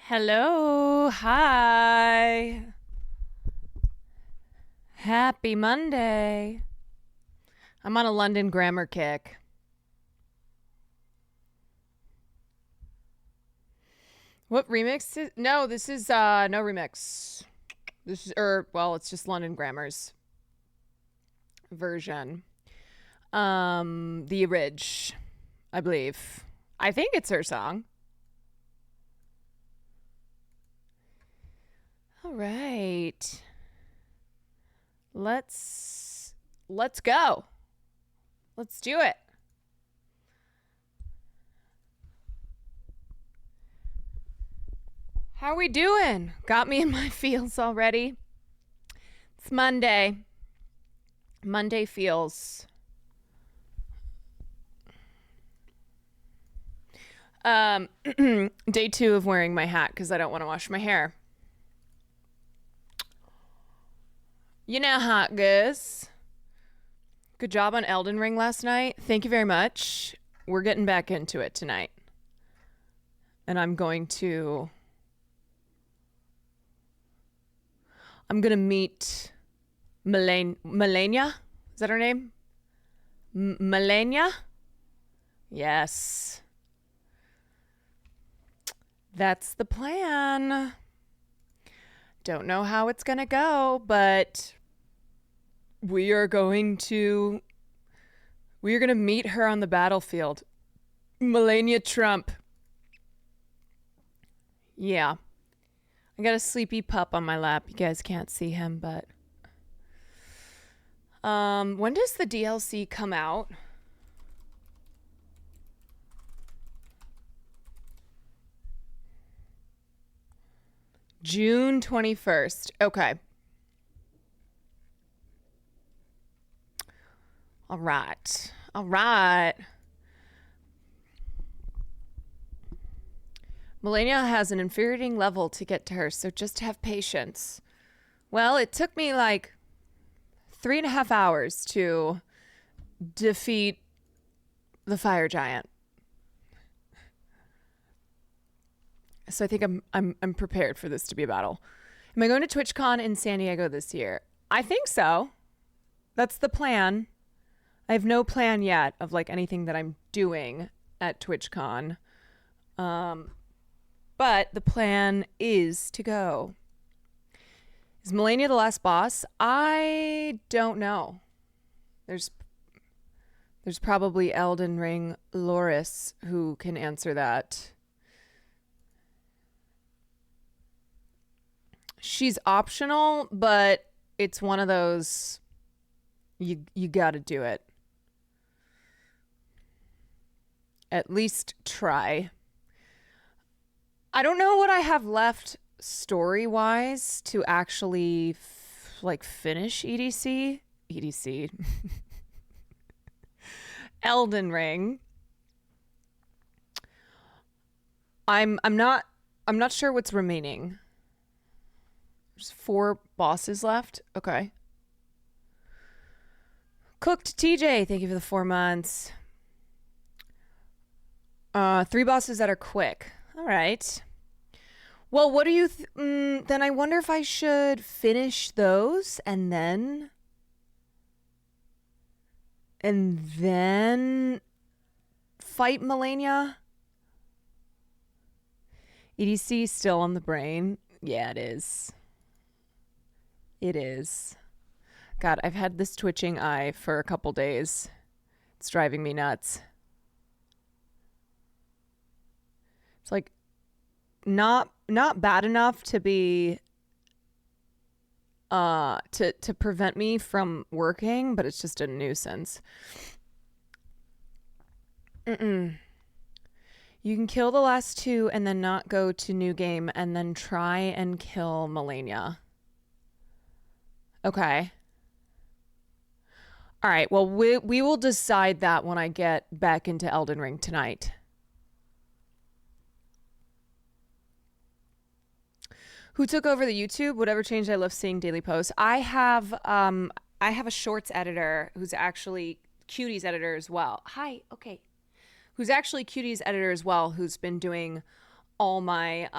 Hello. Hi. Happy Monday. I'm on a London grammar kick. What remix? No, this is no remix. This is well, it's just London Grammar's version. The Ridge, I believe. I think it's her song. All right. Let's go. Let's do it. How are we doing? Got me in my feels already. It's Monday. Monday feels. Day 2 of wearing my hat because I don't want to wash my hair. You know how it goes. Good job on Elden Ring last night. Thank you very much. We're getting back into it tonight. And I'm going to meet Melania. Is that her name? Melania? Yes. That's the plan. Don't know how it's going to go, but we are going to meet her on the battlefield. Melania Trump. Yeah. I got a sleepy pup on my lap. You guys can't see him, but when does the DLC come out? June 21st. Okay. All right. Melania has an infuriating level to get to her, so just have patience. Well, it took me like 3.5 hours to defeat the fire giant. So I think I'm prepared for this to be a battle. Am I going to TwitchCon in San Diego this year? I think so. That's the plan. I have no plan yet of like anything that I'm doing at TwitchCon. But the plan is to go. Is Melania the last boss? I don't know. There's probably Elden Ring Loris who can answer that. She's optional, but it's one of those you got to do it. At least try. I don't know what I have left story-wise to actually finish EDC. Elden Ring. I'm not sure what's remaining. There's 4 bosses left. Okay. Cooked TJ, thank you for the 4 months. 3 bosses that are quick. All right. Well, what do you then I wonder if I should finish those and then fight Melania. EDC still on the brain. Yeah, it is. God, I've had this twitching eye for a couple days. It's driving me nuts. It's like not bad enough to be to prevent me from working, but it's just a nuisance. You can kill the last 2 and then not go to new game and then try and kill Melania. Okay. All right. Well, we will decide that when I get back into Elden Ring tonight. Who took over the YouTube? Whatever changed, I love seeing daily posts. I have a shorts editor who's actually Cuties editor as well. Hi. Okay. Who's actually Cuties editor as well, who's been doing all my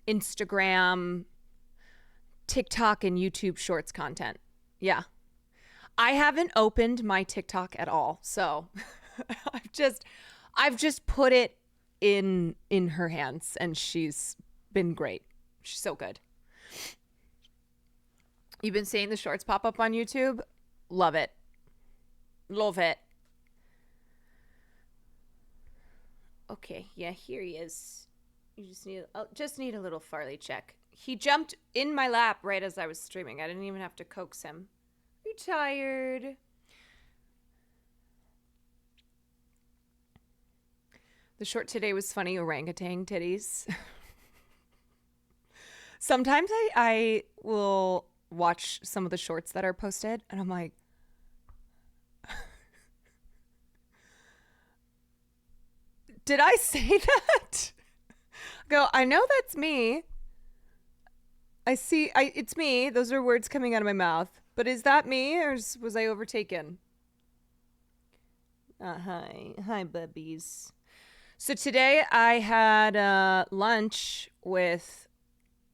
Instagram, TikTok, and YouTube Shorts content. Yeah. I haven't opened my TikTok at all. So I've just put it in her hands, and she's been great. She's so good. You've been seeing the shorts pop up on YouTube? Love it. Love it. Okay, yeah, here he is. You just need a little Farley check. He jumped in my lap right as I was streaming. I didn't even have to coax him. Are you tired? The short today was funny. Orangutan titties. Sometimes I will watch some of the shorts that are posted, and I'm like, did I say that? I know that's me. It's me. Those are words coming out of my mouth. But is that me, or was I overtaken? Hi, bubbies. So today I had lunch with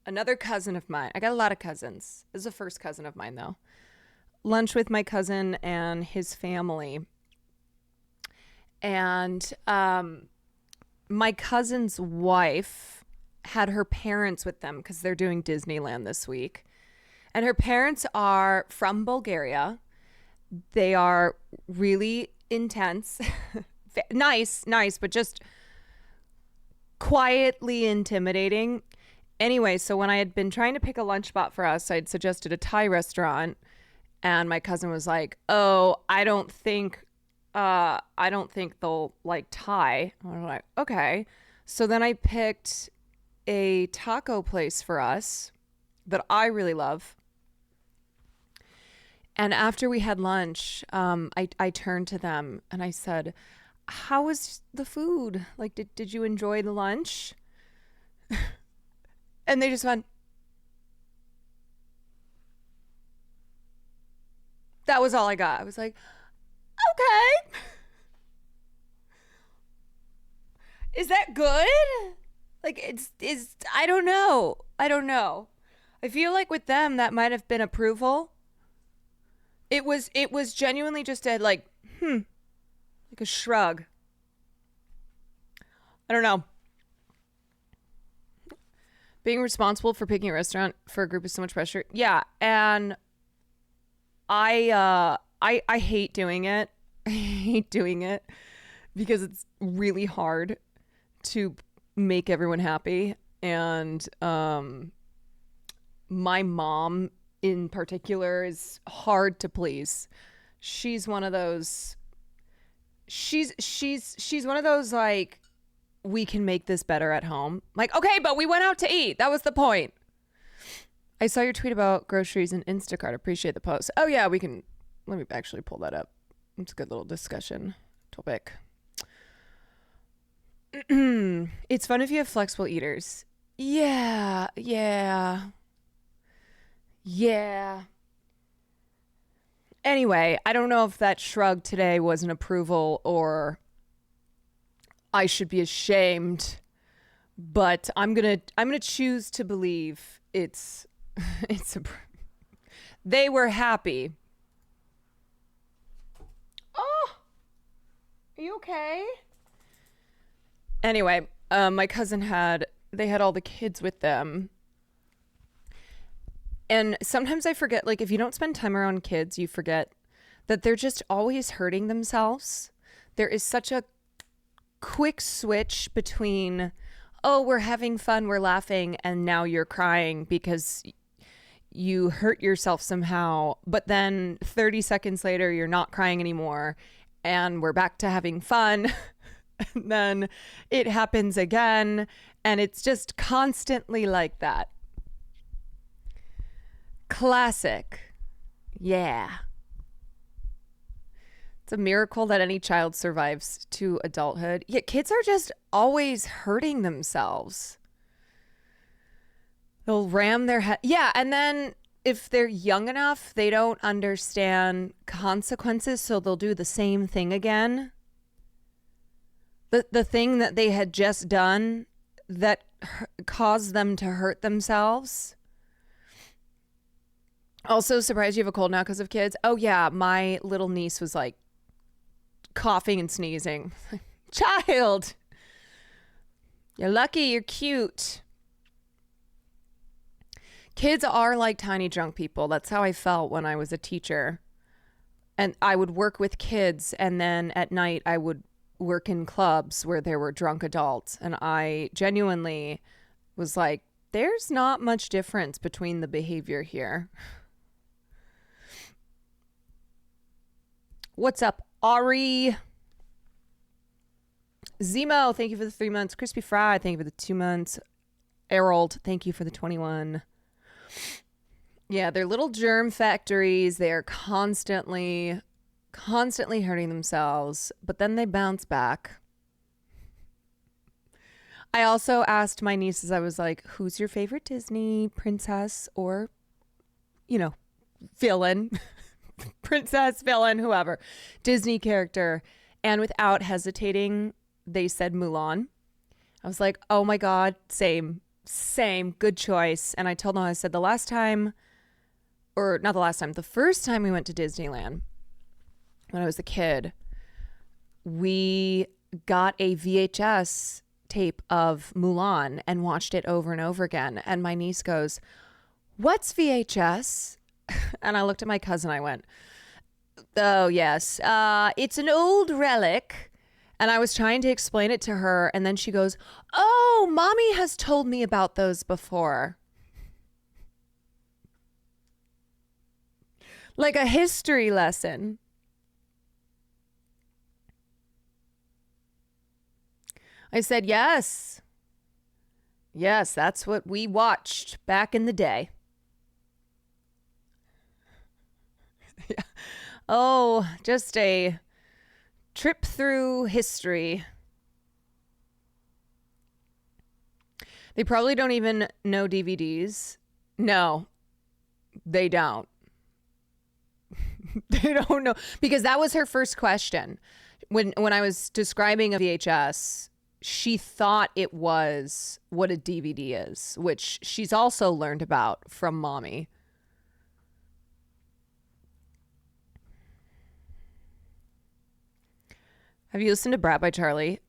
another cousin of mine. I got a lot of cousins. This is a first cousin of mine, though. Lunch with my cousin and his family. And my cousin's wife had her parents with them because they're doing Disneyland this week. And her parents are from Bulgaria. They are really intense. nice, but just quietly intimidating. Anyway, so when I had been trying to pick a lunch spot for us, I'd suggested a Thai restaurant. And my cousin was like, oh, I don't think they'll like Thai. I was like, okay. So then I picked a taco place for us that I really love. And after we had lunch, I turned to them and I said, how was the food? Like, did you enjoy the lunch? And they just went, that was all I got. I was like, okay. Is that good? Like, I don't know. I feel like with them, that might have been approval. It was genuinely just a like a shrug. I don't know. Being responsible for picking a restaurant for a group is so much pressure. Yeah, and I hate doing it. I hate doing it because it's really hard to make everyone happy. And my mom in particular is hard to please. She's one of those she's one of those like, we can make this better at home. Like, okay, but we went out to eat. That was the point. I saw your tweet about groceries and Instacart. Appreciate the post. Oh yeah, let me actually pull that up. It's a good little discussion topic. It's fun if you have flexible eaters. Yeah. Anyway, I don't know if that shrug today was an approval or I should be ashamed, but I'm gonna choose to believe they were happy. Oh, are you okay? Anyway, my cousin had all the kids with them. And sometimes I forget, like, if you don't spend time around kids, you forget that they're just always hurting themselves. There is such a quick switch between, oh, we're having fun, we're laughing, and now you're crying because you hurt yourself somehow. But then 30 seconds later, you're not crying anymore, and we're back to having fun. And then it happens again, and it's just constantly like that. Classic. Yeah. It's a miracle that any child survives to adulthood. Yet kids are just always hurting themselves. They'll ram their head. Yeah, and then if they're young enough, they don't understand consequences, so they'll do the same thing again. The thing that they had just done that cause them to hurt themselves. Also, surprised you have a cold now because of kids. Oh yeah, my little niece was like coughing and sneezing. Child, you're lucky, you're cute. Kids are like tiny drunk people. That's how I felt when I was a teacher. And I would work with kids, and then at night I would work in clubs where there were drunk adults. And I genuinely was like, there's not much difference between the behavior here. What's up, Ari? Zemo, thank you for the 3 months. Crispy Fry, thank you for the 2 months. Errold, thank you for the 21. Yeah, they're little germ factories. They are constantly hurting themselves, but then they bounce back. I also asked my nieces, I was like, who's your favorite Disney princess or, villain? Princess, villain, whoever. Disney character. And without hesitating, they said Mulan. I was like, oh my God, same, good choice. And I told them, I said, the first time we went to Disneyland when I was a kid, we got a VHS tape of Mulan and watched it over and over again. And my niece goes, what's VHS? And I looked at my cousin. I went, oh, yes. It's an old relic. And I was trying to explain it to her. And then she goes, oh, mommy has told me about those before. Like a history lesson. I said, yes. Yes, that's what we watched back in the day. Yeah. Oh, just a trip through history. They probably don't even know DVDs. No, they don't. They don't know, because that was her first question. When I was describing a VHS, she thought it was what a DVD is, which she's also learned about from mommy. Have you listened to Brat by Charlie?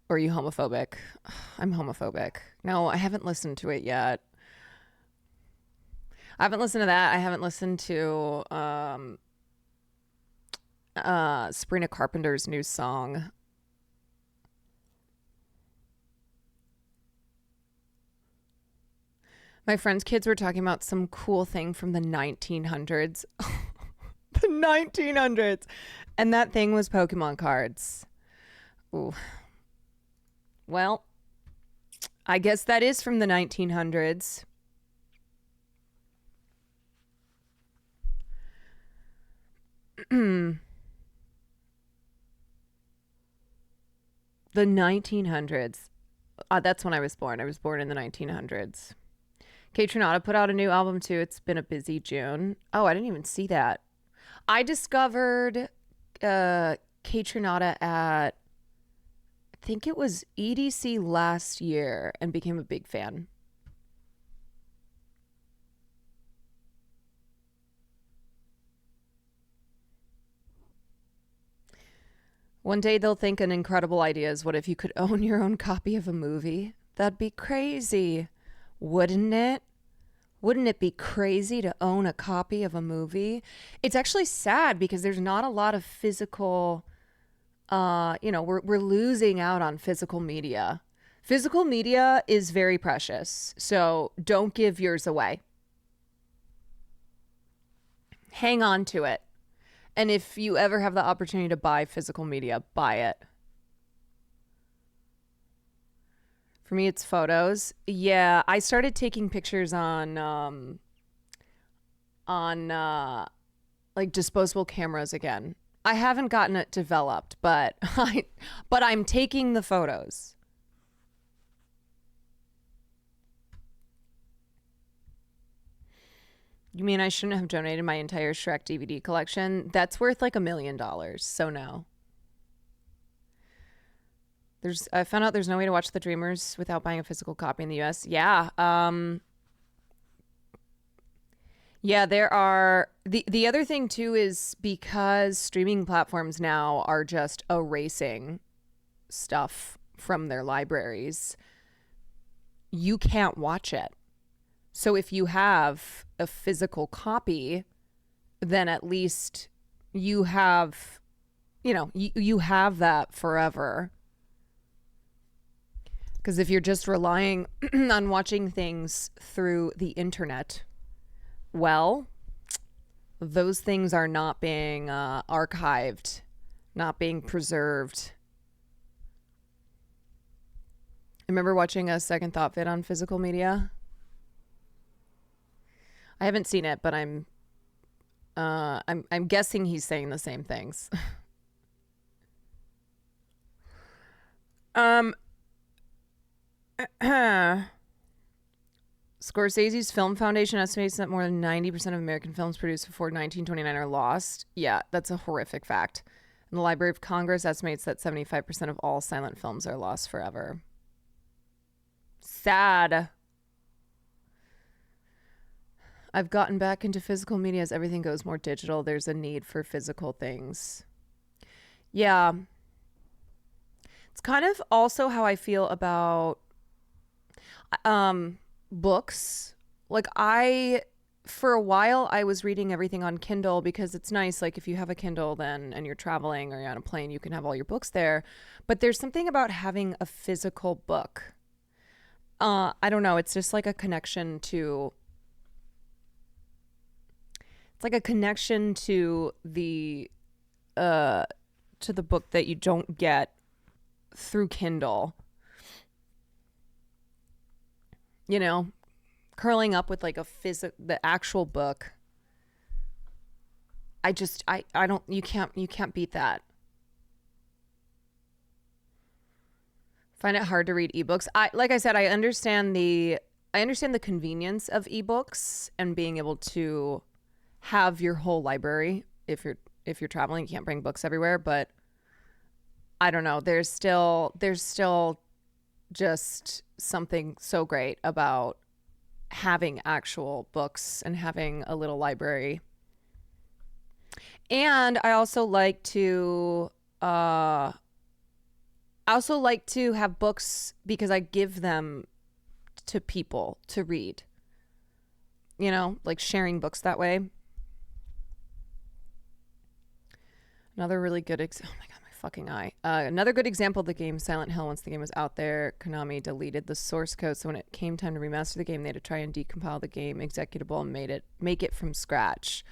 Or are you homophobic? I'm homophobic. No, I haven't listened to it yet. I haven't listened to that. I haven't listened to Sabrina Carpenter's new song. My friend's kids were talking about some cool thing from the 1900s. The 1900s. And that thing was Pokemon cards. Ooh. Well, I guess that is from the 1900s. The 1900s. That's when I was born. I was born in the 1900s. Kate Trinata put out a new album too. It's been a busy June. Oh, I didn't even see that. I discovered Kate Trinata at, I think it was EDC last year, and became a big fan. One day they'll think an incredible idea is, what if you could own your own copy of a movie? That'd be crazy, wouldn't it? Wouldn't it be crazy to own a copy of a movie? It's actually sad because there's not a lot of physical, we're losing out on physical media. Physical media is very precious, so don't give yours away. Hang on to it. And if you ever have the opportunity to buy physical media, buy it. For me, it's photos. Yeah, I started taking pictures on like disposable cameras again. I haven't gotten it developed, but I'm taking the photos. You mean I shouldn't have donated my entire Shrek DVD collection? That's worth like $1 million, so no. I found out there's no way to watch The Dreamers without buying a physical copy in the US. Yeah. Yeah, there are the other thing too is because streaming platforms now are just erasing stuff from their libraries, you can't watch it. So if you have a physical copy, then at least you have, you have that forever. Because if you're just relying on watching things through the internet, well, those things are not being archived, not being preserved. I remember watching a Second Thought vid on physical media. I haven't seen it, but I'm guessing he's saying the same things. Scorsese's Film Foundation estimates that more than 90% of American films produced before 1929 are lost. Yeah, that's a horrific fact. And the Library of Congress estimates that 75% of all silent films are lost forever. Sad. I've gotten back into physical media as everything goes more digital. There's a need for physical things. Yeah. It's kind of also how I feel about books. Like for a while I was reading everything on Kindle because it's nice. Like if you have a Kindle then and you're traveling or you're on a plane, you can have all your books there. But there's something about having a physical book. I don't know. It's just like a connection to. It's like a connection to the book that you don't get through Kindle. You know, curling up with like the actual book. I don't, you can't beat that. Find it hard to read ebooks. Like I said, I understand the convenience of ebooks and being able to have your whole library. If you're traveling, you can't bring books everywhere, but I don't know. There's still just something so great about having actual books and having a little library. And I also like to have books because I give them to people to read. You know, like sharing books that way. Another really good oh my god, my fucking eye. Another good example of the game Silent Hill. Once the game was out there, Konami deleted the source code, so when it came time to remaster the game, they had to try and decompile the game executable and make it from scratch.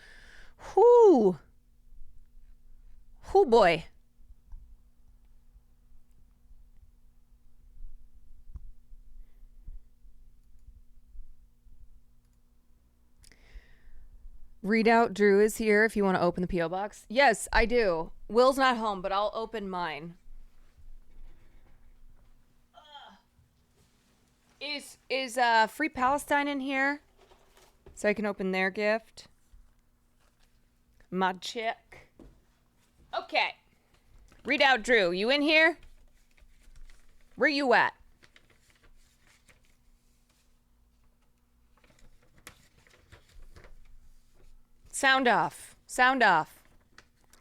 Whoo boy. Readout Drew is here if you want to open the P.O. box. Yes, I do. Will's not home, but I'll open mine. Is Free Palestine in here? So I can open their gift. My chick. Okay. Readout Drew, you in here? Where you at? Sound off. Sound off.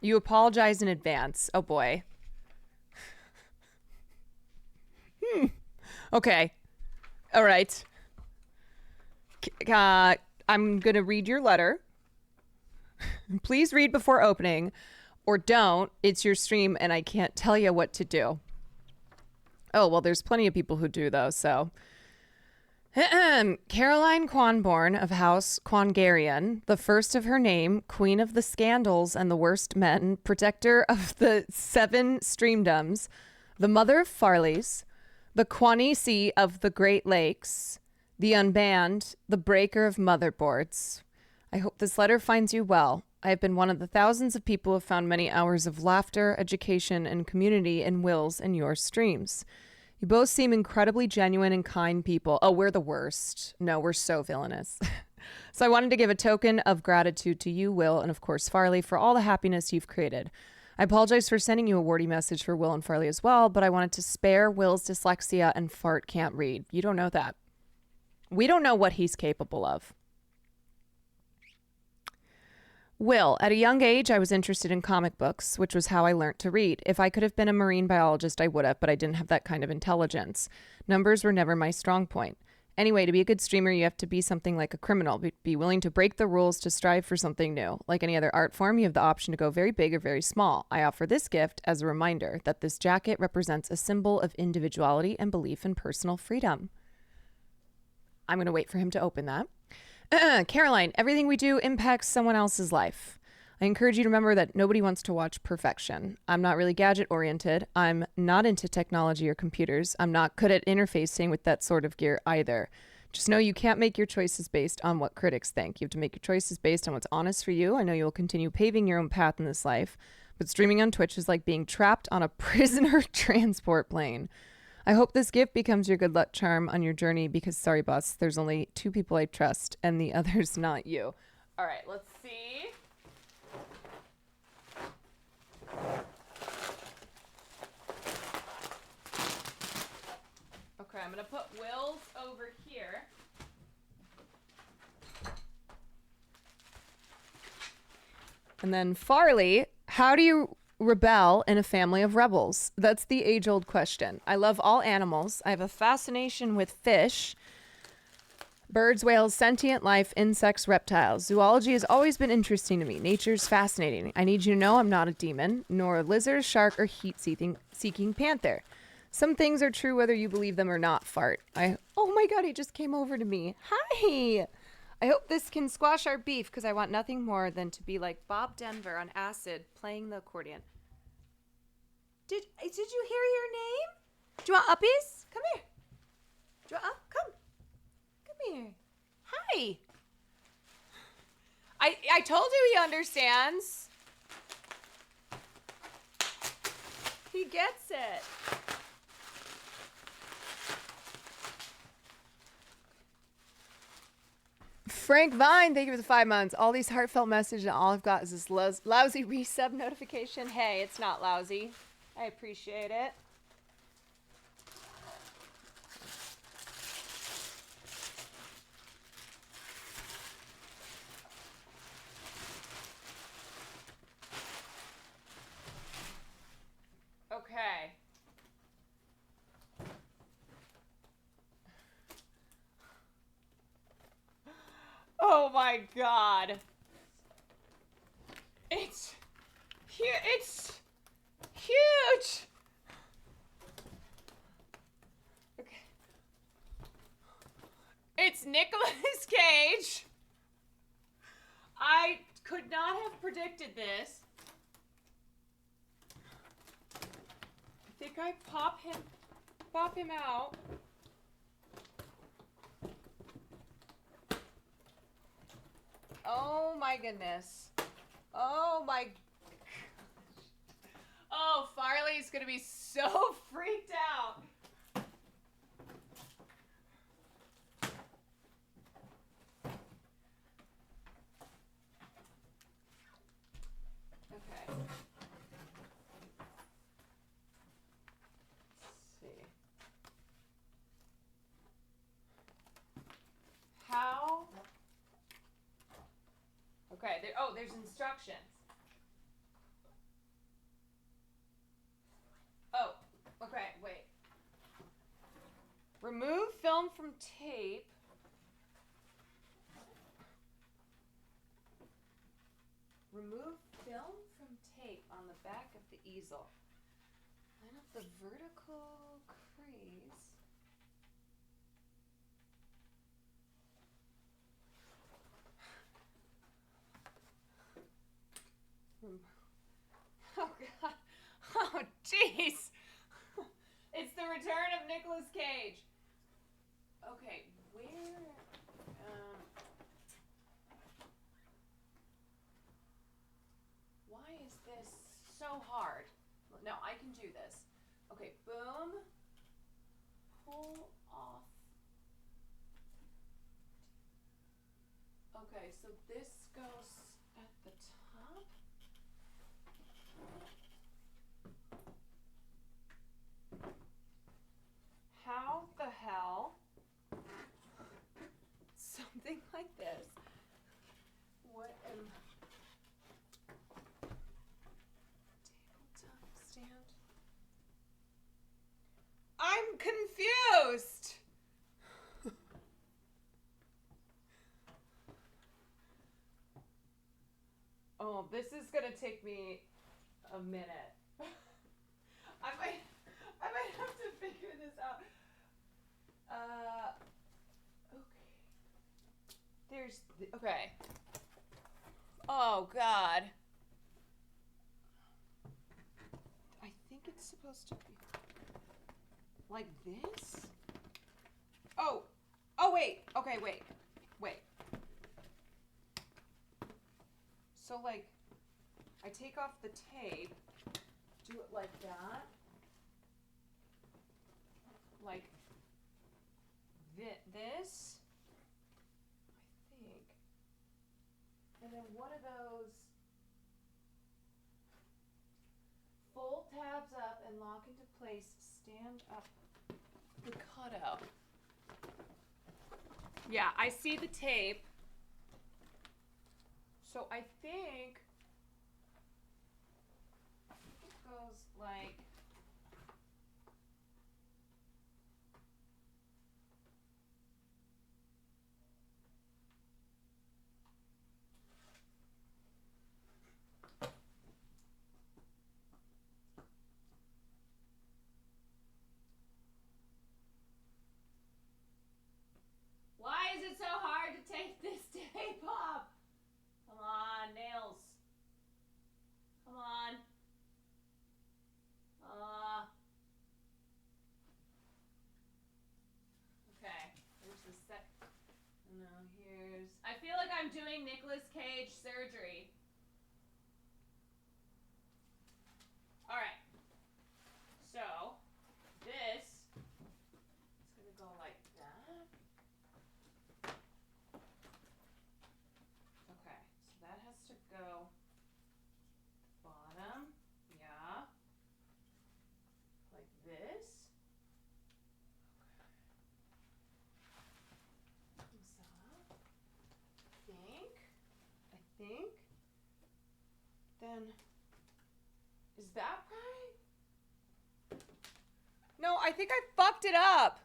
You apologize in advance. Oh boy. Okay. All right. I'm going to read your letter. Please read before opening, or don't. It's your stream and I can't tell you what to do. Oh, well, there's plenty of people who do, though, so. Caroline Quanborn of House Quangarian, the first of her name, queen of the scandals and the worst men, protector of the 7 streamdoms, the mother of Farleys, the Quanisi of the Great Lakes, the unbanned, the breaker of motherboards. I hope this letter finds you well. I have been one of the thousands of people who have found many hours of laughter, education, and community in Will's and your streams. You both seem incredibly genuine and kind people. Oh, we're the worst. No, we're so villainous. So I wanted to give a token of gratitude to you, Will, and of course Farley, for all the happiness you've created. I apologize for sending you a wordy message for Will and Farley as well, but I wanted to spare Will's dyslexia and fart can't read. You don't know that. We don't know what he's capable of. Will, at a young age, I was interested in comic books, which was how I learned to read. If I could have been a marine biologist, I would have, but I didn't have that kind of intelligence. Numbers were never my strong point. Anyway, to be a good streamer, you have to be something like a criminal. Be willing to break the rules to strive for something new. Like any other art form, you have the option to go very big or very small. I offer this gift as a reminder that this jacket represents a symbol of individuality and belief in personal freedom. I'm going to wait for him to open that. Caroline, everything we do impacts someone else's life. I encourage you to remember that nobody wants to watch perfection. I'm not really gadget oriented. I'm not into technology or computers. I'm not good at interfacing with that sort of gear either. Just know you can't make your choices based on what critics think. You have to make your choices based on what's honest for you. I know you will continue paving your own path in this life, but streaming on Twitch is like being trapped on a prisoner transport plane. I hope this gift becomes your good luck charm on your journey because, sorry, boss, there's only 2 people I trust and the other's not you. All right, let's see. Okay, I'm going to put Will's over here. And then Farley, how do you rebel in a family of rebels? That's the age-old question. I love all animals. I have a fascination with fish, birds, whales, sentient life, insects, reptiles. Zoology has always been interesting to me. Nature's fascinating. I need you to know I'm not a demon, nor a lizard, shark, or heat-seeking panther. Some things are true whether you believe them or not, Fart. Oh my god, he just came over to me. Hi! I hope this can squash our beef because I want nothing more than to be like Bob Denver on acid playing the accordion. Did you hear your name? Do you want uppies? Come here. Do you want come? Come here. Hi. I told you he understands. He gets it. Frank Vine, thank you for the 5 months. All these heartfelt messages, and all I've got is this lousy resub notification. Hey, it's not lousy. I appreciate it. Okay. Oh my god. It's huge. It's huge. Okay. It's Nicolas Cage. I could not have predicted this. I think I pop him out. Oh my goodness. Oh my gosh. Oh, Farley's gonna be so freaked out. Okay. Let's see. How? Okay, there's instructions. Oh, okay, wait. Remove film from tape. Remove film from tape on the back of the easel. Line up the vertical crease. Oh god. Oh jeez. It's the return of Nicolas Cage. Okay, where why is this so hard? No, I can do this. Okay, boom. Pull off. Okay, so this goes at the top. this is gonna take me a minute. I might have to figure this out. Okay. Okay. Oh God. I think it's supposed to be like this. Oh. Oh wait. Okay, wait. So like, I take off the tape, do it like that, like this, I think, and then one of those fold tabs up and lock into place, stand up the cutout. Yeah, I see the tape. So I think it goes like, why is it so hard to take this tape off? Come on, nails. Come on. Okay, here's the sec. No, here's. I feel like I'm doing Nicolas Cage surgery. All right. So this is gonna go like that. Okay, so that has to go bottom. Yeah. Like this. Comes up. I think. Then, is that right? No, I think I fucked it up.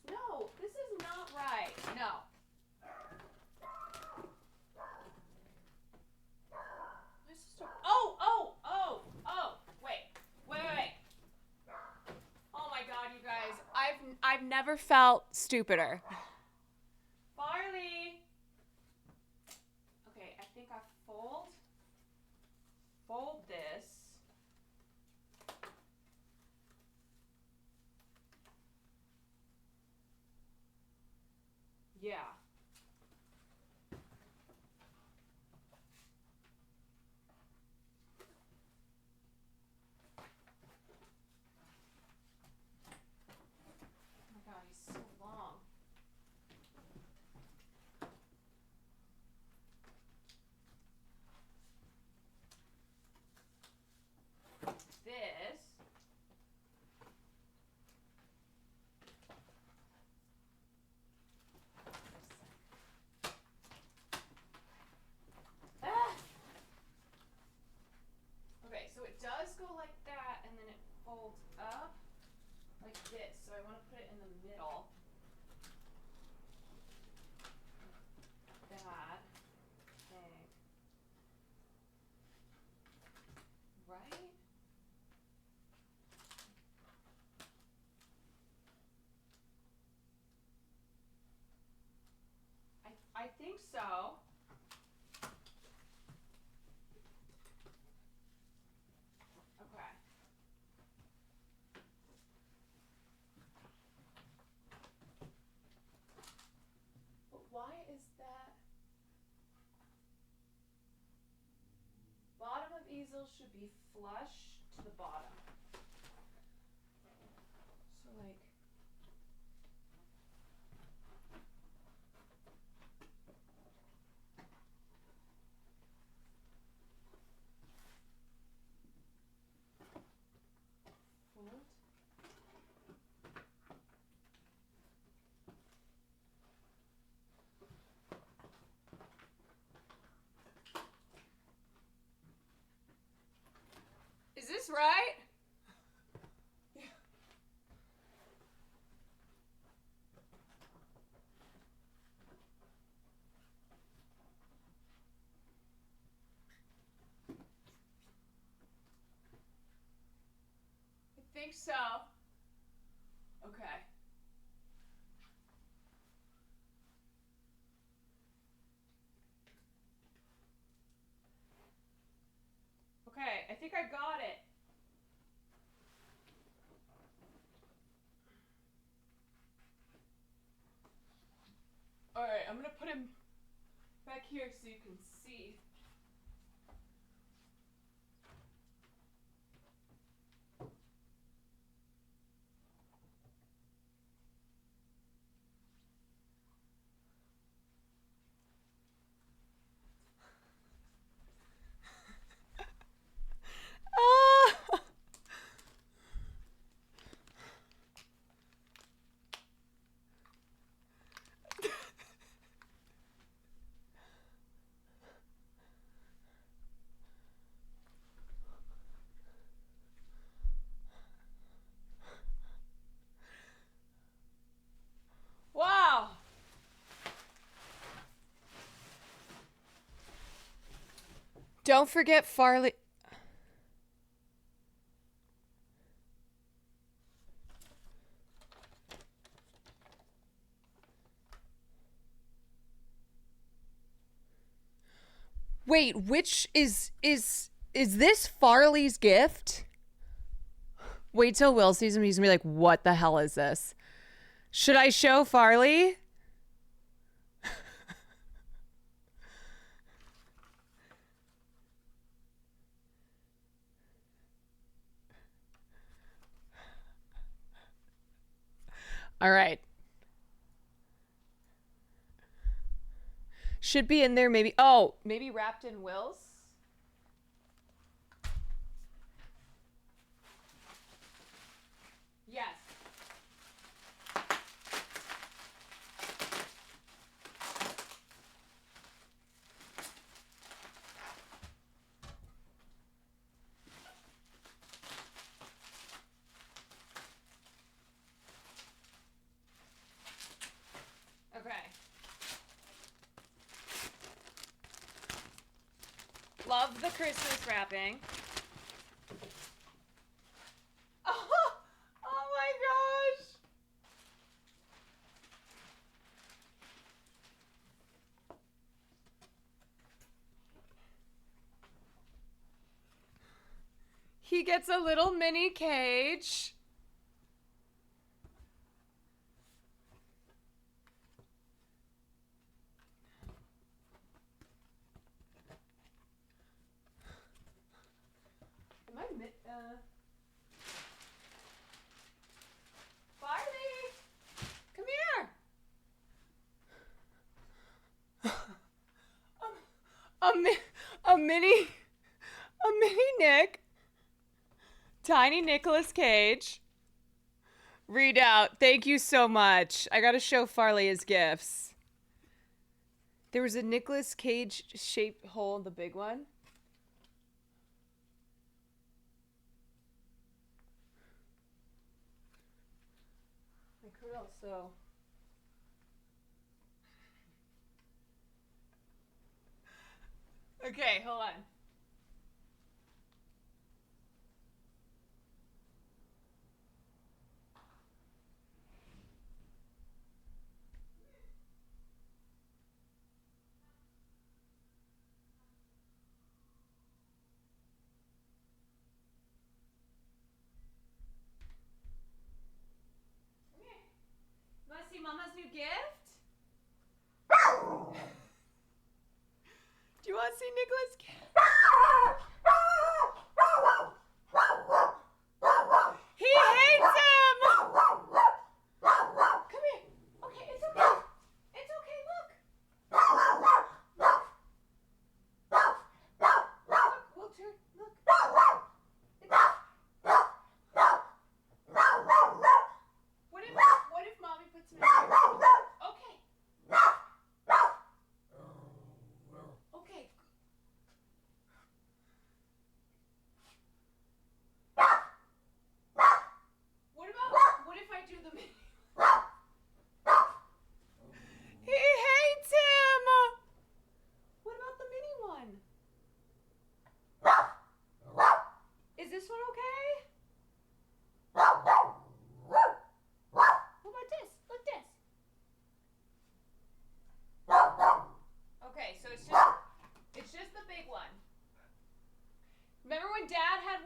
No, this is not right. No. My sister. Oh, wait. Oh my God, you guys. I've never felt stupider. Farley. Okay, I think I fold this. Yeah. Oh my God, he's so long. This. Okay, so it does go like that, and then it folds up like this. So I want to put it in the middle. That thing. Right? I think so. Okay. But why is that? Bottom of easel should be flush to the bottom. So like. Fold. Is this right? Yeah. think so. Okay. Okay, I think I got it. Alright, I'm gonna put him back here so you can see. Ah! Wow! Don't forget Farley. Wait, which is this Farley's gift? Wait till Will sees him. He's gonna be like, "What the hell is this?" Should I show Farley? All right. Should be in there maybe. Oh, maybe wrapped in Will's? Yes. Okay. Love the Christmas wrapping. Oh, oh my gosh. He gets a little mini cage. Am I Barley, come here. A mini Nick. Tiny Nicolas Cage. Read out. Thank you so much. I gotta show Farley his gifts. There was a Nicolas Cage shaped hole in the big one. I could also. Okay, hold on. Want to see Mama's new gift? Do you want to see Nicolas Cage? He hates him! Come here. Okay, it's okay. It's okay, look. Look, we'll turn, look. What if Mommy puts him in here? Okay. Okay.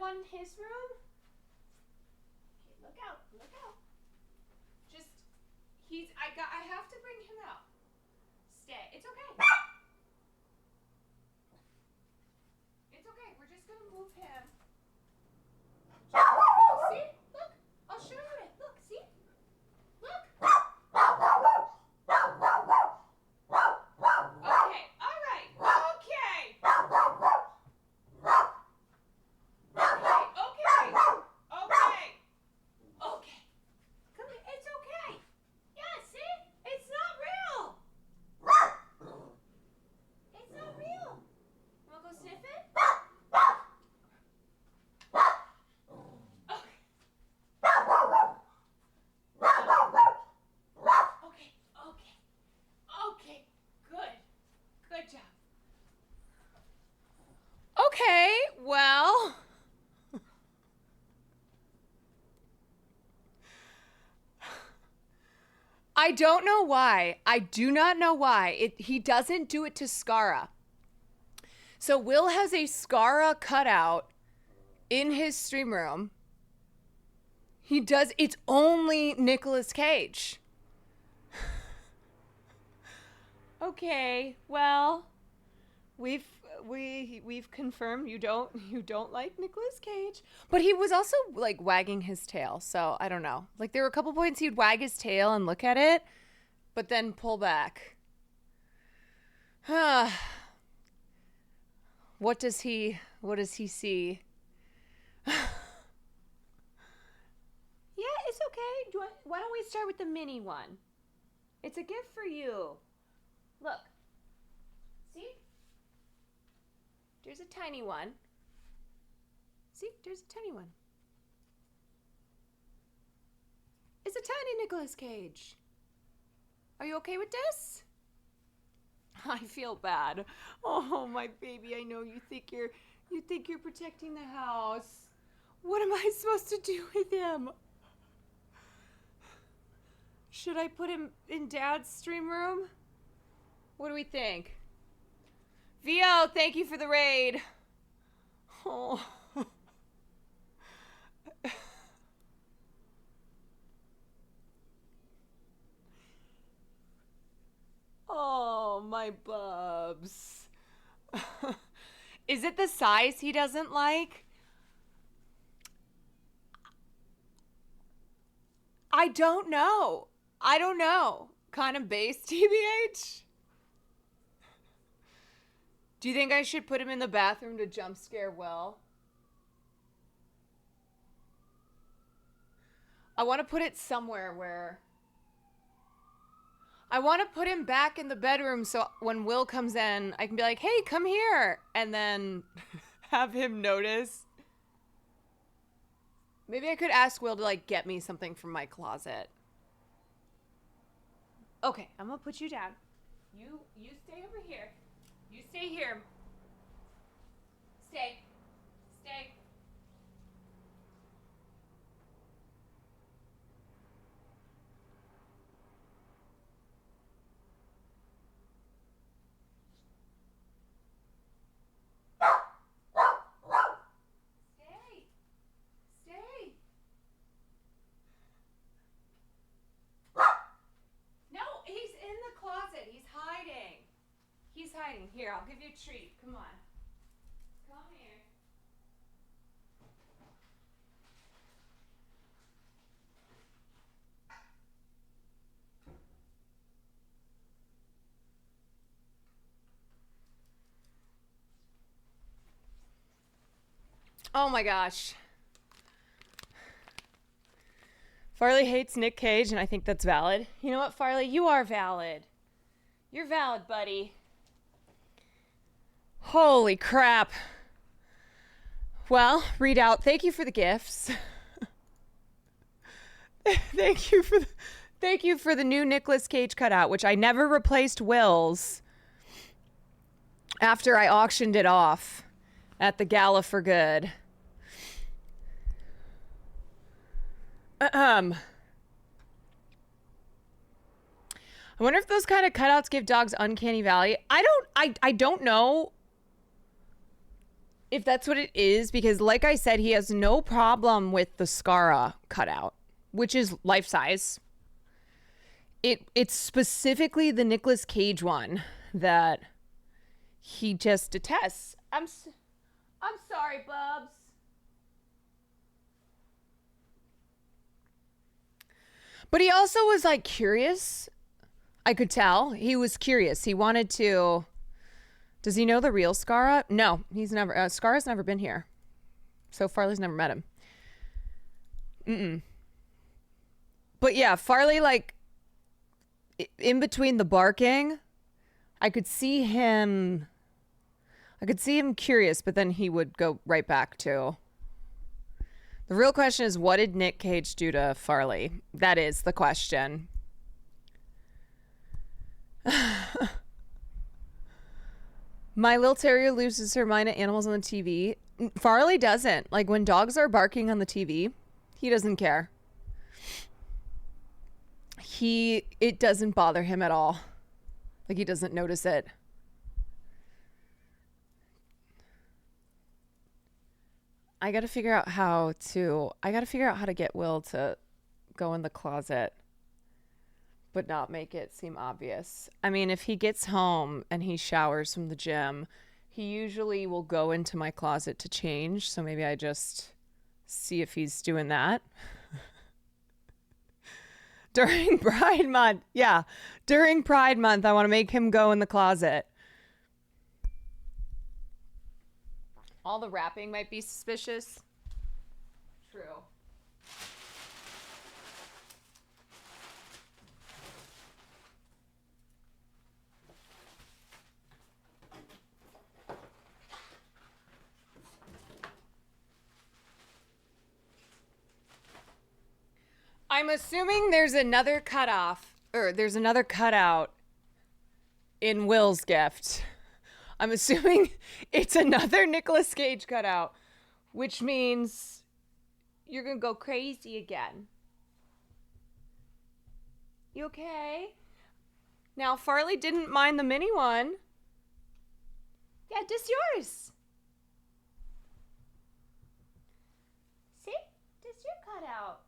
one in his room? Okay, look out, look out. Just, I have to bring him out. Stay, it's okay. It's okay, we're just gonna move him. See, look, I'll show you it, look, see? Look. Okay, all right, okay. Okay. Come here. It's okay. Yeah, see? It's not real. It's not real. You want to go sniff it? Okay. Good job. Okay, well. I don't know why. I do not know why. He doesn't do it to Scara. So Will has a Scara cutout in his stream room. He does. It's only Nicolas Cage. Okay, well, we've confirmed you don't like Nicolas Cage, but he was also like wagging his tail, so I don't know. Like there were a couple points he'd wag his tail and look at it, but then pull back. What does he see? Yeah, it's okay. Why don't we start with the mini one? It's a gift for you. Look. See? There's a tiny one. See? There's a tiny one. It's a tiny Nicolas Cage. Are you okay with this? I feel bad. Oh, my baby, I know you think you're protecting the house. What am I supposed to do with him? Should I put him in Dad's stream room? What do we think? Vio, thank you for the raid. Oh. Oh, my bubs. Is it the size he doesn't like? I don't know. Kind of base, TBH? Do you think I should put him in the bathroom to jump scare Will? I want to put it somewhere where... I want to put him back in the bedroom so when Will comes in, I can be like, hey, come here. And then have him notice. Maybe I could ask Will to, like, get me something from my closet. Okay, I'm going to put you down. You stay over here. You stay here. Stay. Stay. No, he's in the closet. He's hiding. Here, I'll give you a treat. Come on. Come here. Oh my gosh. Farley hates Nick Cage, and I think that's valid. You know what, Farley? You are valid. You're valid, buddy. Holy crap. Well, read out. Thank you for the gifts. Thank you for the new Nicolas Cage cutout, which I never replaced Will's after I auctioned it off at the Gala for Good. I wonder if those kind of cutouts give dogs uncanny valley. I don't know. if that's what it is, because like I said, he has no problem with the Scara cutout, which is life size. It's specifically the Nicolas Cage one that he just detests. I'm sorry, Bubs. But he also was like curious. I could tell he was curious. He wanted to. Does he know the real Scara? No, he's never. Scara's never been here, so Farley's never met him. But yeah, Farley, like in between the barking, I could see him. I could see him curious, but then he would go right back to. The real question is, what did Nick Cage do to Farley? That is the question. My little terrier loses her mind at animals on the TV. Farley doesn't. Like when dogs are barking on the TV, he doesn't care. It doesn't bother him at all. Like he doesn't notice it. I got to figure out how to get Will to go in the closet but not make it seem obvious. I mean, if he gets home and he showers from the gym, he usually will go into my closet to change, so maybe I just see if he's doing that. During Pride Month. Yeah. During Pride Month, I want to make him go in the closet. All the wrapping might be suspicious. True. I'm assuming there's another cutout in Will's gift. I'm assuming it's another Nicolas Cage cutout, which means you're going to go crazy again. You okay? Now, Farley didn't mind the mini one. Yeah, just yours. See? Just your cutout.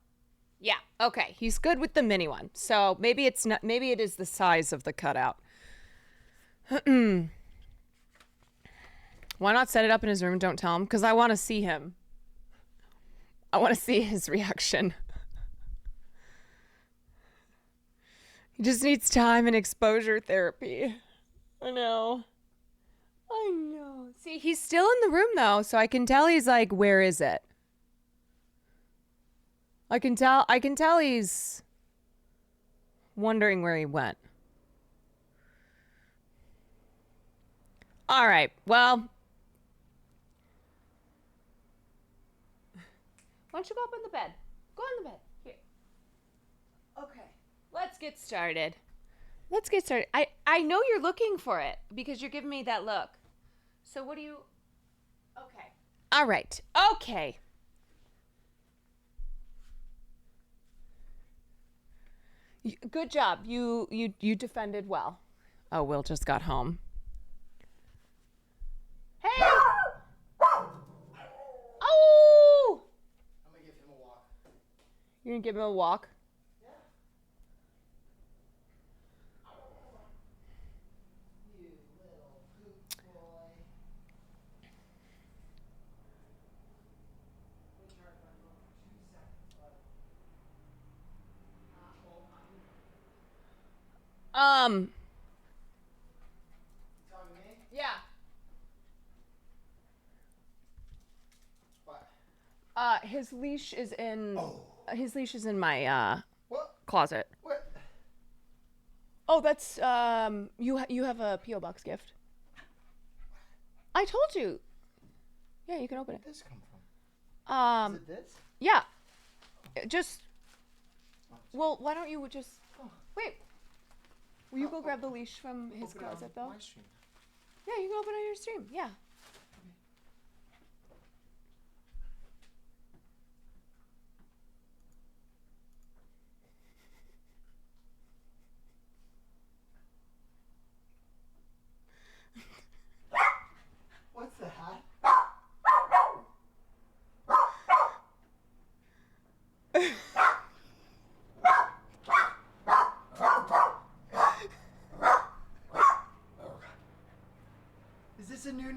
Yeah, okay. He's good with the mini one. So maybe it is the size of the cutout. Why not set it up in his room and don't tell him? Because I want to see him. I want to see his reaction. He just needs time and exposure therapy. I know. See, he's still in the room though, so I can tell he's like, where is it? I can tell he's wondering where he went. All right, well. Why don't you go up in the bed? Go in the bed. Here. Okay, let's get started. I know you're looking for it because you're giving me that look. So what do you... Okay. All right. Okay. Good job. You defended well. Oh, Will just got home. Hey! Oh! I'm gonna give him a walk. You're gonna give him a walk? Yeah. You little poop boy. Let me charge my phone for 2 seconds, bud. You talking to me? Yeah. What? His leash is in. Oh. His leash is in my What? closet. What? Oh, that's You have a PO box gift. I told you. Yeah, you can open it. Where did this come from? Is it this? Yeah. Just. Well, why don't you just wait? Will you go grab the leash from his Open it on closet though? my stream. Yeah, you can open it on your stream. Yeah. What's that?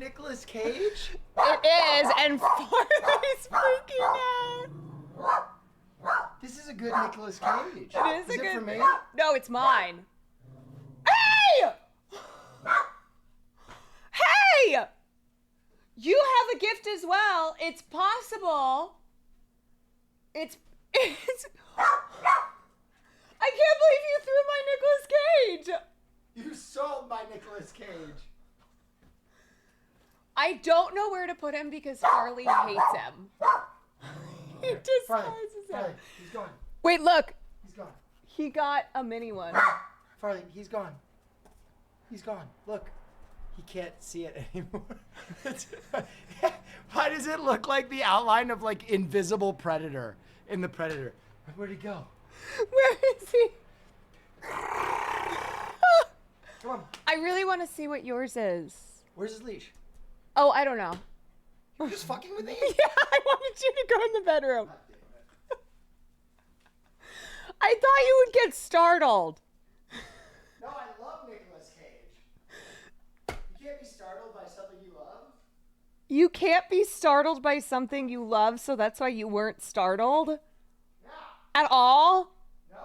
Nicolas Cage? It is, and Farley's freaking out. This is a good Nicolas Cage. It is a it good. for me? No, it's mine. Hey! Hey! You have a gift as well. It's possible. It's. I can't believe you threw my Nicolas Cage. You sold my Nicolas Cage. I don't know where to put him because Farley hates him. He despises Farley, him. he's gone. Wait, look. He's gone. He got a mini one. Farley, he's gone. He's gone. Look. He can't see it anymore. Why does it look like the outline of like invisible Predator in the Predator? Where'd he go? Where is he? Come on. I really want to see what yours is. Where's his leash? Oh, I don't know. You're just fucking with me? Yeah, I wanted you to go in the bedroom. God damn it. I thought you would get startled. No, I love Nicolas Cage. You can't be startled by something you love. You can't be startled by something you love, so that's why you weren't startled? Yeah. At all? No.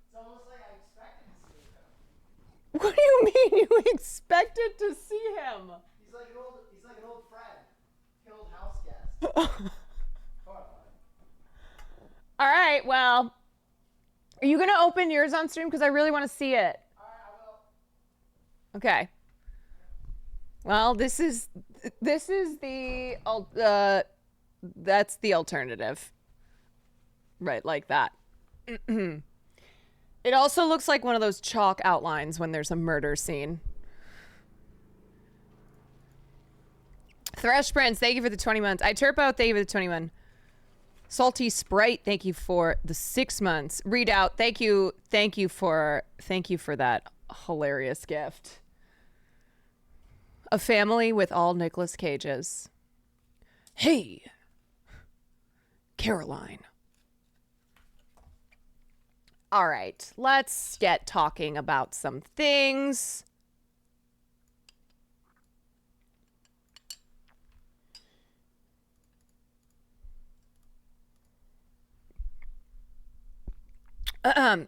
It's almost like I expected to see him. What do you mean you expected to see him? He's like an old friend. An old house guest. All right, well, are you going to open yours on stream? Because I really want to see it. All right, I will. Okay. Well, this is the that's the alternative. Right, like that. It also looks like one of those chalk outlines when there's a murder scene. Thresh Prince, thank you for the 20 months. I Turpo, thank you for the 21. Salty Sprite, thank you for the 6 months. Readout, thank you for that hilarious gift. A family with all Nicolas Cages. Hey, Caroline. All right, let's get talking about some things.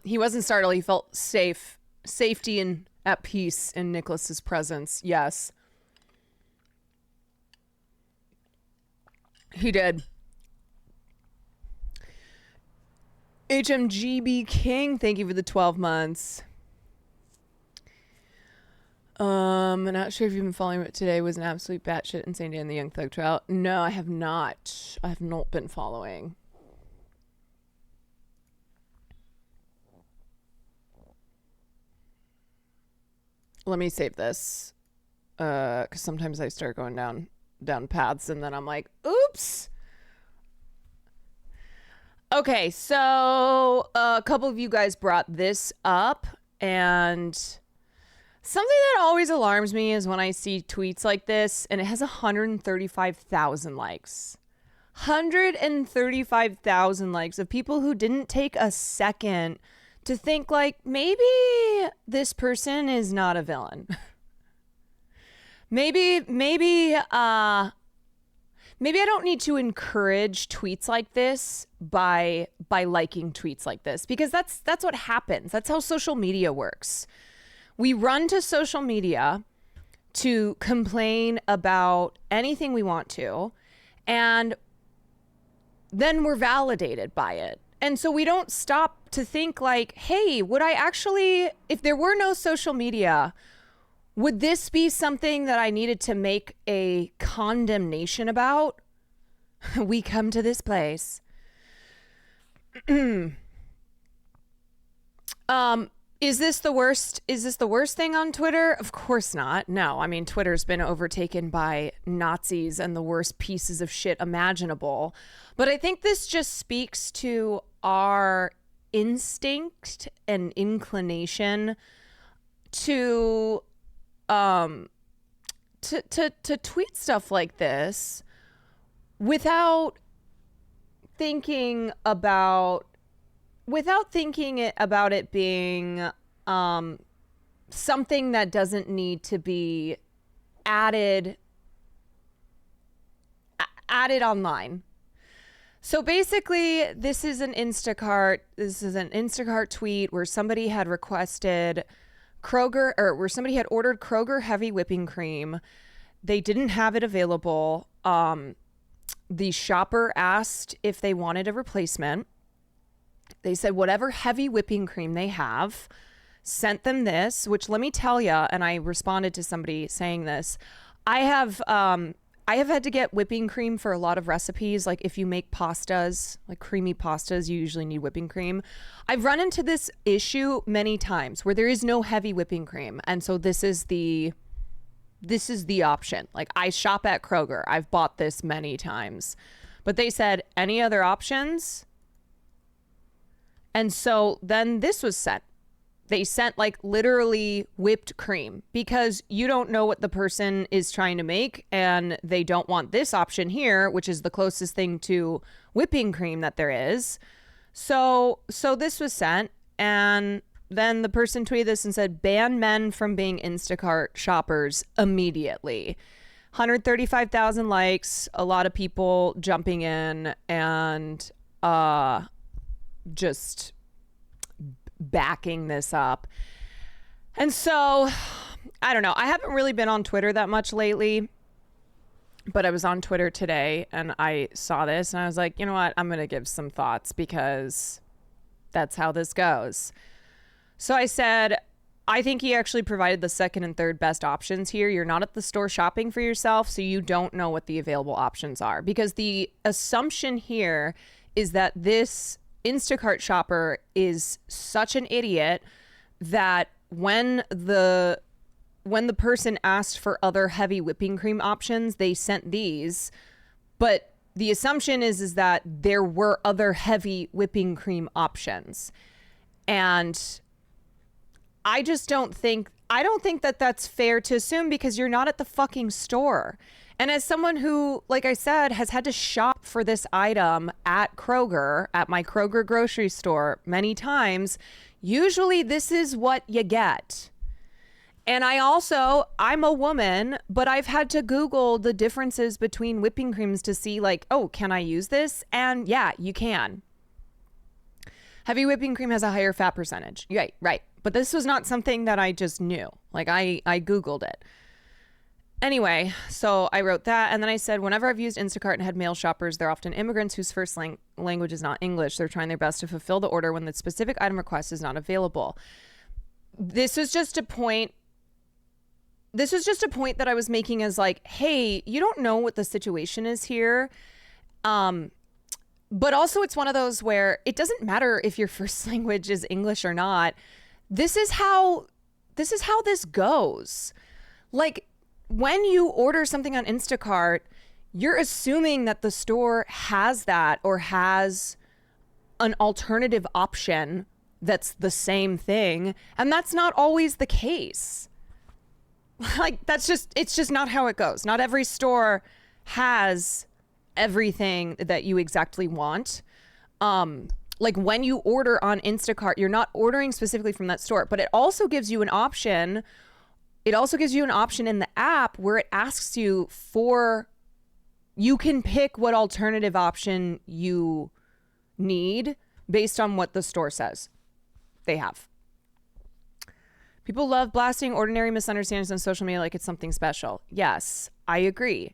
He wasn't startled. He felt safety and at peace in Nicholas's presence. Yes. He did. HMGB King, thank you for the 12 months. I'm not sure if you've been following it today. Was an absolute batshit insane day in the Young Thug trial. No, I have not. I have not been following. Let me save this. Because sometimes I start going down paths and then I'm like, oops. Okay, so a couple of you guys brought this up, and something that always alarms me is when I see tweets like this, and it has 135,000 likes. 135,000 likes of people who didn't take a second to think like, maybe this person is not a villain. Maybe I don't need to encourage tweets like this by liking tweets like this, because that's what happens. That's how social media works. We run to social media to complain about anything we want to, and then we're validated by it. And so we don't stop to think like, hey, would I actually, if there were no social media, would this be something that I needed to make a condemnation about? We come to this place. Is this the worst? Is this the worst thing on Twitter? Of course not. No, I mean, Twitter's been overtaken by Nazis and the worst pieces of shit imaginable. But I think this just speaks to our instinct and inclination to tweet stuff like this without thinking about it being something that doesn't need to be added added online. So basically, this is an Instacart tweet where somebody had requested Kroger, or where somebody had ordered Kroger heavy whipping cream. They didn't have it available. The shopper asked if they wanted a replacement. They said whatever heavy whipping cream they have, sent them this, which let me tell you, and I responded to somebody saying this, I have had to get whipping cream for a lot of recipes. Like if you make pastas, like creamy pastas, you usually need whipping cream. I've run into this issue many times where there is no heavy whipping cream. And so this is the option. Like I shop at Kroger. I've bought this many times. But they said, any other options? And so then this was sent. They sent like literally whipped cream because you don't know what the person is trying to make, and they don't want this option here, which is the closest thing to whipping cream that there is. So this was sent, and then the person tweeted this and said, ban men from being Instacart shoppers immediately. 135,000 likes, a lot of people jumping in and just backing this up. And so I don't know, I haven't really been on Twitter that much lately, but I was on Twitter today and I saw this and I was like, you know what, I'm gonna give some thoughts because that's how this goes. So I said, I think he actually provided the second and third best options here. You're not at the store shopping for yourself, so you don't know what the available options are, because the assumption here is that this Instacart shopper is such an idiot that when the person asked for other heavy whipping cream options, they sent these. But the assumption is that there were other heavy whipping cream options. And I don't think that that's fair to assume, because you're not at the fucking store. And as someone who, like I said, has had to shop for this item at Kroger, at my Kroger grocery store many times, usually this is what you get. And I'm a woman, but I've had to Google the differences between whipping creams to see like, oh, can I use this? And yeah, you can. Heavy whipping cream has a higher fat percentage. Right. But this was not something that I just knew. Like I Googled it. Anyway, so I wrote that, and then I said, whenever I've used Instacart and had male shoppers, they're often immigrants whose first language is not English. They're trying their best to fulfill the order when the specific item request is not available. This was just a point that I was making as like, hey, you don't know what the situation is here. But also it's one of those where it doesn't matter if your first language is English or not. This is how this goes. Like, when you order something on Instacart, you're assuming that the store has that or has an alternative option that's the same thing. And that's not always the case. Like, it's just not how it goes. Not every store has everything that you exactly want. Like when you order on Instacart, you're not ordering specifically from that store, but it also gives you an option. It also gives you an option in the app where it asks you you can pick what alternative option you need based on what the store says they have. People love blasting ordinary misunderstandings on social media like it's something special. Yes, I agree.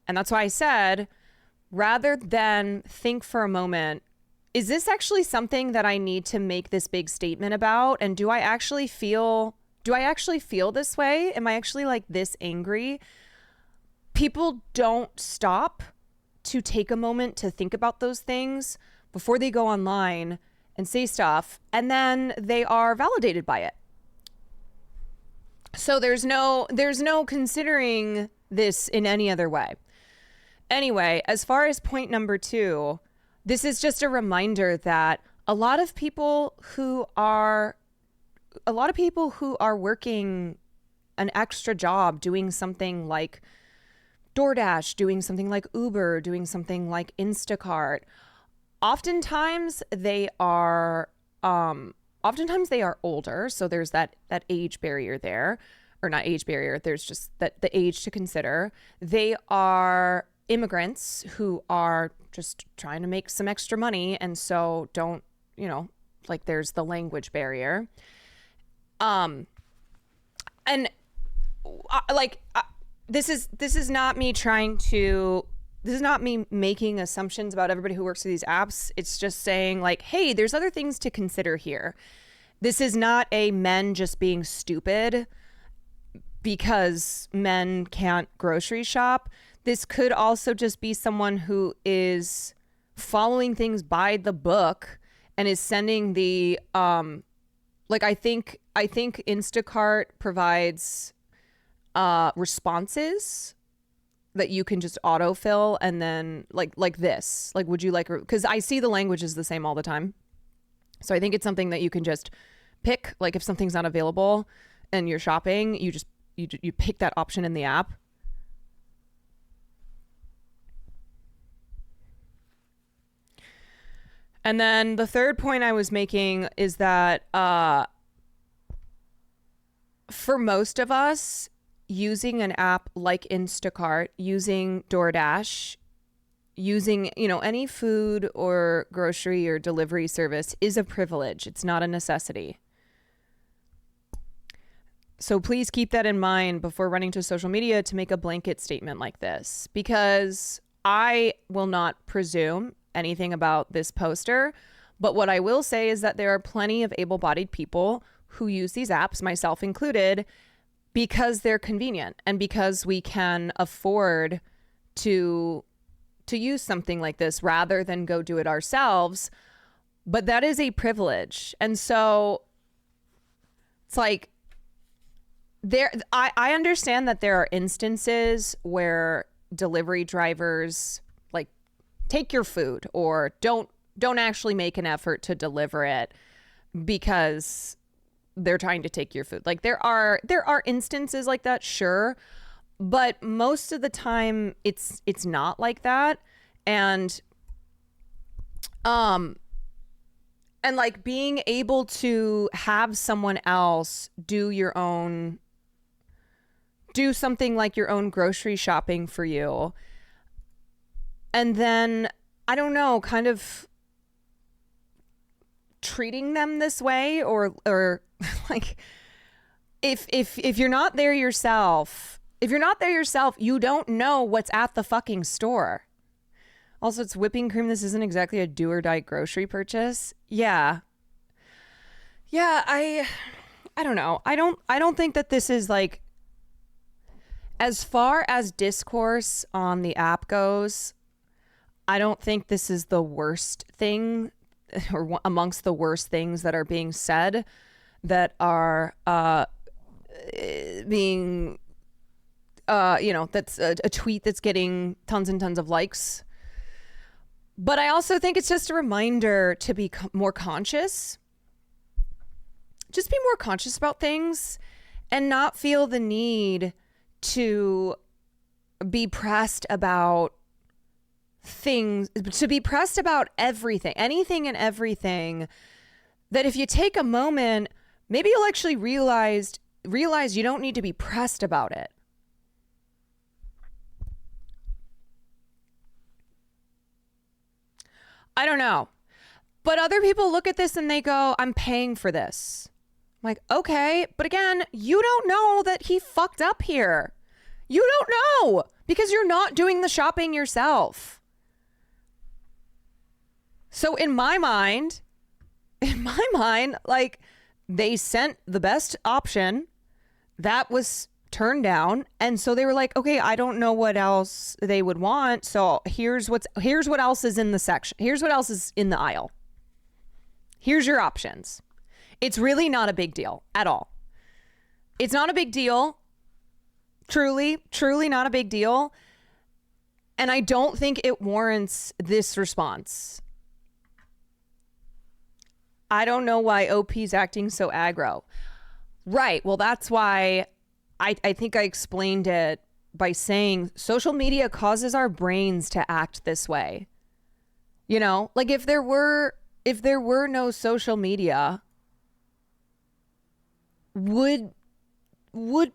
And that's why I said, rather than think for a moment, is this actually something that I need to make this big statement about? And do I actually feel this way? Am I actually like this angry? People don't stop to take a moment to think about those things before they go online and say stuff, and then they are validated by it. So there's no considering this in any other way. Anyway, as far as point number 2, this is just a reminder that a lot of people who are working an extra job, doing something like DoorDash, doing something like Uber, doing something like Instacart, oftentimes they are older. So there's that age barrier there, or not age barrier. There's just the age to consider. They are immigrants who are just trying to make some extra money, and so don't, you know, like there's the language barrier. And this is not me trying to, this is not me making assumptions about everybody who works with these apps. It's just saying like, hey, there's other things to consider here. This is not a men just being stupid because men can't grocery shop. This could also just be someone who is following things by the book and is sending the like I think Instacart provides responses that you can just autofill, and then like this, like, would you like, because I see the language is the same all the time. So I think it's something that you can just pick, like if something's not available and you're shopping, you just you pick that option in the app. And then the third point I was making is that for most of us, using an app like Instacart, using DoorDash, using, you know, any food or grocery or delivery service is a privilege. It's not a necessity. So please keep that in mind before running to social media to make a blanket statement like this, because I will not presume anything about this poster. But what I will say is that there are plenty of able-bodied people who use these apps, myself included, because they're convenient and because we can afford to use something like this rather than go do it ourselves. But that is a privilege. And so it's like, I understand that there are instances where delivery drivers like take your food or don't actually make an effort to deliver it because they're trying to take your food. Like there are instances like that, sure, but most of the time it's not like that. And like being able to have someone else do something like your own grocery shopping for you, and then I don't know, kind of treating them this way, or like if you're not there yourself, you don't know what's at the fucking store. Also, it's whipping cream. This isn't exactly a do or die grocery purchase. Yeah, I don't know. I don't think that this is like, as far as discourse on the app goes, I don't think this is the worst thing, or amongst the worst things that are being said, that are being, that's a tweet that's getting tons and tons of likes. But I also think it's just a reminder to be more conscious. Just be more conscious about things and not feel the need to be pressed about things, to be pressed about everything, anything and everything, that if you take a moment, maybe you'll actually realize you don't need to be pressed about it. I don't know. But other people look at this and they go, I'm paying for this. I'm like, okay. But again, you don't know that he fucked up here. You don't know because you're not doing the shopping yourself. So in my mind, like, they sent the best option that was turned down, and so they were like, okay, I don't know what else they would want, so here's what else is in the section. Here's what else is in the aisle. Here's your options. It's really not a big deal at all. It's not a big deal. Truly not a big deal. And I don't think it warrants this response. I don't know why OP's acting so aggro. Right. Well, that's why I think I explained it by saying social media causes our brains to act this way. You know, like if there were no social media, would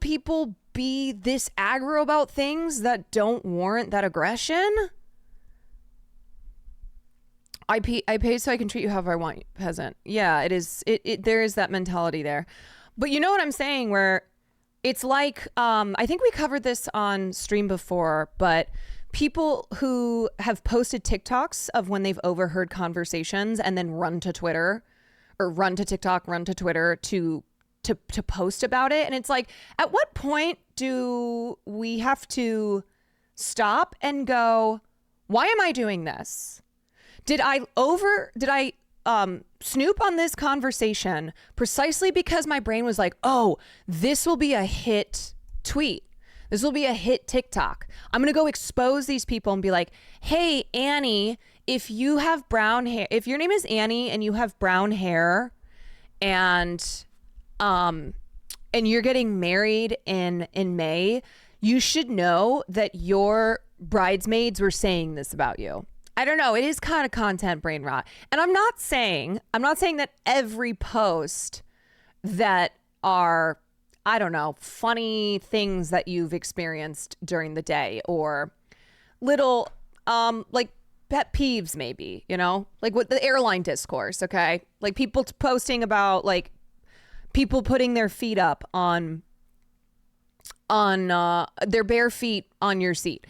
people be this aggro about things that don't warrant that aggression. I pay so I can treat you however I want, peasant. Yeah, it is. There is that mentality there. But you know what I'm saying, where it's like, I think we covered this on stream before, but people who have posted TikToks of when they've overheard conversations and then run to Twitter or run to TikTok, run to Twitter to post about it. And it's like, at what point do we have to stop and go, why am I doing this? Did I snoop on this conversation precisely because my brain was like, oh, this will be a hit tweet. This will be a hit TikTok. I'm going to go expose these people and be like, hey, Annie, if you have brown hair, if your name is Annie and you have brown hair and you're getting married in May, you should know that your bridesmaids were saying this about you. I don't know. It is kind of content brain rot. And I'm not saying that every post that are, I don't know, funny things that you've experienced during the day or little, like pet peeves, maybe, you know, like what the airline discourse. Okay. Like people posting about like people putting their feet up on their bare feet on your seat.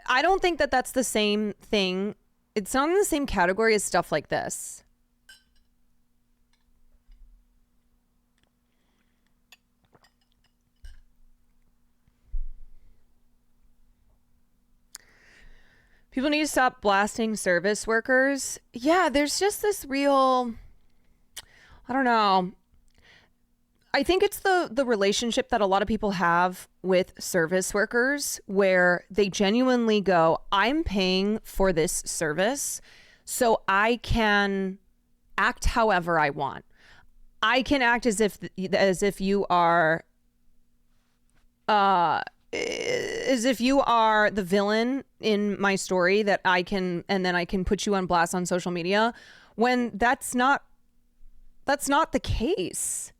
I don't think that that's the same thing. It's not in the same category as stuff like this. People need to stop blasting service workers. Yeah, there's just this real, I don't know. I think it's the relationship that a lot of people have with service workers where they genuinely go, I'm paying for this service so I can act however I want. I can act as if you are the villain in my story that I can, and then I can put you on blast on social media when that's not the case.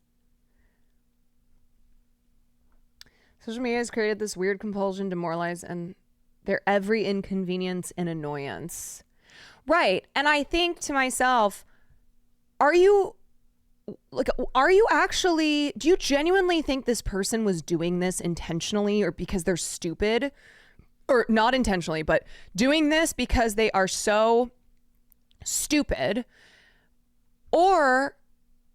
Social media has created this weird compulsion to moralize and their every inconvenience and annoyance. Right. And I think to myself, do you genuinely think this person was doing this intentionally or because they're stupid? Or not intentionally, but doing this because they are so stupid? Or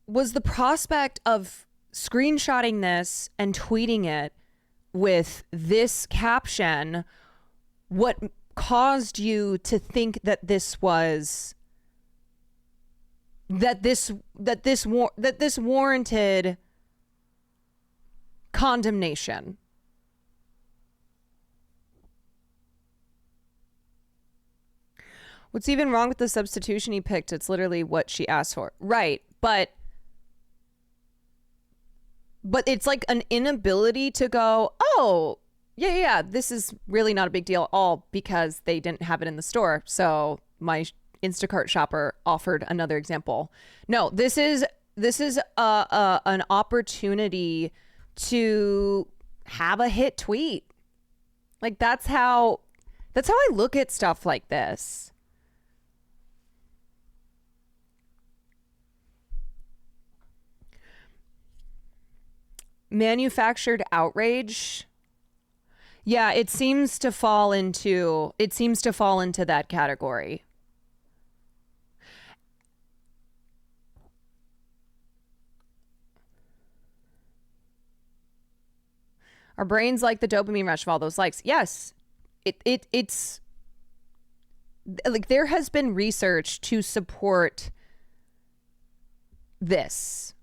was the prospect of screenshotting this and tweeting it with this caption what caused you to think that this warranted condemnation? What's even wrong with the substitution he picked? It's literally what she asked for. Right. But it's like an inability to go, oh, yeah, this is really not a big deal at all because they didn't have it in the store. So my Instacart shopper offered another example. No, this is an opportunity to have a hit tweet. Like that's how I look at stuff like this. Manufactured outrage. Yeah, it seems to fall into that category. Our brains like the dopamine rush of all those likes. Yes, it's like there has been research to support this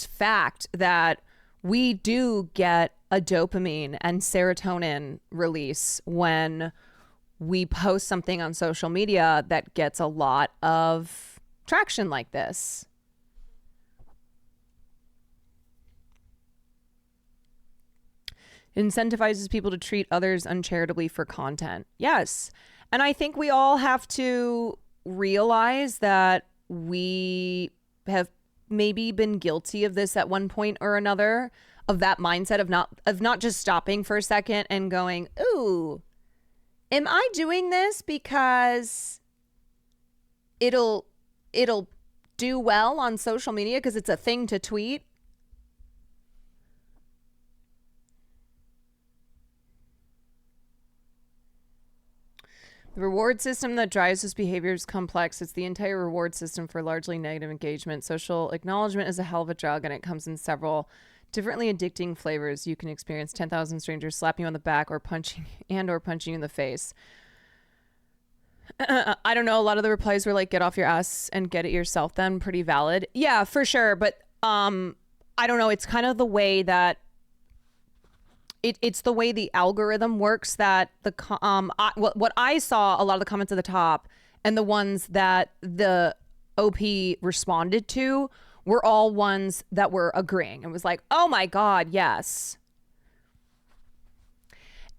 fact that we do get a dopamine and serotonin release when we post something on social media that gets a lot of traction like this. It incentivizes people to treat others uncharitably for content. Yes. And I think we all have to realize that we have maybe been guilty of this at one point or another, of that mindset of not just stopping for a second and going, ooh, am I doing this because it'll do well on social media because it's a thing to tweet? The reward system that drives this behavior is complex. It's the entire reward system for largely negative engagement. Social acknowledgement is a hell of a drug, and it comes in several differently addicting flavors. You can experience 10,000 strangers slapping you on the back or punching you in the face. I don't know. A lot of the replies were like, get off your ass and get it yourself then. Pretty valid. Yeah, for sure. But I don't know. It's kind of the way that it's the way the algorithm works that what I saw, a lot of the comments at the top and the ones that the OP responded to were all ones that were agreeing. It was like, oh my God, yes.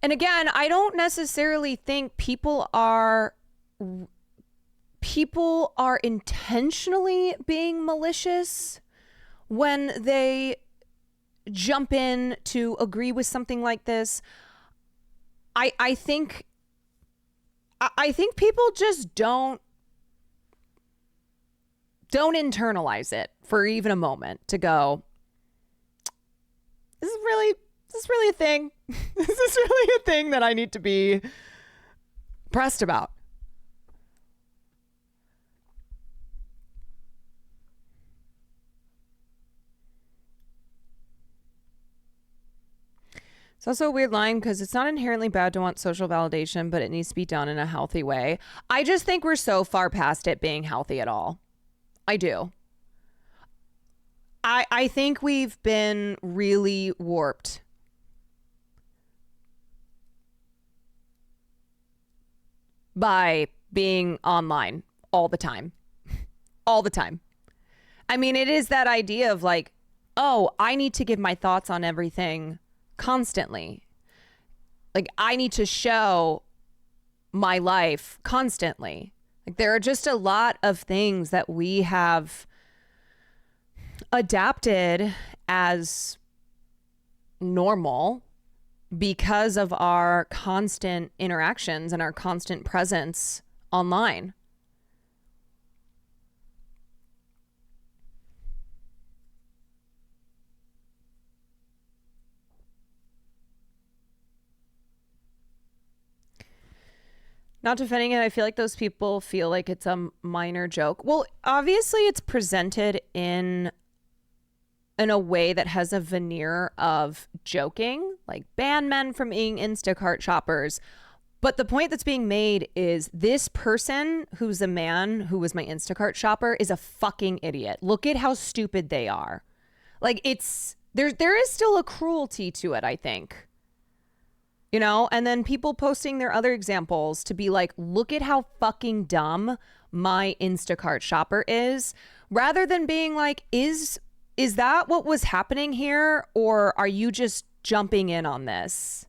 And again, I don't necessarily think people are intentionally being malicious when they jump in to agree with something like this. I think people just don't internalize it for even a moment to go, is this really a thing? Is this really a thing that I need to be pressed about? It's also a weird line because it's not inherently bad to want social validation, but it needs to be done in a healthy way. I just think we're so far past it being healthy at all. I do. I think we've been really warped by being online all the time. All the time. I mean, it is that idea of like, oh, I need to give my thoughts on everything constantly. Like, I need to show my life constantly. Like, there are just a lot of things that we have adapted as normal because of our constant interactions and our constant presence online. Not defending it, I feel like those people feel like it's a minor joke. Well, obviously it's presented in a way that has a veneer of joking, like ban men from being Instacart shoppers. But the point that's being made is this person who's a man who was my Instacart shopper is a fucking idiot. Look at how stupid they are. Like, there is still a cruelty to it, I think. You know, and then people posting their other examples to be like, look at how fucking dumb my Instacart shopper is, rather than being like, is that what was happening here? Or are you just jumping in on this?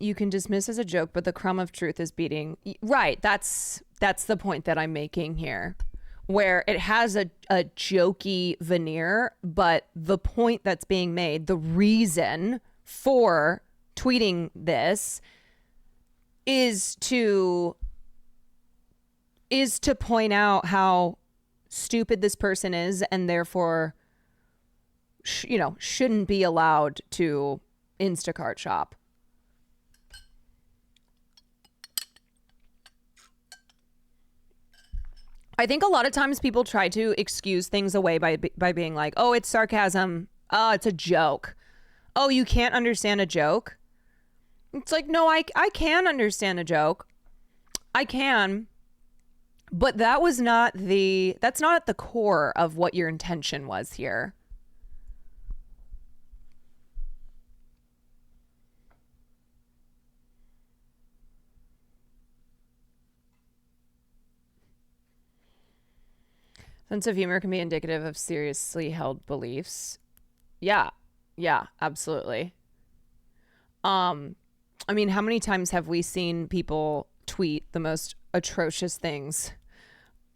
You can dismiss as a joke, but the crumb of truth is beating. Right. That's the point that I'm making here, where it has a jokey veneer, but the point that's being made, the reason for tweeting this is to point out how stupid this person is and therefore, shouldn't be allowed to Instacart shop. I think a lot of times people try to excuse things away by being like, oh, it's sarcasm. Oh, it's a joke. Oh, you can't understand a joke. It's like, no, I can understand a joke. I can. But that's not at the core of what your intention was here. Sense of humor can be indicative of seriously held beliefs. Yeah, absolutely. I mean, how many times have we seen people tweet the most atrocious things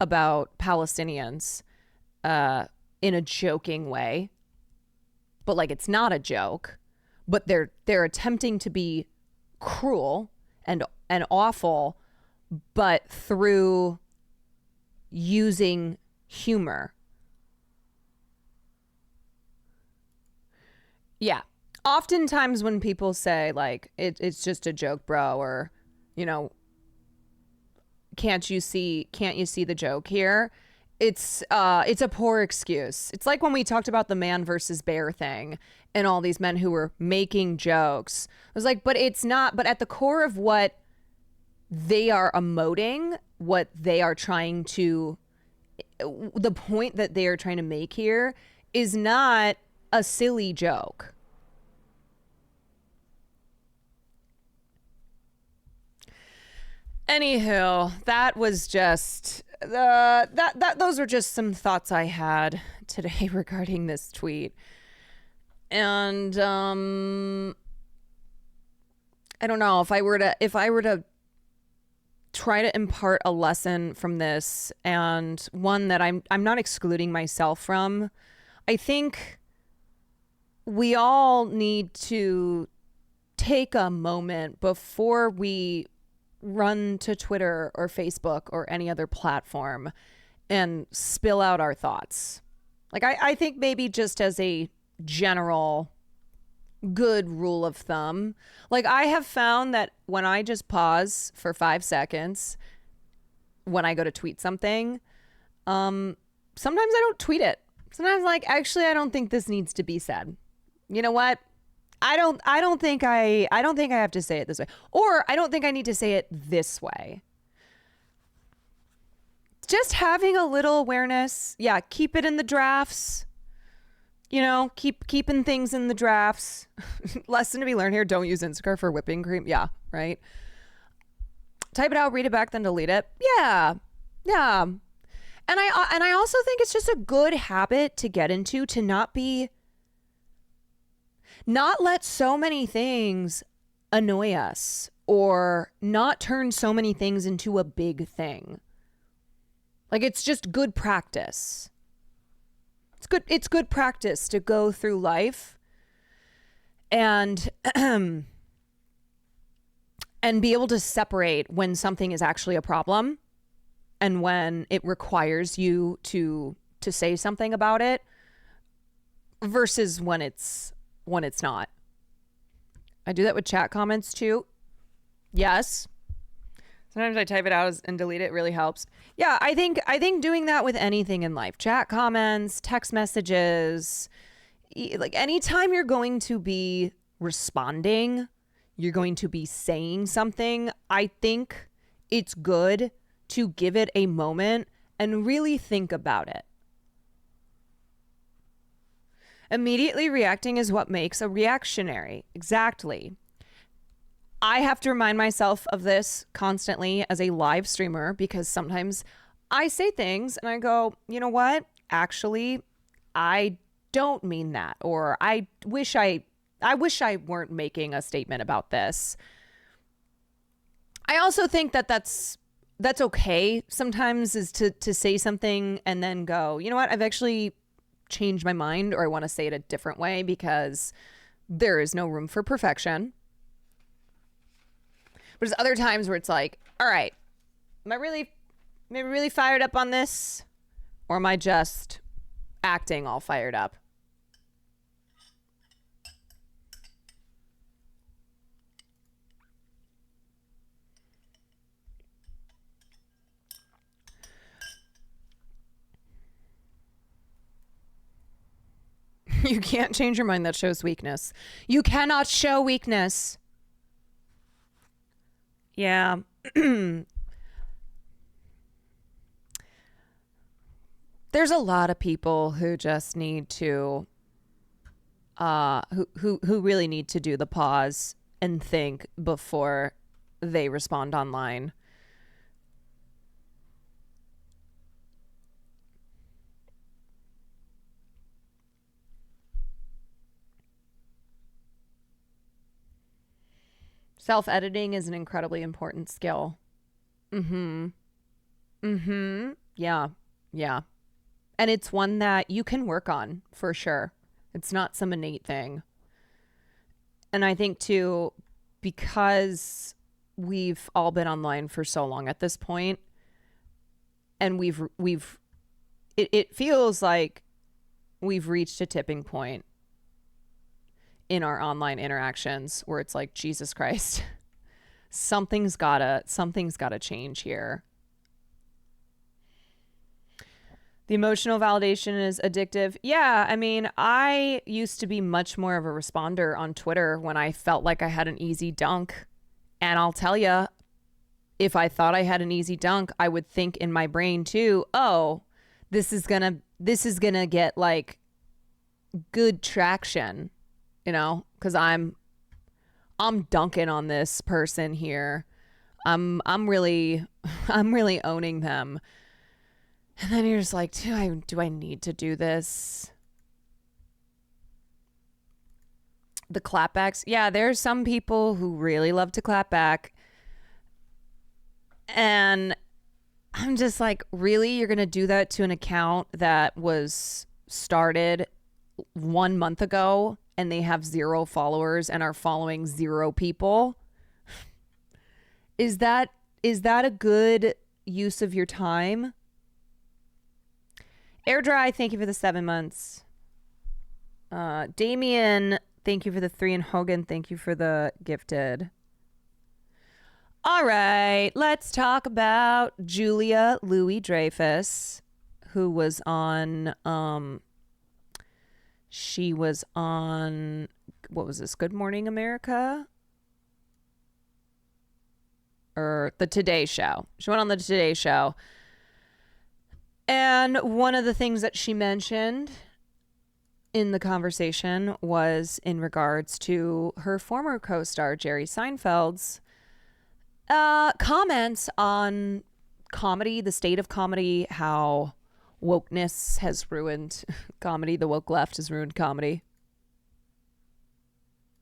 about Palestinians in a joking way, but like it's not a joke, but they're attempting to be cruel and awful, but through using humor. Yeah. Oftentimes when people say like it's just a joke, bro, or you know, can't you see the joke here? It's a poor excuse. It's like when we talked about the man versus bear thing and all these men who were making jokes. I was like, but it's not, but at the core of what they are emoting, what they are trying to, the point that they are trying to make here is not a silly joke. Anywho, that was just those were just some thoughts I had today regarding this tweet. And I don't know if I were to try to impart a lesson from this, and one that I'm not excluding myself from. I think we all need to take a moment before we run to Twitter or Facebook or any other platform and spill out our thoughts. Like I think maybe just as a general good rule of thumb, like I have found that when I just pause for 5 seconds when I go to tweet something, sometimes I don't tweet it. Sometimes like, actually, I don't think this needs to be said. You know what? I don't think I have to say it this way, or I don't think I need to say it this way. Just having a little awareness. Yeah. Keep it in the drafts, you know, keeping things in the drafts. Lesson to be learned here. Don't use Instacart for whipping cream. Yeah. Right. Type it out, read it back, then delete it. Yeah. Yeah. And I also think it's just a good habit to get into, to not let so many things annoy us, or not turn so many things into a big thing. Like, it's just good practice. It's good practice to go through life and and be able to separate when something is actually a problem and when it requires you to say something about it, versus when it's not. I do that with chat comments too. Yes. Sometimes I type it out and delete it. Really helps. Yeah, I think doing that with anything in life, chat comments, text messages, like anytime you're going to be responding, you're going to be saying something, I think it's good to give it a moment and really think about it. Immediately reacting is what makes a reactionary. Exactly. I have to remind myself of this constantly as a live streamer, because sometimes I say things and I go, you know what? Actually, I don't mean that. Or I wish I weren't making a statement about this. I also think that that's okay sometimes, is to say something and then go, you know what? I've actually changed my mind, or I want to say it a different way, because there is no room for perfection. But there's other times where it's like, all right, am I really fired up on this? Or am I just acting all fired up? You can't change your mind. That shows weakness. You cannot show weakness. Yeah. There's a lot of people who just need to who really need to do the pause and think before they respond online. Self-editing is an incredibly important skill. Mm-hmm. Mm-hmm. Yeah. Yeah. And it's one that you can work on for sure. It's not some innate thing. And I think too, because we've all been online for so long at this point, and it feels like we've reached a tipping point in our online interactions where it's like, Jesus Christ, something's gotta change here. The emotional validation is addictive. Yeah, I mean, I used to be much more of a responder on Twitter when I felt like I had an easy dunk. And I'll tell you, if I thought I had an easy dunk, I would think in my brain too, oh, this is gonna get like good traction, you know, because I'm dunking on this person here. I'm really owning them. And then you're just like, do I need to do this? The clapbacks. Yeah, there's some people who really love to clap back. And I'm just like, really? You're going to do that to an account that was started 1 month ago and they have 0 followers and are following 0 people? Is that a good use of your time? Air Dry, thank you for the 7 months. Damien, thank you for the 3. And Hogan, thank you for the gifted. All right, let's talk about Julia Louis Dreyfus, who was on, she was on, what was this, Good Morning America? Or the Today Show. She went on the Today Show. And one of the things that she mentioned in the conversation was in regards to her former co-star, Jerry Seinfeld's comments on comedy, the state of comedy, how wokeness has ruined comedy. The woke left has ruined comedy.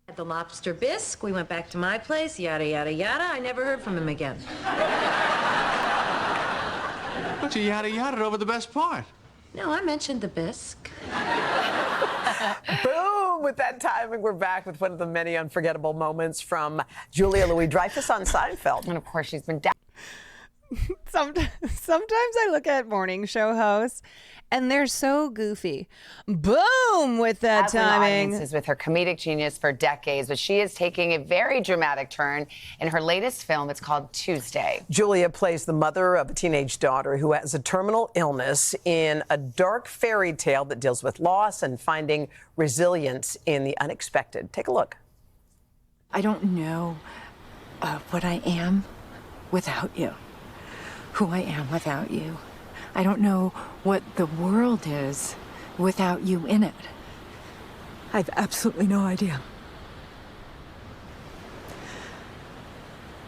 At the lobster bisque, we went back to my place, yada, yada, yada. I never heard from him again. But you yada over the best part. No, I mentioned the bisque. Boom! With that timing, we're back with one of the many unforgettable moments from Julia Louis Dreyfus on Seinfeld. And of course, she's been down. Sometimes I look at morning show hosts and they're so goofy. Boom with that timing. Audiences with her comedic genius for decades, but she is taking a very dramatic turn in her latest film. It's called Tuesday. Julia plays the mother of a teenage daughter who has a terminal illness in a dark fairy tale that deals with loss and finding resilience in the unexpected. Take a look. I don't know what I am without you. Who I am without you. I don't know what the world is without you in it. I've absolutely no idea.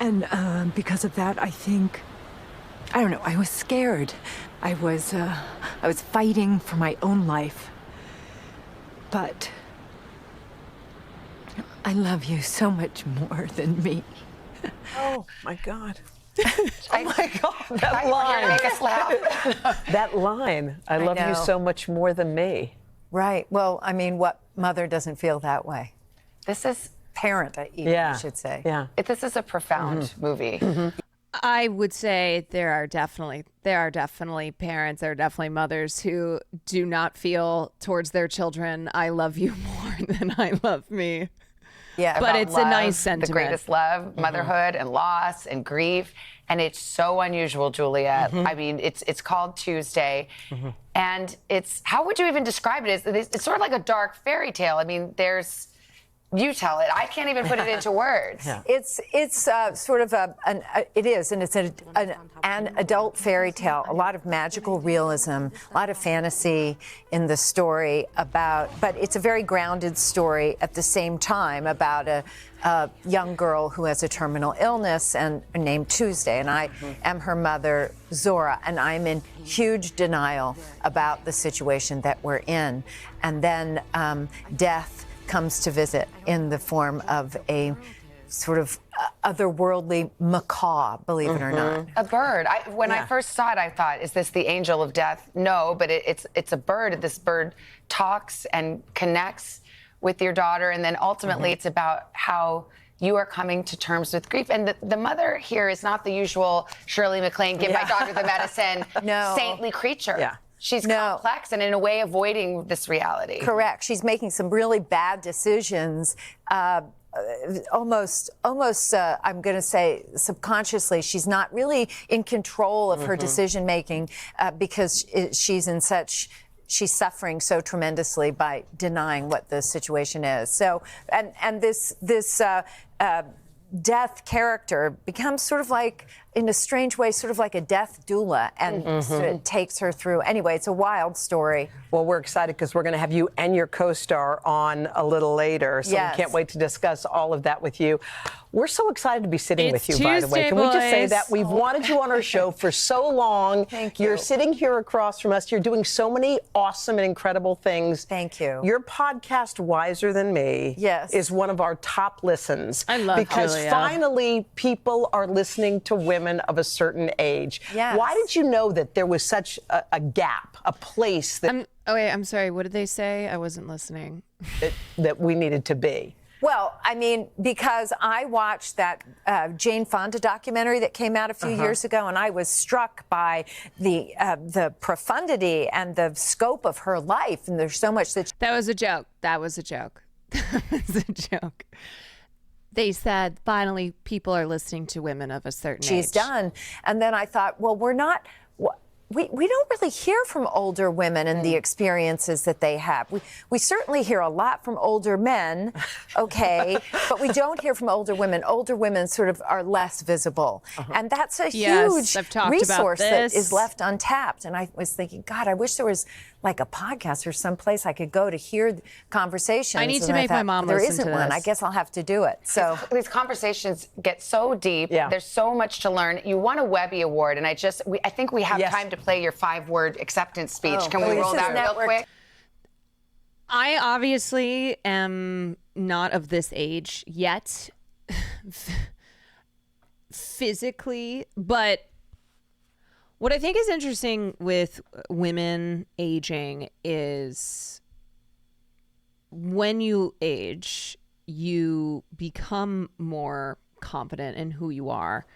And because of that, I think, I don't know, I was scared. I was fighting for my own life. But I love you so much more than me. Oh, my God. Oh my God! That line. Make us laugh. That line. I love you so much more than me. Right. Well, I mean, what mother doesn't feel that way? This is Parent, even, I should say. Yeah. This is a profound movie. I would say there are definitely parents, there are definitely mothers who do not feel towards their children, I love you more than I love me. Yeah, but it's love, a nice sentiment. The greatest love, motherhood and loss and grief. And it's so unusual, Julia. I mean, it's called Tuesday. And it's, how would you even describe it? It's sort of like a dark fairy tale. I mean, you tell it. I can't even put it into words. Yeah. It's sort of it is, and it's an adult fairy tale. A lot of magical realism, a lot of fantasy in the story but it's a very grounded story at the same time about a young girl who has a terminal illness and named Tuesday, and I am her mother, Zora, and I'm in huge denial about the situation that we're in. And then death comes to visit in the form of a sort of otherworldly macaw, believe it or not. A bird. When I Yeah. first saw it, I thought, is this the angel of death? No, but it's a bird. This bird talks and connects with your daughter, and then ultimately it's about how you are coming to terms with grief. And the mother here is not the usual Shirley MacLaine, give my daughter the medicine, saintly creature. Yeah. She's complex and in a way avoiding this reality. Correct. She's making some really bad decisions. Almost, I'm going to say subconsciously, she's not really in control of her decision making because she's suffering so tremendously by denying what the situation is. So, and this death character becomes sort of like, in a strange way, sort of like a death doula, and sort of takes her through. Anyway, it's a wild story. Well, we're excited because we're going to have you and your co-star on a little later. So Yes. we can't wait to discuss all of that with you. We're so excited to be sitting with It's you, by the way. Tuesday, Can we just say boys. that? We've wanted you on our show for so long. Thank you. You're sitting here across from us. You're doing so many awesome and incredible things. Thank you. Your podcast, Wiser Than Me, is one of our top listens. I love because Julia. finally people are listening to women of a certain age. Yes. Why did you know that there was such a gap, a place that I'm sorry. What did they say? I wasn't listening. that we needed to be? Well, I mean, because I watched that Jane Fonda documentary that came out a few years ago, and I was struck by the profundity and the scope of her life. And there's so much that That was a joke. That was a joke. That was a joke. They said finally people are listening to women of a certain she's age. done. And then I thought, well, we're not. We don't really hear from older women and the experiences that they have. We certainly hear a lot from older men, okay, but we don't hear from older women. Older women sort of are less visible. And that's a huge I've talked about resource that this. is left untapped. And I was thinking, God, I wish there was like a podcast or someplace I could go to hear conversations. I need to And make my thought, mom there listen isn't to one. this. I guess I'll have to do it. So These conversations get so deep. Yeah. There's so much to learn. You won a Webby Award, and I think we have Yes. time to play your 5-word acceptance speech. Can we please. roll This that is real networked. quick? I obviously am not of this age yet, physically, but what I think is interesting with women aging is when you age, you become more confident in who you are.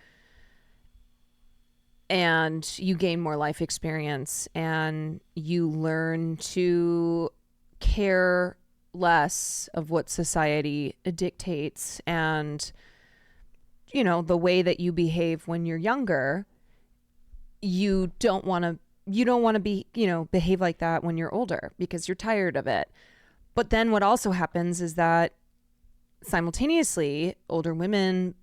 And you gain more life experience, and you learn to care less of what society dictates, and the way that you behave when you're younger. You don't want to be behave like that when you're older because you're tired of it. But then what also happens is that simultaneously older women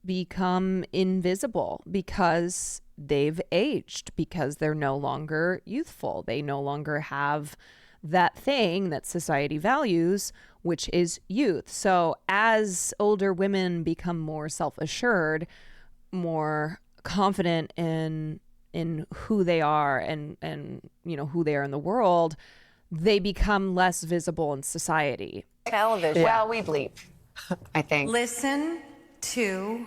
become invisible because they've aged, because they're no longer youthful. They no longer have that thing that society values, which is youth. So as older women become more self-assured, more confident in who they are and who they are in the world, they become less visible in society. television. Well, we bleep, I think. Listen to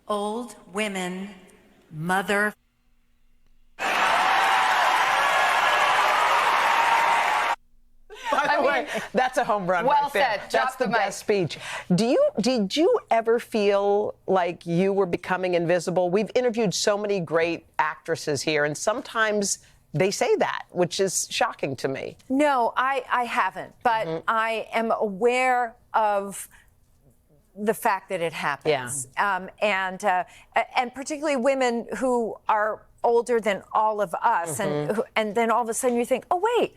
old women mother. By the way, that's a home run. Well right there. said. Drop That's the the mic. best speech. Did you ever feel like you were becoming invisible? We've interviewed so many great actresses here, and sometimes they say that, which is shocking to me. No, I haven't, but I am aware of the fact that it happens. And particularly women who are older than all of us, and then all of a sudden you think, oh wait,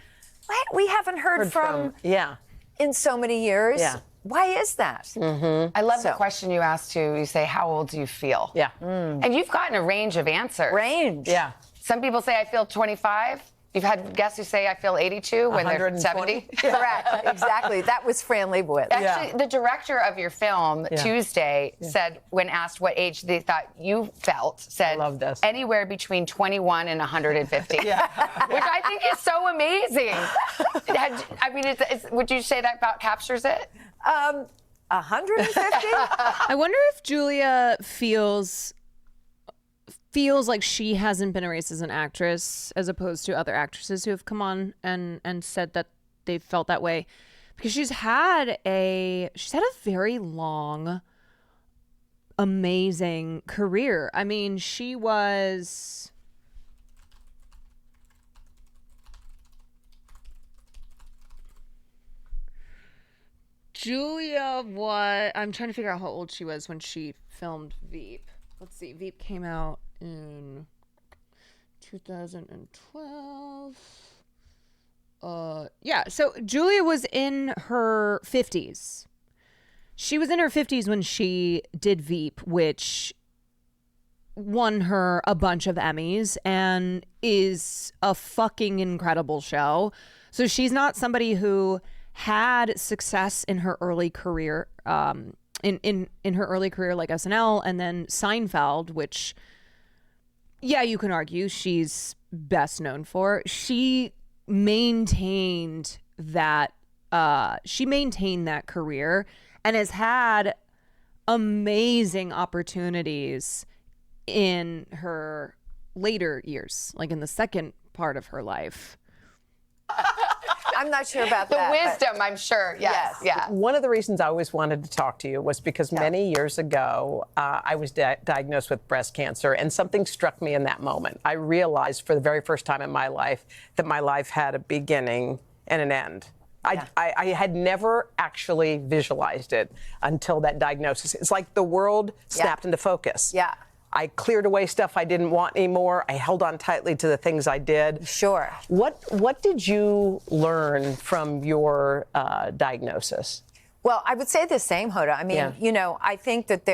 we haven't heard from in so many years. Yeah. Why is that? I love the question you asked too. You say, how old do you feel? Yeah. And you've gotten a range of answers. Range. Yeah. Some people say I feel 25. You've had guests who say I feel 82 when they're 120. 70. Correct. Exactly. That was Fran Lebowitz. Actually, the director of your film, Tuesday, said when asked what age they thought you felt, said love this. anywhere between 21 and 150. Which I think is so amazing. I mean, would you say that about captures it? 150? I wonder if Julia feels like she hasn't been erased as an actress as opposed to other actresses who have come on and said that they felt that way, because she's had a very long, amazing career. I mean, I'm trying to figure out how old she was when she filmed Veep. Let's see. Veep came out in 2012. Yeah, so Julia was in her 50s. She was in her 50s when she did Veep, which won her a bunch of Emmys and is a fucking incredible show. So she's not somebody who had success in her early career, in her early career, like SNL and then Seinfeld, which, yeah, you can argue she's best known for. She maintained that career and has had amazing opportunities in her later years, like in the second part of her life. I'm not sure about The that. wisdom, I'm sure. Yes. Yeah. One of the reasons I always wanted to talk to you was because many years ago, I was diagnosed with breast cancer, and something struck me in that moment. I realized for the very first time in my life that my life had a beginning and an end. I had never actually visualized it until that diagnosis. It's like the world snapped into focus. Yeah. I cleared away stuff I didn't want anymore. I held on tightly to the things I did. Sure. What did you learn from your diagnosis? Well, I would say the same, Hoda. I mean, you know, I think that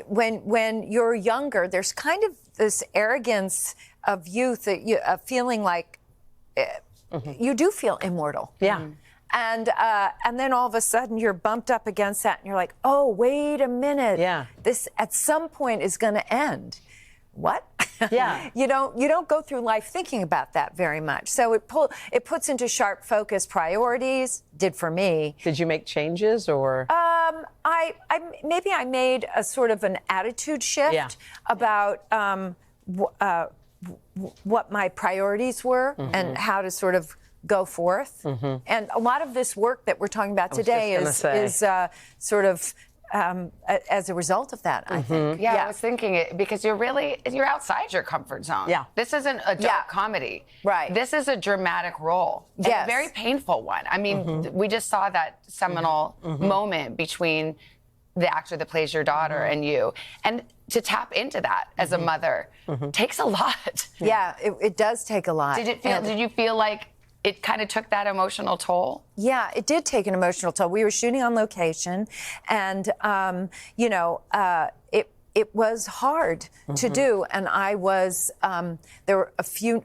when you're younger, there's kind of this arrogance of youth, that of feeling like you do feel immortal. Yeah. And then all of a sudden you're bumped up against that and you're like, oh, wait a minute. Yeah. This at some point is going to end. What? Yeah. You don't go through life thinking about that very much. So it puts into sharp focus priorities. Did for me. Did you make changes or? Maybe I made a sort of an attitude shift about what my priorities were and how to sort of go forth. And a lot of this work that we're talking about today is sort of as a result of that, I think. Yeah, I was thinking it because you're outside your comfort zone. Yeah. This isn't a dark comedy. Right. This is a dramatic role. And Yes. a very painful one. I mean, we just saw that seminal moment between the actor that plays your daughter and you. And to tap into that as a mother takes a lot. Yeah, it does take a lot. Did you feel like it kind of took that emotional toll? Yeah, it did take an emotional toll. We were shooting on location, and it was hard to do. And I was there were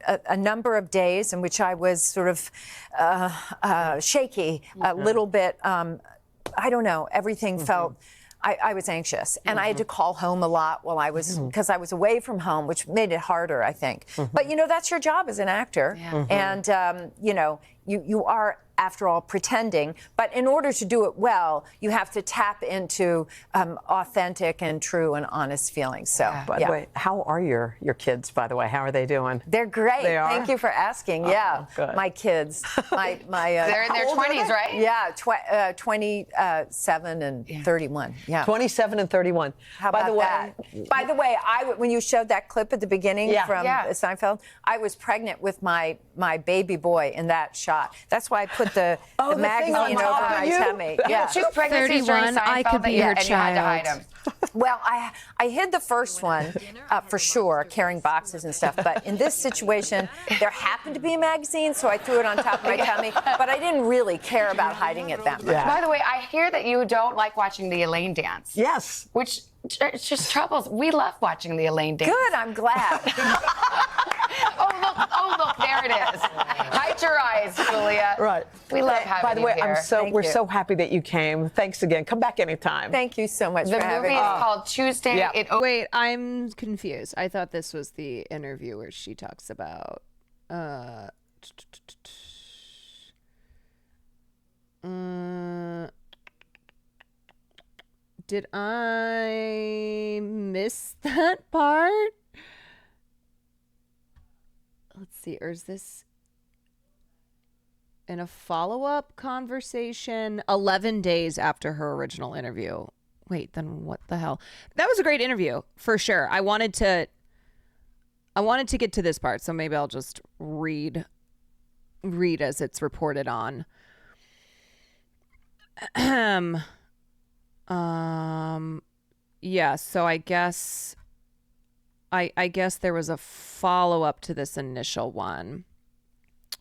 a number of days in which I was sort of shaky, a little bit. I don't know. Everything felt. I was anxious, and I had to call home a lot while I was, because I was away from home, which made it harder, I think. But, that's your job as an actor. And, you are, after all, pretending. But in order to do it well, you have to tap into authentic and true and honest feelings. So, By the way, how are your kids, by the way? How are they doing? They're great. They are? Thank you for asking. Good. My kids. My They're in their 20s, right? Yeah, 27 and 31. Yeah. 27 and 31. How about that? By the way, when you showed that clip at the beginning from Seinfeld, I was pregnant with my baby boy in that shot. That's why I put the magazine over my tummy. Yeah. 2 pregnancies during 31, Seinfeld I could be her and you had to hide child. them. Well, I hid the first one for sure, carrying boxes and stuff. But in this situation, there happened to be a magazine, so I threw it on top of my tummy. But I didn't really care about hiding it that much. By the way, I hear that you don't like watching the Elaine dance. Yes. Which it's just troubles. We love watching the Elaine dance. Good, I'm glad. Oh, look, there it is. Hide your eyes, Julia. Right. We love having By the way, you here. we're so happy that you came. Thanks again. Come back anytime. Thank you so much The for having movie me. is called Tuesday. Yeah. Wait, I'm confused. I thought this was the interview where she talks about Did I miss that part? Let's see. Or is this in a follow-up conversation 11 days after her original interview? Wait, then what the hell? That was a great interview for sure. I wanted to get to this part, so maybe I'll just read as it's reported on. Yeah, so I guess there was a follow-up to this initial one.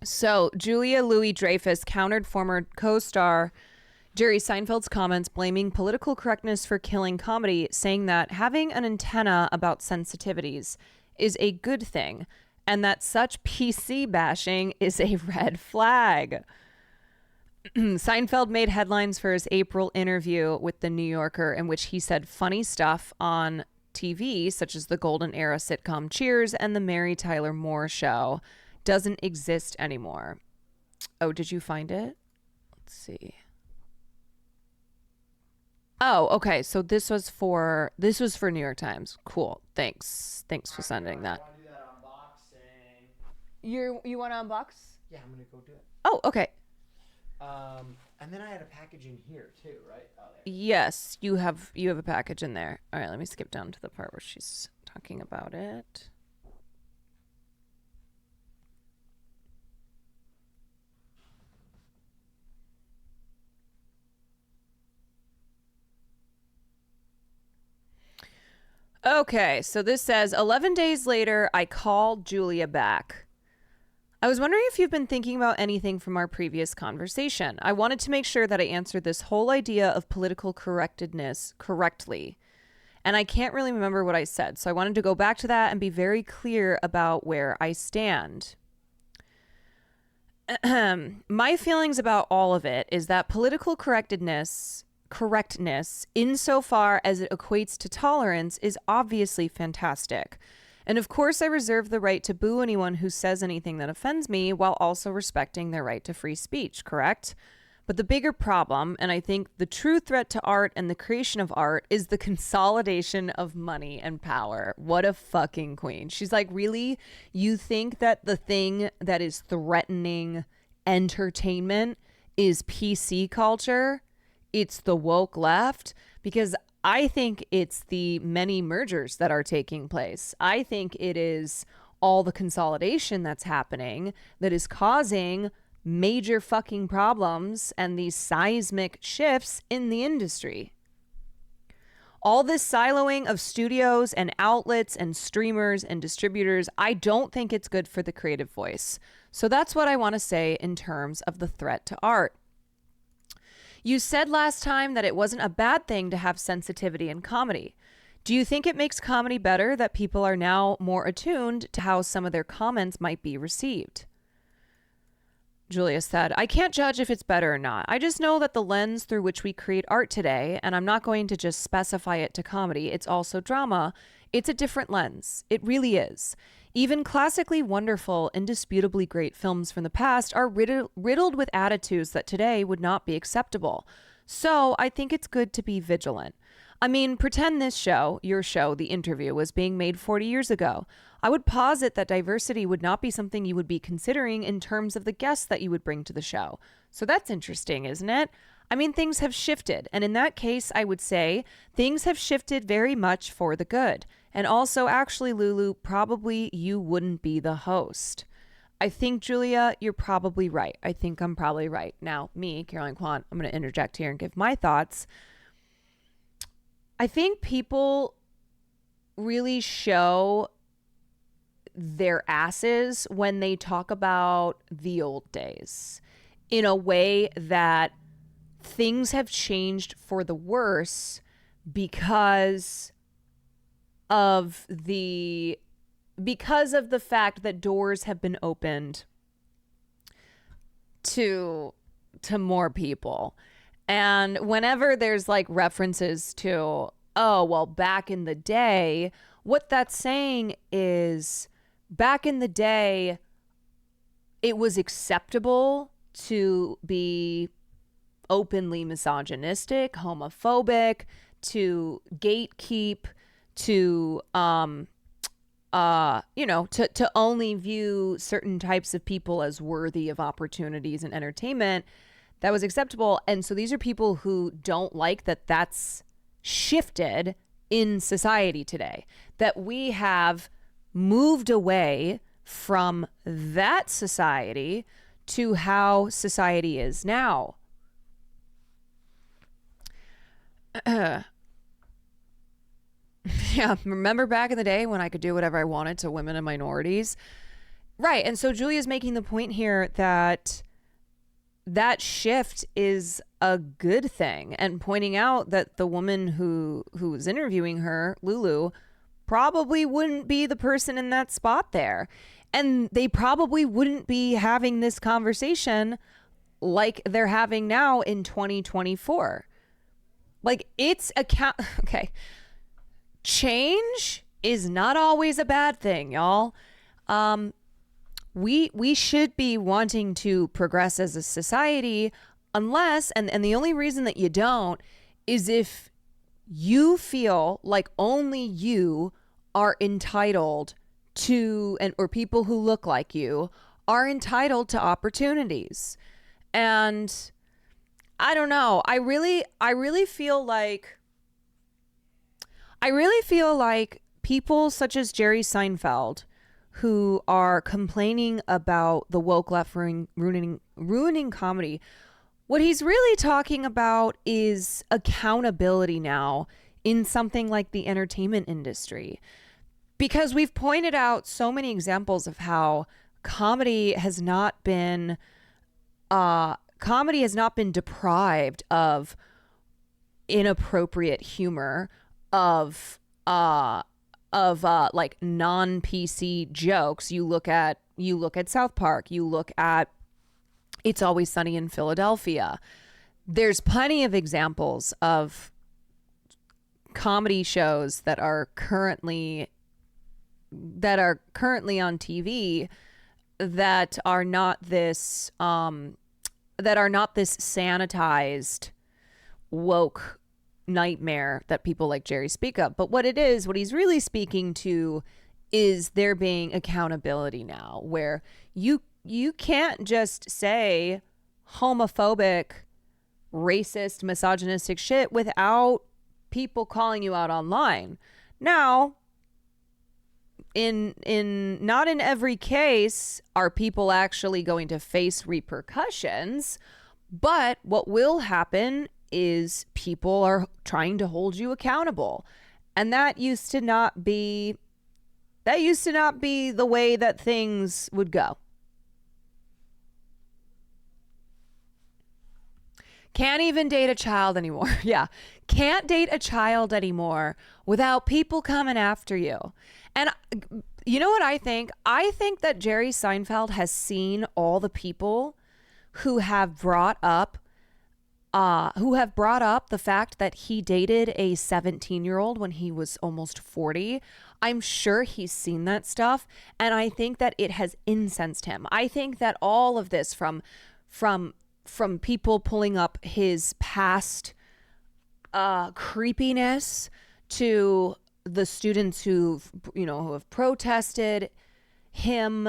So Julia Louis Dreyfus countered former co-star Jerry Seinfeld's comments blaming political correctness for killing comedy, saying that having an antenna about sensitivities is a good thing and that such PC bashing is a red flag. Seinfeld made headlines for his April interview with The New Yorker, in which he said funny stuff on TV, such as the Golden Era sitcom Cheers and the Mary Tyler Moore Show, doesn't exist anymore. Oh, did you find it? Let's see. Oh, okay. So this was for New York Times. Cool. Thanks for sending that. I want to do that unboxing. You want to unbox? Yeah, I'm gonna go do it. Oh, okay. And then I had a package in here too, right? Oh, there. Yes, you have a package in there. All right, let me skip down to the part where she's talking about it. Okay, so this says 11 days later, I called Julia back. I was wondering if you've been thinking about anything from our previous conversation. I wanted to make sure that I answered this whole idea of political correctness correctly. And I can't really remember what I said, so I wanted to go back to that and be very clear about where I stand. My feelings about all of it is that political correctness, insofar as it equates to tolerance, is obviously fantastic. And of course, I reserve the right to boo anyone who says anything that offends me while also respecting their right to free speech, correct? But the bigger problem, and I think the true threat to art and the creation of art, is the consolidation of money and power. What a fucking queen. She's like, really? You think that the thing that is threatening entertainment is PC culture? It's the woke left? Because I think it's the many mergers that are taking place. I think it is all the consolidation that's happening that is causing major fucking problems and these seismic shifts in the industry. All this siloing of studios and outlets and streamers and distributors, I don't think it's good for the creative voice. So that's what I want to say in terms of the threat to art. You said last time that it wasn't a bad thing to have sensitivity in comedy. Do you think it makes comedy better that people are now more attuned to how some of their comments might be received? Julia said, I can't judge if it's better or not. I just know that the lens through which we create art today, and I'm not going to just specify it to comedy, it's also drama, it's a different lens. It really is. Even classically wonderful, indisputably great films from the past are riddled with attitudes that today would not be acceptable. So I think it's good to be vigilant. I mean, pretend this show, your show, The Interview, was being made 40 years ago. I would posit that diversity would not be something you would be considering in terms of the guests that you would bring to the show. So that's interesting, isn't it? I mean, things have shifted. And in that case, I would say things have shifted very much for the good. And also, actually, Lulu, probably you wouldn't be the host. I think, Julia, you're probably right. I think I'm probably right. Now, me, Caroline Kwan, I'm going to interject here and give my thoughts. I think people really show their asses when they talk about the old days in a way that things have changed for the worse because of the fact that doors have been opened to more people. And whenever there's like references to, oh, well, back in the day, what that's saying is back in the day, it was acceptable to be openly misogynistic, homophobic. gatekeep, to to only view certain types of people as worthy of opportunities and entertainment, that was acceptable. And so these are people who don't like that that's shifted in society today, that we have moved away from that society to how society is now. Yeah, remember back in the day when I could do whatever I wanted to women and minorities? Right. And so Julia's making the point here that that shift is a good thing, and pointing out that the woman who was interviewing her, Lulu, probably wouldn't be the person in that spot there. And they probably wouldn't be having this conversation like they're having now in 2024. Like, it's okay. Change is not always a bad thing, y'all. We should be wanting to progress as a society, unless, and the only reason that you don't is if you feel like only you are entitled to, or people who look like you are entitled to opportunities. And I don't know. I really feel like people such as Jerry Seinfeld, who are complaining about the woke left ruining comedy, what he's really talking about is accountability now in something like the entertainment industry. Because we've pointed out so many examples of how comedy has not been deprived of inappropriate humor, of like non-PC jokes. You look at South Park, you look at It's Always Sunny in Philadelphia. There's plenty of examples of comedy shows that are currently on TV that are not this sanitized woke nightmare that people like Jerry speak of. But what he's really speaking to is there being accountability now, where you can't just say homophobic, racist, misogynistic shit without people calling you out online. Now, not in every case are people actually going to face repercussions, but what will happen is people are trying to hold you accountable. And that used to not be the way that things would go. Can't even date a child anymore. Yeah. Can't date a child anymore without people coming after you. And you know what I think? I think that Jerry Seinfeld has seen all the people who have brought up the fact that he dated a 17-year-old when he was almost 40. I'm sure he's seen that stuff, and I think that it has incensed him. I think that all of this from people pulling up his past creepiness to the students who have protested him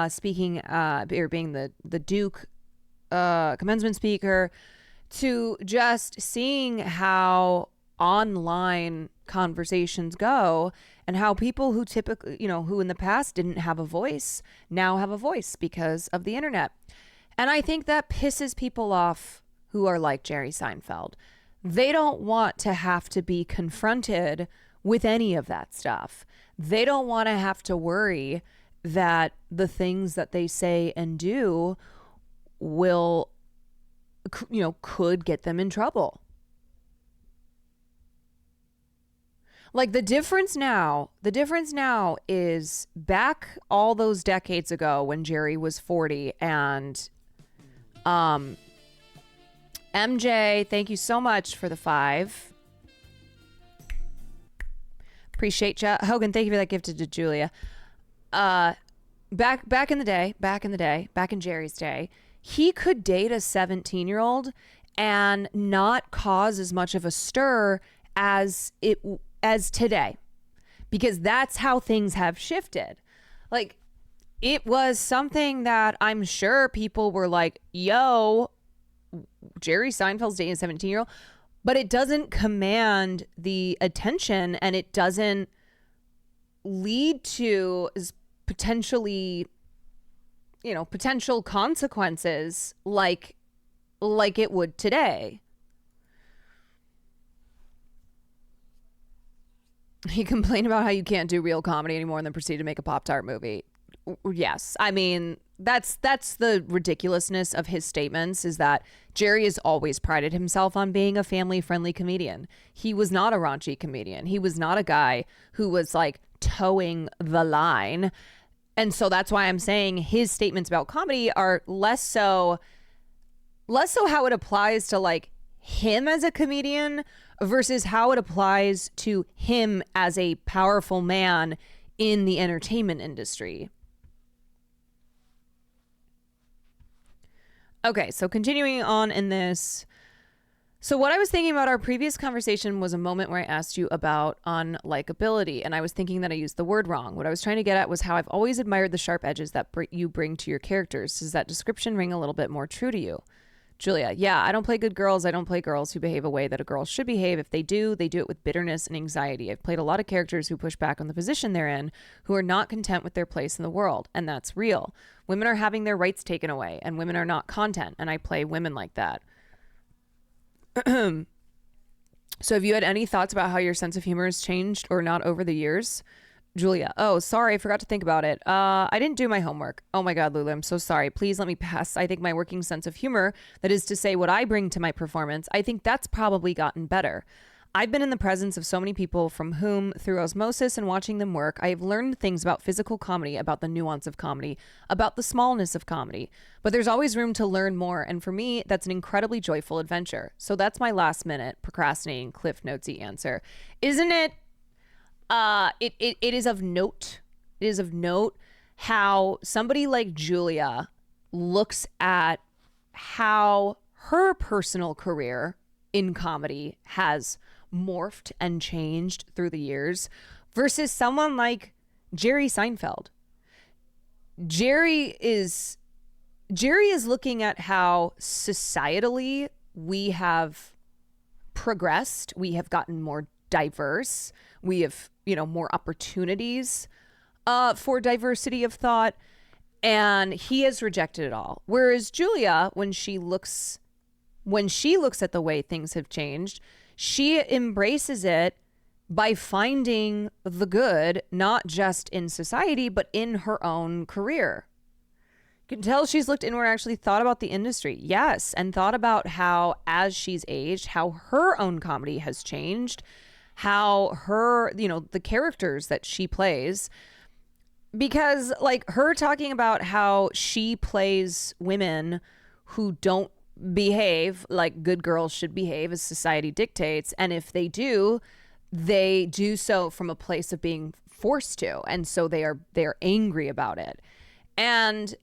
speaking or being the Duke commencement speaker, to just seeing how online conversations go and how people who typically, who in the past didn't have a voice now have a voice because of the internet. And I think that pisses people off who are like Jerry Seinfeld. They don't want to have to be confronted with any of that stuff. They don't want to have to worry that the things that they say and do will, could get them in trouble. Like the difference now is back all those decades ago when Jerry was 40 and MJ, thank you so much for the 5. Appreciate ya. Hogan, thank you for that gift to Julia. Back in Jerry's day, he could date a 17-year-old and not cause as much of a stir as today, because that's how things have shifted. Like, it was something that I'm sure people were like, yo, Jerry Seinfeld's dating a 17-year-old, but it doesn't command the attention, and it doesn't lead to potentially, potential consequences like it would today. He complained about how you can't do real comedy anymore and then proceeded to make a Pop-Tart movie. Yes. I mean, that's the ridiculousness of his statements, is that Jerry has always prided himself on being a family-friendly comedian. He was not a raunchy comedian. He was not a guy who was like towing the line. And so that's why I'm saying his statements about comedy are less so how it applies to like him as a comedian versus how it applies to him as a powerful man in the entertainment industry. Okay, so continuing on in this. So what I was thinking about our previous conversation was a moment where I asked you about unlikability, and I was thinking that I used the word wrong. What I was trying to get at was how I've always admired the sharp edges that you bring to your characters. Does that description ring a little bit more true to you? Julia, yeah, I don't play good girls. I don't play girls who behave a way that a girl should behave. If they do it with bitterness and anxiety. I've played a lot of characters who push back on the position they're in, who are not content with their place in the world, and that's real. Women are having their rights taken away, and women are not content, and I play women like that. So have you had any thoughts about how your sense of humor has changed or not over the years? Julia, oh, sorry, I forgot to think about it. I didn't do my homework. Oh my God, Lulu, I'm so sorry. Please let me pass. I think my working sense of humor, that is to say what I bring to my performance, I think that's probably gotten better. I've been in the presence of so many people from whom, through osmosis and watching them work, I have learned things about physical comedy, about the nuance of comedy, about the smallness of comedy. But there's always room to learn more, and for me, that's an incredibly joyful adventure. So that's my last minute procrastinating Cliff Notesy answer. Isn't it? It is of note. It is of note how somebody like Julia looks at how her personal career in comedy has morphed and changed through the years versus someone like Jerry Seinfeld. Jerry is looking at how societally we have progressed. We have gotten more diverse. We have, more opportunities for diversity of thought, and he has rejected it all. Whereas Julia, when she looks at the way things have changed, she embraces it by finding the good, not just in society, but in her own career. You can tell she's looked inward, actually thought about the industry. Yes. And thought about how, as she's aged, how her own comedy has changed, how her, the characters that she plays, because like her talking about how she plays women who don't behave like good girls should behave as society dictates, and if they do so from a place of being forced to, and so they're angry about it. And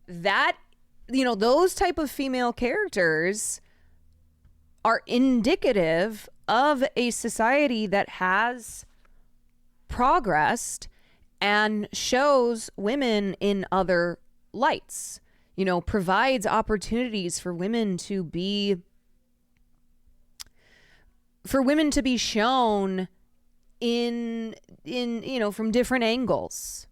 that, those type of female characters are indicative of a society that has progressed and shows women in other lights, provides opportunities for women to be shown in from different angles.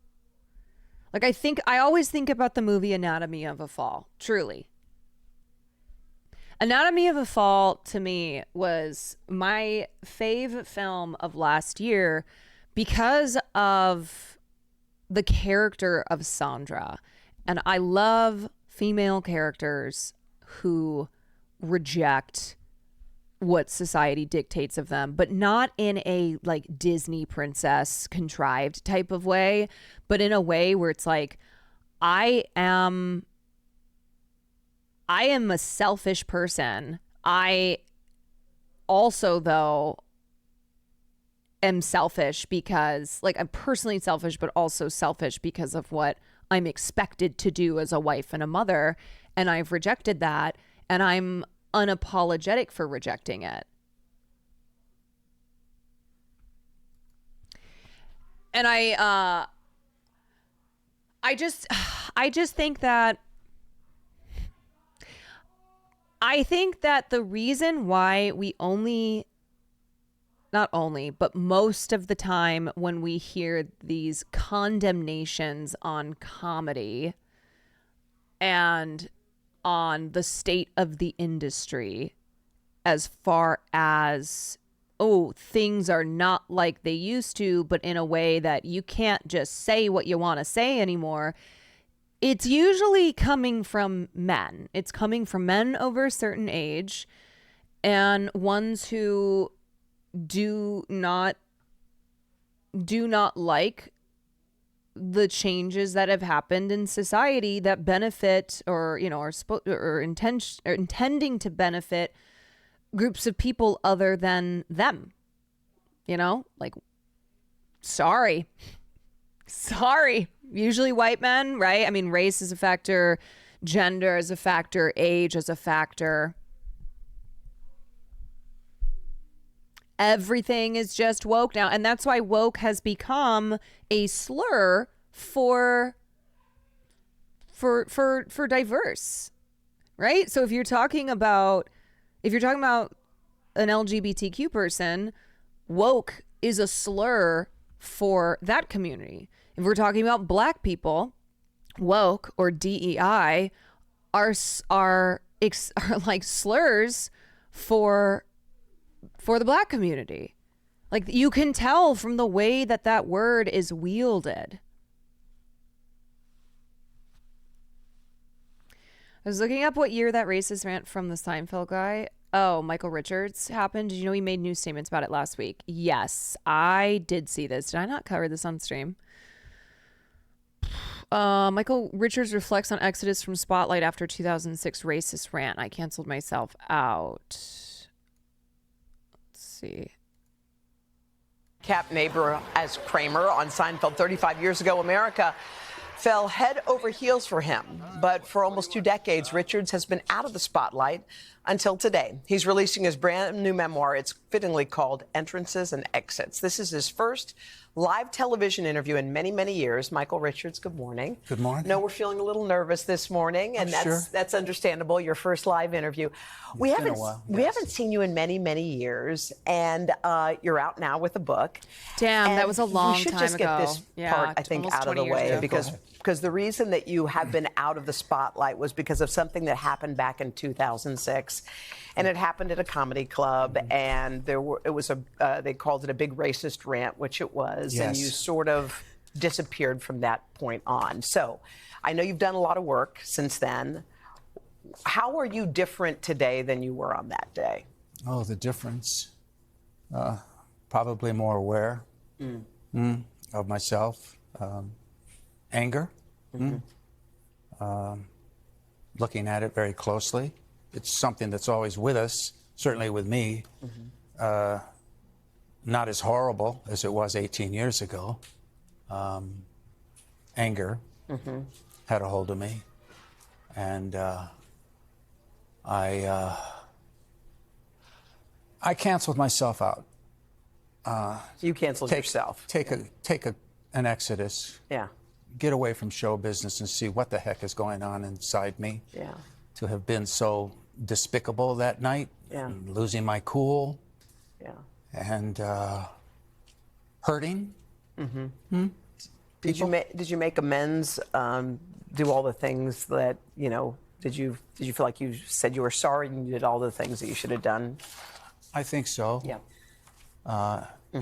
Like, I always think about the movie Anatomy of a Fall, truly. Anatomy of a Fall, to me, was my fave film of last year because of the character of Sandra. And I love female characters who reject what society dictates of them, but not in a like Disney princess contrived type of way, but in a way where it's like, I am a selfish person. I also, though, am selfish because, like, I'm personally selfish, but also selfish because of what I'm expected to do as a wife and a mother. And I've rejected that, and I'm unapologetic for rejecting it. And I just think that the reason why we not only, but most of the time when we hear these condemnations on comedy and on the state of the industry, as far as, oh, things are not like they used to, but in a way that you can't just say what you want to say anymore, it's usually coming from men. It's coming from men over a certain age and ones who do not like the changes that have happened in society that benefit or, you know, are intending to benefit groups of people other than them. You know, like, sorry. Usually white men, right? I mean, race is a factor, gender is a factor, age is a factor. Everything is just woke now. And that's why woke has become a slur for diverse, right? So if you're talking about an LGBTQ person, woke is a slur for that community. If we're talking about black people, woke or DEI are like slurs for the black community. Like, you can tell from the way that word is wielded. I was looking up what year that racist rant from the Seinfeld guy, Michael Richards, happened. Did you know he made news statements about it last week? Yes, I did see this. Did I not cover this on stream? Michael Richards reflects on exodus from Spotlight after 2006 racist rant. I canceled myself out. See. Cap neighbor as Kramer on Seinfeld 35 years ago. America fell head over heels for him. But for almost 2 decades, Richards has been out of the spotlight until today. He's releasing his brand new memoir. It's fittingly called Entrances and Exits. This is his first live television interview in many, many years. Michael Richards, good morning. Good morning. No, we're feeling a little nervous this morning, and that's understandable. Your first live interview. We haven't seen you in many, many years, and you're out now with a book. Damn, and that was a long time ago. We should just get this part, I think, out of the way, because the reason that you have been out of the spotlight was because of something that happened back in 2006. And it happened at a comedy club, and they called it a big racist rant, which it was. Yes. And you sort of disappeared from that point on. So I know you've done a lot of work since then. How are you different today than you were on that day? Oh, the difference. Probably more aware of myself. Anger. Looking at it very closely. It's something that's always with us, certainly with me. Not as horrible as it was 18 years ago. Anger had a hold of me. And I canceled myself out. You canceled yourself. Take an exodus. Yeah. Get away from show business and see what the heck is going on inside me. Yeah. To have been so despicable that night, and losing my cool, and hurting. Did you make amends? Do all the things that Did you feel like you said you were sorry and you did all the things that you should have done? I think so. Yeah.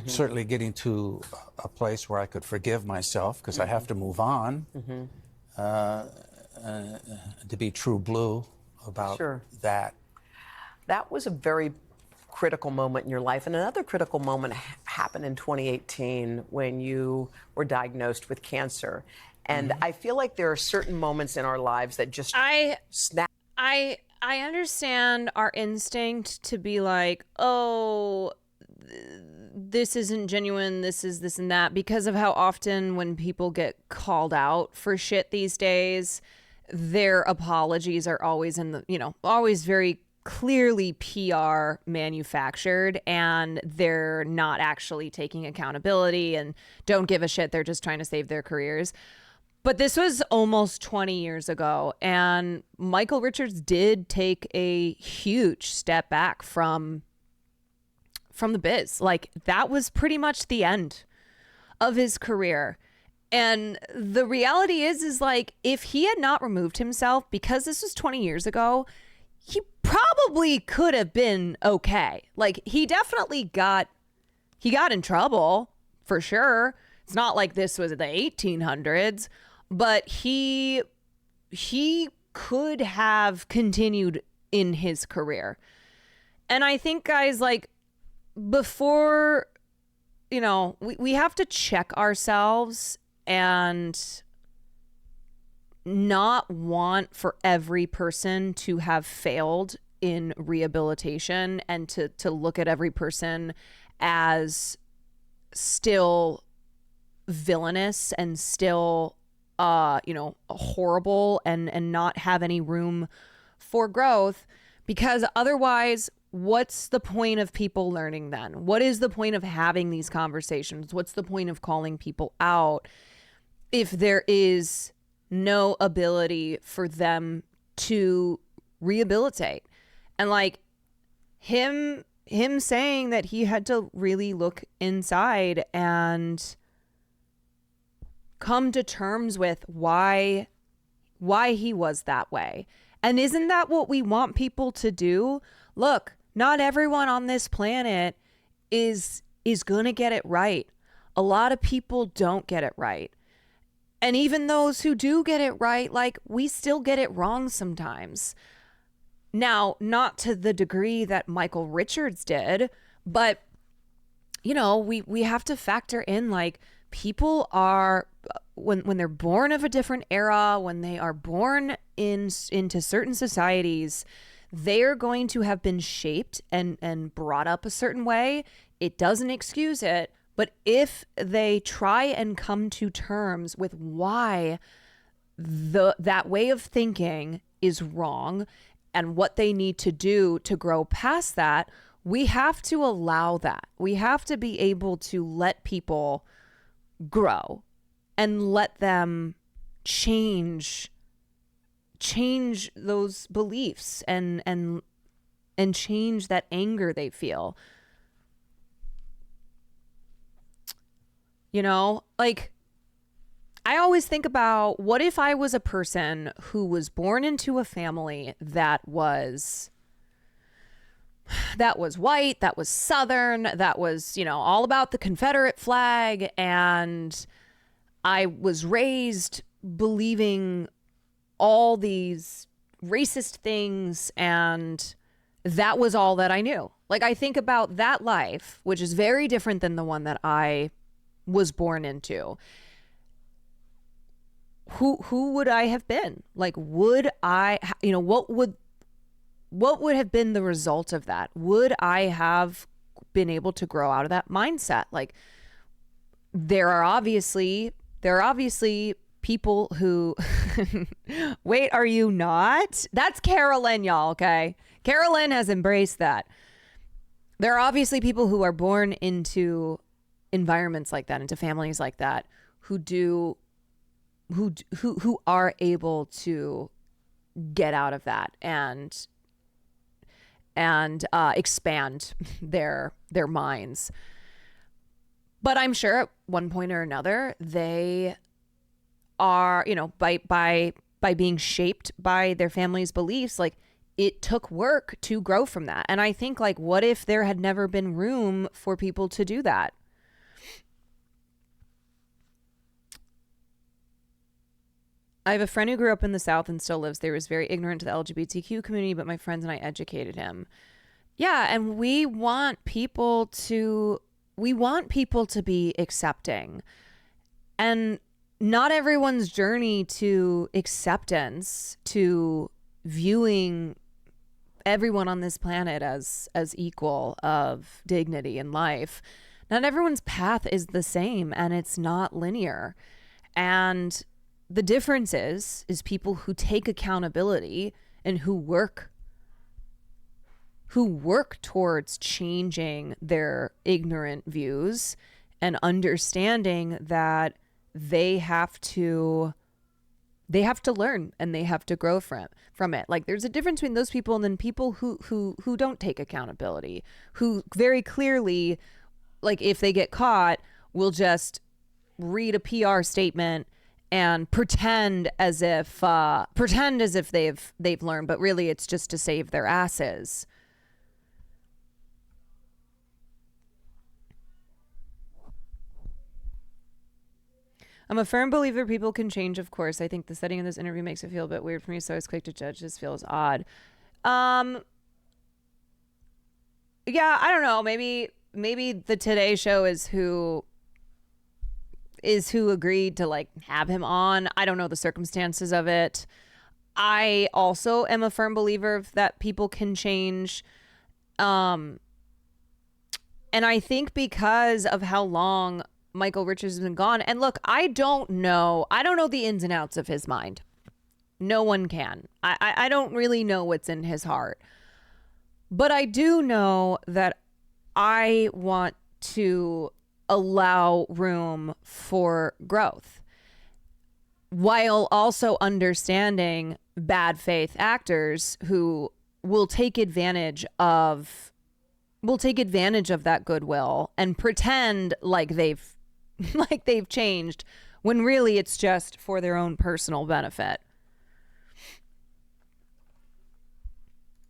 Certainly getting to a place where I could forgive myself, because I have to move on. To be true blue about that. That was a very critical moment in your life. And another critical moment happened in 2018 when you were diagnosed with cancer. And I feel like there are certain moments in our lives that just snap. I understand our instinct to be like, oh, this isn't genuine, this is this and that, because of how often when people get called out for shit these days, their apologies are always always very clearly PR manufactured, and they're not actually taking accountability and don't give a shit. They're just trying to save their careers. But this was almost 20 years ago, and Michael Richards did take a huge step back from the biz. Like, that was pretty much the end of his career. And the reality is like, if he had not removed himself, because this was 20 years ago, he probably could have been okay. Like, he definitely got in trouble, for sure. It's not like this was the 1800s, but he could have continued in his career. And I think, guys, like, before, you know, we have to check ourselves and not want for every person to have failed in rehabilitation, and to look at every person as still villainous and still horrible, and not have any room for growth. Because otherwise, what's the point of people learning then? What is the point of having these conversations? What's the point of calling people out if there is no ability for them to rehabilitate? And like him saying that he had to really look inside and come to terms with why he was that way. And isn't that what we want people to do? Look, not everyone on this planet is going to get it right. A lot of people don't get it right. And even those who do get it right, like, we still get it wrong sometimes. Now, not to the degree that Michael Richards did, but, you know, we have to factor in, like, people are, when they're born of a different era, when they are born into certain societies, they're going to have been shaped and brought up a certain way. It doesn't excuse it. But if they try and come to terms with why that way of thinking is wrong and what they need to do to grow past that, we have to allow that. We have to be able to let people grow and let them change those beliefs and change that anger they feel. You know, like, I always think about, what if I was a person who was born into a family that was white, that was Southern, that was, you know, all about the Confederate flag, and I was raised believing all these racist things, and that was all that I knew. Like, I think about that life, which is very different than the one that I was born into. Who would I have been? Like, would I, you know, what would have been the result of that? Would I have been able to grow out of that mindset? Like, there are obviously people who wait, are you not? That's Carolyn, y'all. Okay, Carolyn has embraced that. There are obviously people who are born into environments like that, into families like that, who are able to get out of that and expand their minds. But I'm sure at one point or another, they are, you know, by being shaped by their family's beliefs, like, it took work to grow from that. And I think, like, what if there had never been room for people to do that? I have a friend who grew up in the South and still lives there. He was very ignorant to the LGBTQ community, but my friends and I educated him. Yeah, and we want people to be accepting. And not everyone's journey to acceptance, to viewing everyone on this planet as equal of dignity in life, not everyone's path is the same, and it's not linear. And the difference is people who take accountability and who work who work towards changing their ignorant views and understanding that they have to learn and they have to grow from it. Like, there's a difference between those people and then people who don't take accountability, who very clearly, like, if they get caught, will just read a PR statement and pretend as if they've learned, but really it's just to save their asses. I'm a firm believer people can change, of course. I think the setting of this interview makes it feel a bit weird for me, so I was quick to judge. This feels odd. Yeah, I don't know. Maybe the Today Show is who agreed to, like, have him on. I don't know the circumstances of it. I also am a firm believer that people can change. And I think because of how long Michael Richards has been gone, and look, I don't know the ins and outs of his mind. No one can. I don't really know what's in his heart. But I do know that I want to allow room for growth while also understanding bad faith actors who will take advantage of that goodwill and pretend like they've changed when really it's just for their own personal benefit.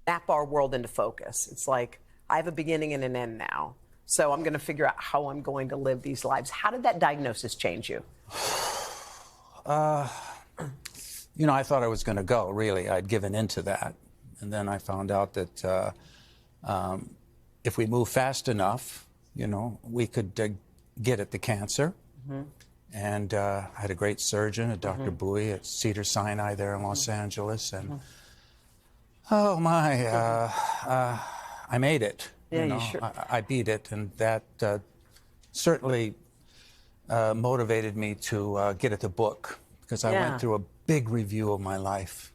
Snap our world into focus. It's like, I have a beginning and an end now. So I'm going to figure out how I'm going to live these lives. How did that diagnosis change you? I thought I was going to go, really. I'd given into that. And then I found out that if we move fast enough, we could get at the cancer. Mm-hmm. And I had a great surgeon, a Dr. Mm-hmm. Bowie at Cedars-Sinai there in Los Angeles. And, oh, my, I made it. Yeah, you sure. I beat it. And that certainly motivated me to get at the book, because I went through a big review of my life.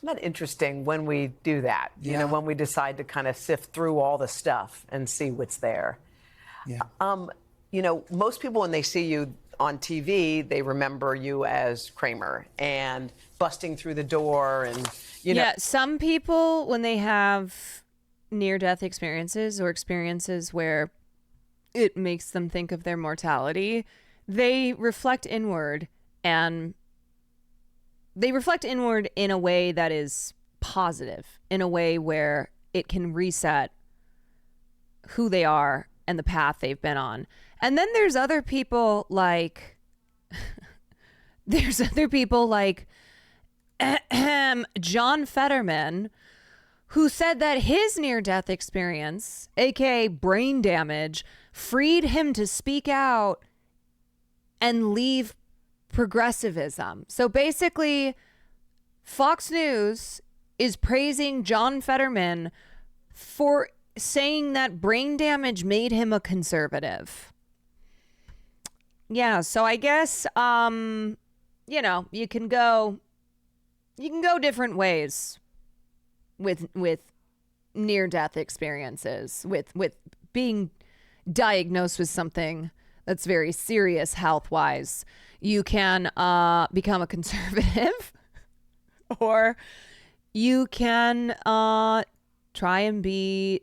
Isn't that interesting when we do that? Yeah. When we decide to kind of sift through all the stuff and see what's there. Yeah. Most people, when they see you on TV, they remember you as Kramer and busting through the door and, Yeah, some people, when they have near-death experiences or experiences where it makes them think of their mortality, they reflect inward, and they reflect inward in a way that is positive, in a way where it can reset who they are and the path they've been on. And then there's other people like John Fetterman, who said that his near-death experience, aka brain damage, freed him to speak out and leave progressivism. So basically, Fox News is praising John Fetterman for saying that brain damage made him a conservative. Yeah, so I guess you can go different ways with near-death experiences, with being diagnosed with something that's very serious health-wise. You can become a conservative, or you can try and be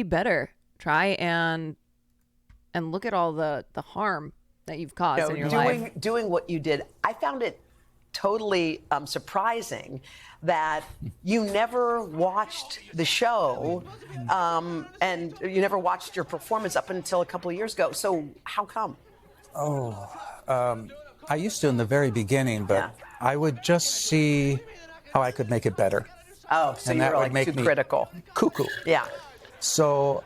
better. Try and look at all the harm that you've caused in your life. Doing what you did, I found it totally surprising that you never watched the show and you never watched your performance up until a couple of years ago. So how come? I used to in the very beginning, but I would just see how I could make it better. Oh, so you were like too critical. Cuckoo. Yeah. So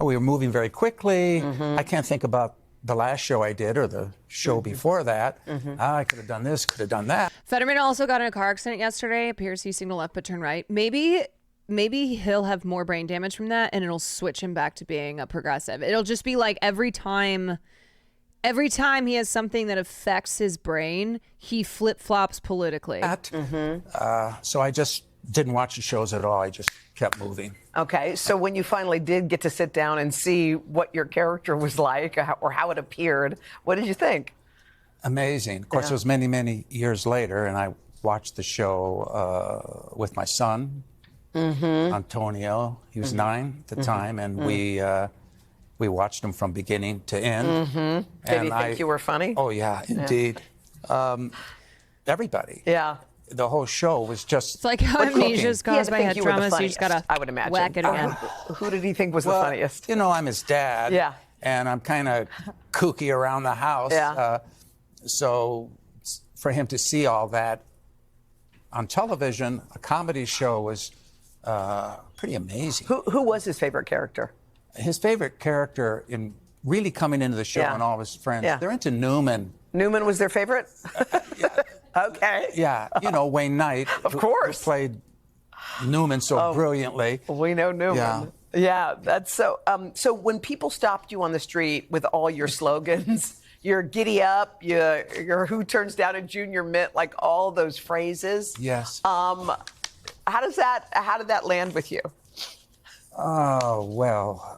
we were moving very quickly. Mm-hmm. I can't think about the last show I did or the show before that. Mm-hmm. I could have done this, could have done that. Fetterman also got in a car accident yesterday. Appears he signaled left but turned right. Maybe he'll have more brain damage from that, and it'll switch him back to being a progressive. It'll just be like every time he has something that affects his brain, he flip-flops politically. So I just didn't watch the shows at all. I just kept moving. Okay, so when you finally did get to sit down and see what your character was like or how it appeared, what did you think? Amazing. Of course, it was many, many years later, and I watched the show with my son, Antonio. He was 9 at the time, and we watched him from beginning to end. Did he think you were funny? Oh, yeah, indeed. Everybody. Yeah. The whole show was just. It's like how amnesia is He had caused to by think head you were the trauma, so you funniest, just gotta I would imagine. whack it again. Who did he think was the funniest? You know, I'm his dad. Yeah. And I'm kind of kooky around the house. Yeah. So for him to see all that on television, a comedy show was pretty amazing. Who was his favorite character? His favorite character in really coming into the show and all of his friends, they're into Newman. Newman was their favorite? Okay. Yeah, you know, Wayne Knight. Of course. Who played Newman so brilliantly. We know Newman. Yeah. Yeah, that's so. So when people stopped you on the street with all your slogans, your giddy up, your who turns down a junior mint, like all those phrases. Yes. How did that land with you? Oh, well,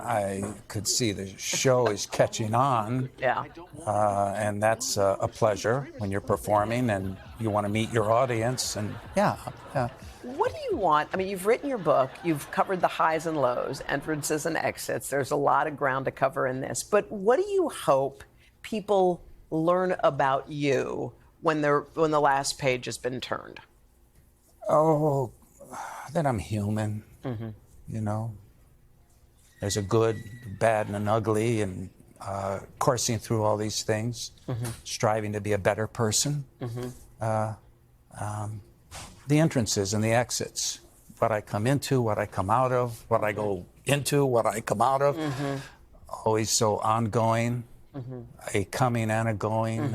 I could see the show is catching on. Yeah. And that's a pleasure when you're performing and you want to meet your audience. And yeah. What do you want? I mean, you've written your book. You've covered the highs and lows, entrances and exits. There's a lot of ground to cover in this. But what do you hope people learn about you when the last page has been turned? Oh, that I'm human. You know, there's a good, bad, and an ugly, and coursing through all these things, striving to be a better person. The entrances and the exits, what I come into, what I come out of, what I go into, what I come out of, always so ongoing, a coming and a going,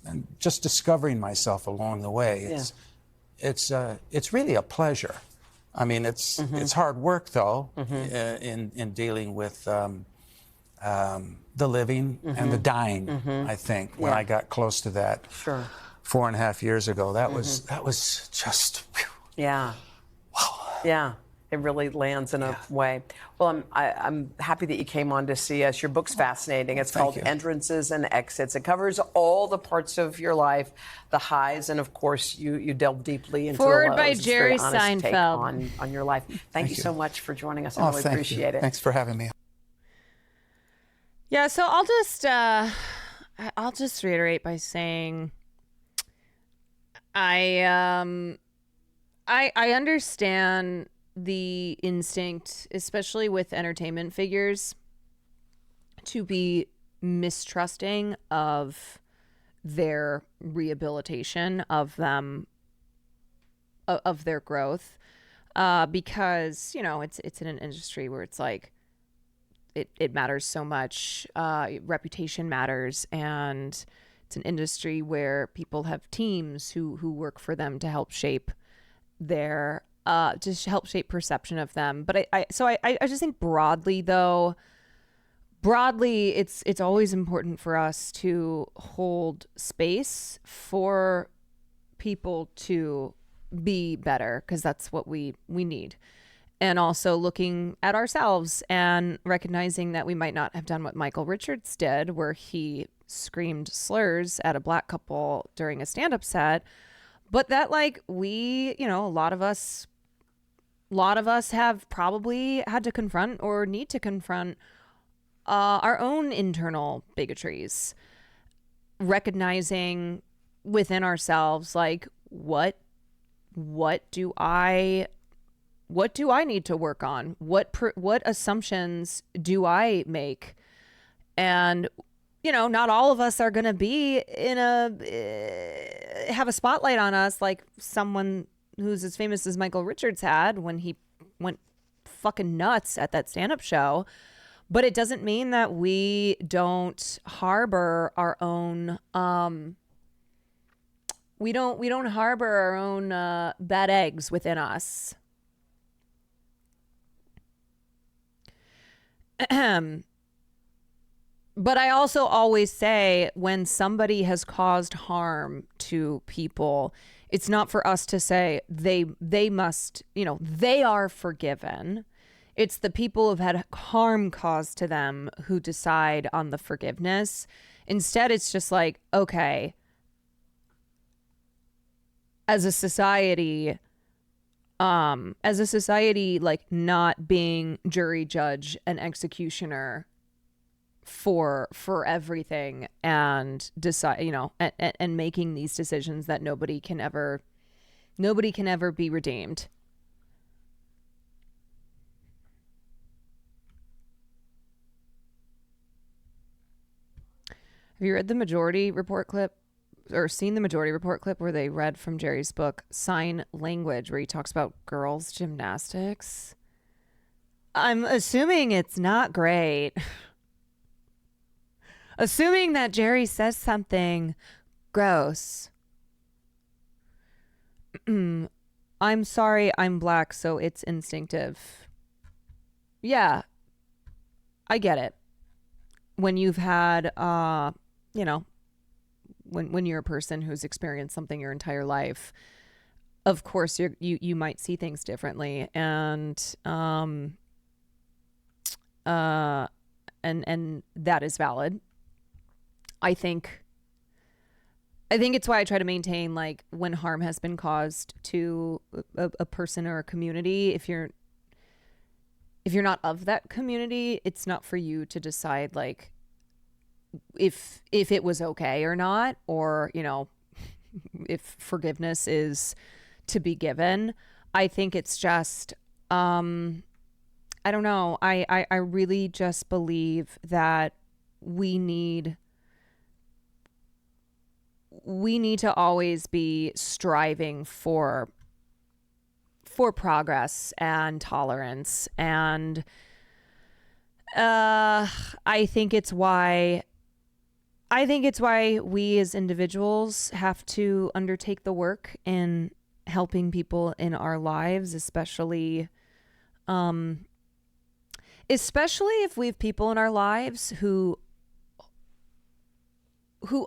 and just discovering myself along the way. It's really a pleasure. I mean, it's hard work though, in dealing with the living and the dying. I think when I got close to that, 4.5 years ago, that was just. Whew. Yeah. Wow. Yeah. It really lands in a way. Well, I'm happy that you came on to see us. Your book's fascinating. It's called Entrances and Exits. It covers all the parts of your life, the highs, and of course, you delve deeply into Forward the lows. by It's a very Jerry honest take Seinfeld. on your life. Thank you so much for joining us. I really Thank appreciate you. it. Thanks for having me. Yeah, so I'll just reiterate by saying I understand the instinct, especially with entertainment figures, to be mistrusting of their rehabilitation of them, of their growth, because, you know, it's in an industry where it's like it matters so much, reputation matters, and it's an industry where people have teams who work for them to help shape their just help shape perception of them. But I just think broadly, it's always important for us to hold space for people to be better, because that's what we need. And also looking at ourselves and recognizing that we might not have done what Michael Richards did, where he screamed slurs at a black couple during a stand-up set, but that, like, we, you know, a lot of us have probably had to confront or need to confront our own internal bigotries, recognizing within ourselves, like, what do I need to work on? What assumptions do I make? And, you know, not all of us are going to be have a spotlight on us like someone who's as famous as Michael Richards had when he went fucking nuts at that stand-up show. But it doesn't mean that we don't harbor our own we don't harbor our own bad eggs within us. But I also always say when somebody has caused harm to people, it's not for us to say they must, they are forgiven. It's the people who've had harm caused to them who decide on the forgiveness. Instead, it's just like, okay, as a society, like not being jury, judge, and executioner for everything, and decide, and making these decisions that nobody can ever be redeemed. Have you read the Majority Report clip, or seen the Majority Report clip where they read from Jerry's book Sign Language, where he talks about girls gymnastics? I'm assuming it's not great. Assuming that Jerry says something gross. I'm sorry, I'm black, so it's instinctive. Yeah, I get it. When you've had, when you're a person who's experienced something your entire life, of course you might see things differently, and that is valid. I think it's why I try to maintain, like, when harm has been caused to a person or a community, if you're not of that community, it's not for you to decide, like, if it was okay or not, or, if forgiveness is to be given. I think it's just, I don't know. I really just believe that we need to always be striving for progress and tolerance. And I think it's why we as individuals have to undertake the work in helping people in our lives, especially if we have people in our lives who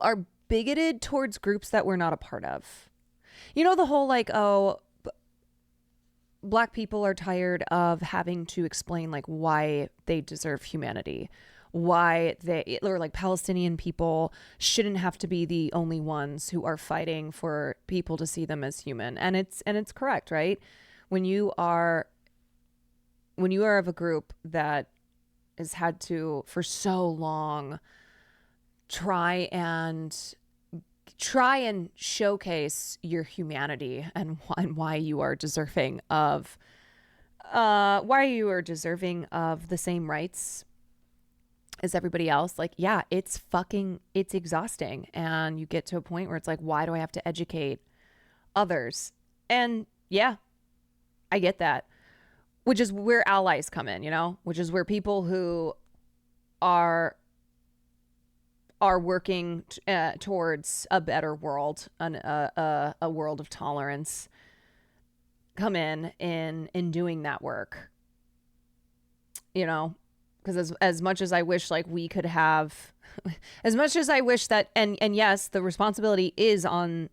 are bigoted towards groups that we're not a part of. The whole, like, black people are tired of having to explain, like, why they deserve humanity, or like Palestinian people shouldn't have to be the only ones who are fighting for people to see them as human. And it's correct, right? When you are of a group that has had to, for so long, try and showcase your humanity and why you are deserving of the same rights as everybody else. Like, yeah, it's exhausting. And you get to a point where it's like, why do I have to educate others? And yeah, I get that, which is where allies come in, which is where people who are working towards a better world, a world of tolerance, come in doing that work. Because as much as I wish, like, we could have, as much as I wish that, and yes, the responsibility is on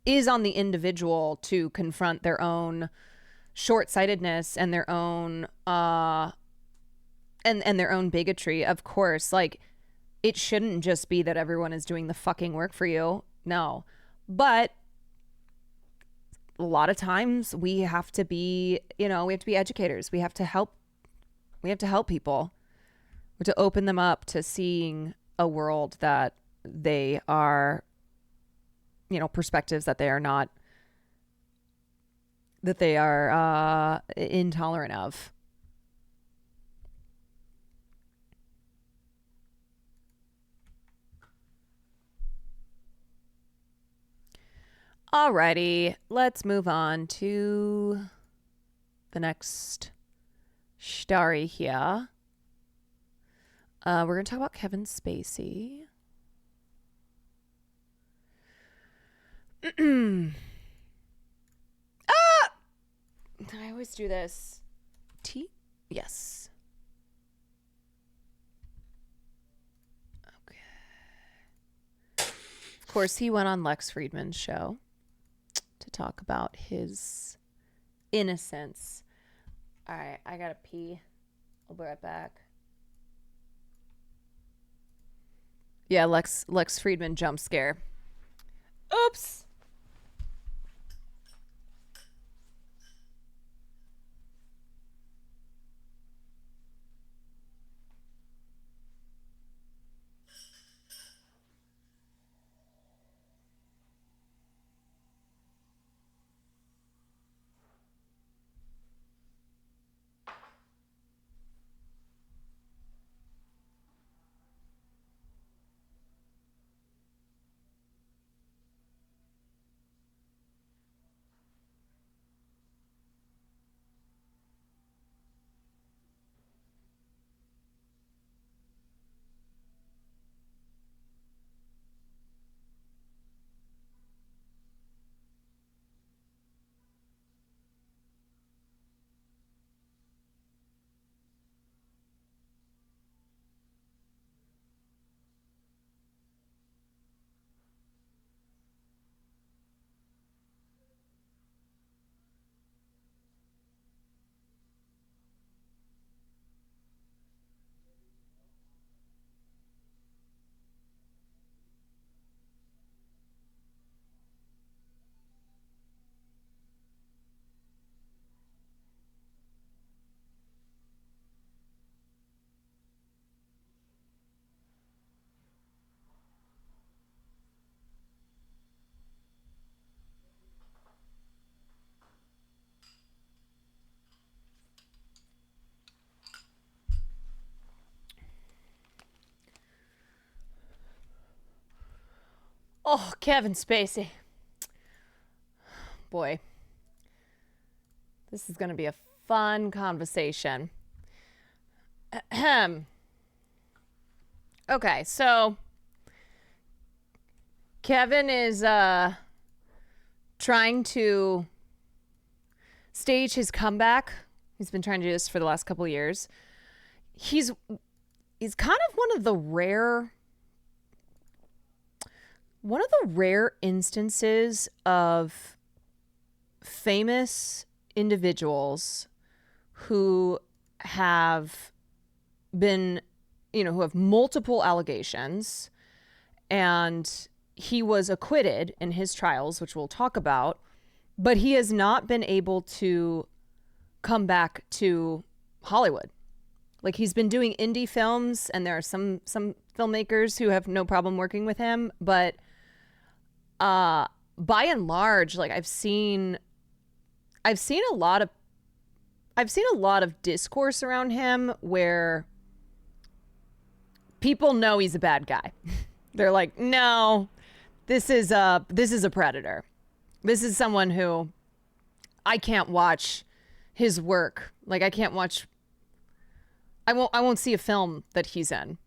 the individual to confront their own short-sightedness and their own and their own bigotry. Of course, like, it shouldn't just be that everyone is doing the fucking work for you. No. But a lot of times we have to be, educators. We have to help people. We have to open them up to seeing a world that they are, perspectives that they are not, that they are intolerant of. Alrighty, let's move on to the next story here. We're going to talk about Kevin Spacey. I always do this. Yes. course, he went on Lex Friedman's show to talk about his innocence. All right, I gotta pee. I'll be right back. Yeah, Lex Friedman jump scare. Oops. Oh, Kevin Spacey. Boy. This is going to be a fun conversation. Ahem. Okay, so Kevin is trying to stage his comeback. He's been trying to do this for the last couple of years. He's kind of one of the rare instances of famous individuals who have been, who have multiple allegations, and he was acquitted in his trials, which we'll talk about, but he has not been able to come back to Hollywood. Like, he's been doing indie films, and there are some filmmakers who have no problem working with him, but by and large, like, I've seen a lot of discourse around him where people know he's a bad guy. They're like, no, this is a predator. This is someone who I can't watch his work. Like, I won't see a film that he's in.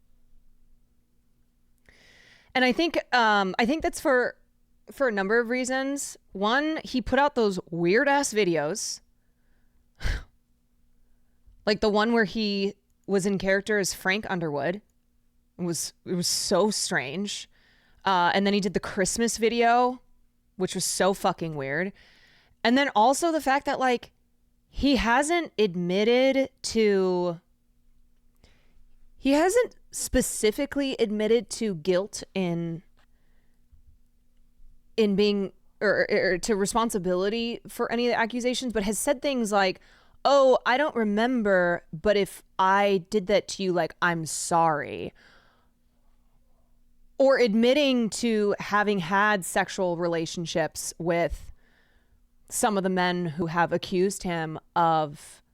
And I think that's for a number of reasons. One, he put out those weird ass videos. Like the one where he was in character as Frank Underwood. It was so strange. And then he did the Christmas video, which was so fucking weird. And then also the fact that, like, he hasn't specifically admitted to guilt in being or to responsibility for any of the accusations, but has said things like, oh, I don't remember, but if I did that to you, like, I'm sorry. Or admitting to having had sexual relationships with some of the men who have accused him of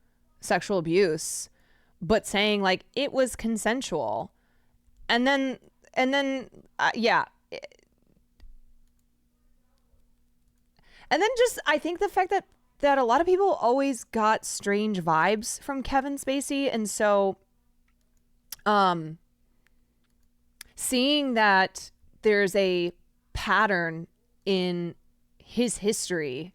sexual abuse, but saying, like, it was consensual. And then yeah. And then just, I think the fact that a lot of people always got strange vibes from Kevin Spacey. And so, seeing that there's a pattern in his history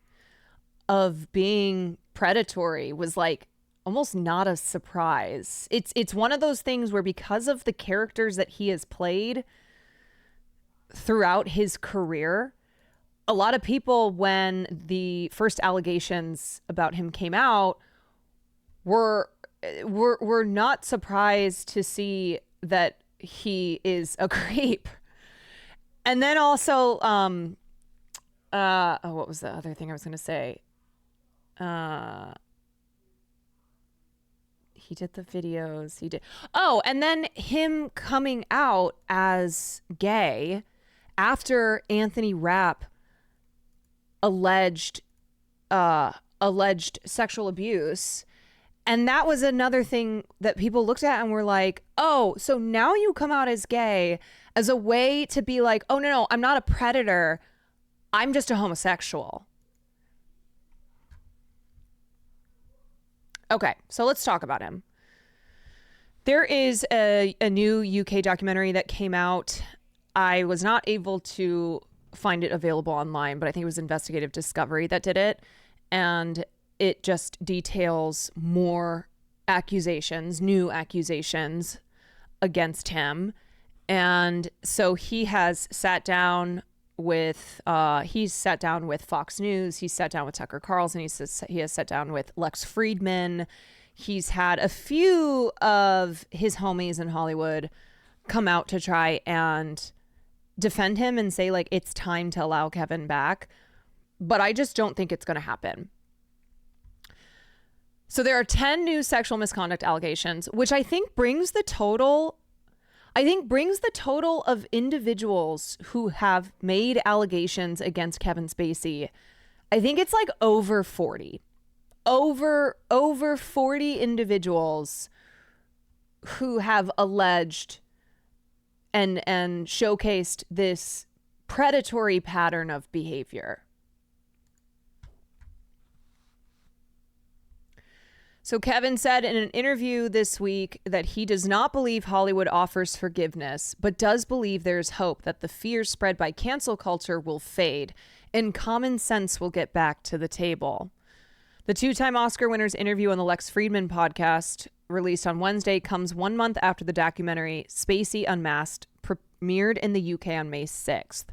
of being predatory was, like, almost not a surprise. It's one of those things where, because of the characters that he has played, throughout his career. A lot of people, when the first allegations about him came out, were not surprised to see that he is a creep. And then also, what was the other thing I was going to say? He did the videos. He did. Oh, and then him coming out as gay after Anthony Rapp alleged sexual abuse. And that was another thing that people looked at and were like, oh, so now you come out as gay as a way to be like, oh, no, I'm not a predator. I'm just a homosexual. Okay, so let's talk about him. There is a new UK documentary that came out. I was not able to find it available online, but I think it was Investigative Discovery that did it. And it just details more accusations, new accusations against him. And so he has sat down with Fox News. He's sat down with Tucker Carlson. He has sat down with Lex Friedman. He's had a few of his homies in Hollywood come out to try and defend him and say, like, it's time to allow Kevin back. But I just don't think it's going to happen. So there are 10 new sexual misconduct allegations, which I think brings the total of individuals who have made allegations against Kevin Spacey. I think it's like over 40. Over 40 individuals who have alleged and showcased this predatory pattern of behavior. So Kevin said in an interview this week that he does not believe Hollywood offers forgiveness, but does believe there's hope that the fear spread by cancel culture will fade and common sense will get back to the table. The two-time Oscar winner's interview on the Lex Friedman podcast, released on Wednesday, comes 1 month after the documentary Spacey Unmasked premiered in the UK on May 6th.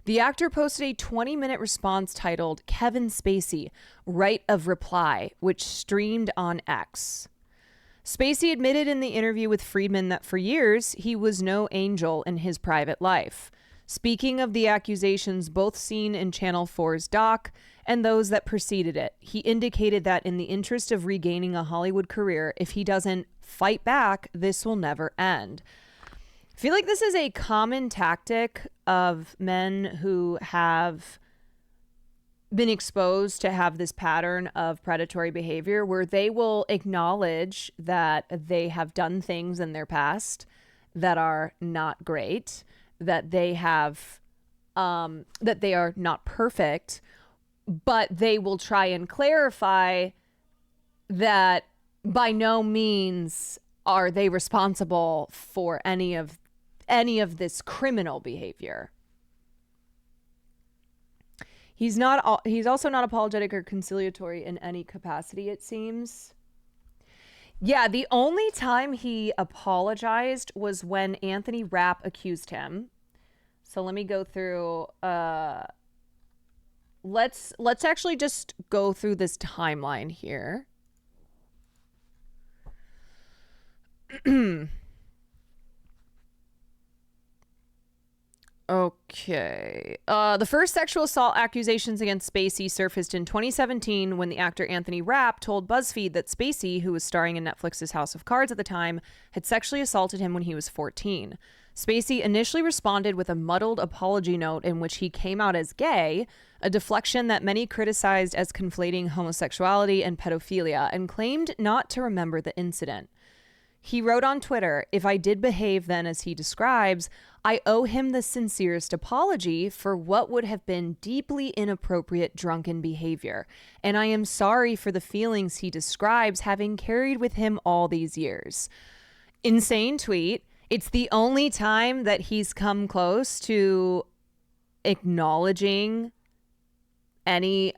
The actor posted a 20-minute response titled Kevin Spacey, Right of Reply, which streamed on X. Spacey admitted in the interview with Friedman that for years he was no angel in his private life. Speaking of the accusations both seen in Channel 4's doc and those that preceded it, he indicated that in the interest of regaining a Hollywood career, if he doesn't fight back, this will never end. I feel like this is a common tactic of men who have been exposed to have this pattern of predatory behavior where they will acknowledge that they have done things in their past that are not great, that they have, that they are not perfect, but they will try and clarify that by no means are they responsible for any of this criminal behavior. He's also not apologetic or conciliatory in any capacity, it seems. Yeah, the only time he apologized was when Anthony Rapp accused him. So let me go through let's actually just go through this timeline here. Okay. The first sexual assault accusations against Spacey surfaced in 2017 when the actor Anthony Rapp told BuzzFeed that Spacey, who was starring in Netflix's House of Cards at the time, had sexually assaulted him when he was 14. Spacey initially responded with a muddled apology note in which he came out as gay, a deflection that many criticized as conflating homosexuality and pedophilia, and claimed not to remember the incident. He wrote on Twitter, "If I did behave then as he describes, I owe him the sincerest apology for what would have been deeply inappropriate drunken behavior, and I am sorry for the feelings he describes having carried with him all these years." Insane tweet. It's the only time that he's come close to acknowledging any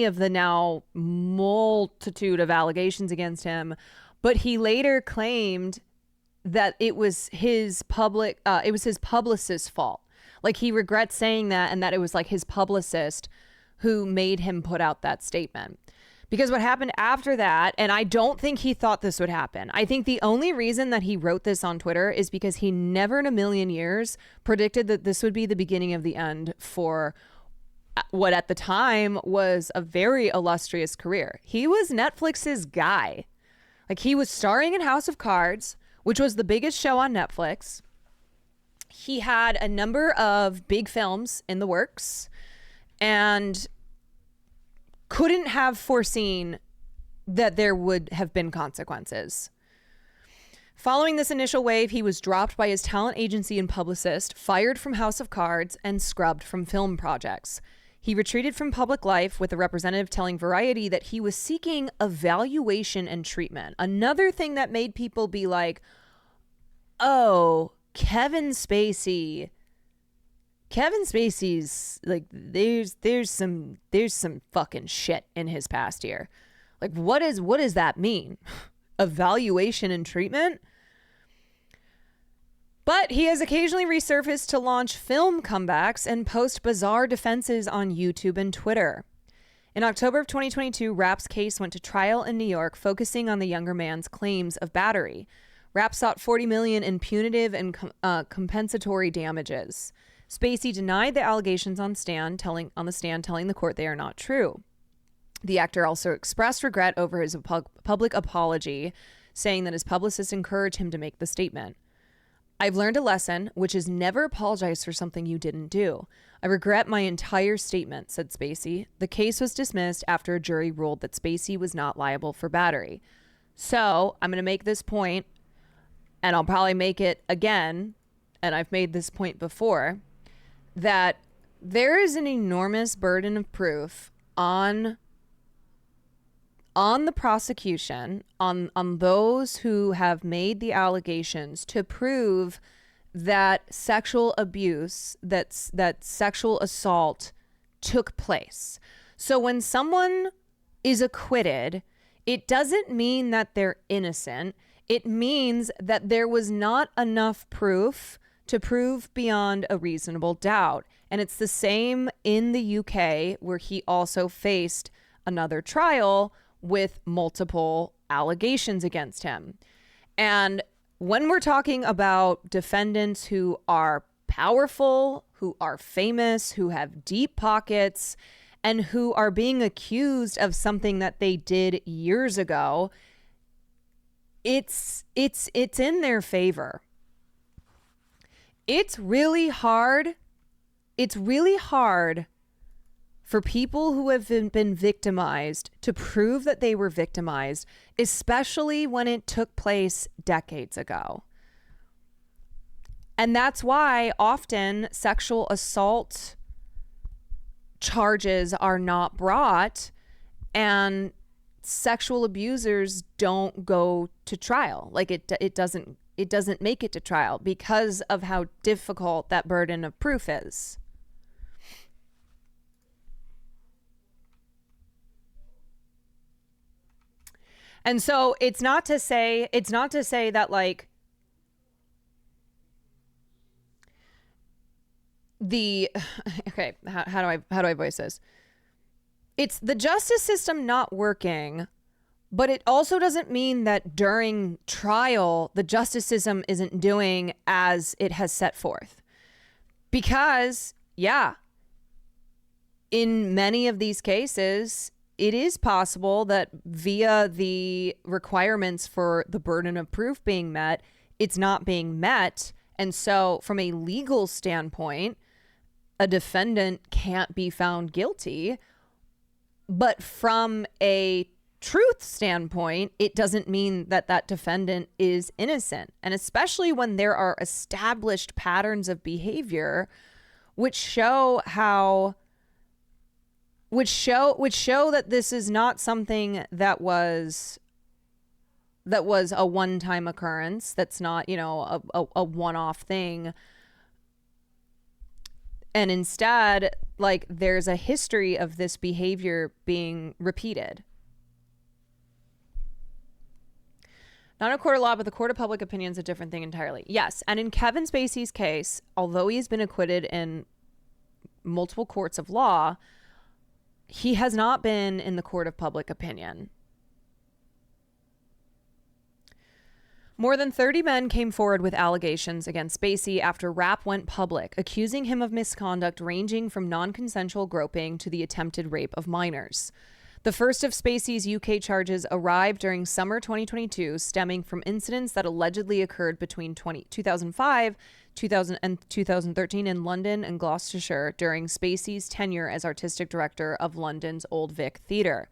of the now multitude of allegations against him. But he later claimed that it was his publicist's fault. Like, he regrets saying that, and that it was like his publicist who made him put out that statement. Because what happened after that, and I don't think he thought this would happen. I think the only reason that he wrote this on Twitter is because he never in a million years predicted that this would be the beginning of the end for what at the time was a very illustrious career. He was Netflix's guy. Like, he was starring in House of Cards, which was the biggest show on Netflix. He had a number of big films in the works and couldn't have foreseen that there would have been consequences. Following this initial wave, he was dropped by his talent agency and publicist, fired from House of Cards, and scrubbed from film projects. He retreated from public life, with a representative telling Variety that he was seeking evaluation and treatment. Another thing that made people be like, oh, Kevin Spacey's like, there's some fucking shit in his past year. Like, what does that mean? Evaluation and treatment? But he has occasionally resurfaced to launch film comebacks and post bizarre defenses on YouTube and Twitter. In October of 2022, Rapp's case went to trial in New York, focusing on the younger man's claims of battery. Rapp sought $40 million in punitive and compensatory damages. Spacey denied the allegations on the stand, telling the court they are not true. The actor also expressed regret over his public apology, saying that his publicist encouraged him to make the statement. I've learned a lesson, which is never apologize for something you didn't do. I regret my entire statement, said Spacey. The case was dismissed after a jury ruled that Spacey was not liable for battery. So I'm going to make this point, and I'll probably make it again, and I've made this point before, that there is an enormous burden of proof on the prosecution, on those who have made the allegations, to prove that sexual abuse, that sexual assault took place. So when someone is acquitted, it doesn't mean that they're innocent. It means that there was not enough proof to prove beyond a reasonable doubt. And it's the same in the UK, where he also faced another trial with multiple allegations against him. And when we're talking about defendants who are powerful, who are famous, who have deep pockets, and who are being accused of something that they did years ago, it's in their favor. It's really hard. It's really hard for people who have been victimized to prove that they were victimized, especially when it took place decades ago. And that's why often sexual assault charges are not brought and sexual abusers don't go to trial. Like, it doesn't make it to trial because of how difficult that burden of proof is. And so it's not to say that, like, okay, how do I voice this? It's the justice system not working, but it also doesn't mean that during trial the justice system isn't doing as it has set forth. Because, yeah, in many of these cases, it is possible that via the requirements for the burden of proof being met, it's not being met. And so from a legal standpoint, a defendant can't be found guilty. But from a truth standpoint, it doesn't mean that that defendant is innocent. And especially when there are established patterns of behavior which show that this is not something that was a one-time occurrence. That's not, a one-off thing. And instead, like, there's a history of this behavior being repeated. Not a court of law, but the court of public opinion is a different thing entirely. Yes. And in Kevin Spacey's case, although he's been acquitted in multiple courts of law, he has not been in the court of public opinion. More than 30 men came forward with allegations against Spacey after Rapp went public, accusing him of misconduct ranging from non-consensual groping to the attempted rape of minors. The first of Spacey's UK charges arrived during summer 2022, stemming from incidents that allegedly occurred between 2005 and 2013 in London and Gloucestershire during Spacey's tenure as artistic director of London's Old Vic Theatre.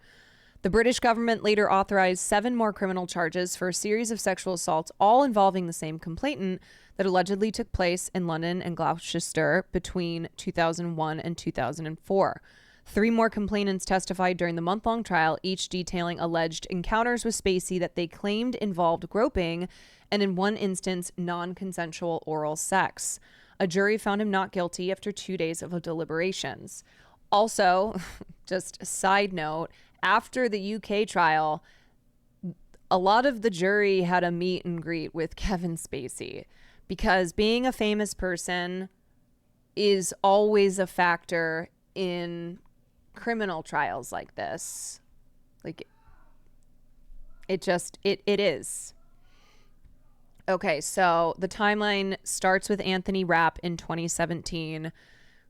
The British government later authorized 7 more criminal charges for a series of sexual assaults, all involving the same complainant, that allegedly took place in London and Gloucester between 2001 and 2004. 3 more complainants testified during the month-long trial, each detailing alleged encounters with Spacey that they claimed involved groping and, in one instance, non-consensual oral sex. A jury found him not guilty after 2 days of deliberations. Also, just a side note, after the UK trial, a lot of the jury had a meet and greet with Kevin Spacey, because being a famous person is always a factor in criminal trials like this. Like, it is. Okay, so the timeline starts with Anthony Rapp in 2017,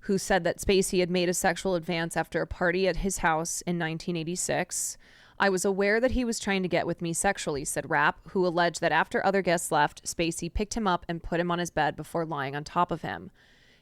who said that Spacey had made a sexual advance after a party at his house in 1986. I was aware that he was trying to get with me sexually, said Rapp, who alleged that after other guests left, Spacey picked him up and put him on his bed before lying on top of him.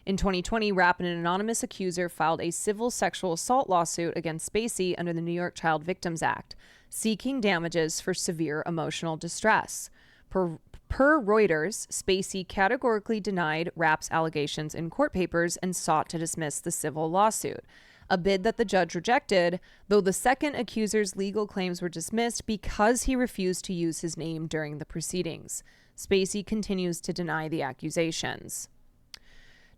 In 2020, Rapp and an anonymous accuser filed a civil sexual assault lawsuit against Spacey under the New York Child Victims Act, seeking damages for severe emotional distress. Per Reuters, Spacey categorically denied Rapp's allegations in court papers and sought to dismiss the civil lawsuit, a bid that the judge rejected, though the second accuser's legal claims were dismissed because he refused to use his name during the proceedings. Spacey continues to deny the accusations.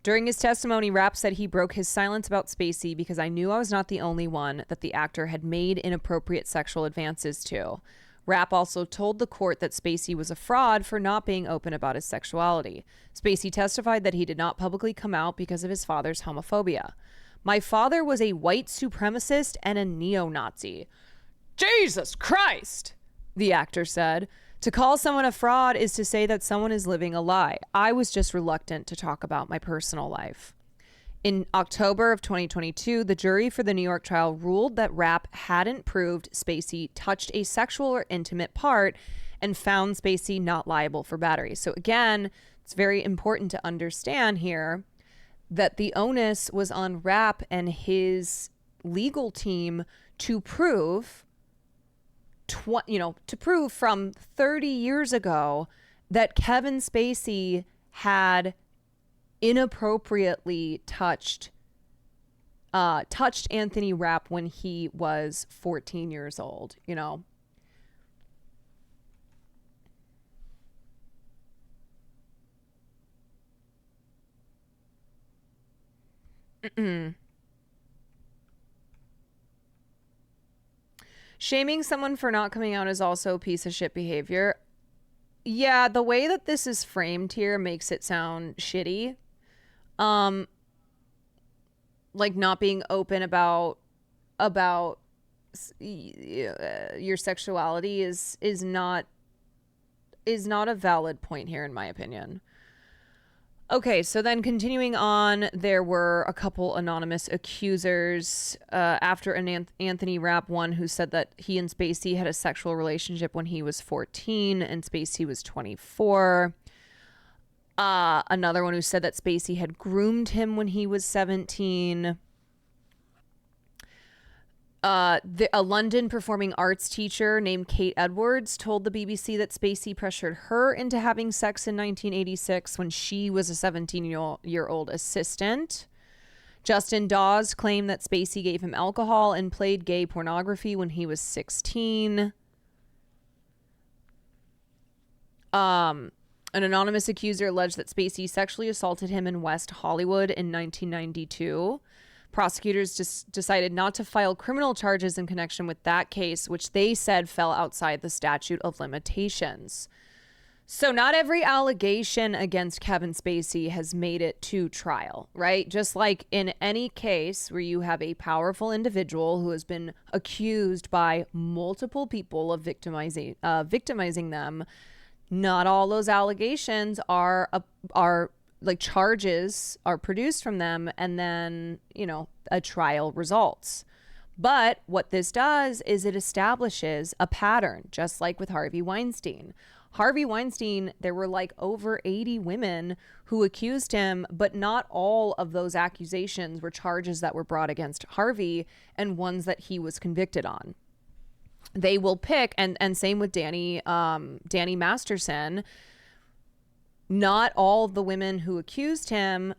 During his testimony, Rapp said he broke his silence about Spacey because I knew I was not the only one that the actor had made inappropriate sexual advances to. Rapp also told the court that Spacey was a fraud for not being open about his sexuality. Spacey testified that he did not publicly come out because of his father's homophobia. My father was a white supremacist and a neo-Nazi. Jesus Christ, the actor said. To call someone a fraud is to say that someone is living a lie. I was just reluctant to talk about my personal life. In October of 2022, the jury for the New York trial ruled that Rapp hadn't proved Spacey touched a sexual or intimate part and found Spacey not liable for battery. So again, it's very important to understand here that the onus was on Rapp and his legal team to prove from 30 years ago that Kevin Spacey had inappropriately touched Anthony Rapp when he was 14 years old, you know. Shaming someone for not coming out is also a piece of shit behavior. Yeah, the way that this is framed here makes it sound shitty. Like not being open about your sexuality is not a valid point here, in my opinion. Okay, so then continuing on, there were a couple anonymous accusers after Anthony Rapp, one who said that he and Spacey had a sexual relationship when he was 14 and Spacey was 24. Another one who said that Spacey had groomed him when he was 17. A London performing arts teacher named Kate Edwards told the BBC that Spacey pressured her into having sex in 1986 when she was a 17-year-old assistant. Justin Dawes claimed that Spacey gave him alcohol and played gay pornography when he was 16. An anonymous accuser alleged that Spacey sexually assaulted him in West Hollywood in 1992. Prosecutors just decided not to file criminal charges in connection with that case, which they said fell outside the statute of limitations. So not every allegation against Kevin Spacey has made it to trial, right? Just like in any case where you have a powerful individual who has been accused by multiple people of victimizing them, not all those allegations are like charges are produced from them, and then, you know, a trial results. But what this does is it establishes a pattern, just like with Harvey Weinstein. Harvey Weinstein, there were like over 80 women who accused him, but not all of those accusations were charges that were brought against Harvey and ones that he was convicted on. They will pick, and same with Danny Masterson. Not all of the women who accused him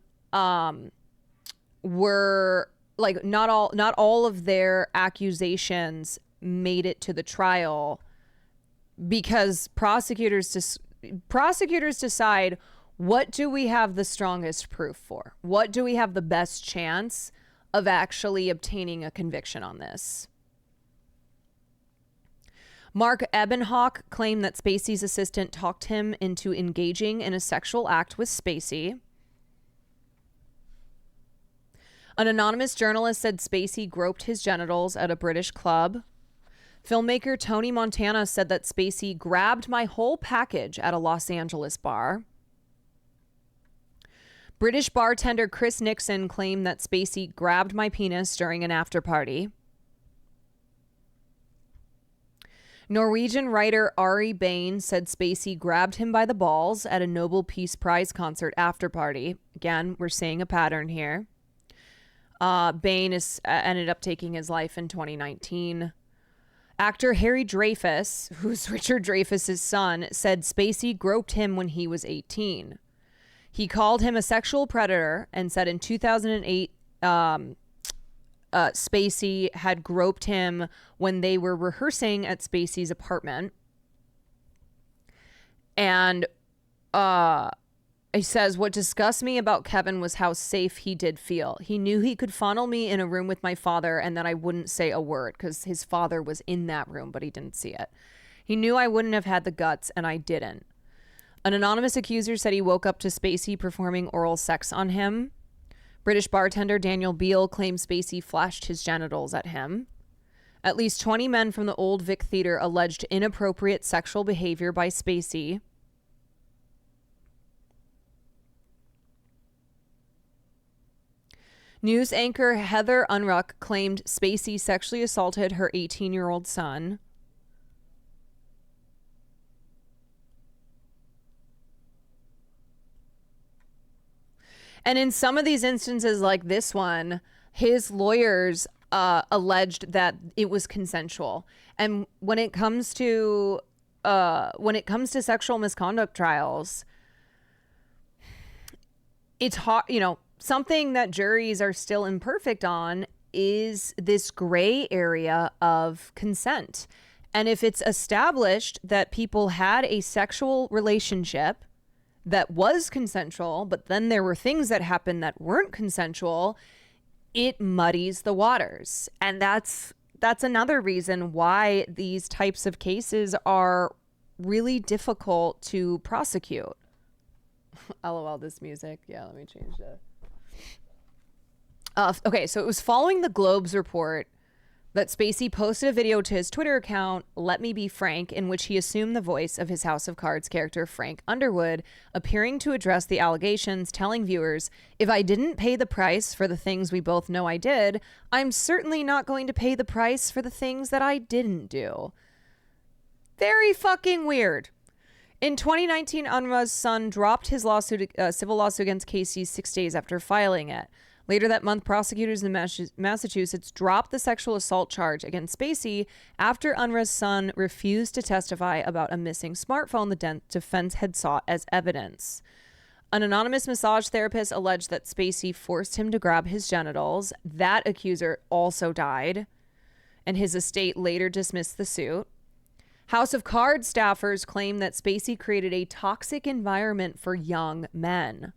were like, not all of their accusations made it to the trial, because prosecutors decide, what do we have the strongest proof for? What do we have the best chance of actually obtaining a conviction on this? Mark Ebenhock claimed that Spacey's assistant talked him into engaging in a sexual act with Spacey. An anonymous journalist said Spacey groped his genitals at a British club. Filmmaker Tony Montana said that Spacey grabbed my whole package at a Los Angeles bar. British bartender Chris Nixon claimed that Spacey grabbed my penis during an after party. Norwegian writer Ari Bain said Spacey grabbed him by the balls at a Nobel Peace Prize concert after party. Again, we're seeing a pattern here. Bain ended up taking his life in 2019. Actor Harry Dreyfus, who's Richard Dreyfuss's son, said Spacey groped him when he was 18. He called him a sexual predator and said in 2008, Spacey had groped him when they were rehearsing at Spacey's apartment. And he says, what disgusts me about Kevin was how safe he did feel. He knew he could funnel me in a room with my father and that I wouldn't say a word because his father was in that room, but he didn't see it. He knew I wouldn't have had the guts, and I didn't. An anonymous accuser said he woke up to Spacey performing oral sex on him. British bartender Daniel Beale claimed Spacey flashed his genitals at him. At least 20 men from the Old Vic Theatre alleged inappropriate sexual behavior by Spacey. News anchor Heather Unruck claimed Spacey sexually assaulted her 18-year-old son. And in some of these instances, like this one, his lawyers alleged that it was consensual. And when it comes to sexual misconduct trials, it's hard, you know, something that juries are still imperfect on is this gray area of consent. And if it's established that people had a sexual relationship that was consensual, but then there were things that happened that weren't consensual, it muddies the waters. And that's another reason why these types of cases are really difficult to prosecute. LOL, this music. Yeah, let me change that. Okay, so it was following the Globe's report that Spacey posted a video to his Twitter account, Let Me Be Frank, in which he assumed the voice of his House of Cards character Frank Underwood, appearing to address the allegations, telling viewers, if I didn't pay the price for the things we both know I did, I'm certainly not going to pay the price for the things that I didn't do. Very fucking weird. In 2019, Unruh's son dropped his civil lawsuit against Casey 6 days after filing it. Later that month, prosecutors in Massachusetts dropped the sexual assault charge against Spacey after Unruh's son refused to testify about a missing smartphone the defense had sought as evidence. An anonymous massage therapist alleged that Spacey forced him to grab his genitals. That accuser also died, and his estate later dismissed the suit. House of Cards staffers claim that Spacey created a toxic environment for young men.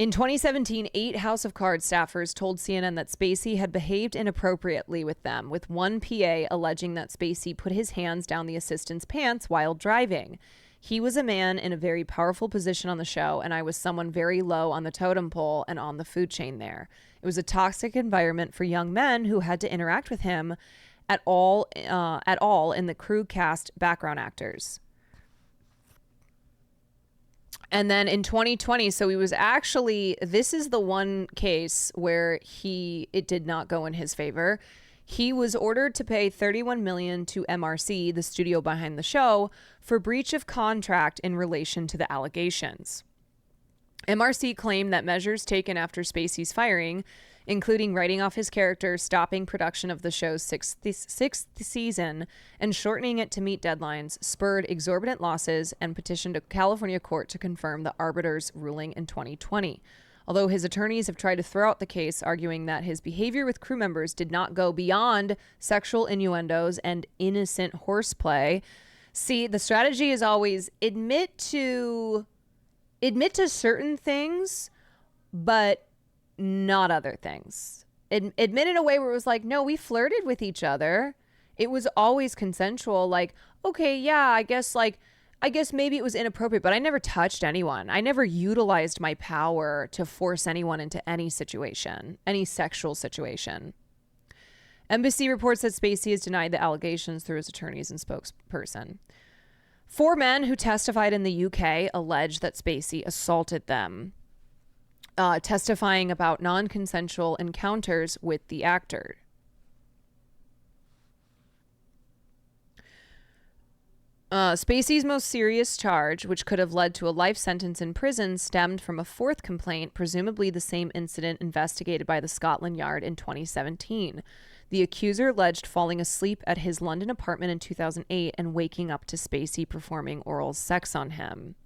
In 2017, 8 House of Cards staffers told CNN that Spacey had behaved inappropriately with them, with one PA alleging that Spacey put his hands down the assistant's pants while driving. He was a man in a very powerful position on the show, and I was someone very low on the totem pole and on the food chain there. It was a toxic environment for young men who had to interact with him at all in the crew, cast, background actors. And then in 2020, so he was actually, this is the one case where it did not go in his favor. He was ordered to pay $31 million to MRC, the studio behind the show, for breach of contract in relation to the allegations. MRC claimed that measures taken after Spacey's firing, including writing off his character, stopping production of the show's sixth season, and shortening it to meet deadlines, spurred exorbitant losses and petitioned a California court to confirm the arbiter's ruling in 2020. Although his attorneys have tried to throw out the case, arguing that his behavior with crew members did not go beyond sexual innuendos and innocent horseplay. See, the strategy is always admit to certain things, but not other things. Admit in a way where it was like, no, we flirted with each other. It was always consensual. Like, okay, yeah, I guess maybe it was inappropriate, but I never touched anyone. I never utilized my power to force anyone into any situation, any sexual situation. Embassy reports that Spacey has denied the allegations through his attorneys and spokesperson. 4 men who testified in the UK allege that Spacey assaulted them, testifying about non-consensual encounters with the actor. Spacey's most serious charge, which could have led to a life sentence in prison, stemmed from a 4th complaint, presumably the same incident investigated by the Scotland Yard in 2017. The accuser alleged falling asleep at his London apartment in 2008 and waking up to Spacey performing oral sex on him.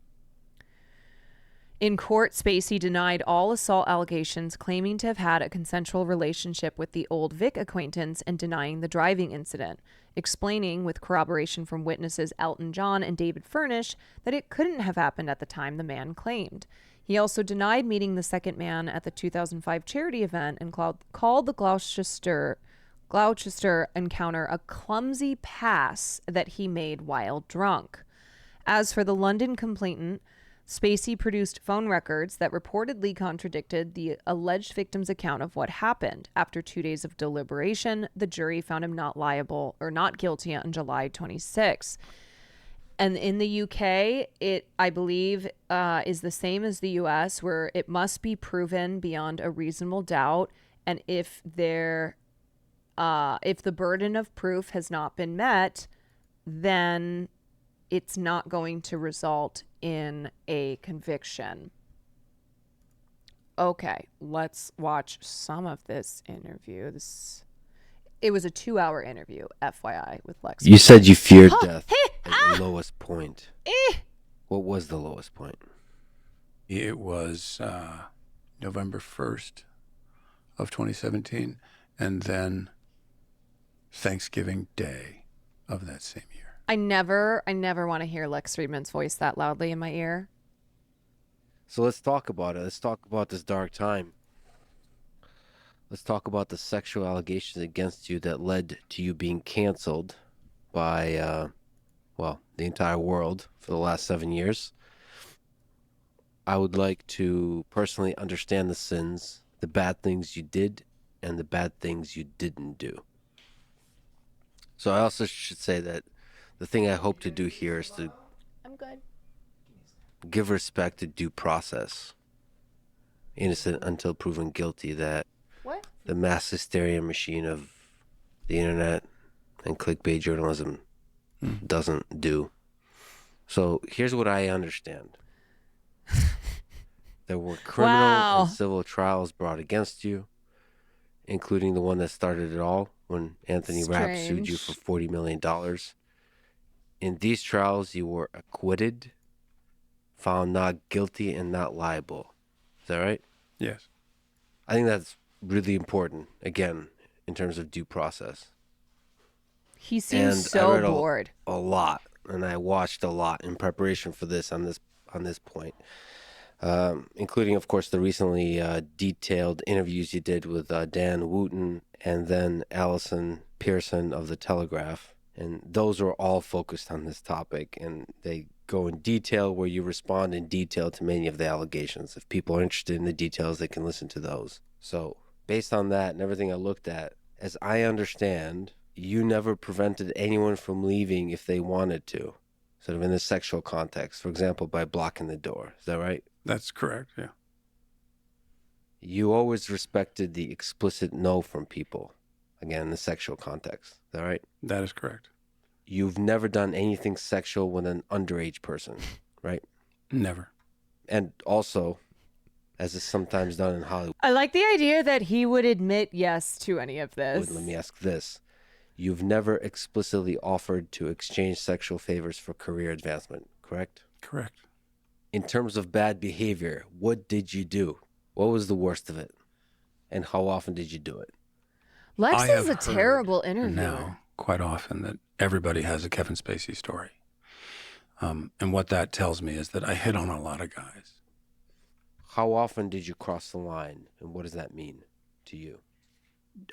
In court, Spacey denied all assault allegations, claiming to have had a consensual relationship with the old Vic acquaintance and denying the driving incident, explaining, with corroboration from witnesses Elton John and David Furnish, that it couldn't have happened at the time the man claimed. He also denied meeting the second man at the 2005 charity event and called the Gloucester encounter a clumsy pass that he made while drunk. As for the London complainant, Spacey produced phone records that reportedly contradicted the alleged victim's account of what happened. After 2 days of deliberation, the jury found him not guilty on July 26. And in the UK, it, I believe, is the same as the US, where it must be proven beyond a reasonable doubt. And if the burden of proof has not been met, then it's not going to result in a conviction. Okay, let's watch some of this interview. It was a 2-hour interview, FYI, with Lex. You said you feared death at the lowest point. What was the lowest point? It was November 1st of 2017, and then Thanksgiving Day of that same year. I never want to hear Lex Friedman's voice that loudly in my ear. So let's talk about it. Let's talk about this dark time. Let's talk about the sexual allegations against you that led to you being canceled by, the entire world for the last 7 years. I would like to personally understand the sins, the bad things you did, and the bad things you didn't do. So I also should say that the thing I hope to do here is to give respect to due process. Innocent until proven guilty, that the mass hysteria machine of the internet and clickbait journalism doesn't do. So here's what I understand. There were criminal and civil trials brought against you, including the one that started it all when Anthony Rapp sued you for $40 million. In these trials, you were acquitted, found not guilty, and not liable. Is that right? Yes. I think that's really important, again, in terms of due process. He seems so bored. A lot, and I watched a lot in preparation for this on this point. including, of course, the recently detailed interviews you did with Dan Wooten and then Allison Pearson of The Telegraph. And those are all focused on this topic, and they go in detail where you respond in detail to many of the allegations. If people are interested in the details, they can listen to those. So based on that and everything I looked at, as I understand, you never prevented anyone from leaving if they wanted to, sort of in a sexual context, for example, by blocking the door. Is that right? That's correct, yeah. You always respected the explicit no from people, again, in the sexual context. Is that right? That is correct. You've never done anything sexual with an underage person, right? Never. And also, as is sometimes done in Hollywood. I like the idea that he would admit yes to any of this. Let me ask this. You've never explicitly offered to exchange sexual favors for career advancement, correct? Correct. In terms of bad behavior, what did you do? What was the worst of it? And how often did you do it? Lex I is have a terrible interviewer. now, quite often, that everybody has a Kevin Spacey story. And what that tells me is that I hit on a lot of guys. How often did you cross the line, and what does that mean to you?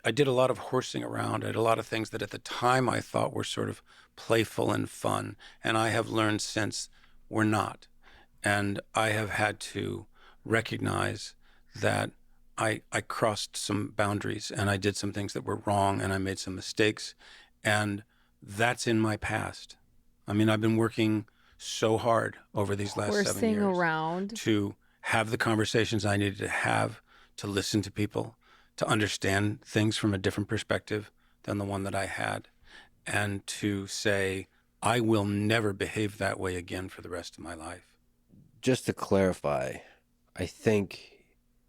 I did a lot of horsing around. I did a lot of things that at the time I thought were sort of playful and fun, and I have learned since were not. And I have had to recognize that I crossed some boundaries, and I did some things that were wrong, and I made some mistakes, and that's in my past. I mean, I've been working so hard over these last 7 Horsing years around. to have the conversations I needed to have, to listen to people, to understand things from a different perspective than the one that I had, and to say, I will never behave that way again for the rest of my life. Just to clarify, I think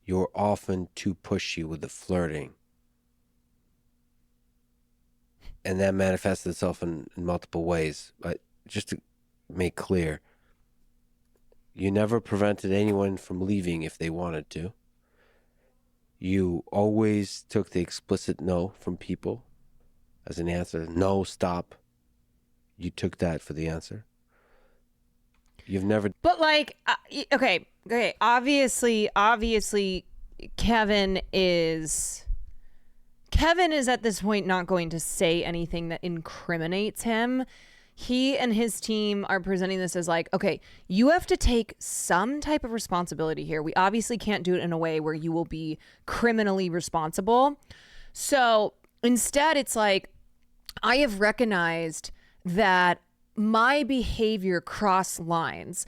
you're often too pushy with the flirting. And that manifests itself in multiple ways. But just to make clear, you never prevented anyone from leaving if they wanted to. You always took the explicit no from people as an answer. No, stop. You took that for the answer. You've never... But like, okay. Obviously, Kevin is at this point not going to say anything that incriminates him. He and his team are presenting this as like, okay, you have to take some type of responsibility here. We obviously can't do it in a way where you will be criminally responsible. So instead, it's like, I have recognized that my behavior crossed lines,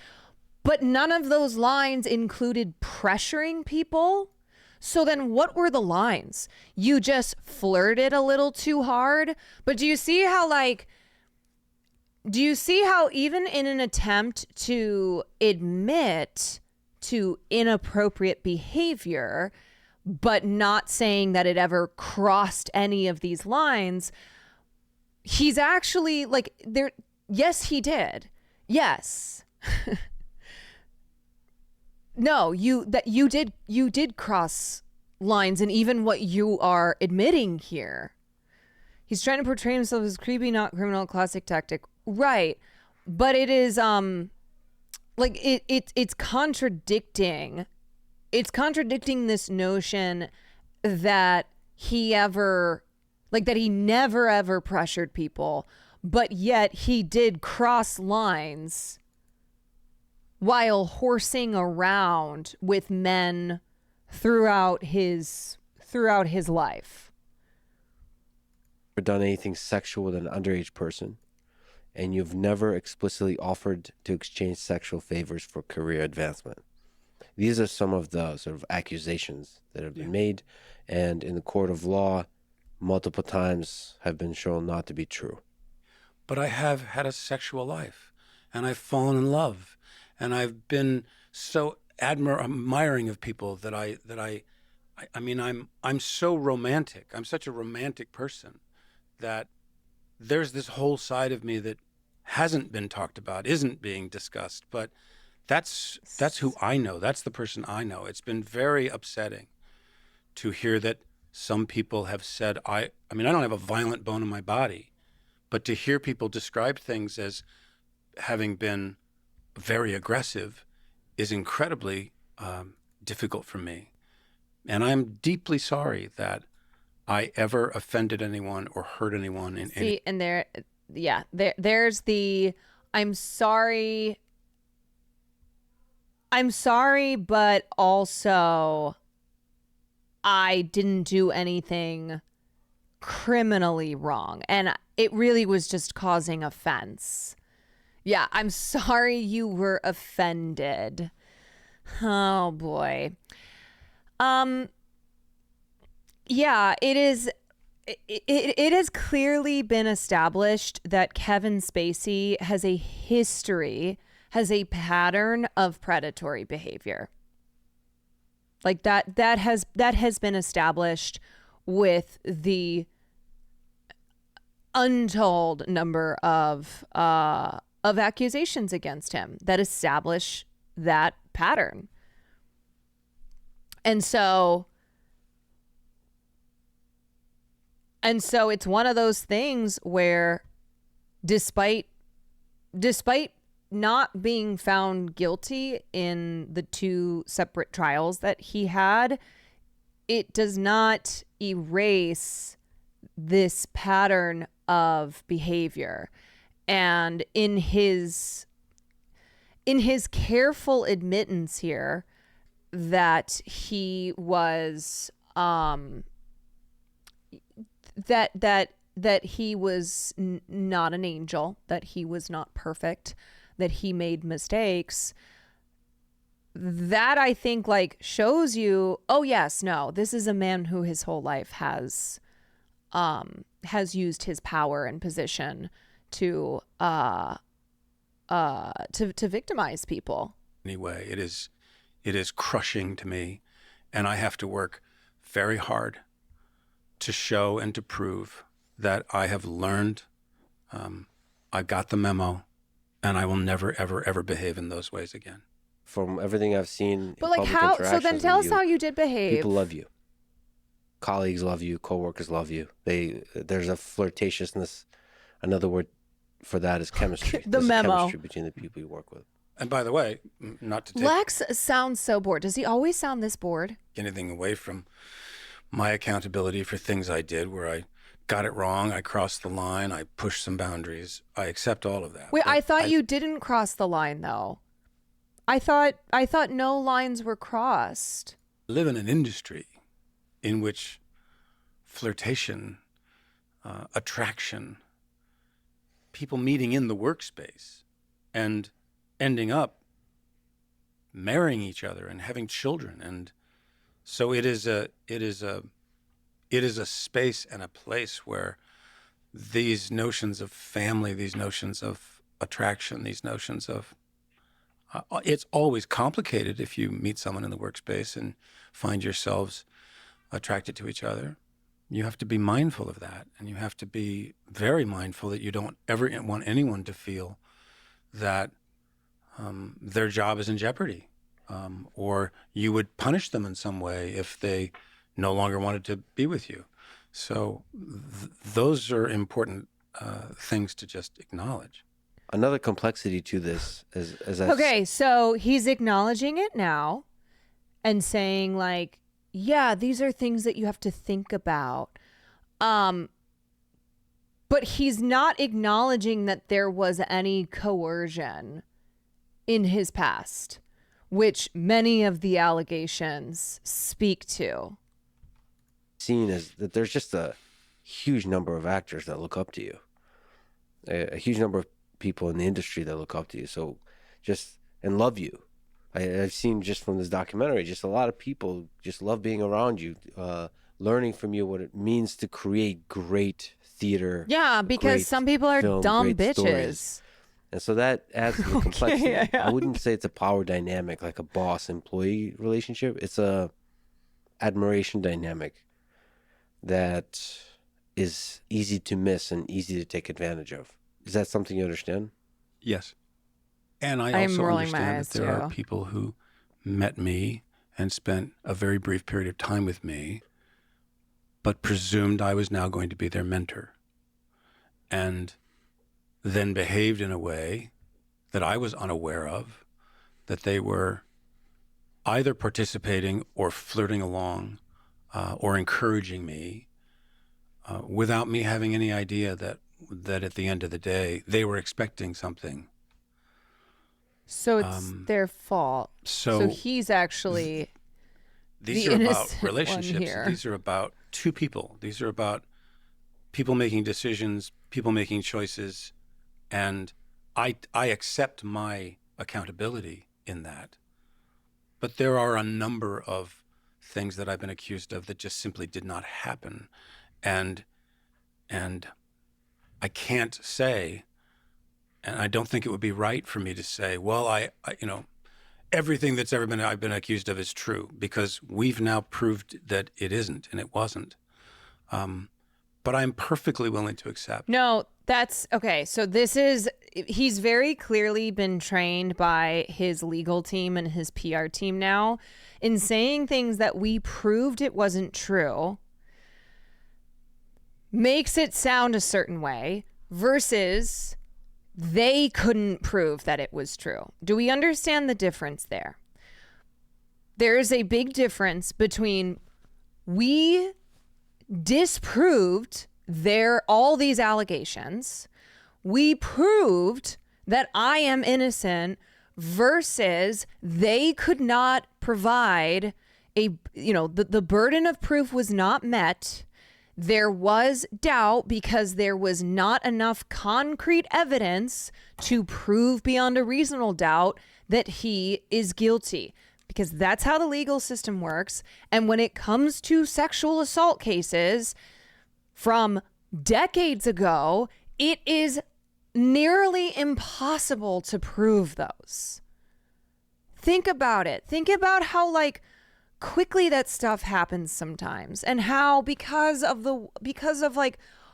but none of those lines included pressuring people. So then what were the lines? You just flirted a little too hard? But do you see how even in an attempt to admit to inappropriate behavior, but not saying that it ever crossed any of these lines, he's actually like there. Yes, he did. Yes. No, you did cross lines, and even what you are admitting here. He's trying to portray himself as creepy, not criminal, classic tactic. Right. But it is like it's contradicting. It's contradicting this notion that he never ever pressured people, but yet he did cross lines while horsing around with men throughout his life. Never done anything sexual with an underage person, and you've never explicitly offered to exchange sexual favors for career advancement. These are some of the sort of accusations that have been made, and in the court of law, multiple times have been shown not to be true. But I have had a sexual life, and I've fallen in love, and I've been so admiring of people that I'm so romantic. I'm such a romantic person that there's this whole side of me that hasn't been talked about, isn't being discussed, but that's who I know. That's the person I know. It's been very upsetting to hear that some people have said, I don't have a violent bone in my body, but to hear people describe things as having been very aggressive is incredibly difficult for me. And I'm deeply sorry that I ever offended anyone or hurt anyone in any. And there's the I'm sorry, but also I didn't do anything criminally wrong. And it really was just causing offense. Yeah, I'm sorry you were offended. Oh boy. Yeah, it has clearly been established that Kevin Spacey has a history, has a pattern of predatory behavior. Like that has been established with the untold number of accusations against him that establish that pattern. And so it's one of those things where despite not being found guilty in the 2 separate trials that he had, it does not erase this pattern of behavior. And in his careful admittance here that he was that he was not an angel, that he was not perfect, that he made mistakes, that I think like shows you, oh yes, no, this is a man who his whole life has used his power and position to victimize people. Anyway, it is crushing to me, and I have to work very hard to show and to prove that I have learned, I got the memo, and I will never, ever, ever behave in those ways again. From everything I've seen, but like how? So then tell us how you did behave. People love you. Colleagues love you. Coworkers love you. There's a flirtatiousness. Another word for that is chemistry. The There's memo. chemistry between the people you work with. And by the way, not to take Lex sounds so bored. Does he always sound this bored? anything away from my accountability for things I did where I got it wrong, I crossed the line, I pushed some boundaries. I accept all of that. Wait, I thought you didn't cross the line though. I thought no lines were crossed. I live in an industry in which flirtation, attraction, people meeting in the workspace and ending up marrying each other and having children. And so it is a space and a place where these notions of family, these notions of attraction, these notions of it's always complicated if you meet someone in the workspace and find yourselves attracted to each other. You have to be mindful of that, and you have to be very mindful that you don't ever want anyone to feel that their job is in jeopardy, or you would punish them in some way if they no longer wanted to be with you. So those are important things to just acknowledge. Another complexity to this is okay, so he's acknowledging it now and saying like, yeah, these are things that you have to think about. But he's not acknowledging that there was any coercion in his past, which many of the allegations speak to. Seen as that there's just a huge number of actors that look up to you, a huge number of people in the industry that look up to you, so just and love you. I've seen just from this documentary, just a lot of people just love being around you, learning from you what it means to create great theater. Yeah, because some people are film, dumb great bitches. Stories. And so that adds to the complexity. Yeah. I wouldn't say it's a power dynamic like a boss-employee relationship. It's a admiration dynamic that is easy to miss and easy to take advantage of. Is that something you understand? Yes. And I also rolling my understand eyes, that there are too. people who met me and spent a very brief period of time with me, but presumed I was now going to be their mentor, and then behaved in a way that I was unaware of, that they were either participating or flirting along or encouraging me without me having any idea that at the end of the day, they were expecting something. So it's their fault. So he's actually these the are about innocent one relationships. here. These are about two people. These are about people making decisions, people making choices, and I accept my accountability in that. But there are a number of things that I've been accused of that just simply did not happen. And I can't say, and I don't think it would be right for me to say, well, I everything that's ever been I've been accused of is true, because we've now proved that it isn't and it wasn't. But I'm perfectly willing to accept. No, that's okay. So he's very clearly been trained by his legal team and his PR team now in saying things that we proved it wasn't true, makes it sound a certain way versus they couldn't prove that it was true. Do we understand the difference there? There is a big difference between we disproved all these allegations, we proved that I am innocent, versus they could not provide the burden of proof was not met. There was doubt because there was not enough concrete evidence to prove beyond a reasonable doubt that he is guilty, because that's how the legal system works. And when it comes to sexual assault cases from decades ago, it is nearly impossible to prove those. Think about it. Think about how quickly that stuff happens sometimes, and how because of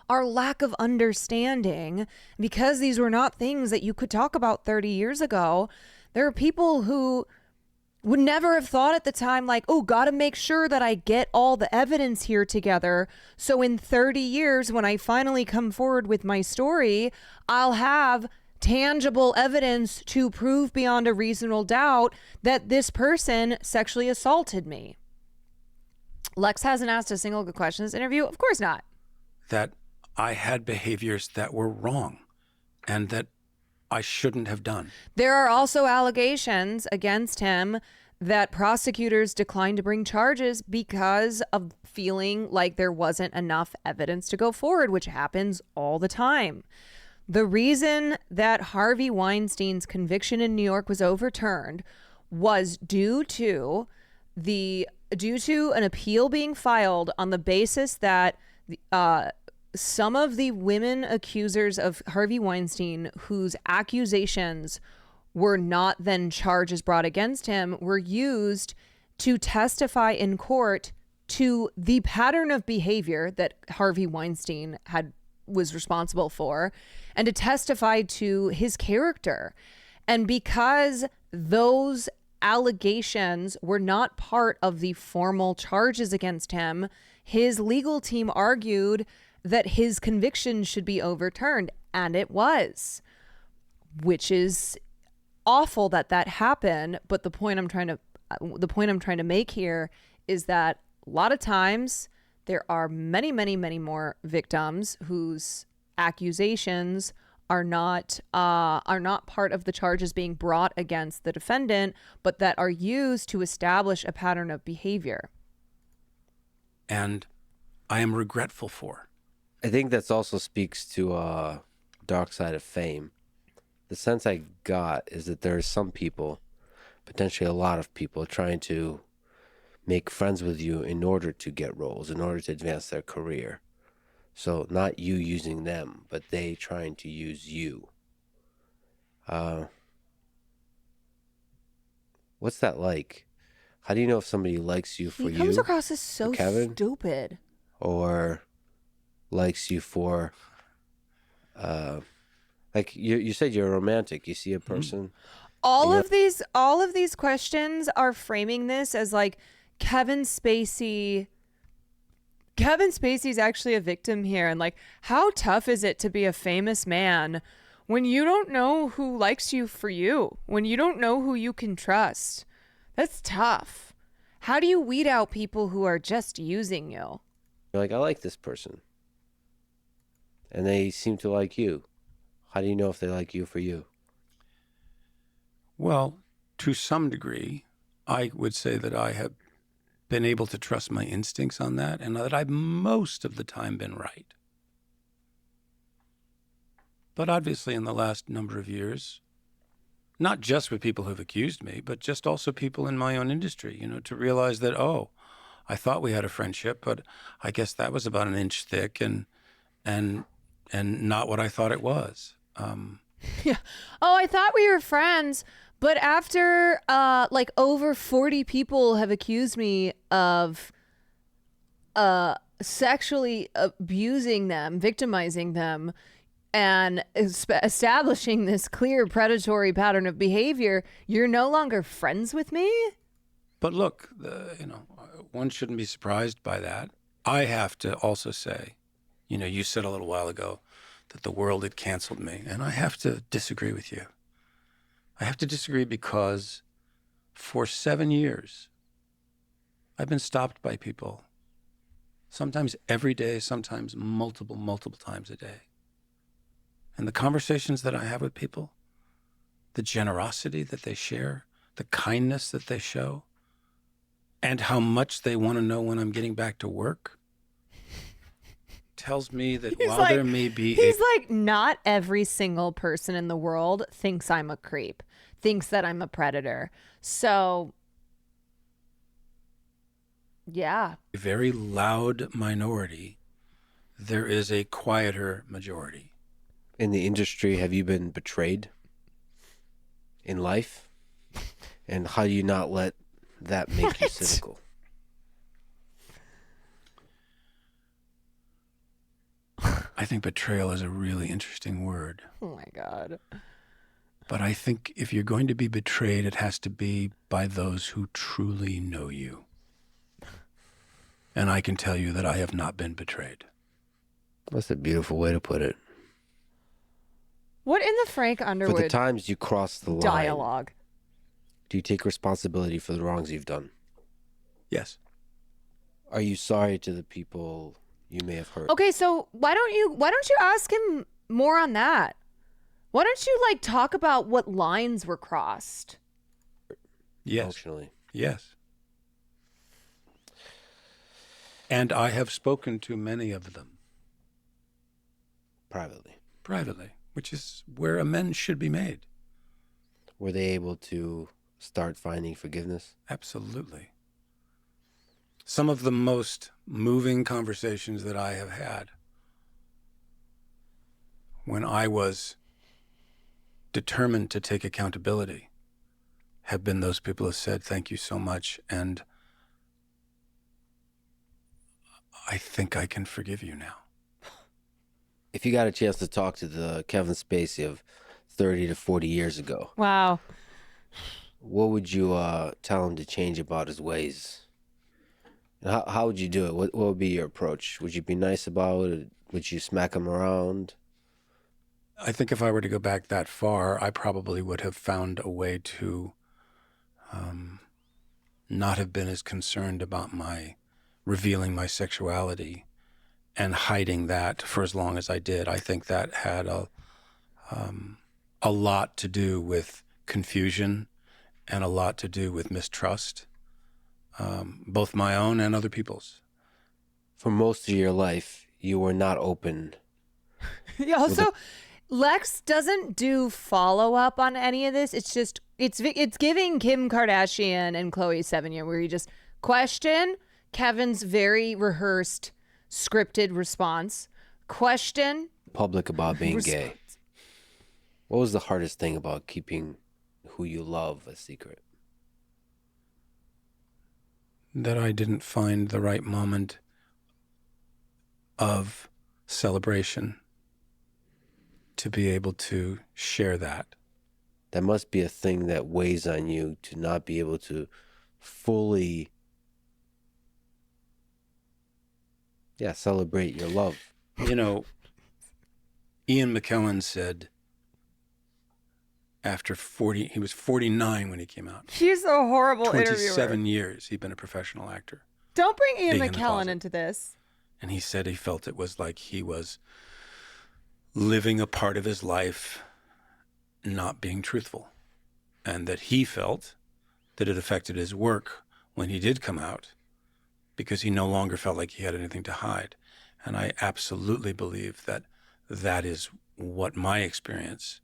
our lack of understanding, because these were not things that you could talk about 30 years ago, there are people who would never have thought at the time, gotta make sure that I get all the evidence here together, so in 30 years when I finally come forward with my story, I'll have tangible evidence to prove beyond a reasonable doubt that this person sexually assaulted me. Lex hasn't asked a single good question in this interview. Of course not. That I had behaviors that were wrong and that I shouldn't have done. There are also allegations against him that prosecutors declined to bring charges because of feeling like there wasn't enough evidence to go forward, which happens all the time. The reason that Harvey Weinstein's conviction in New York was overturned was due to an appeal being filed on the basis that some of the women accusers of Harvey Weinstein, whose accusations were not then charges brought against him, were used to testify in court to the pattern of behavior that Harvey Weinstein was responsible for, and to testify to his character. And because those allegations were not part of the formal charges against him, his legal team argued that his conviction should be overturned, and it was, which is awful that happened. But the point I'm trying to make here is that a lot of times there are many, many, many more victims whose accusations are not part of the charges being brought against the defendant, but that are used to establish a pattern of behavior. And I am regretful for. I think that also speaks to dark side of fame. The sense I got is that there are some people, potentially a lot of people, trying to make friends with you in order to get roles, in order to advance their career. So not you using them, but they trying to use you. What's that like? How do you know if somebody likes you for you? He comes across as so stupid. Or likes you for, like you said, you're a romantic. You see a person. All of these questions are framing this as like Kevin Spacey. Kevin Spacey's actually a victim here, and like, how tough is it to be a famous man when you don't know who likes you for you, when you don't know who you can trust? That's tough. How do you weed out people who are just using you? You're like, I like this person. And they seem to like you. How do you know if they like you for you? Well, to some degree, I would say that I have been able to trust my instincts on that, and that I've most of the time been right. But obviously in the last number of years, not just with people who've accused me, but just also people in my own industry, to realize that, oh, I thought we had a friendship, but I guess that was about an inch thick and not what I thought it was. Yeah. Oh, I thought we were friends, but after over 40 people have accused me of sexually abusing them, victimizing them, and establishing this clear predatory pattern of behavior, you're no longer friends with me? But look, one shouldn't be surprised by that. I have to also say, you said a little while ago that the world had canceled me, and I have to disagree with you. I have to disagree because for 7 years, I've been stopped by people, sometimes every day, sometimes multiple times a day. And the conversations that I have with people, the generosity that they share, the kindness that they show, and how much they want to know when I'm getting back to work, tells me that there may be not every single person in the world thinks I'm a creep, thinks that I'm a predator. So, yeah. A very loud minority, there is a quieter majority. In the industry, have you been betrayed in life? And how do you not let that make you cynical? I think betrayal is a really interesting word. Oh my God. But I think if you're going to be betrayed, it has to be by those who truly know you. And I can tell you that I have not been betrayed. That's a beautiful way to put it. What in the Frank Underwood For the times you cross the line, dialogue? Do you take responsibility for the wrongs you've done? Yes. Are you sorry to the people you may have hurt? Okay, so why don't you ask him more on that? Why don't you talk about what lines were crossed? Yes. Emotionally. Yes. And I have spoken to many of them. Privately, which is where amends should be made. Were they able to start finding forgiveness? Absolutely. Some of the most moving conversations that I have had when I was determined to take accountability have been those people who said, thank you so much, and I think I can forgive you now. If you got a chance to talk to the Kevin Spacey of 30 to 40 years ago, wow, what would you tell him to change about his ways? And how would you do it? What would be your approach? Would you be nice about it? Would you smack him around? I think if I were to go back that far, I probably would have found a way to not have been as concerned about my revealing my sexuality and hiding that for as long as I did. I think that had a lot to do with confusion and a lot to do with mistrust, both my own and other people's. For most of your life, you were not open. Yeah, also, Lex doesn't do follow-up on any of this. It's just, it's giving Kim Kardashian and Khloe Sevigny, where you just question Kevin's very rehearsed, scripted response. Question. Public about being gay. What was the hardest thing about keeping who you love a secret? That I didn't find the right moment of celebration to be able to share that. That must be a thing that weighs on you, to not be able to fully celebrate your love. You know, Ian McKellen said, after 40. He was 49 when he came out. He's a horrible 27 interviewer. years he'd been a professional actor. Don't bring Ian being in the McKellen closet. into this. And he said he felt it was like he was living a part of his life not being truthful, and that he felt that it affected his work when he did come out because he no longer felt like he had anything to hide. And I absolutely believe that that is what my experience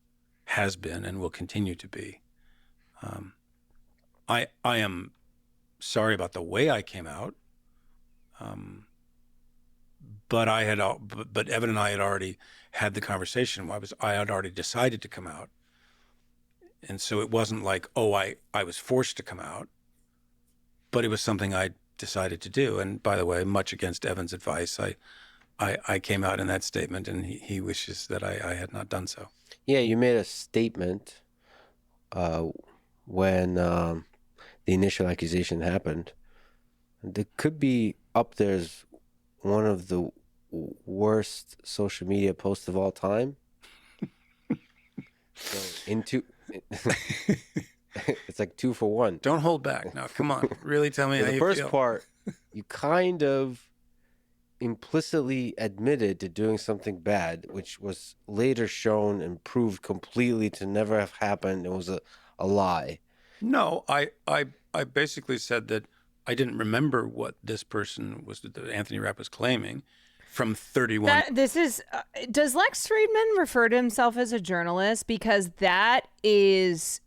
has been and will continue to be. I am sorry about the way I came out, but Evan and I had already had the conversation. I had already decided to come out, and so it wasn't like, oh, I was forced to come out, but it was something I decided to do. And by the way, much against Evan's advice, I came out in that statement, and he wishes that I had not done so. Yeah, you made a statement when the initial accusation happened. It could be up there as one of the worst social media posts of all time. It's like 2 for 1. Don't hold back. Now, come on. Really tell me how The you first feel. part, you kind of implicitly admitted to doing something bad, which was later shown and proved completely to never have happened. It was a lie. No, I basically said that I didn't remember what this person was, that Anthony Rapp was claiming from 31. Does Lex Friedman refer to himself as a journalist? Because that is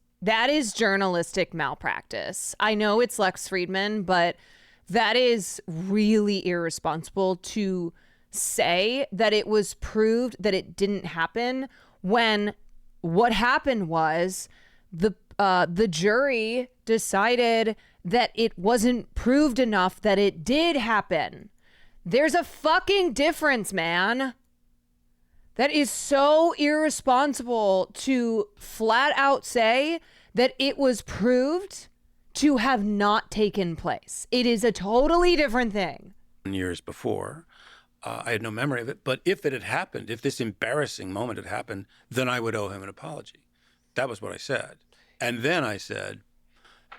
journalistic malpractice. I know it's Lex Friedman, but that is really irresponsible to say that it was proved that it didn't happen when what happened was the jury decided that it wasn't proved enough that it did happen. There's a fucking difference, man. That is so irresponsible to flat out say that it was proved to have not taken place. It is a totally different thing. Years before, I had no memory of it. But if it had happened, if this embarrassing moment had happened, then I would owe him an apology. That was what I said. And then I said,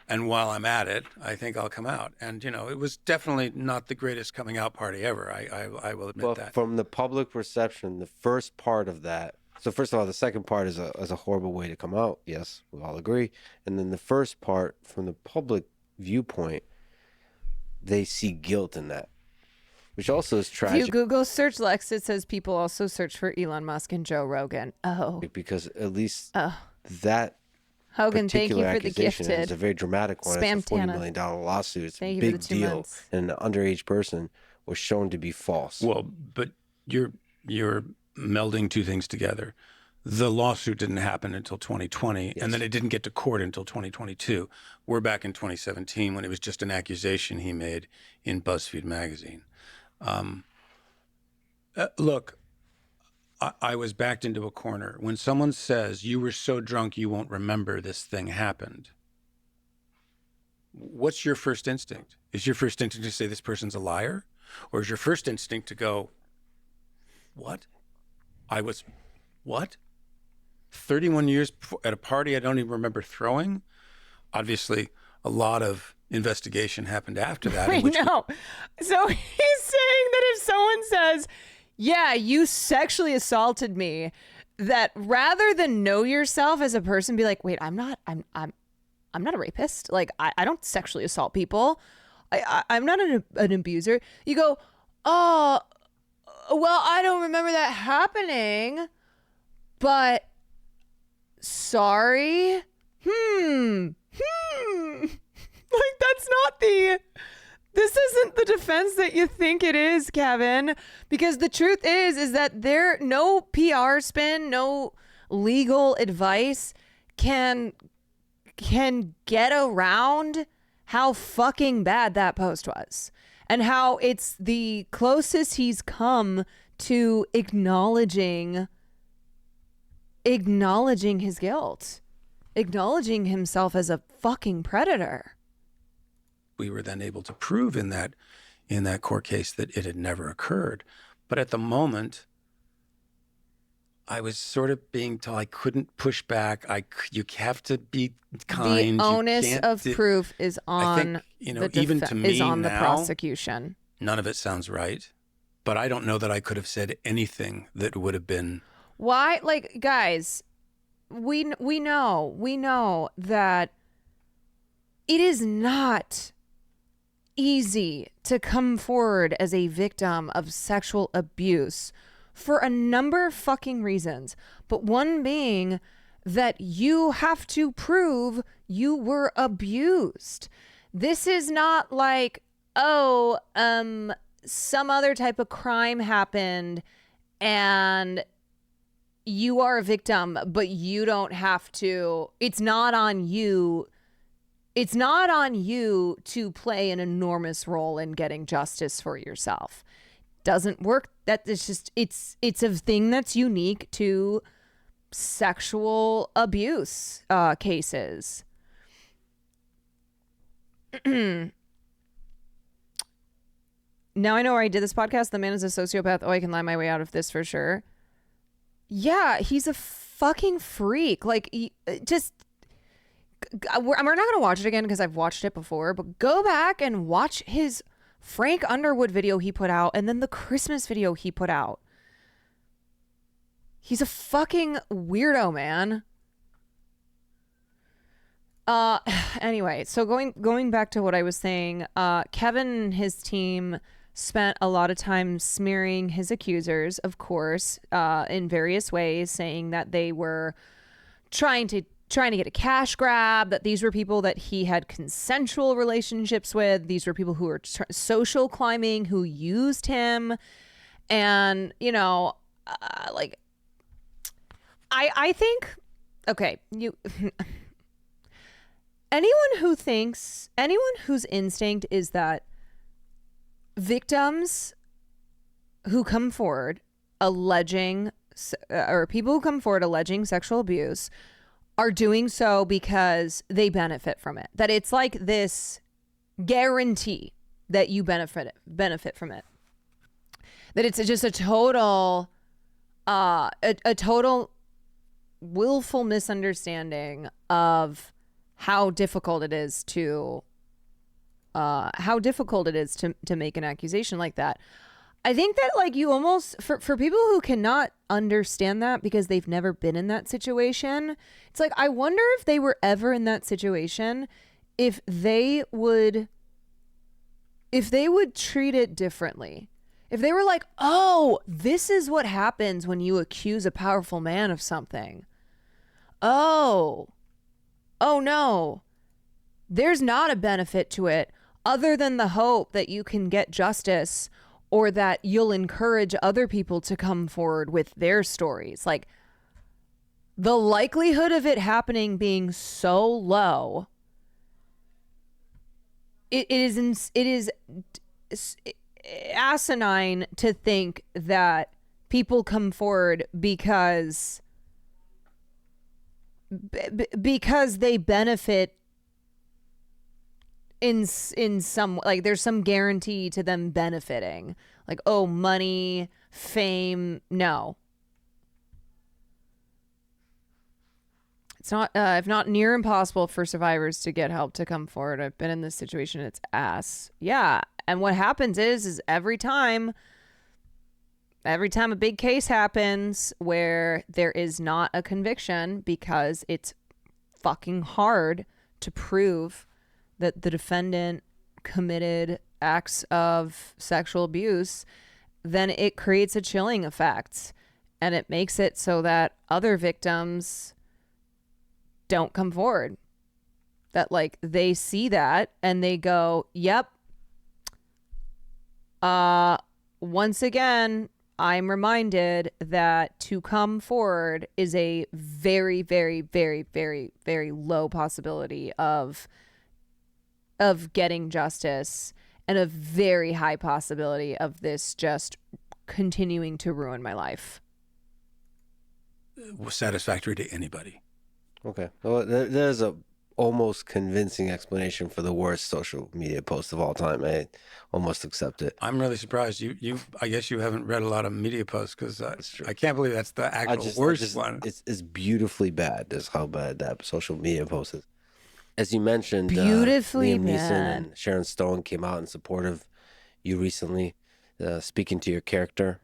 and while I'm at it, I think I'll come out. And, it was definitely not the greatest coming out party ever. I will admit that. From the public perception, the first part of that. So first of all, the second part is a horrible way to come out. Yes, we all agree. And then the first part, from the public viewpoint, they see guilt in that, which also is tragic. If you Google search Lex, it says people also search for Elon Musk and Joe Rogan. Oh. Because at least that Hogan, thank you particular for the accusation gifted. is a very dramatic one. Spam It's a $40 Tana. million lawsuit. It's Thank a you for big the 2 deal. months. And an underage person was shown to be false. Well, but you're melding two things together. The lawsuit didn't happen until 2020, and then it didn't get to court until 2022. We're back in 2017 when it was just an accusation he made in BuzzFeed magazine. Look, I was backed into a corner. When someone says, you were so drunk you won't remember this thing happened, what's your first instinct? Is your first instinct to say this person's a liar? Or is your first instinct to go, what? What? 31 years at a party I don't even remember throwing? Obviously, a lot of investigation happened after that. I know. So he's saying that if someone says, yeah, you sexually assaulted me, that rather than know yourself as a person, be like, wait, I'm not a rapist. Like, I don't sexually assault people. I'm not an abuser. You go, oh, well, I don't remember that happening, but sorry. Like, that's not this isn't the defense that you think it is, Kevin, because the truth is that no PR spin, no legal advice can get around how fucking bad that post was and how it's the closest he's come to acknowledging his guilt, acknowledging himself as a fucking predator. We were then able to prove in that court case that it had never occurred. But at the moment, I was sort of being told I couldn't push back. You have to be kind. The onus of do- proof is on I think, even to me is on the now, prosecution. none of it sounds right. But I don't know that I could have said anything that would have been. Why? Like, guys, we know that it is not easy to come forward as a victim of sexual abuse for a number of fucking reasons. But one being that you have to prove you were abused. This is not like, some other type of crime happened and you are a victim, but you don't have to. It's not on you. It's not on you to play an enormous role in getting justice for yourself. Doesn't work. That is just, it's a thing that's unique to sexual abuse cases. Now I know where I did this podcast. The man is a sociopath. Oh, I can lie my way out of this for sure. Yeah, he's a fucking freak. Like, we're not going to watch it again because I've watched it before, but go back and watch his Frank Underwood video he put out and then the Christmas video he put out. He's a fucking weirdo, man. Anyway, so going back to what I was saying, Kevin and his team spent a lot of time smearing his accusers, of course, in various ways, saying that they were trying to get a cash grab, that these were people that he had consensual relationships with. These were people who were social climbing, who used him. And, I think, okay, anyone whose instinct is that victims who come forward alleging sexual abuse are doing so because they benefit from it. That it's like this guarantee that you benefit from it. That it's just a total willful misunderstanding of how difficult it is to make an accusation like that. I think that, like, you almost, for people who cannot understand that because they've never been in that situation, it's like, I wonder if they were ever in that situation, if they would treat it differently. If they were like, oh, this is what happens when you accuse a powerful man of something. Oh no, there's not a benefit to it other than the hope that you can get justice or that you'll encourage other people to come forward with their stories. Like, the likelihood of it happening being so low, it is asinine to think that people come forward because they benefit in some, like, there's some guarantee to them benefiting, like, oh, money, fame. No, it's not, if not near impossible for survivors to get help to come forward. I've been in this situation. It's ass. Yeah. And what happens is every time a big case happens where there is not a conviction because it's fucking hard to prove that the defendant committed acts of sexual abuse, then it creates a chilling effect, and it makes it so that other victims don't come forward. That, like, they see that and they go, yep, once again, I'm reminded that to come forward is a very, very, very, very, very low possibility of getting justice, and a very high possibility of this just continuing to ruin my life. Was satisfactory to anybody. Okay. Well, there's a almost convincing explanation for the worst social media post of all time. I almost accept it. I'm really surprised. I guess you haven't read a lot of media posts because I can't believe that's the actual worst one. It's beautifully bad. Is how bad that social media post is. As you mentioned, Beautifully Liam Neeson bad. and Sharon Stone came out in support of you recently, speaking to your character.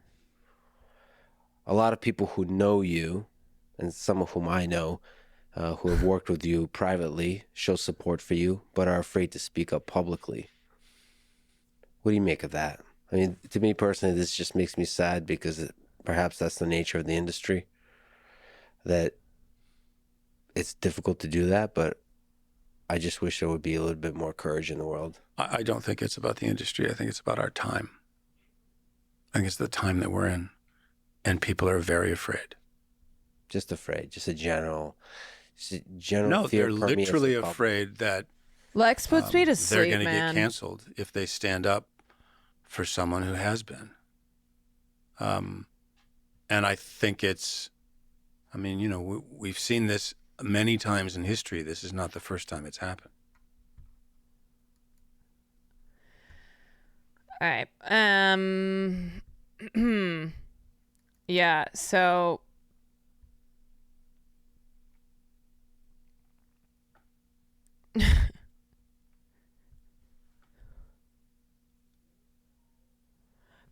A lot of people who know you, and some of whom I know, who have worked with you privately, show support for you, but are afraid to speak up publicly. What do you make of that? I mean, to me personally, this just makes me sad because perhaps that's the nature of the industry, that it's difficult to do that, but I just wish there would be a little bit more courage in the world. I don't think it's about the industry. I think it's about our time. I think it's the time that we're in, and people are very afraid. Just afraid, just a general No, fear. they're literally afraid that Lex puts me to they're sleep, going to man. get canceled if they stand up for someone who has been. And I think we've seen this many times in history. This is not the first time it's happened. All right. Yeah, so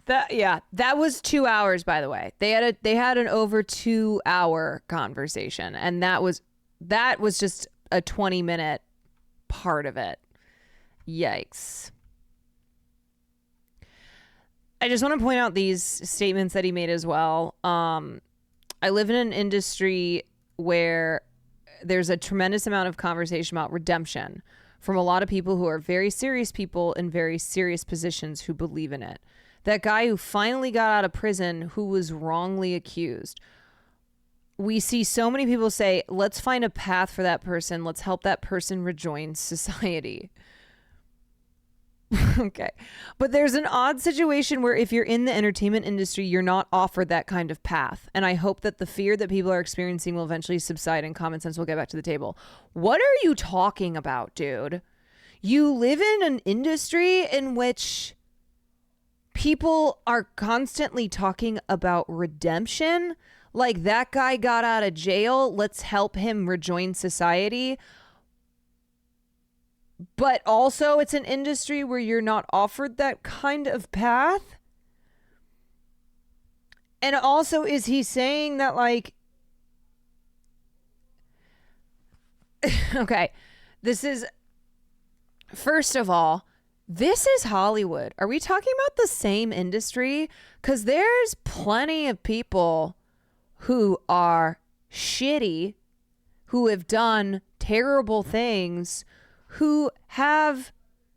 that was 2 hours, by the way. They had an over 2 hour conversation, and that was just a 20-minute part of it. Yikes. I just want to point out these statements that he made as well. I live in an industry where there's a tremendous amount of conversation about redemption from a lot of people who are very serious people in very serious positions who believe in it. That guy who finally got out of prison who was wrongly accused. We see so many people say, let's find a path for that person. Let's help that person rejoin society. Okay. But there's an odd situation where if you're in the entertainment industry, you're not offered that kind of path. And I hope that the fear that people are experiencing will eventually subside and common sense will get back to the table. What are you talking about, dude? You live in an industry in which people are constantly talking about redemption. Like, that guy got out of jail. Let's help him rejoin society. But also it's an industry where you're not offered that kind of path. And also, is he saying that, like, okay, first of all, this is Hollywood. Are we talking about the same industry? Because there's plenty of people who are shitty, who have done terrible things, who have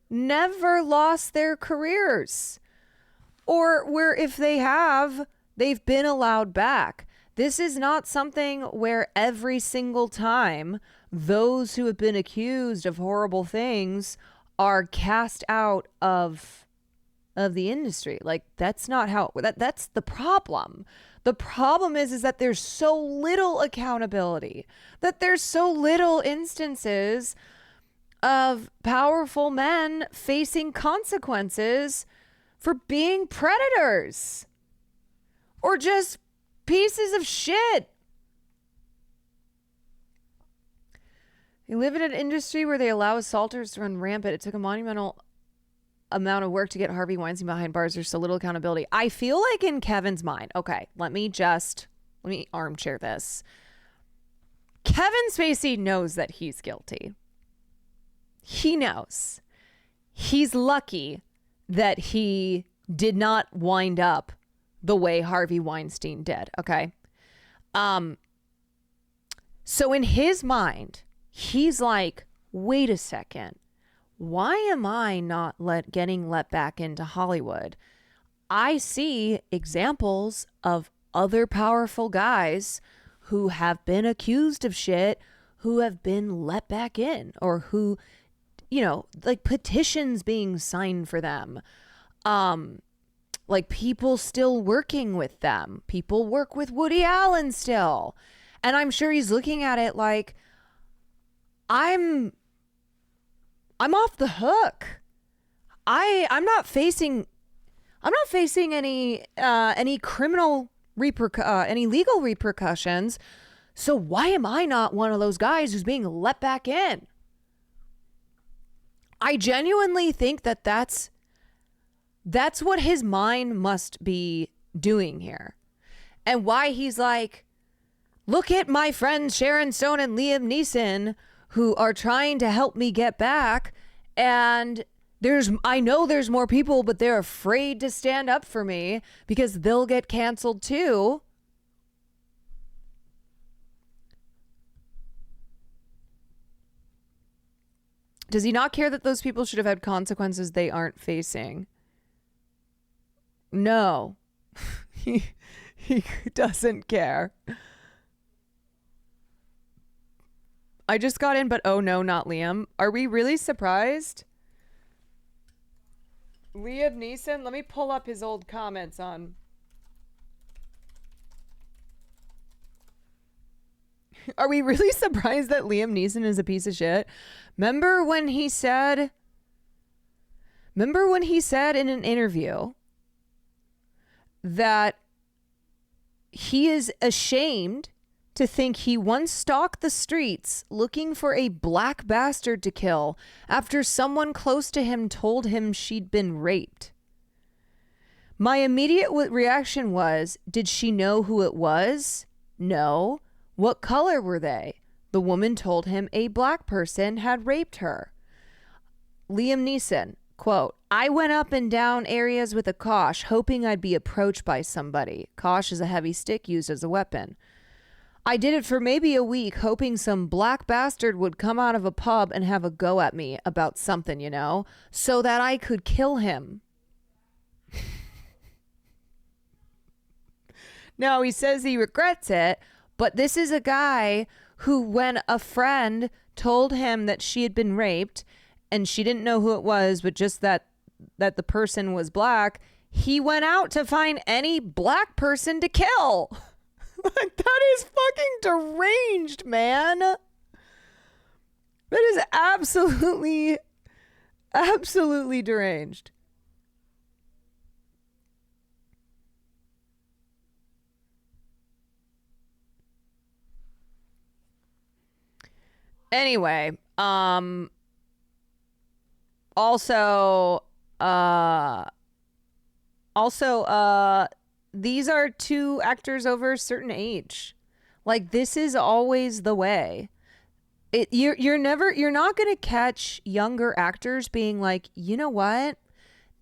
never lost their careers, or where if they have, they've been allowed back. This is not something where every single time those who have been accused of horrible things are cast out of the industry. Like, that's not how that's the problem. The problem is that there's so little accountability, that there's so little instances of powerful men facing consequences for being predators or just pieces of shit. They live in an industry where they allow assaulters to run rampant. It took a monumental amount of work to get Harvey Weinstein behind bars. There's so little accountability. I feel like in Kevin's mind, okay, let me armchair this. Kevin Spacey knows that he's guilty. He knows. He's lucky that he did not wind up the way Harvey Weinstein did, okay? So in his mind, he's like, wait a second. Why am I not getting let back into Hollywood? I see examples of other powerful guys who have been accused of shit, who have been let back in, or who, like petitions being signed for them. Like people still working with them. People work with Woody Allen still. And I'm sure he's looking at it like, I'm I'm off the hook. I'm not facing any criminal any legal repercussions. So why am I not one of those guys who's being let back in? I genuinely think that that's what his mind must be doing here. And why he's like, look at my friends Sharon Stone and Liam Neeson who are trying to help me get back, and I know there's more people, but they're afraid to stand up for me because they'll get canceled too. Does he not care that those people should have had consequences they aren't facing? No. He doesn't care. I just got in, but oh no, not Liam. Are we really surprised? Liam Neeson? Let me pull up his old comments on... Are we really surprised that Liam Neeson is a piece of shit? Remember when he said in an interview that he is ashamed to think he once stalked the streets looking for a black bastard to kill after someone close to him told him she'd been raped? My immediate reaction was, did she know who it was? No. What color were they? The woman told him a black person had raped her. Liam Neeson, quote, I went up and down areas with a kosh, hoping I'd be approached by somebody. Kosh is a heavy stick used as a weapon. I did it for maybe a week, hoping some black bastard would come out of a pub and have a go at me about something, you know, so that I could kill him. Now, he says he regrets it, but this is a guy who, when a friend told him that she had been raped and she didn't know who it was, but just that the person was black, he went out to find any black person to kill. Like, that is fucking deranged, man. That is absolutely deranged. Anyway, these are two actors over a certain age. Like, this is always the way. You're not going to catch younger actors being like, you know what?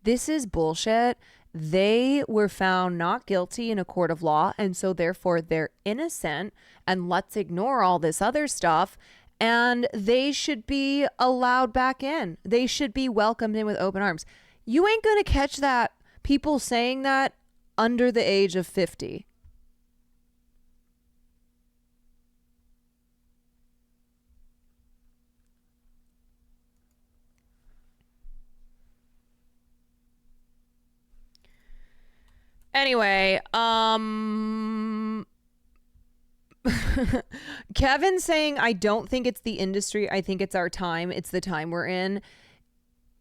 This is bullshit. They were found not guilty in a court of law, and so therefore they're innocent, and let's ignore all this other stuff. And they should be allowed back in. They should be welcomed in with open arms. You ain't going to catch that, people saying that, under the age of 50. Anyway, Kevin saying, I don't think it's the industry, I think it's our time, it's the time we're in,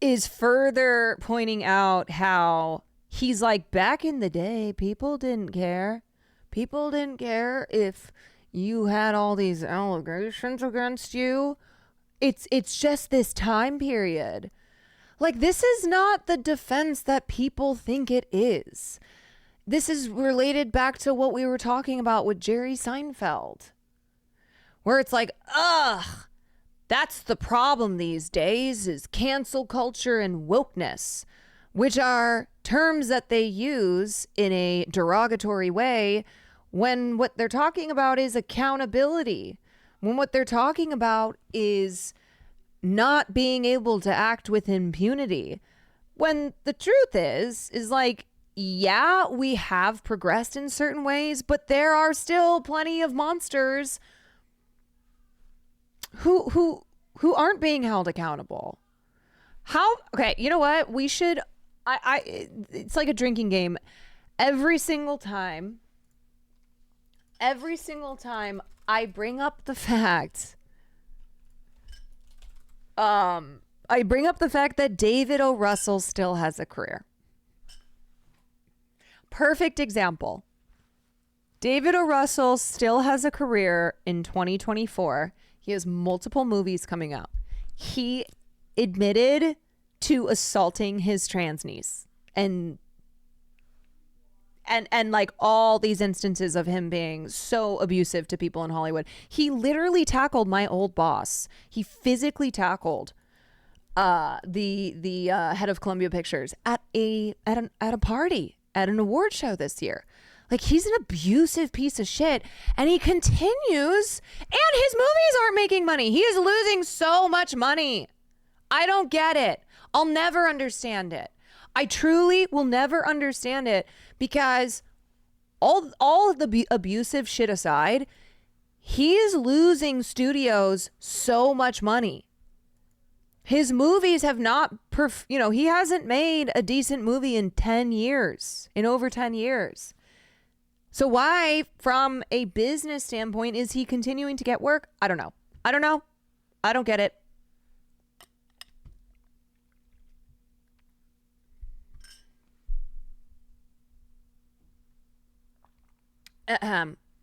is further pointing out how he's like, back in the day, people didn't care. People didn't care if you had all these allegations against you. It's just this time period. Like, this is not the defense that people think it is. This is related back to what we were talking about with Jerry Seinfeld, where it's like, that's the problem these days, is cancel culture and wokeness, which are terms that they use in a derogatory way when what they're talking about is accountability, when what they're talking about is not being able to act with impunity. When the truth is like, yeah, we have progressed in certain ways, but there are still plenty of monsters who aren't being held accountable. Okay, you know what? We should, it's like a drinking game. Every single time I bring up the fact I bring up the fact that David O. Russell still has a career. Perfect example. David O. Russell still has a career in 2024. He has multiple movies coming out. He admitted to assaulting his trans niece and like all these instances of him being so abusive to people in Hollywood. He literally tackled my old boss. He physically tackled the head of Columbia Pictures at a party at an award show this year. Like, he's an abusive piece of shit, and he continues, and his movies aren't making money. He is losing so much money. I don't get it. I'll never understand it. I truly will never understand it, because all of the abusive shit aside, he is losing studios so much money. His movies have not, he hasn't made a decent movie in over 10 years. So why, from a business standpoint, is he continuing to get work? I don't know. I don't get it.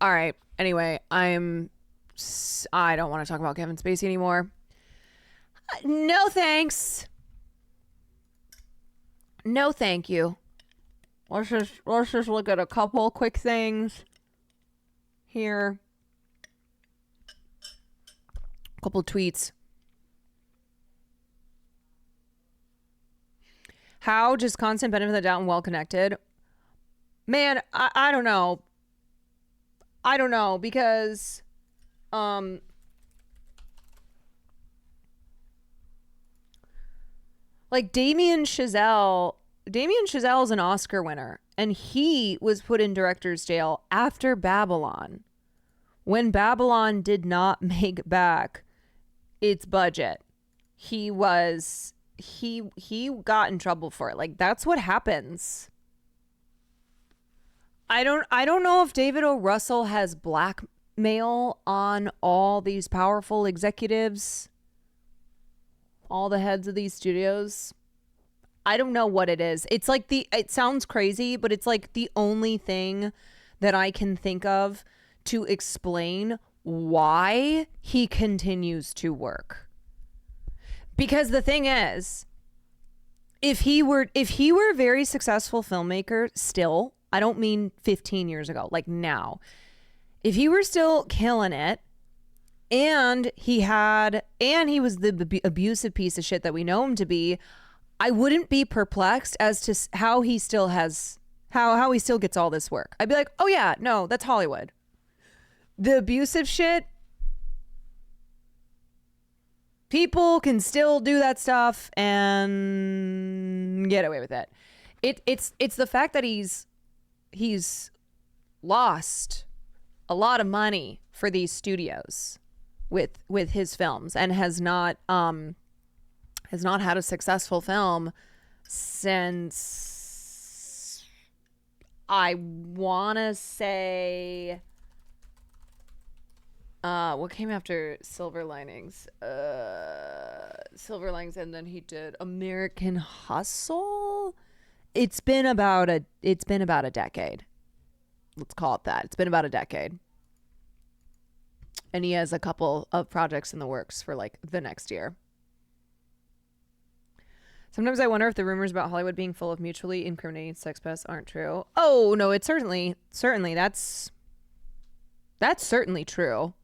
All right. Anyway, I don't want to talk about Kevin Spacey anymore. No thanks. No thank you. Let's just look at a couple quick things here. A couple tweets. How just constant benefit of the doubt and well connected? Man, I don't know. I don't know, because like Damien Chazelle is an Oscar winner, and he was put in director's jail after Babylon, when Babylon did not make back its budget. He got in trouble for it. Like, that's what happens. I don't know if David O. Russell has blackmail on all these powerful executives, all the heads of these studios. I don't know what it is. It's like it sounds crazy, but it's like the only thing that I can think of to explain why he continues to work. Because the thing is, if he were a very successful filmmaker still, I don't mean 15 years ago, like now, if he were still killing it, and he was the abusive piece of shit that we know him to be, I wouldn't be perplexed as to how he still gets all this work. I'd be like, oh yeah, no, that's Hollywood. The abusive shit, people can still do that stuff and get away with it. It's the fact that he's lost a lot of money for these studios with his films, and has not had a successful film since, I want to say, what came after Silver Linings? Silver Linings, and then he did American Hustle. It's been about a decade. Let's call it that. It's been about a decade. And he has a couple of projects in the works for like the next year. Sometimes I wonder if the rumors about Hollywood being full of mutually incriminating sex pests aren't true. Oh, no, it's certainly that's certainly true.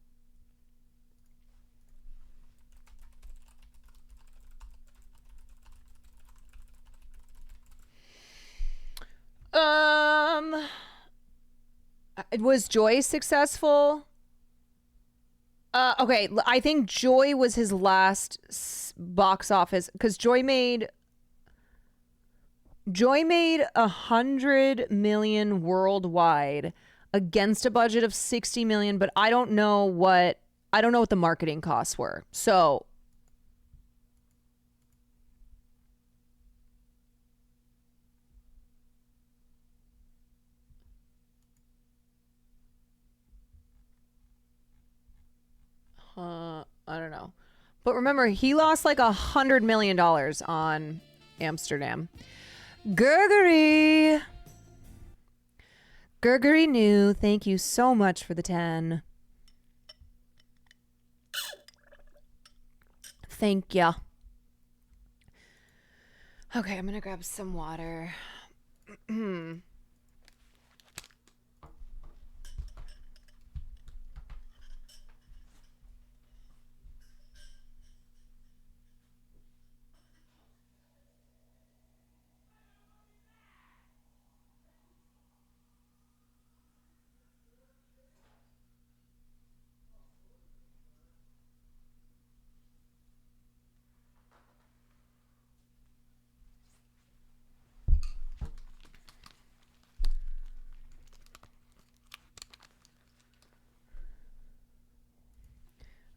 Was Joy successful? Okay, I think Joy was his last box office, because Joy made $100 million worldwide against a budget of $60 million, but I don't know what the marketing costs were. So I don't know. But remember, he lost like $100 million on Amsterdam. Gregory New, thank you so much for the 10. Thank ya. Okay, I'm gonna grab some water.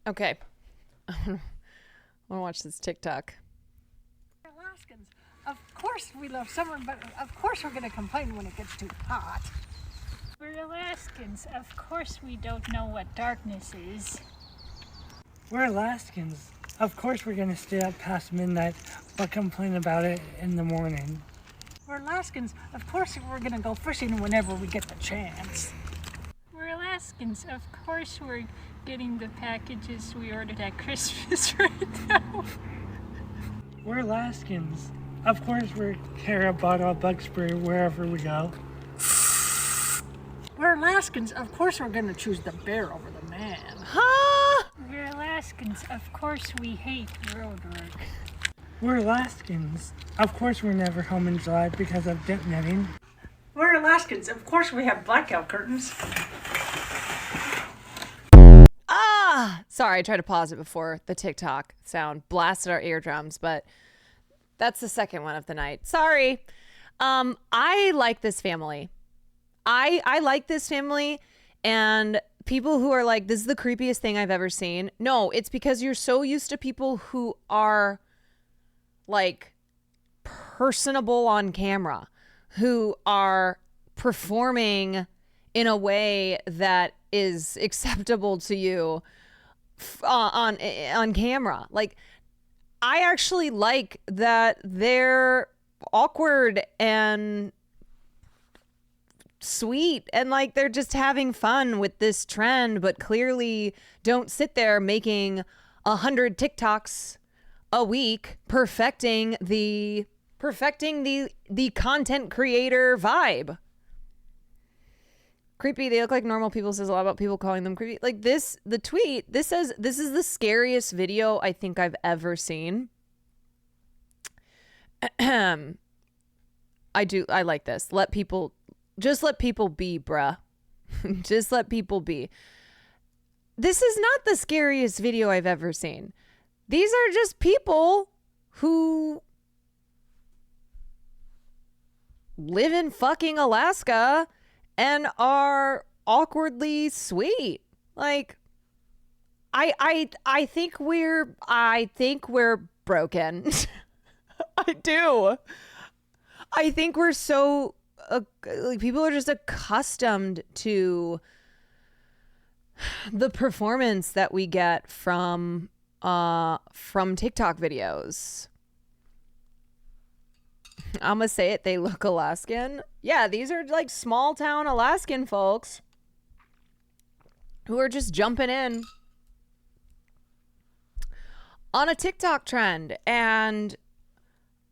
Okay. I want to watch this TikTok. Alaskans, of course we love summer, but of course we're going to complain when it gets too hot. We're Alaskans. Of course we don't know what darkness is. We're Alaskans. Of course we're going to stay up past midnight, but complain about it in the morning. We're Alaskans. Of course we're going to go fishing whenever we get the chance. We're Alaskans. Of course we're getting the packages we ordered at Christmas right now. We're Alaskans. Of course we carry a bottle of bug spray wherever we go. We're Alaskans. Of course we're going to choose the bear over the man. We're Alaskans. Of course we hate road work. We're Alaskans. Of course we're never home in July because of dip netting. We're Alaskans. Of course we have blackout curtains. Sorry, I tried to pause it before the TikTok sound blasted our eardrums, but that's the second one of the night. Sorry. I like this family. I like this family, and people who are like, this is the creepiest thing I've ever seen. No, it's because you're so used to people who are like personable on camera, who are performing in a way that is acceptable to you on camera. Like, I actually like that they're awkward and sweet and like they're just having fun with this trend, but clearly don't sit there making 100 TikToks a week perfecting the content creator vibe. Creepy, they look like normal people, says a lot about people calling them creepy. Like this, the tweet, this says, this is the scariest video I think I've ever seen. I like this. Just let people be, bruh. Just let people be. This is not the scariest video I've ever seen. These are just people who live in fucking Alaska and are awkwardly sweet. Like, I think we're broken. I do. I think we're so like, people are just accustomed to the performance that we get from TikTok videos. I'm gonna say it, they look Alaskan. Yeah, these are like small town Alaskan folks who are just jumping in on a TikTok trend, and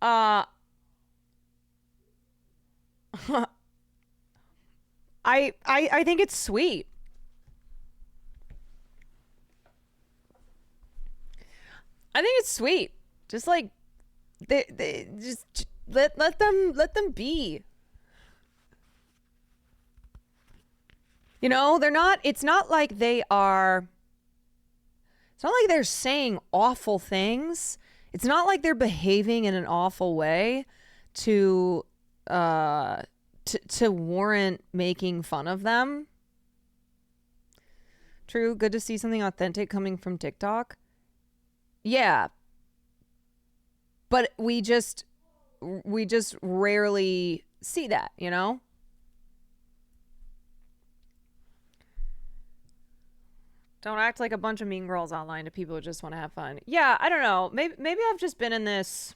I think it's sweet. I think it's sweet. Just like they just let them be. You know, it's not like they're saying awful things. It's not like they're behaving in an awful way to warrant making fun of them. True, good to see something authentic coming from TikTok. Yeah. But we just rarely see that, you know? Don't act like a bunch of mean girls online to people who just want to have fun. Yeah, I don't know. Maybe I've just been in this.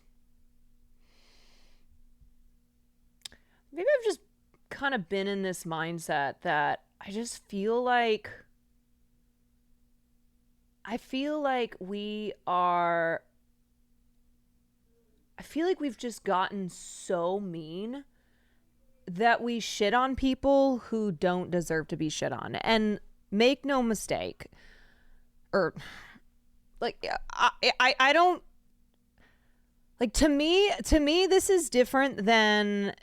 Maybe I've just kind of been in this mindset that I just feel like. I feel like we've just gotten so mean that we shit on people who don't deserve to be shit on. And make no mistake, or like I don't like, to me this is different than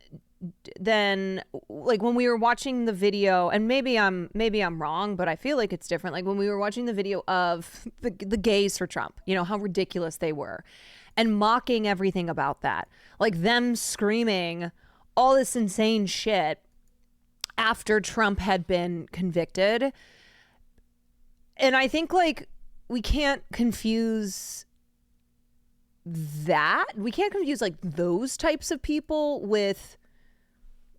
like when we were watching the video, and maybe I'm wrong, but I feel like it's different. Like when we were watching the video of the gays for Trump, you know, how ridiculous they were, and mocking everything about that, like them screaming all this insane shit after Trump had been convicted. And I think, like, we can't confuse that. We can't confuse, like, those types of people with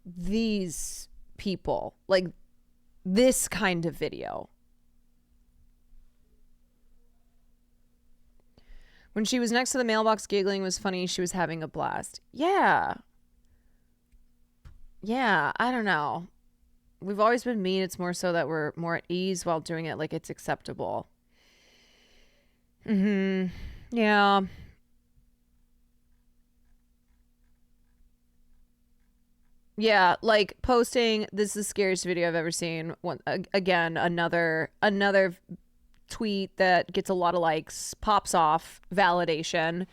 these people. Like, this kind of video. When she was next to the mailbox giggling, was funny. She was having a blast. Yeah. Yeah, I don't know. We've always been mean. It's more so that we're more at ease while doing it like it's acceptable. Yeah. Yeah, like posting, this is the scariest video I've ever seen. Again, another tweet that gets a lot of likes, pops off, validation.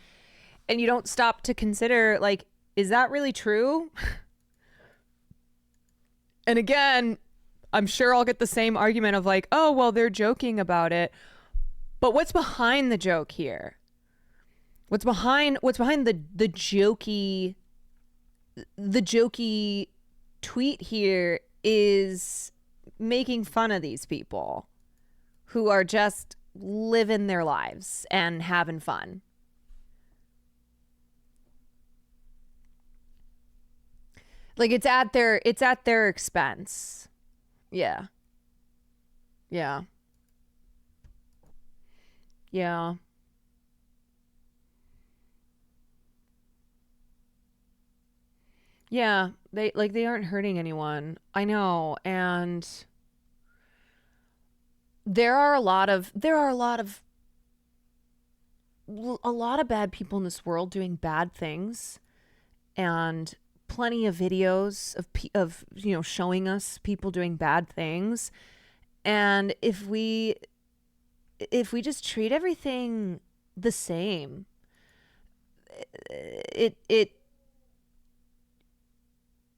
And you don't stop to consider, like, is that really true? And again, I'm sure I'll get the same argument of like, oh, well, they're joking about it. But what's behind the joke here? What's behind the jokey tweet here is making fun of these people who are just living their lives and having fun. Like, it's at their expense. Yeah. Yeah. Yeah. Yeah, they aren't hurting anyone. I know. And there are a lot of bad people in this world doing bad things, and plenty of videos of you know, showing us people doing bad things. And if we just treat everything the same,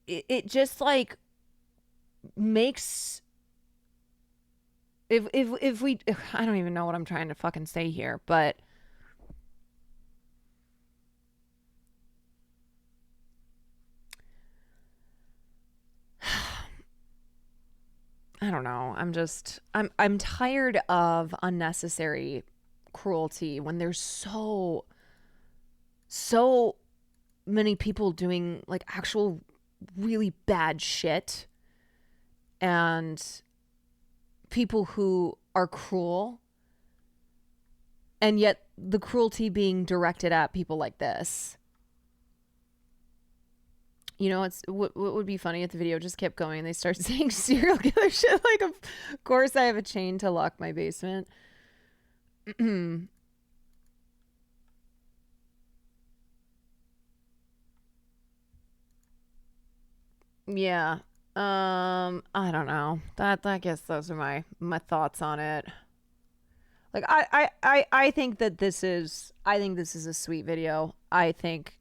it just like makes, if we, I don't even know what I'm trying to fucking say here, but I don't know. I'm tired of unnecessary cruelty when there's so many people doing like actual really bad shit, and people who are cruel, and yet the cruelty being directed at people like this. You know, it's what would be funny if the video just kept going and they start saying serial killer shit. Like, of course I have a chain to lock my basement. Yeah. I don't know. I guess those are my thoughts on it. Like, I think that this is a sweet video. I think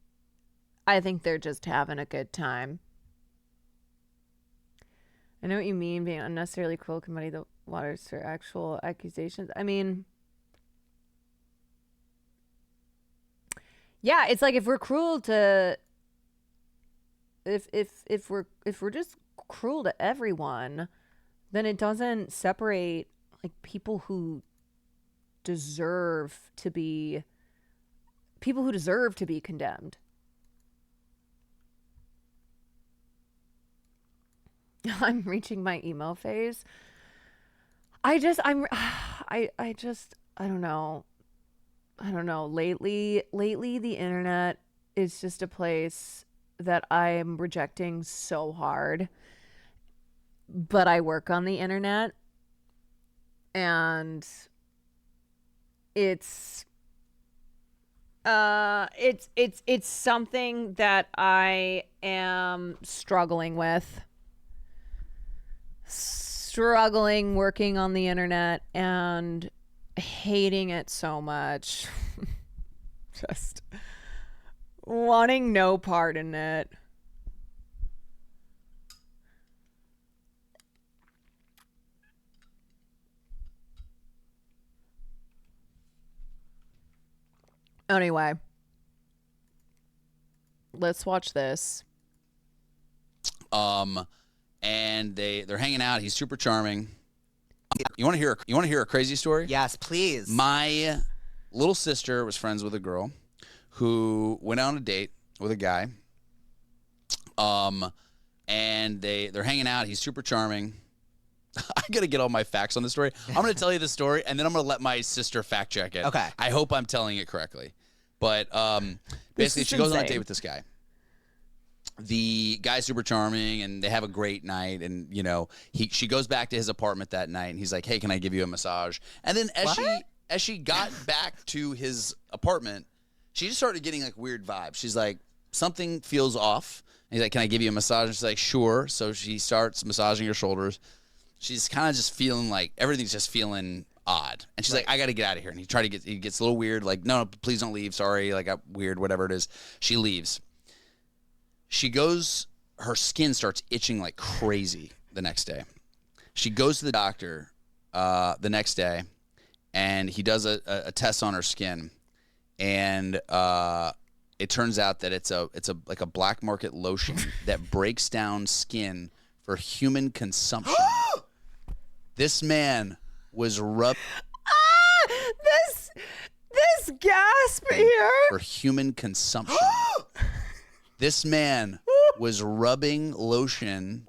they're just having a good time. I know what you mean. Being unnecessarily cruel can muddy the waters for actual accusations. I mean, yeah, it's like if we're cruel to, if we're just cruel to everyone, then it doesn't separate like people who deserve to be condemned. I'm reaching my emo phase. I'm I don't know. Lately the internet is just a place that I am rejecting so hard. But I work on the internet, and it's something that I am struggling with. Struggling working on the internet and hating it so much. Just wanting no part in it. Anyway, let's watch this. And they're hanging out. He's super charming. You want to hear a crazy story? Yes, please. My little sister was friends with a girl who went on a date with a guy. And they're hanging out. He's super charming. I gotta get all my facts on the story. I'm gonna tell you the story, and then I'm gonna let my sister fact check it. Okay. I hope I'm telling it correctly. But basically, she goes on a date with this guy. The guy's super charming, and they have a great night. And she goes back to his apartment that night, and he's like, "Hey, can I give you a massage?" And then as she got back to his apartment, she just started getting like weird vibes. She's like, something feels off. And he's like, "Can I give you a massage?" And she's like, "Sure." So she starts massaging her shoulders. She's kind of just feeling like everything's just feeling odd. And she's like, "I got to get out of here." And he gets a little weird. Like, no, please don't leave. Sorry. Like, I'm weird, whatever it is. She leaves. She goes, her skin starts itching like crazy the next day. She goes to the doctor the next day, and he does a test on her skin. And it turns out that it's like a black market lotion that breaks down skin for human consumption. This man was This gasp here for human consumption. This man was rubbing lotion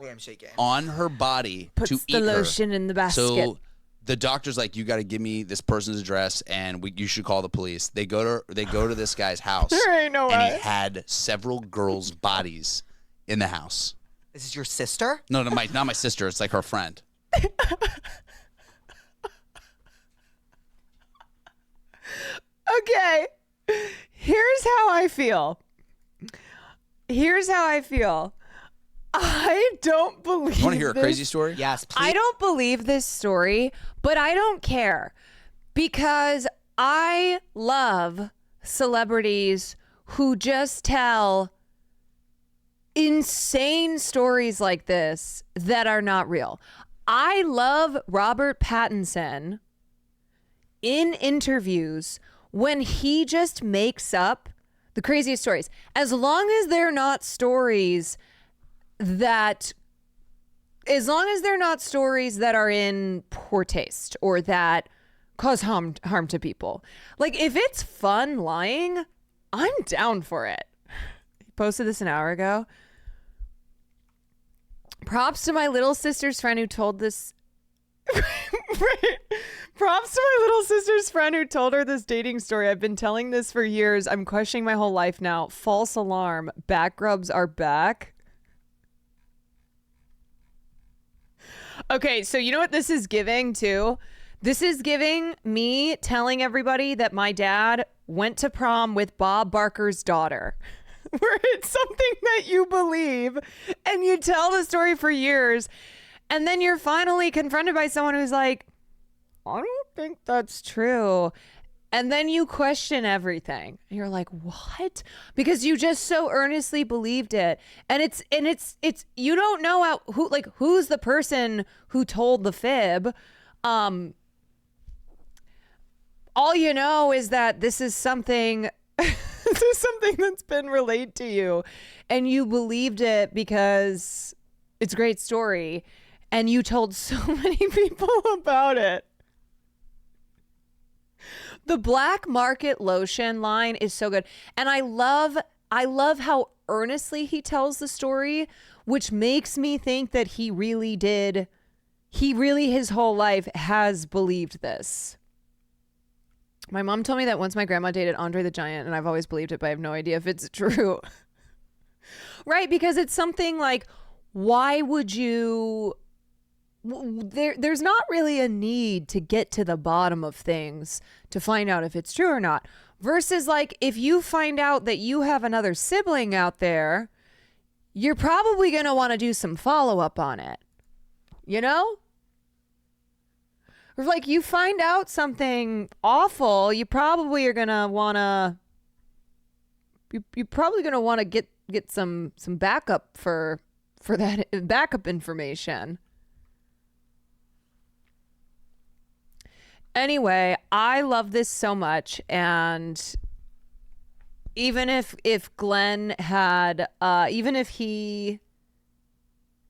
on her body Puts to the eat her. lotion in the basket. So the doctor's like, "You got to give me this person's address, and you should call the police." They go to this guy's house. There ain't no and way. he had several girls' bodies in the house. This is your sister? No, not my sister. It's like her friend. Okay, here's how I feel. I don't believe. You want to hear a crazy story? Yes, please. I don't believe this story, but I don't care because I love celebrities who just tell insane stories like this that are not real. I love Robert Pattinson in interviews when he just makes up the craziest stories, as long as they're not stories that are in poor taste or that cause harm to people. Like, if it's fun lying, I'm down for it. He posted this an hour ago. Props to my little sister's friend who told this. Props to my little sister's friend who told her this dating story. I've been telling this for years. I'm questioning my whole life now. False alarm. Back rubs are back. Okay, so you know what this is giving too? This is giving me telling everybody that my dad went to prom with Bob Barker's daughter. Where it's something that you believe and you tell the story for years, and then you're finally confronted by someone who's like, "I don't think that's true." And then you question everything. And you're like, "What?" Because you just so earnestly believed it. And it's you don't know who's the person who told the fib. All you know is that this is something that's been relayed to you, and you believed it because it's a great story, and you told so many people about it. The black market lotion line is so good, and I love how earnestly he tells the story, which makes me think that he really did he really his whole life has believed this. My mom told me that once my grandma dated Andre the Giant, and I've always believed it, but I have no idea if it's true. Right? Because it's something like, why would you... There's not really a need to get to the bottom of things to find out if it's true or not. Versus like, if you find out that you have another sibling out there, you're probably going to want to do some follow-up on it. You know? Or like you find out something awful, you probably are going to want to... You're probably going to want to get some backup for that backup information. Anyway, I love this so much, and even if Glenn had even if he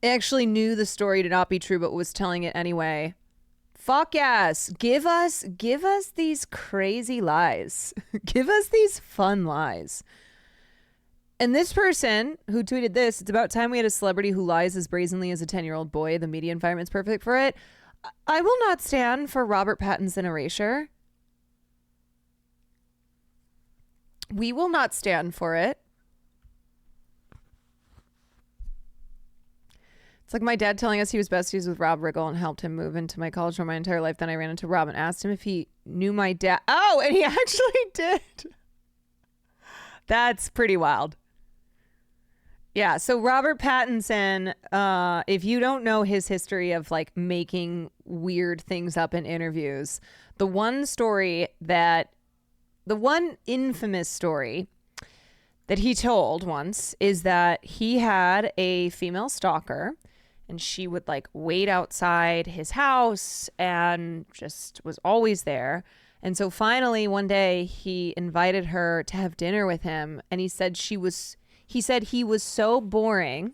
actually knew the story to not be true but was telling it anyway, fuck yes, give us these crazy lies. Give us these fun lies. And this person who tweeted this, it's about time we had a celebrity who lies as brazenly as a 10-year-old boy. The media environment's perfect for it. I will not stand for Robert Pattinson erasure. We will not stand for it. It's like my dad telling us he was besties with Rob Riggle and helped him move into my college room my entire life. Then I ran into Rob and asked him if he knew my dad. Oh, and he actually did. That's pretty wild. Yeah, so Robert Pattinson, if you don't know his history of like making weird things up in interviews, the one infamous story that he told once is that he had a female stalker and she would like wait outside his house and just was always there. And so finally one day he invited her to have dinner with him, and he said he was so boring.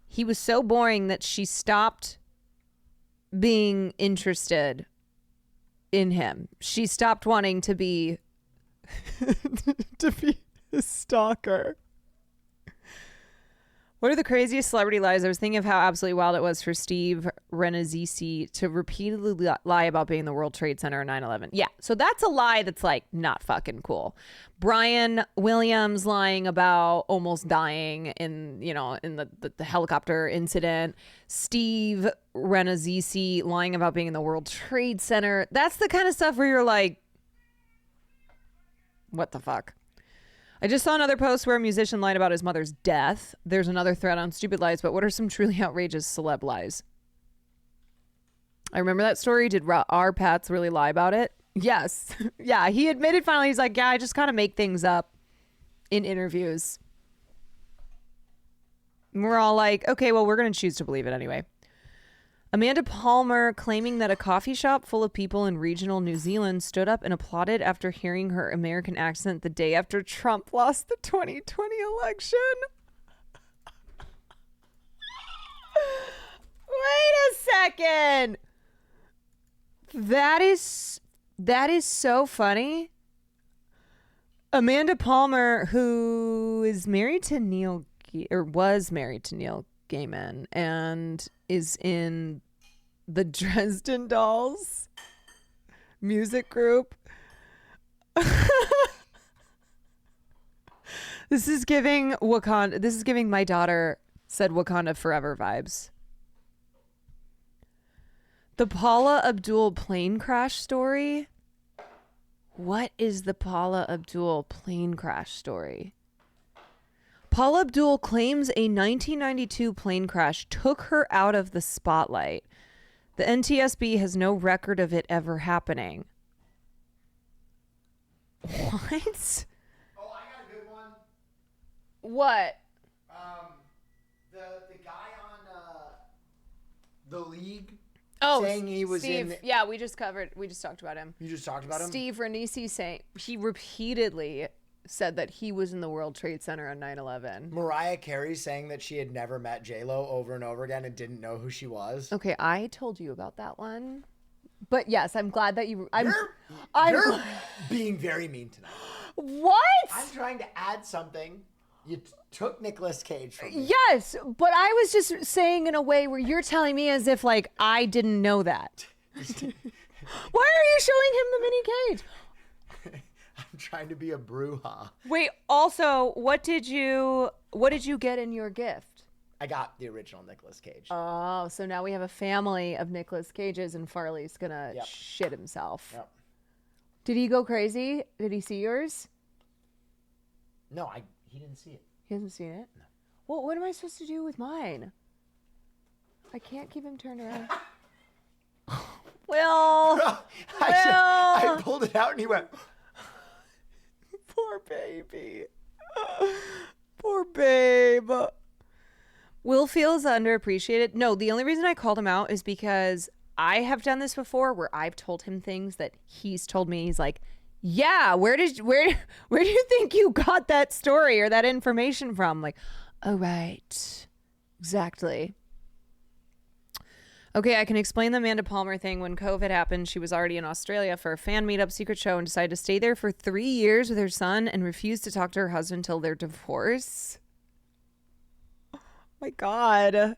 He was so boring that she stopped being interested in him. She stopped wanting to be a stalker. What are the craziest celebrity lies? I was thinking of how absolutely wild it was for Steve Renazzisi to repeatedly lie about being in the World Trade Center on 9/11. Yeah, so that's a lie that's like not fucking cool. Brian Williams lying about almost dying in the helicopter incident. Steve Renazzisi lying about being in the World Trade Center. That's the kind of stuff where you're like, what the fuck? I just saw another post where a musician lied about his mother's death. There's another thread on stupid lies, but what are some truly outrageous celeb lies? I remember that story. Did our Pats really lie about it? Yes. Yeah, he admitted finally. He's like, yeah, I just kind of make things up in interviews. And we're all like, okay, well, we're going to choose to believe it anyway. Amanda Palmer claiming that a coffee shop full of people in regional New Zealand stood up and applauded after hearing her American accent the day after Trump lost the 2020 election. Wait a second. That is so funny. Amanda Palmer, who is married to was married to Neil Gaiman and is in the Dresden Dolls music group. This is giving Wakanda. This is giving my daughter said Wakanda Forever vibes. The Paula Abdul plane crash story. What is the Paula Abdul plane crash story? Paula Abdul claims a 1992 plane crash took her out of the spotlight. The NTSB has no record of it ever happening. What? Oh, I got a good one. What? The guy on The League saying he was Steve, in... Yeah, we just talked about him. You just talked about him? Steve Renazzisi saying he repeatedly said that he was in the World Trade Center on 9/11. Mariah Carey saying that she had never met J-Lo over and over again and didn't know who she was. Okay, I told you about that one. But yes, I'm glad that you... You're being very mean tonight. What? I'm trying to add something You took Nicolas Cage from me. Yes, but I was just saying in a way where you're telling me as if like I didn't know that. Why are you showing him the mini cage? I'm trying to be a bruja. Wait, also, what did you get in your gift? I got the original Nicolas Cage. Oh, so now we have a family of Nicolas Cages and Farley's gonna Yep. shit himself. Yep. Did he go crazy? Did he see yours? No, he didn't see it. He hasn't seen it? No. Well, what am I supposed to do with mine? I can't keep him turned around. I pulled it out and he went, poor baby. Poor babe. Will feels underappreciated. No, the only reason I called him out is because I have done this before where I've told him things that he's told me. He's like, yeah, where do you think you got that story or that information from? I'm like, oh, right. Exactly. Okay, I can explain the Amanda Palmer thing. When COVID happened, she was already in Australia for a fan meetup secret show and decided to stay there for 3 years with her son and refused to talk to her husband until their divorce. Oh my God.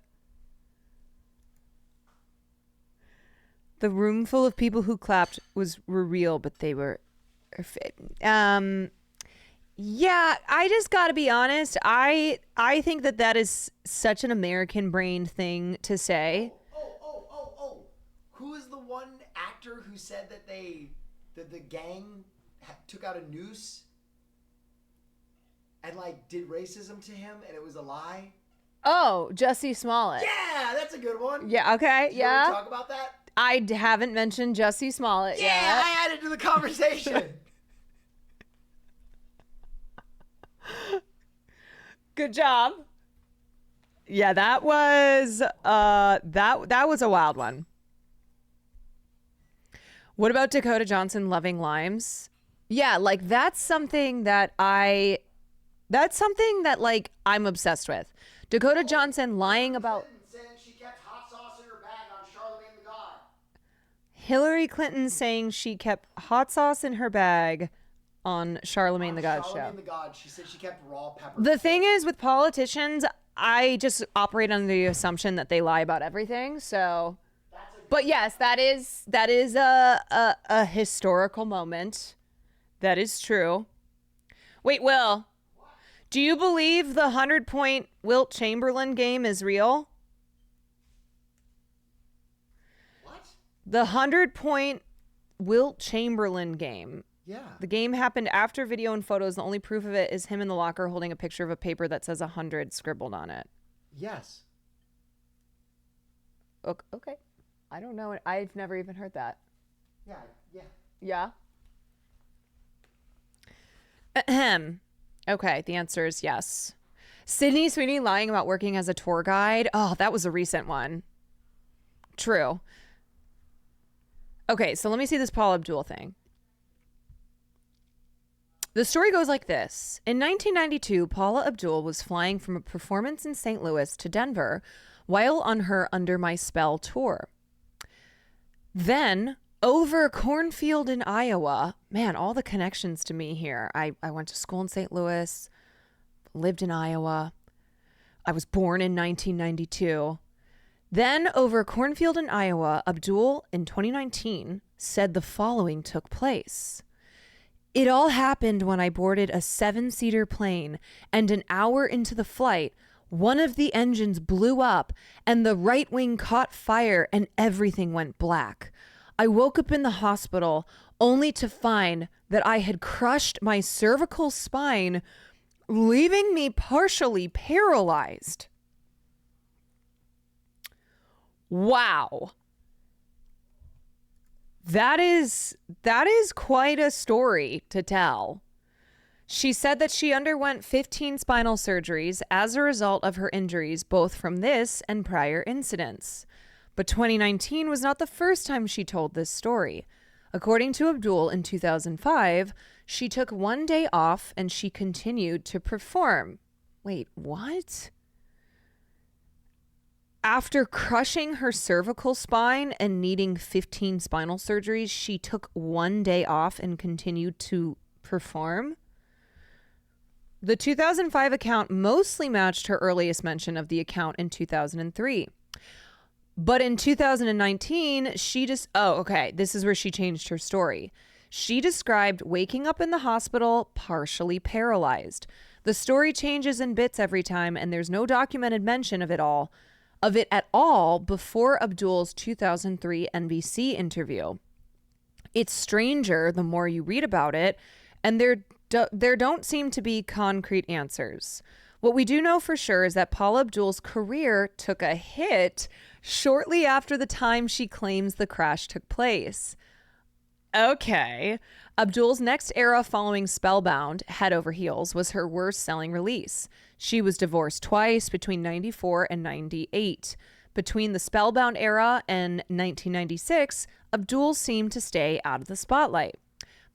The room full of people who clapped were real, but they were... Yeah, I just got to be honest. I think that is such an American brain thing to say. Who is the one actor who said that the gang took out a noose and like did racism to him and it was a lie? Oh, Jussie Smollett. Yeah, that's a good one. Yeah, okay, Did you yeah. talk about that? I haven't mentioned Jussie Smollett yet. Yeah, I added to the conversation. Good job. Yeah, that was that was a wild one. What about Dakota Johnson loving limes? Yeah, like that's something that like I'm obsessed with. Dakota Johnson lying about Saying she kept hot sauce in her bag on Charlemagne the God. Hillary Clinton saying she kept hot sauce in her bag on Charlemagne the God show. Charlemagne the God, she said she kept raw pepper. The thing is with politicians, I just operate under the assumption that they lie about everything. So, but yes, that is a historical moment. That is true. Wait, Will, do you believe the 100-point Wilt Chamberlain game is real? What? The 100-point Wilt Chamberlain game. Yeah. The game happened after video and photos. The only proof of it is him in the locker holding a picture of a paper that says 100 scribbled on it. Yes. Okay. I don't know. I've never even heard that. Yeah. Yeah? Ahem. Okay, the answer is yes. Sydney Sweeney lying about working as a tour guide. Oh, that was a recent one. True. Okay, so let me see this Paula Abdul thing. The story goes like this. In 1992, Paula Abdul was flying from a performance in St. Louis to Denver while on her Under My Spell tour. Then, over a cornfield in Iowa, man, all the connections to me here. I went to school in St. Louis, lived in Iowa. I was born in 1992. Then, over a cornfield in Iowa, Abdul, in 2019, said the following took place. It all happened when I boarded a 7-seater plane, and an hour into the flight, one of the engines blew up and the right wing caught fire and everything went black. I woke up in the hospital only to find that I had crushed my cervical spine, leaving me partially paralyzed. Wow. That is quite a story to tell. She said that she underwent 15 spinal surgeries as a result of her injuries, both from this and prior incidents. But 2019 was not the first time she told this story. According to Abdul, in 2005, she took one day off and she continued to perform. Wait, what? After crushing her cervical spine and needing 15 spinal surgeries, she took one day off and continued to perform? The 2005 account mostly matched her earliest mention of the account in 2003. But in 2019, this is where she changed her story. She described waking up in the hospital partially paralyzed. The story changes in bits every time, and there's no documented mention of it at all before Abdul's 2003 NBC interview. It's stranger the more you read about it, and there don't seem to be concrete answers. What we do know for sure is that Paula Abdul's career took a hit shortly after the time she claims the crash took place. Okay. Abdul's next era following Spellbound, Head Over Heels, was her worst-selling release. She was divorced twice between 94 and 98. Between the Spellbound era and 1996, Abdul seemed to stay out of the spotlight.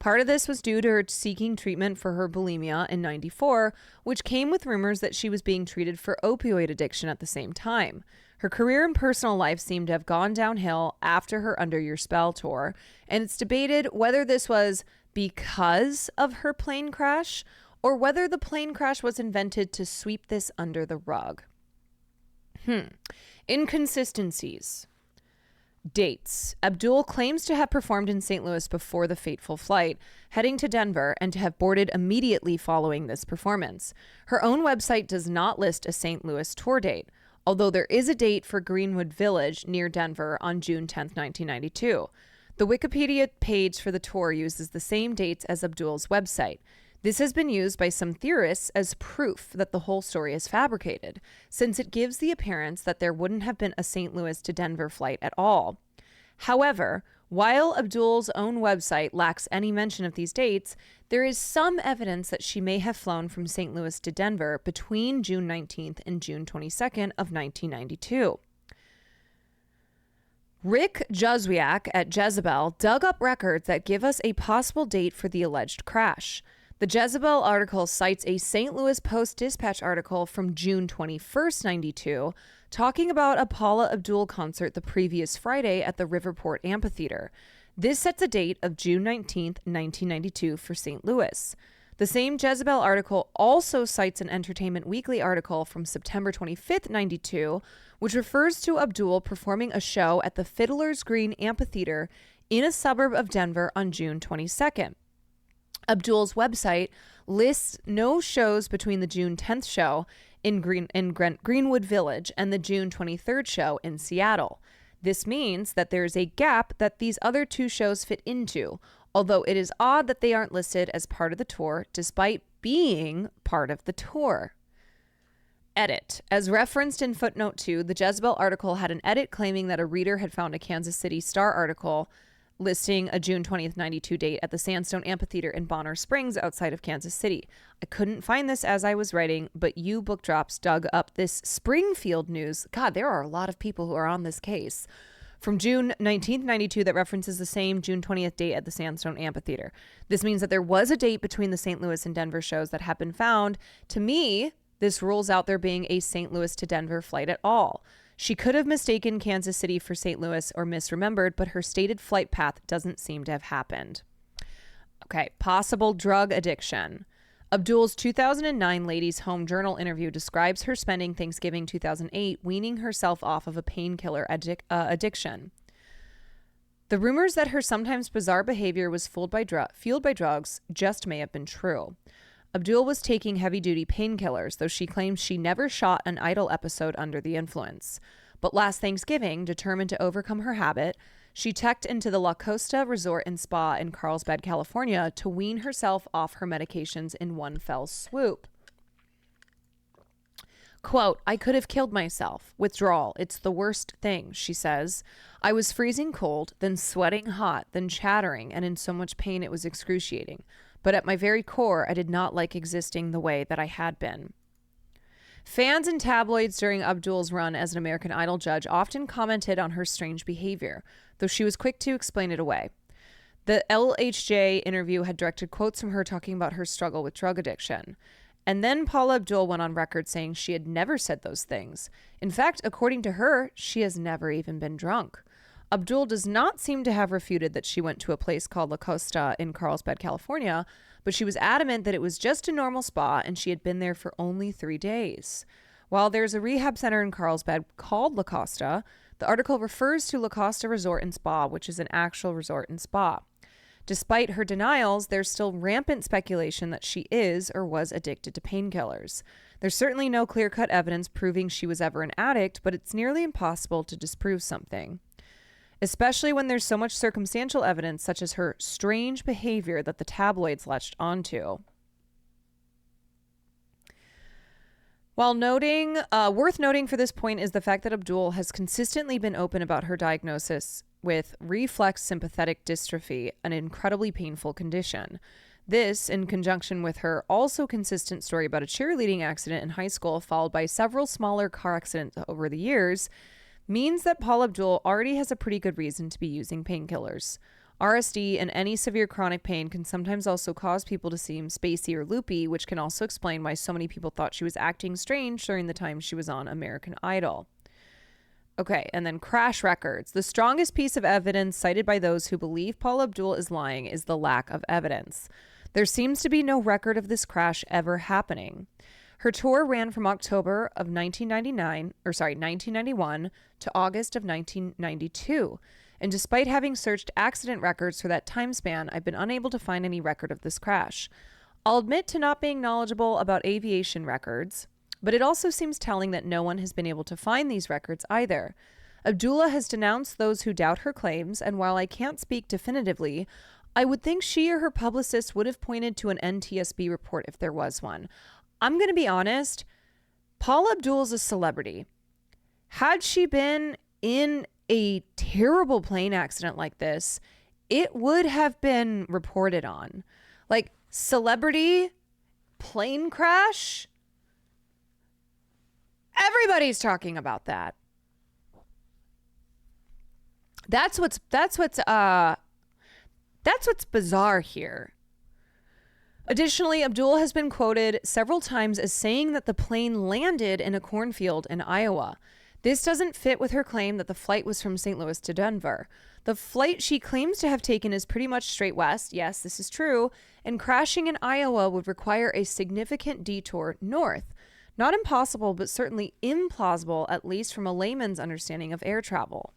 Part of this was due to her seeking treatment for her bulimia in 94, which came with rumors that she was being treated for opioid addiction at the same time. Her career and personal life seemed to have gone downhill after her Under Your Spell tour, and it's debated whether this was because of her plane crash or whether the plane crash was invented to sweep this under the rug. Inconsistencies. Dates. Abdul claims to have performed in St. Louis before the fateful flight, heading to Denver, and to have boarded immediately following this performance. Her own website does not list a St. Louis tour date, although there is a date for Greenwood Village near Denver on June 10th, 1992. The Wikipedia page for the tour uses the same dates as Abdul's website. This has been used by some theorists as proof that the whole story is fabricated, since it gives the appearance that there wouldn't have been a St. Louis to Denver flight at all. However, while Abdul's own website lacks any mention of these dates, there is some evidence that she may have flown from St. Louis to Denver between June 19th and June 22nd of 1992. Rick Juzwiak at Jezebel dug up records that give us a possible date for the alleged crash. The Jezebel article cites a St. Louis Post-Dispatch article from June 21st, 92, talking about a Paula Abdul concert the previous Friday at the Riverport Amphitheater. This sets a date of June 19th, 1992 for St. Louis. The same Jezebel article also cites an Entertainment Weekly article from September 25th, 92, which refers to Abdul performing a show at the Fiddler's Green Amphitheater in a suburb of Denver on June 22nd. Abdul's website lists no shows between the June 10th show in Greenwood Village and the June 23rd show in Seattle. This means that there's a gap that these other two shows fit into, although it is odd that they aren't listed as part of the tour despite being part of the tour. Edit. As referenced in footnote 2, the Jezebel article had an edit claiming that a reader had found a Kansas City Star article listing a June 20th, 92 date at the Sandstone Amphitheater in Bonner Springs outside of Kansas City. I couldn't find this as I was writing, but you book drops dug up this Springfield news. God, there are a lot of people who are on this case. From June 19th, 92 that references the same June 20th date at the Sandstone Amphitheater. This means that there was a date between the St. Louis and Denver shows that have been found. To me, this rules out there being a St. Louis to Denver flight at all. She could have mistaken Kansas City for St. Louis or misremembered, but her stated flight path doesn't seem to have happened. Okay, possible drug addiction. Abdul's 2009 Ladies' Home Journal interview describes her spending Thanksgiving 2008 weaning herself off of a painkiller addiction. The rumors that her sometimes bizarre behavior was fueled by drugs just may have been true. Abdul was taking heavy-duty painkillers, though she claims she never shot an Idol episode under the influence. But last Thanksgiving, determined to overcome her habit, she checked into the La Costa Resort and Spa in Carlsbad, California, to wean herself off her medications in one fell swoop. Quote, "I could have killed myself. Withdrawal. It's the worst thing," she says. "I was freezing cold, then sweating hot, then chattering, and in so much pain it was excruciating. But at my very core, I did not like existing the way that I had been." Fans and tabloids during Abdul's run as an American Idol judge often commented on her strange behavior, though she was quick to explain it away. The LHJ interview had directed quotes from her talking about her struggle with drug addiction. And then Paula Abdul went on record saying she had never said those things. In fact, according to her, she has never even been drunk. Abdul does not seem to have refuted that she went to a place called La Costa in Carlsbad, California, but she was adamant that it was just a normal spa and she had been there for only 3 days. While there's a rehab center in Carlsbad called La Costa, the article refers to La Costa Resort and Spa, which is an actual resort and spa. Despite her denials, there's still rampant speculation that she is or was addicted to painkillers. There's certainly no clear-cut evidence proving she was ever an addict, but it's nearly impossible to disprove something, especially when there's so much circumstantial evidence, such as her strange behavior that the tabloids latched onto. While worth noting for this point is the fact that Abdul has consistently been open about her diagnosis with reflex sympathetic dystrophy, an incredibly painful condition. This, in conjunction with her also consistent story about a cheerleading accident in high school, followed by several smaller car accidents over the years, means that Paula Abdul already has a pretty good reason to be using painkillers. RSD and any severe chronic pain can sometimes also cause people to seem spacey or loopy, which can also explain why so many people thought she was acting strange during the time she was on American Idol. Okay, and then crash records. The strongest piece of evidence cited by those who believe Paula Abdul is lying is the lack of evidence. There seems to be no record of this crash ever happening. Her tour ran from October of 1991 to August of 1992. And despite having searched accident records for that time span, I've been unable to find any record of this crash. I'll admit to not being knowledgeable about aviation records, but it also seems telling that no one has been able to find these records either. Abdullah has denounced those who doubt her claims, and while I can't speak definitively, I would think she or her publicist would have pointed to an NTSB report if there was one. I'm going to be honest, Paula Abdul is a celebrity. Had she been in a terrible plane accident like this, it would have been reported on. Like, celebrity, plane crash, everybody's talking about that. That's what's bizarre here. Additionally, Abdul has been quoted several times as saying that the plane landed in a cornfield in Iowa. This doesn't fit with her claim that the flight was from St. Louis to Denver. The flight she claims to have taken is pretty much straight west. Yes, this is true. And crashing in Iowa would require a significant detour north. Not impossible, but certainly implausible, at least from a layman's understanding of air travel.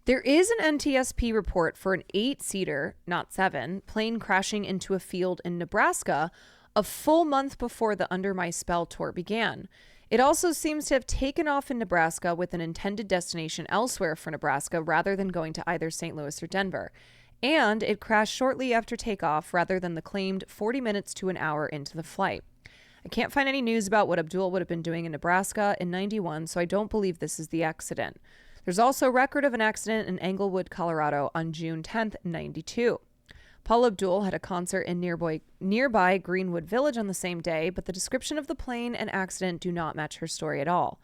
There is an NTSB report for an 8-seater, not 7, plane crashing into a field in Nebraska a full month before the Under My Spell tour began. It also seems to have taken off in Nebraska with an intended destination elsewhere for Nebraska rather than going to either St. Louis or Denver. And it crashed shortly after takeoff rather than the claimed 40 minutes to an hour into the flight. I can't find any news about what Abdul would have been doing in Nebraska in 91, so I don't believe this is the accident. There's also record of an accident in Englewood, Colorado on June 10th, 92. Paula Abdul had a concert in nearby Greenwood Village on the same day, but the description of the plane and accident do not match her story at all.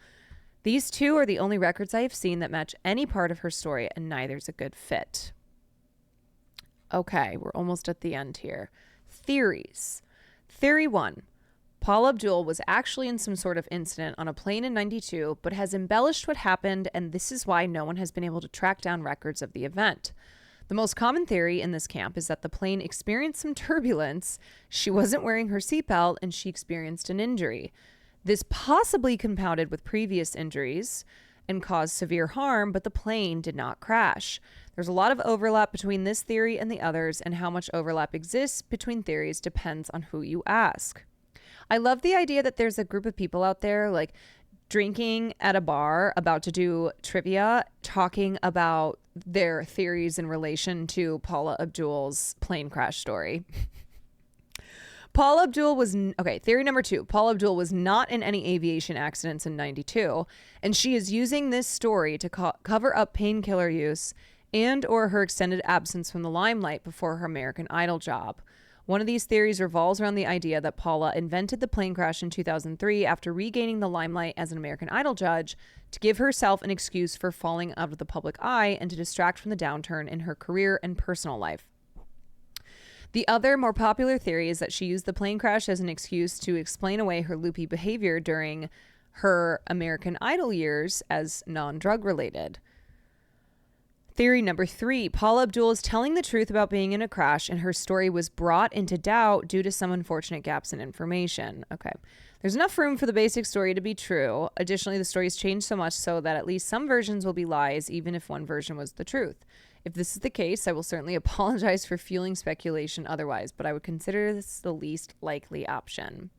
These two are the only records I have seen that match any part of her story, and neither's a good fit. Okay, we're almost at the end here. Theories. Theory 1. Paula Abdul was actually in some sort of incident on a plane in 92, but has embellished what happened, and this is why no one has been able to track down records of the event. The most common theory in this camp is that the plane experienced some turbulence, she wasn't wearing her seatbelt, and she experienced an injury. This possibly compounded with previous injuries and caused severe harm, but the plane did not crash. There's a lot of overlap between this theory and the others, and how much overlap exists between theories depends on who you ask. I love the idea that there's a group of people out there like drinking at a bar about to do trivia, talking about their theories in relation to Paula Abdul's plane crash story. Theory number 2. Paula Abdul was not in any aviation accidents in 92, and she is using this story to cover up painkiller use and or her extended absence from the limelight before her American Idol job. One of these theories revolves around the idea that Paula invented the plane crash in 2003 after regaining the limelight as an American Idol judge to give herself an excuse for falling out of the public eye and to distract from the downturn in her career and personal life. The other, more popular theory is that she used the plane crash as an excuse to explain away her loopy behavior during her American Idol years as non-drug related. Theory number 3, Paula Abdul is telling the truth about being in a crash and her story was brought into doubt due to some unfortunate gaps in information. Okay. There's enough room for the basic story to be true. Additionally, the story's changed so much so that at least some versions will be lies, even if one version was the truth. If this is the case, I will certainly apologize for fueling speculation otherwise, but I would consider this the least likely option.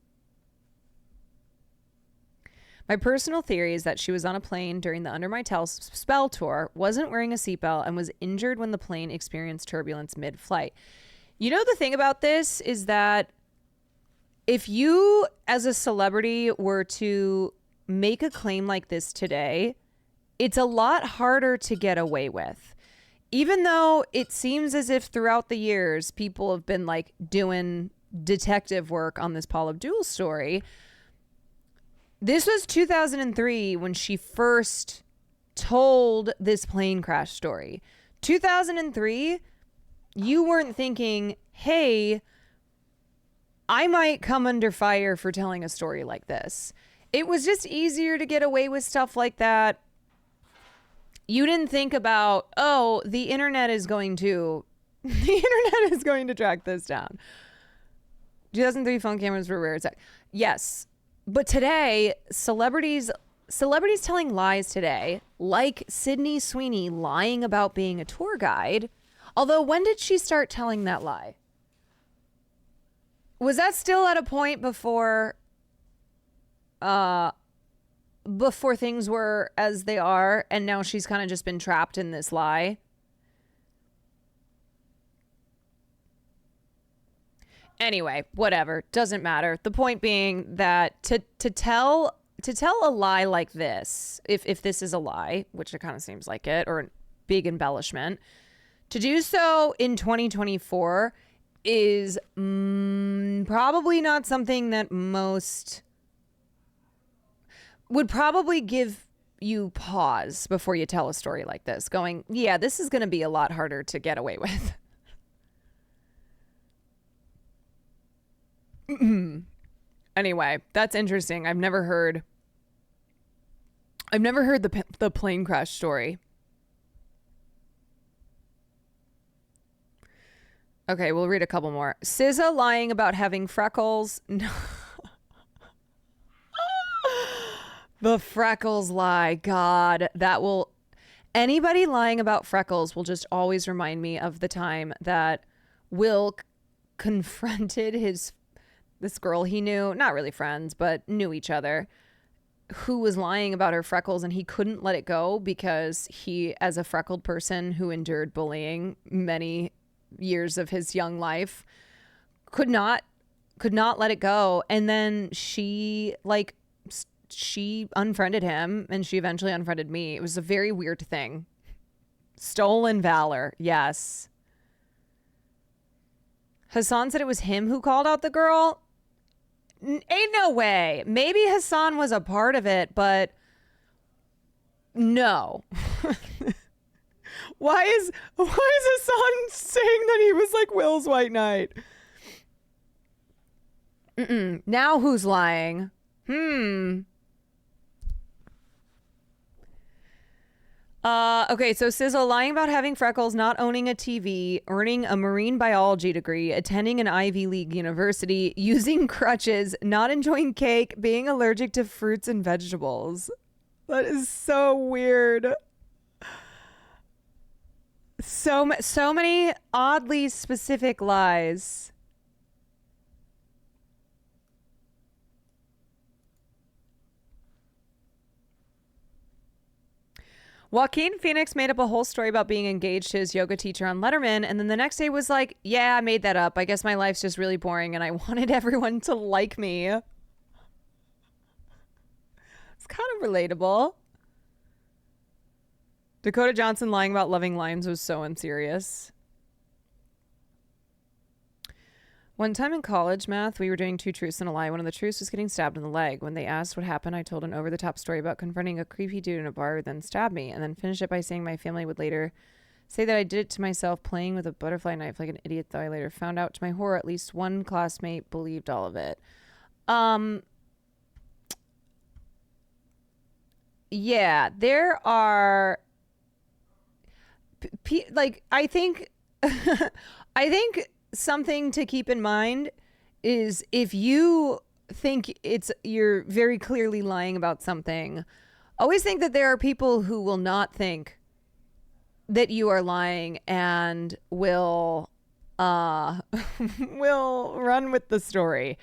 My personal theory is that she was on a plane during the Under My Spell tour, wasn't wearing a seatbelt, and was injured when the plane experienced turbulence mid-flight. You know, the thing about this is that if you, as a celebrity, were to make a claim like this today, it's a lot harder to get away with. Even though it seems as if throughout the years, people have been like doing detective work on this Paula Abdul story. This was 2003 when she first told this plane crash story. 2003, you weren't thinking, hey, I might come under fire for telling a story like this. It was just easier to get away with stuff like that. You didn't think about, oh, the internet is going to track this down. 2003 phone cameras were rare. Yes. But today, celebrities telling lies today, like Sydney Sweeney lying about being a tour guide. Although, when did she start telling that lie? Was that still at a point before things were as they are, and now she's kind of just been trapped in this lie? Anyway, whatever, doesn't matter. The point being that to tell a lie like this, if this is a lie, which it kind of seems like it, or a big embellishment, to do so in 2024 is probably not something that most would probably give you pause before you tell a story like this, going, yeah, this is going to be a lot harder to get away with. Anyway, that's interesting. I've never heard the plane crash story. Okay, we'll read a couple more. SZA lying about having freckles. The freckles lie. God, anybody lying about freckles will just always remind me of the time that Will confronted this girl he knew, not really friends, but knew each other, who was lying about her freckles, and he couldn't let it go because he, as a freckled person who endured bullying many years of his young life, could not let it go. And then she unfriended him, and she eventually unfriended me. It was a very weird thing. Stolen valor. Yes. Hassan said it was him who called out the girl. Ain't no way. Maybe Hassan was a part of it, but no. Why is Hassan saying that he was like Will's white knight? Now who's lying? Okay, so SZA lying about having freckles, not owning a TV, earning a marine biology degree, attending an Ivy League university, using crutches, not enjoying cake, being allergic to fruits and vegetables. That is so weird. So many oddly specific lies. Joaquin Phoenix made up a whole story about being engaged to his yoga teacher on Letterman, and then the next day was like, yeah, I made that up. I guess my life's just really boring and I wanted everyone to like me. It's kind of relatable. Dakota Johnson lying about loving limes was so unserious. One time in college math, we were doing 2 truths and a lie. One of the truths was getting stabbed in the leg. When they asked what happened, I told an over-the-top story about confronting a creepy dude in a bar who then stabbed me, and then finished it by saying my family would later say that I did it to myself playing with a butterfly knife like an idiot, though I later found out to my horror at least one classmate believed all of it. Yeah, there are... I think I think something to keep in mind is if you think you're very clearly lying about something, always think that there are people who will not think that you are lying and will run with the story.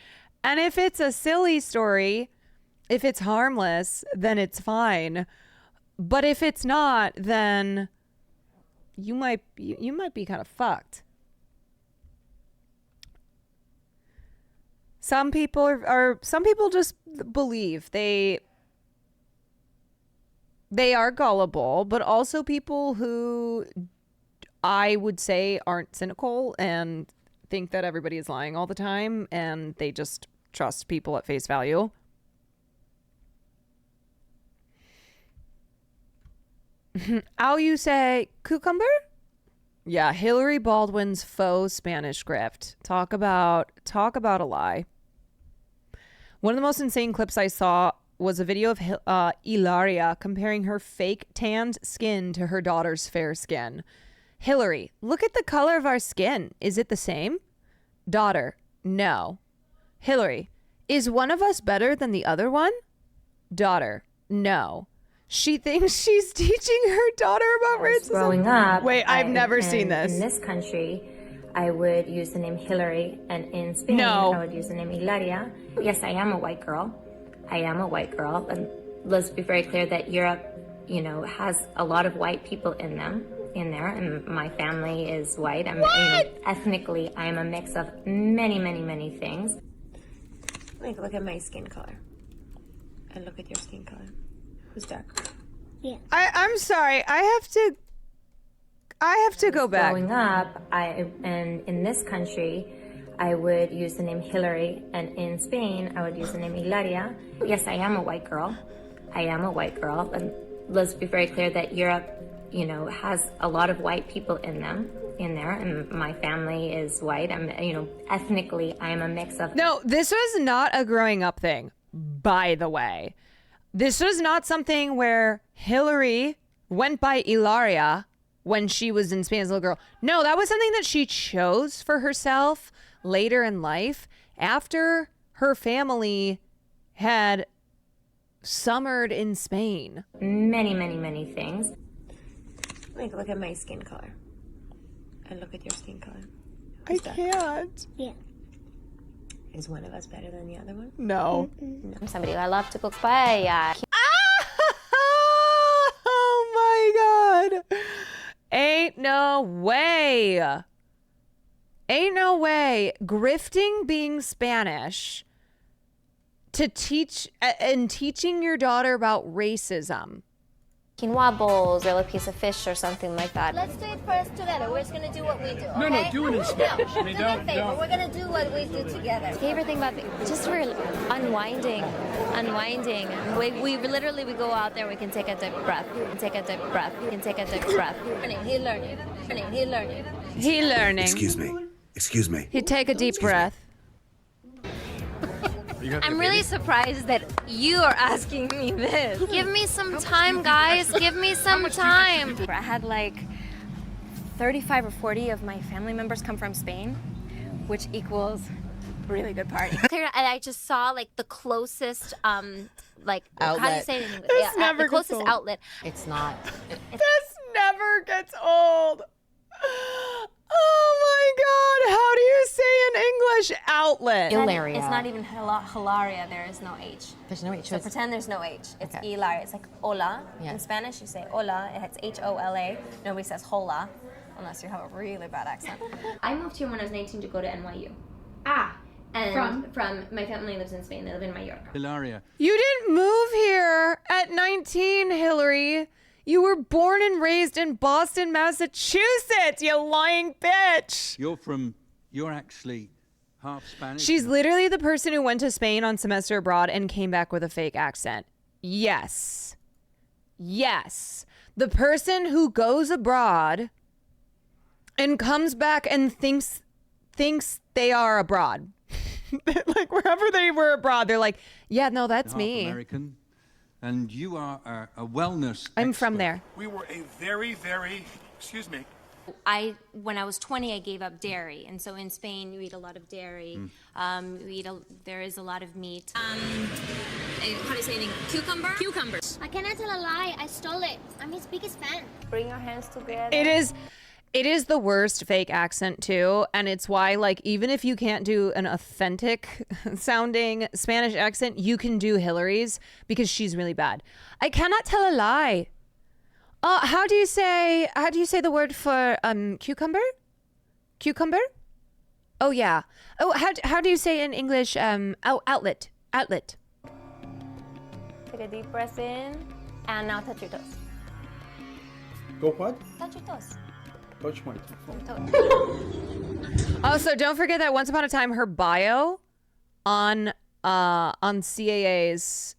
And if it's a silly story, if it's harmless, then it's fine. But if it's not, then you might be kind of fucked. Some people some people just believe they are gullible, but also people who I would say aren't cynical and think that everybody is lying all the time and they just trust people at face value. How you say cucumber? Yeah, Hillary Baldwin's faux Spanish grift. Talk about a lie. One of the most insane clips I saw was a video of Ilaria comparing her fake tanned skin to her daughter's fair skin. Hillary, look at the color of our skin. Is it the same? Daughter, no. Hillary, is one of us better than the other one? Daughter, no. She thinks she's teaching her daughter about racism. Growing up, wait, I've never seen this. In this country, I would use the name Hillary, and in Spain, I would use the name Ilaria. Yes, I am a white girl. I am a white girl, and let's be very clear that Europe, has a lot of white people in there, and my family is white. Ethnically, I am a mix of many, many, many things. Look at my skin color, and look at your skin color. Who's dark? Yeah. I'm sorry. I have to go back. Growing up, and in this country, I would use the name Hillary, and in Spain, I would use the name Ilaria. Yes, I am a white girl. I am a white girl, and let's be very clear that Europe, has a lot of white people in there, and my family is white. Ethnically, I am a mix of. No, this was not a growing up thing, by the way. This was not something where Hillary went by Ilaria when she was in Spain as a little girl. No, that was something that she chose for herself later in life after her family had summered in Spain. Many, many, many things. Look at my skin color. And look at your skin color. I can't. Yeah. Is one of us better than the other one? No. I'm somebody I love to cook paella. Oh my God. Ain't no way. Ain't no way. Grifting being Spanish to teach and teaching your daughter about racism. Quinoa bowls or a piece of fish or something like that. Let's do it first together. We're just gonna do what we do. Okay? No, do it in Spanish. No, do me a favor. We're gonna do what we do together. Favorite thing about just for unwinding. We literally go out there. We can take a deep breath. Take a deep breath. We can take a deep breath. He's learning. He learning. Excuse me. He take a deep breath. I'm really surprised that you are asking me this. Give me some time, guys. Give me some time. I had like 35 or 40 of my family members come from Spain, which equals really good party. I just saw like the closest, outlet. How do you say it in English? The closest outlet. It's not. This never gets old. Oh my God, how do you say in English outlet? Ilaria. It's not even Hilaria, there is no H. There's no H. So pretend there's no H. It's Ilaria. It's like hola. Yeah. In Spanish, you say hola. It's H-O-L-A. Nobody says hola, unless you have a really bad accent. I moved here when I was 19 to go to NYU. And from my family lives in Spain. They live in Mallorca. Hilaria. You didn't move here at 19, Hillary. You were born and raised in Boston, Massachusetts, you lying bitch. You're actually half Spanish. She's literally the person who went to Spain on semester abroad and came back with a fake accent. Yes. The person who goes abroad and comes back and thinks they are abroad. Like wherever they were abroad, they're like, yeah, no, that's me. American. And you are a wellness I'm expert. from there. We were a very, very Excuse me. When I was 20, I gave up dairy, and so in Spain, you eat a lot of dairy. There is a lot of meat. How do you say it? Cucumber? Cucumbers. I cannot tell a lie. I stole it. I'm his biggest fan. Bring your hands together. It is the worst fake accent too, and it's why, like, even if you can't do an authentic sounding Spanish accent, you can do Hillary's because she's really bad. I cannot tell a lie. How do you say the word for cucumber? Cucumber? Oh yeah. Oh, how do you say in English outlet? Outlet. Take a deep breath in, and now touch your toes. Go what? Touch your toes. Touch my Also, don't forget that once upon a time, her bio on CAA's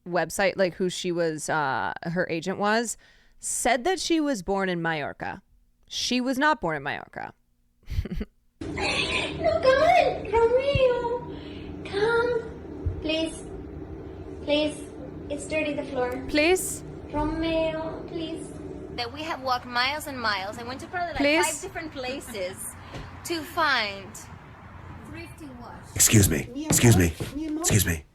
website, like who she was, her agent was, said that she was born in Mallorca. She was not born in Mallorca. No, come on, Romeo. Come. Please. Please. It's dirty, the floor. Please? Romeo, please. That we have walked miles and miles. I went to probably like Please? 5 different places to find Thrifty wash. Excuse me. Excuse me. Excuse me.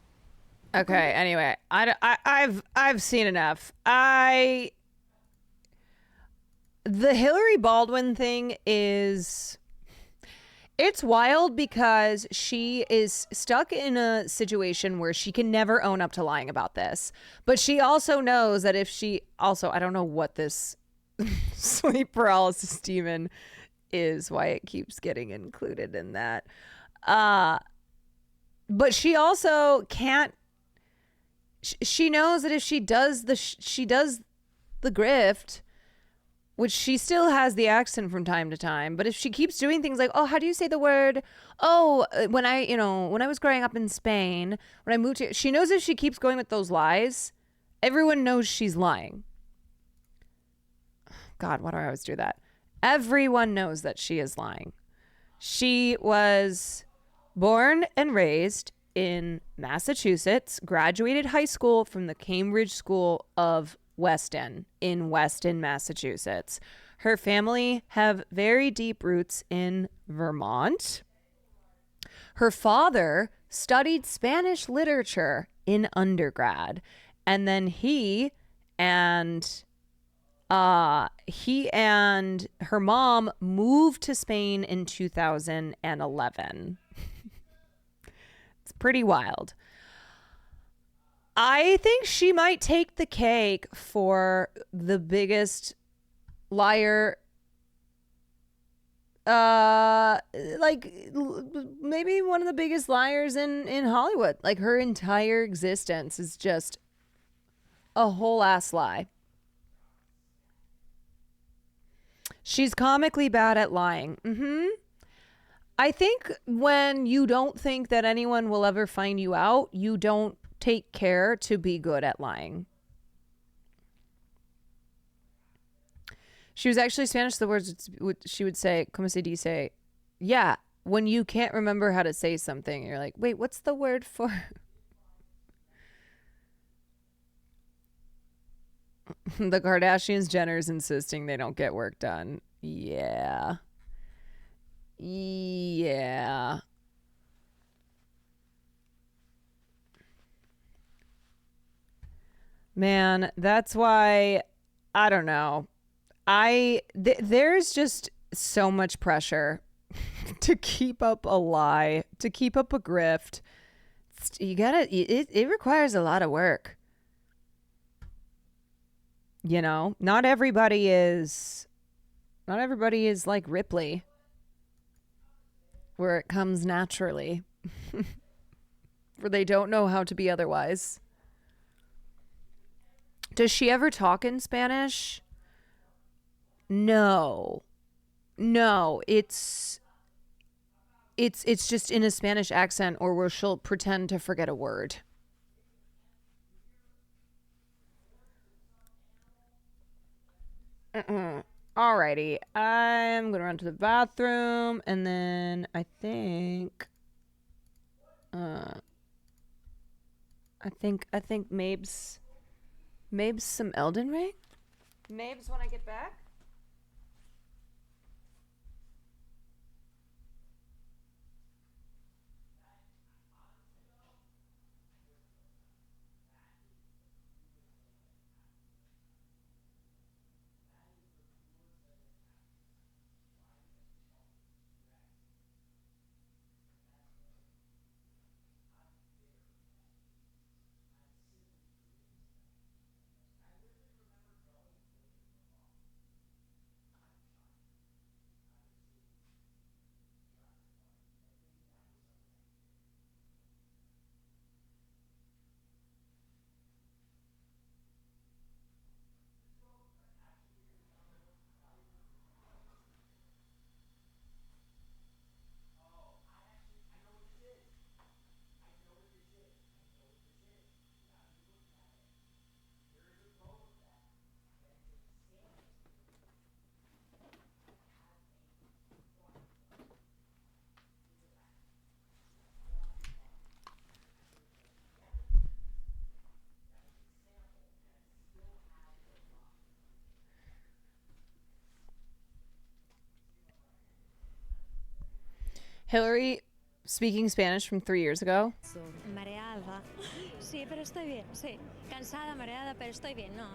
Okay, anyway, I've seen enough. The Hillary Baldwin thing is, it's wild because she is stuck in a situation where she can never own up to lying about this. But she also knows that if she also, I don't know what this sleep paralysis demon is, why it keeps getting included in that. But she also can't, she knows that if she does the grift, which she still has the accent from time to time, but if she keeps doing things like, oh, how do you say the word? Oh, when I was growing up in Spain, when I moved here, she knows if she keeps going with those lies, everyone knows she's lying. God, why do I always do that? Everyone knows that she is lying. She was born and raised in Massachusetts, graduated high school from the Cambridge School of Weston in Weston, Massachusetts. Her family have very deep roots in Vermont. Her father studied Spanish literature in undergrad, and then he and her mom moved to Spain in 2011. It's pretty wild. I think she might take the cake for the biggest liar, maybe one of the biggest liars in Hollywood. Like, her entire existence is just a whole ass lie. She's comically bad at lying. I think when you don't think that anyone will ever find you out, you don't take care to be good at lying. She was actually Spanish. The words she would say, como se dice? Yeah, when you can't remember how to say something, you're like, wait, what's the word for? The Kardashians, Jenners insisting they don't get work done. Yeah. Man, that's why, I don't know. There's just so much pressure to keep up a lie, to keep up a grift. It requires a lot of work. You know, not everybody is like Ripley, where it comes naturally, where they don't know how to be otherwise. Does she ever talk in Spanish? No, it's just in a Spanish accent, or where she'll pretend to forget a word. Alrighty, I'm gonna run to the bathroom, and then I think Mabes some Elden Ring. Mabes, when I get back. Hillary speaking Spanish from 3 years ago. Mareada. Sí, pero estoy bien, sí. Cansada, mareada, pero estoy bien, no.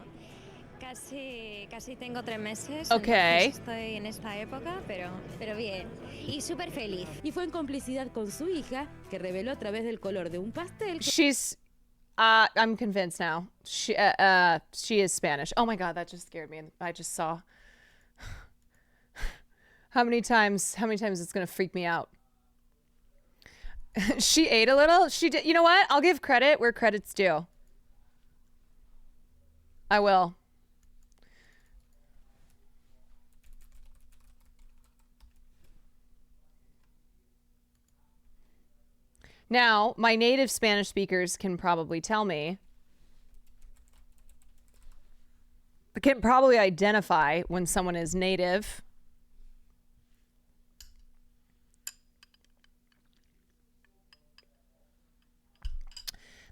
Casi tengo 3 meses. Okay. Estoy en esta época, pero bien. Y súper feliz. Y fue en complicidad con su hija, que reveló a través del color de un pastel. She's, I'm convinced now. She is Spanish. Oh my God, that just scared me. I just saw how many times it's gonna freak me out. She ate a little. She did. You know what? I'll give credit where credit's due. I will. Now, my native Spanish speakers can probably tell me. Can probably identify when someone is native.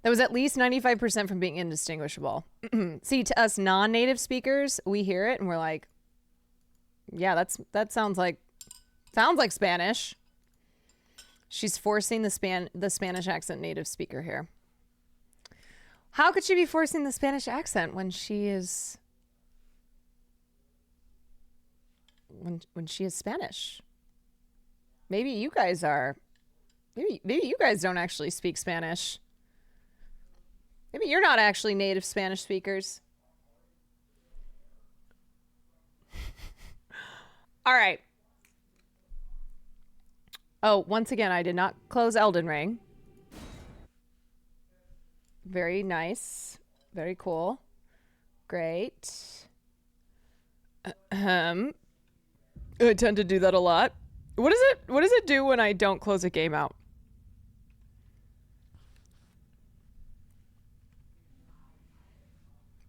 That was at least 95% from being indistinguishable. See, to us non-native speakers, we hear it and we're like, yeah, that sounds like Spanish. She's forcing the Spanish accent native speaker here. How could she be forcing the Spanish accent when she is when she is Spanish? Maybe you guys are. Maybe you guys don't actually speak Spanish. Maybe you're not actually native Spanish speakers. All right. Oh, once again, I did not close Elden Ring. Very nice. Very cool. Great. I tend to do that a lot. What does it do when I don't close a game out?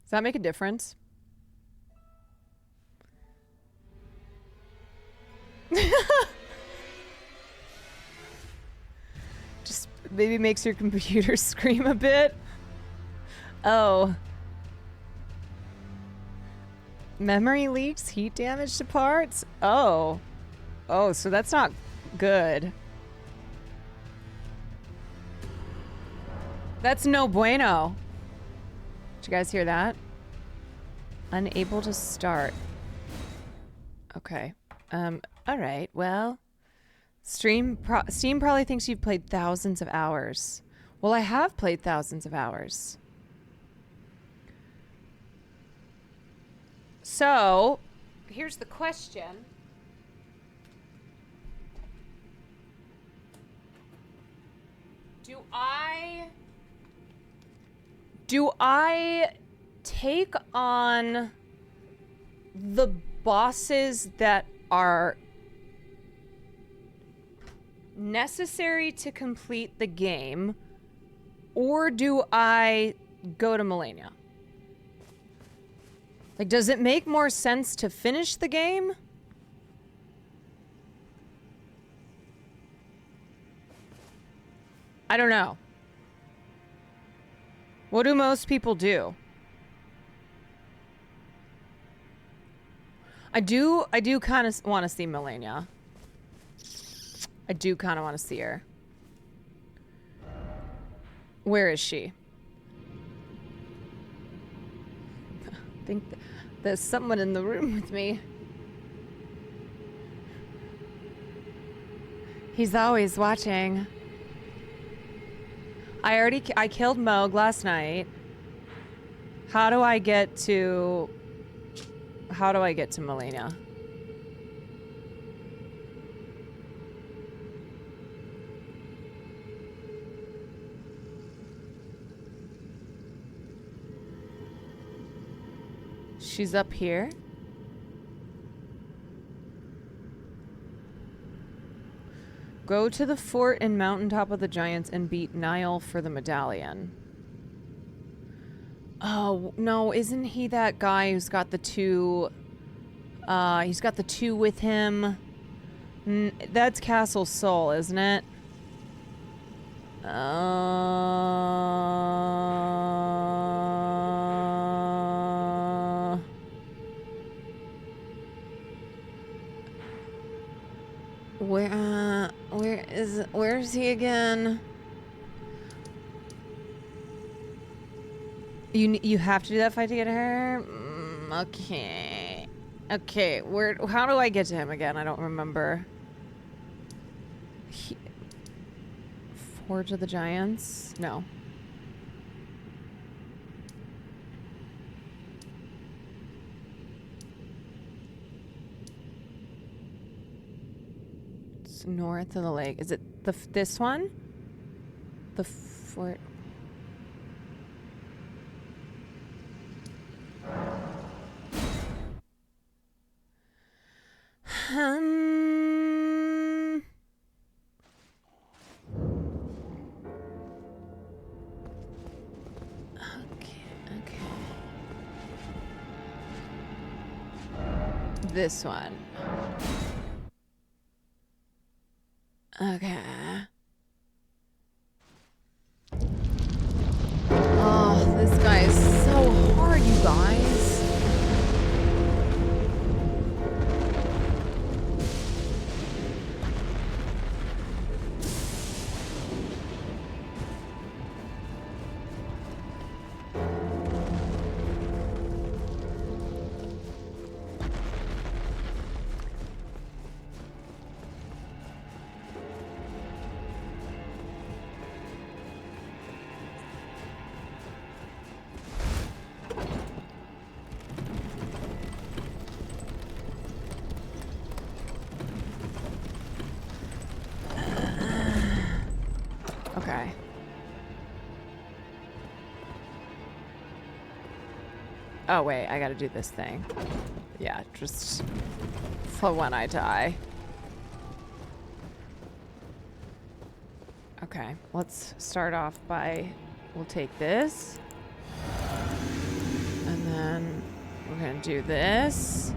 Does that make a difference? Just maybe makes your computer scream a bit. Oh. Memory leaks, heat damage to parts? Oh. Oh, so that's not good. That's no bueno. Did you guys hear that? Unable to start. Okay. All right. Well, Steam probably thinks you've played thousands of hours. Well, I have played thousands of hours. So, here's the question. Do I take on the bosses that are necessary to complete the game, or do I go to Melania? Like, does it make more sense to finish the game? I don't know. What do most people do? I do kind of want to see Melania. I do kind of want to see her. Where is she? I think there's someone in the room with me. He's always watching. I killed Moog last night. How do I get to Melania? She's up here. Go to the fort and mountaintop of the giants and beat Niall for the medallion. Oh, no, isn't he that guy who's got the two... he's got the two with him. That's Castle Soul, isn't it? Where Where is he again? You have to do that fight to get her? Okay. Okay, how do I get to him again? I don't remember. Forge of the Giants? No. It's north of the lake. Is it this one? The fort. Okay. This one. Okay. Oh, this guy is so hard, you guys. Okay. Oh, wait, I gotta do this thing. Yeah, just for when I die. Okay, let's start off by, we'll take this. And then we're gonna do this.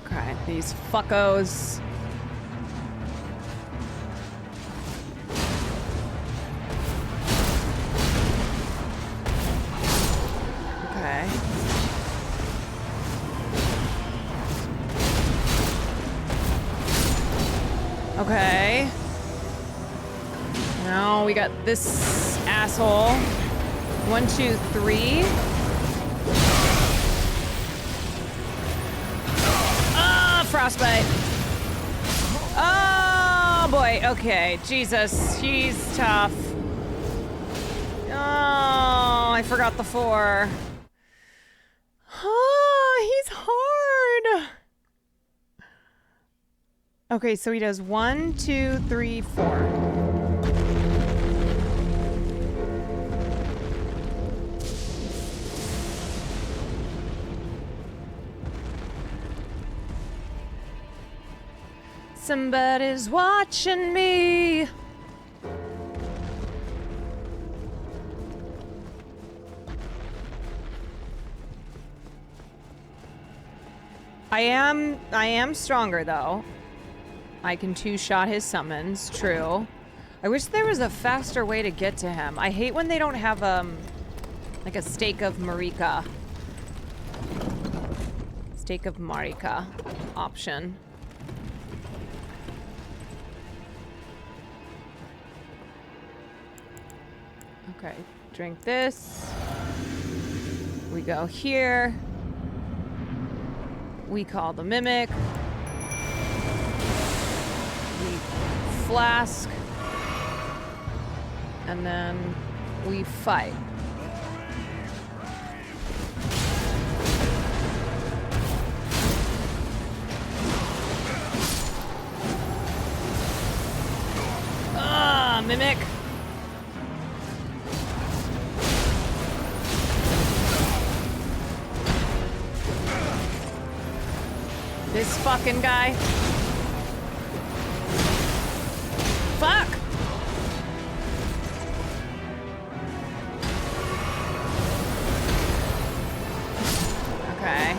Okay, these fuckos. Okay. Okay. Now we got this asshole. 1, 2, 3. Frostbite. Oh boy, okay. Jesus, he's tough. Oh, I forgot the 4. Oh, he's hard. Okay, so he does 1, 2, 3, 4. Somebody's watching me. I am stronger though. I can 2-shot his summons, true. I wish there was a faster way to get to him. I hate when they don't have like a Stake of Marika. Stake of Marika option. Okay, drink this. We go here. We call the Mimic. We flask. And then we fight. Ah, Mimic. This fucking guy. Fuck! Okay.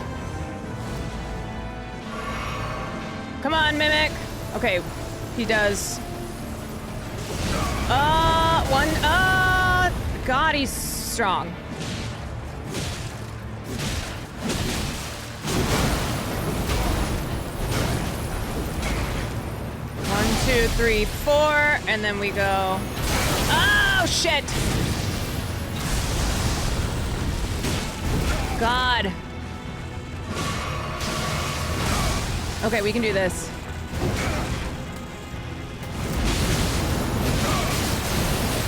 Come on, Mimic. Okay, he does. God, he's strong. 2, 3, 4, and then we go. Oh, shit! God. Okay, we can do this.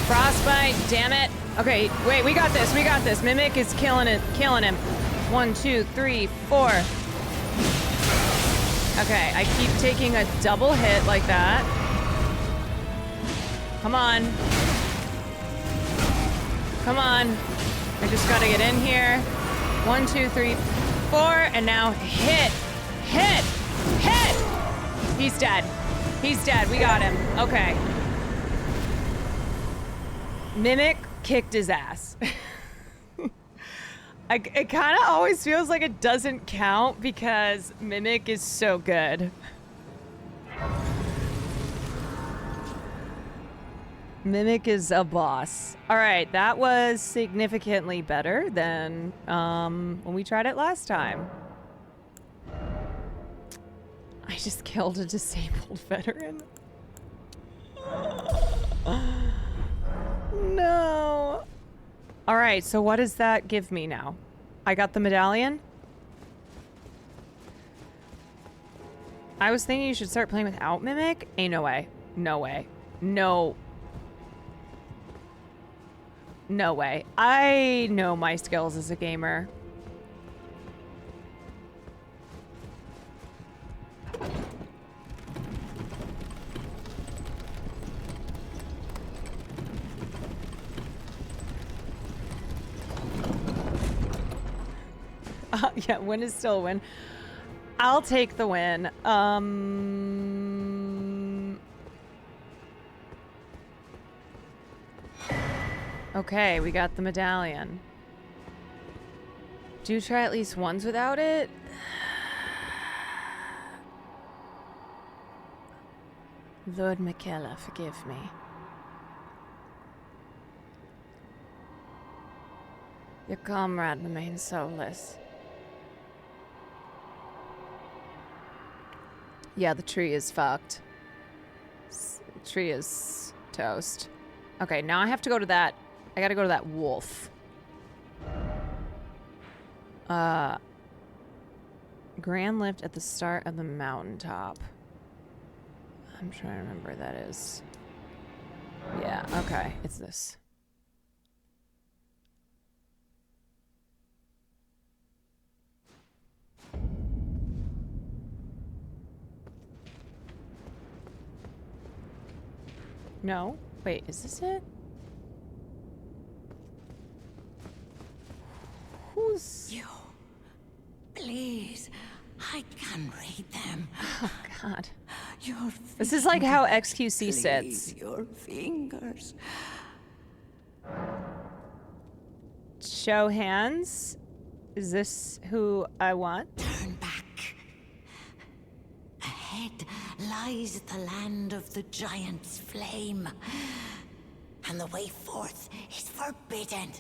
Frostbite, damn it. Okay, wait, we got this, we got this. Mimic is killing him. 1, 2, 3, 4. Okay, I keep taking a double hit like that. Come on. Come on. I just gotta get in here. 1, 2, 3, 4, and now hit. Hit! Hit! He's dead. He's dead. We got him. Okay. Mimic kicked his ass. It kind of always feels like it doesn't count because Mimic is so good. Mimic is a boss. All right, that was significantly better than when we tried it last time. I just killed a disabled veteran. No. All right, so what does that give me now? I got the medallion. I was thinking you should start playing without Mimic. Ain't no way. No way. No. No way. I know my skills as a gamer. Yeah, win is still a win. I'll take the win. Okay, we got the medallion. Do try at least once without it. Lord Michaela, forgive me. Your comrade remains soulless. Yeah, the tree is fucked. The tree is toast. Okay, now I have to go to that. I gotta go to that wolf. Grand lift at the start of the mountaintop. I'm trying to remember where that is. Yeah, okay, it's this. No? Wait, is this it? Who's... You. Please. I can read them. Oh, God. Your This is like how XQC sits. Your fingers. Show hands. Is this who I want? Turn back. Ahead lies the land of the giant's flame. And the way forth is forbidden.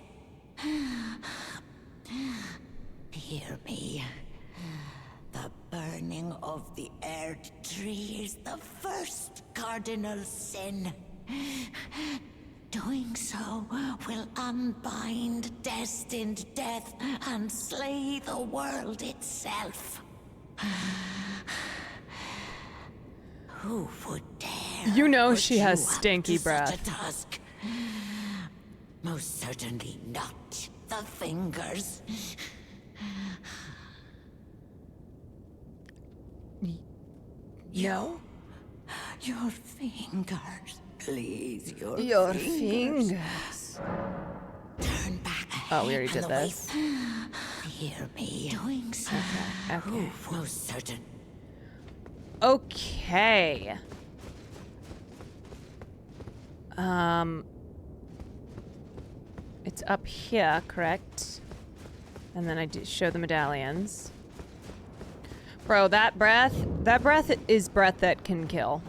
Hear me. The burning of the Erd tree is the first cardinal sin. Doing so will unbind destined death and slay the world itself. Who would dare? You know put she has you up stinky to breath. Such a task? Most certainly not the fingers. No. Your fingers, please. Your fingers. Turn back. Oh, we already and did the this. Hear me. Doing so. Okay. Most certain. Okay. It's up here, correct? And then I show the medallions. Bro, that breath is breath that can kill.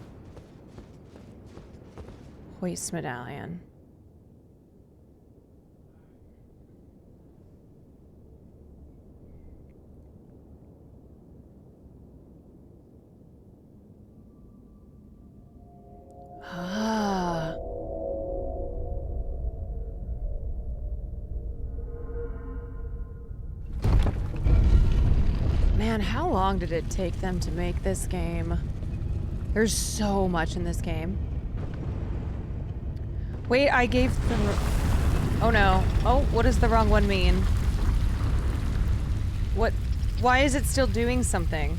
Hoist medallion. Man, how long did it take them to make this game? There's so much in this game. Wait, I gave the... Oh no. Oh, what does the wrong one mean? What? Why is it still doing something?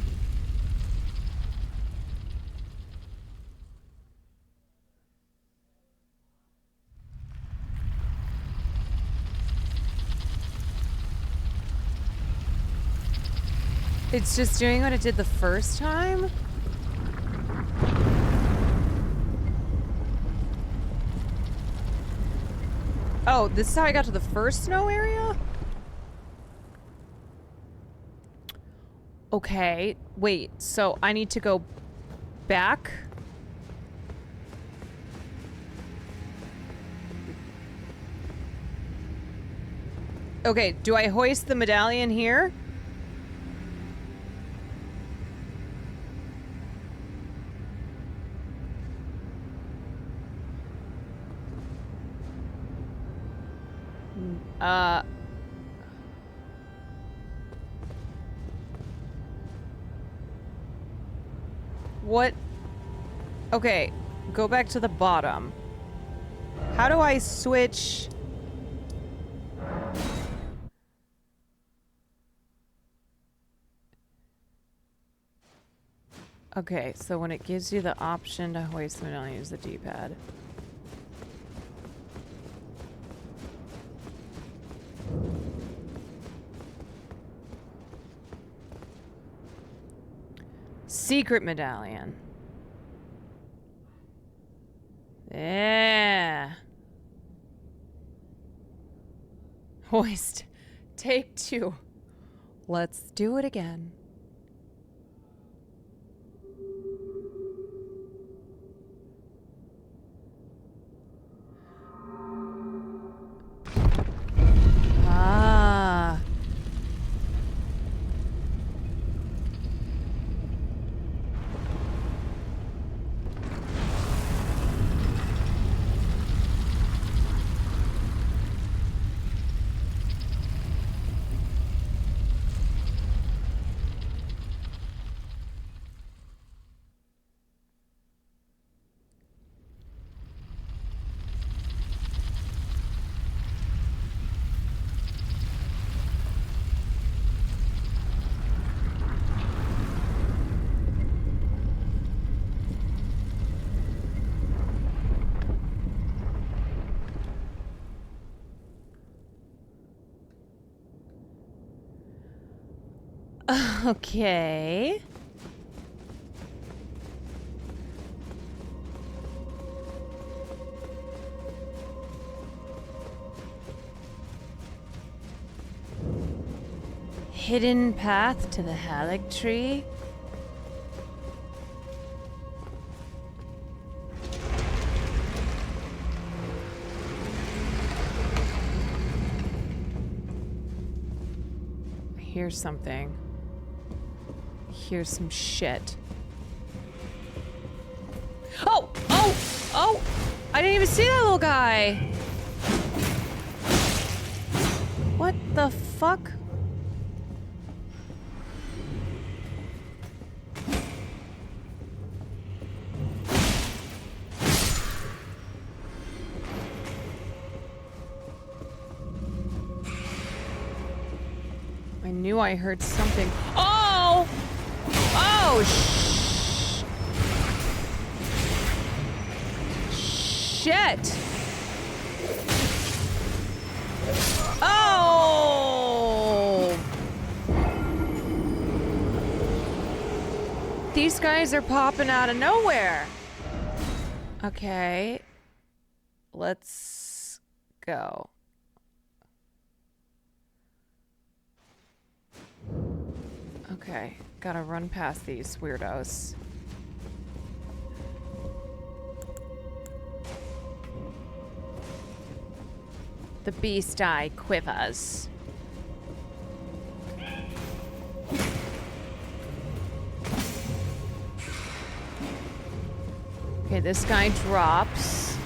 It's just doing what it did the first time? Oh, this is how I got to the first snow area? Okay, wait, so I need to go back? Okay, do I hoist the medallion here? What? Okay, go back to the bottom. How do I switch? Okay, so when it gives you the option to hoist the medallion, use the D-pad. Secret medallion. Yeah. Hoist. Take 2. Let's do it again. Ah. Okay. Hidden path to the Halleck tree. I hear something. Here's some shit. Oh! Oh! Oh! I didn't even see that little guy! What the fuck? I knew I heard something. Oh! Oh, shit. Oh! These guys are popping out of nowhere. Okay. Let's go. Okay. Gotta run past these weirdos. The beast eye quivers. Okay, this guy drops.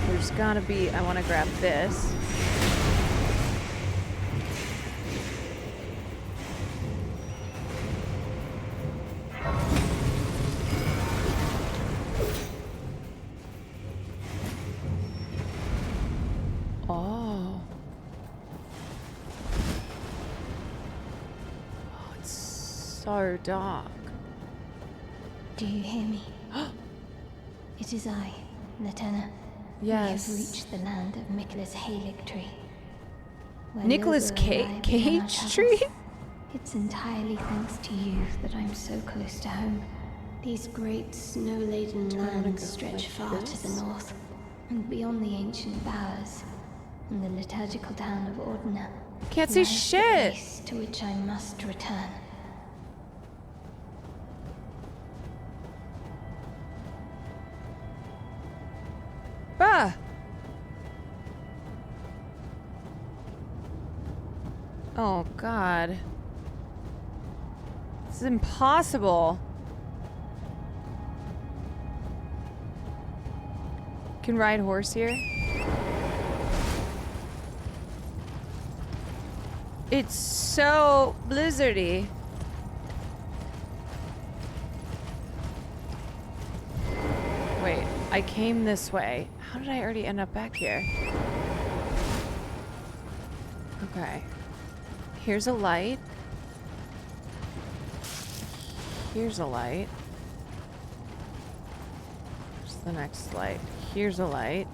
There's gotta be... I want to grab this. so dark. Do you hear me? It is I, Latenna. Yes. We have reached the land of Nicholas Halig Tree. where Nicholas Lobo and I began our Cage travels. Tree? It's entirely thanks to you that I'm so close to home. These great snow-laden lands stretch far to the north, and beyond the ancient bowers, in the liturgical town of Ordina. Can't see lies the shit. place to which I must return. Ah! Oh, God. This is impossible. Can ride horse here? It's so blizzardy. Wait, I came this way. How did I already end up back here? Okay. Here's a light. Here's a light. Where's the next light? Here's a light.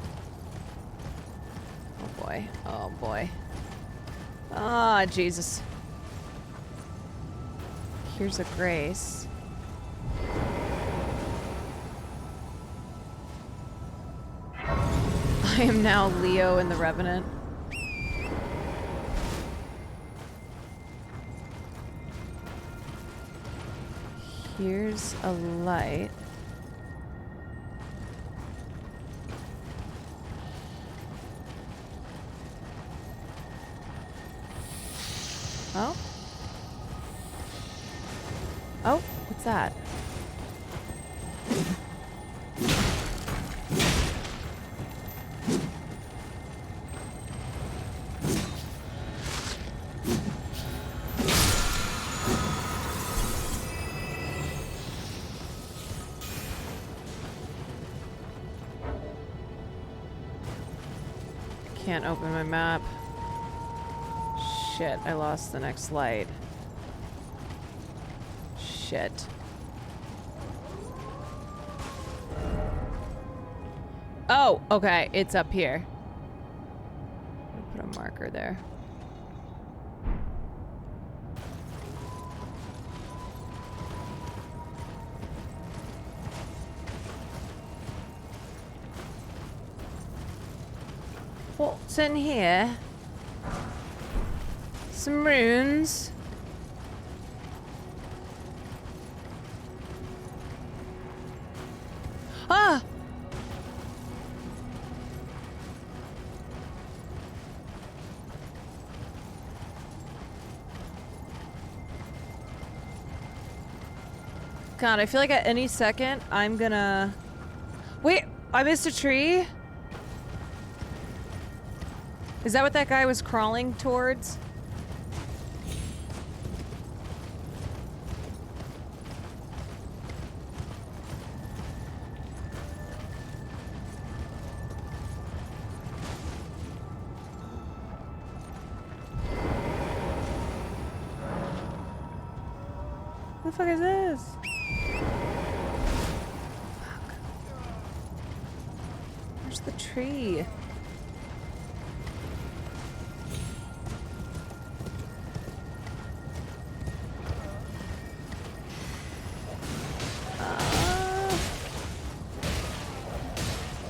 Oh boy. Oh boy. Ah, Jesus. Here's a grace. I am now Leo in the Revenant. Here's a light. Oh? Oh, what's that? Can't open my map. Shit, I lost the next light. Shit. Oh, okay, it's up here. I'll put a marker there. What's in here? Some runes. Ah! God, I feel like at any second I'm gonna... Wait, I missed a tree? Is that what that guy was crawling towards? What the fuck is this? Fuck. Where's the tree?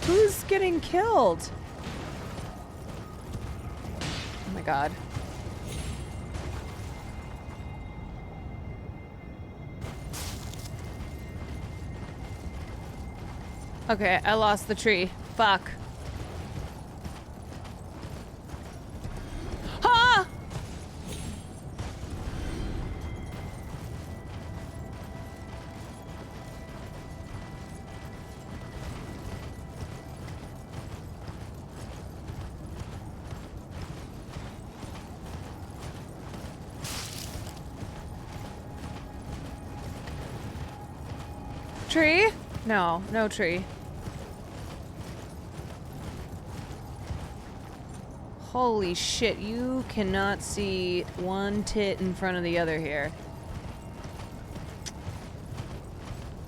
Who's getting killed? Oh my God. Okay, I lost the tree. Fuck. Ah! Tree? No, no tree. Holy shit, you cannot see one tit in front of the other here.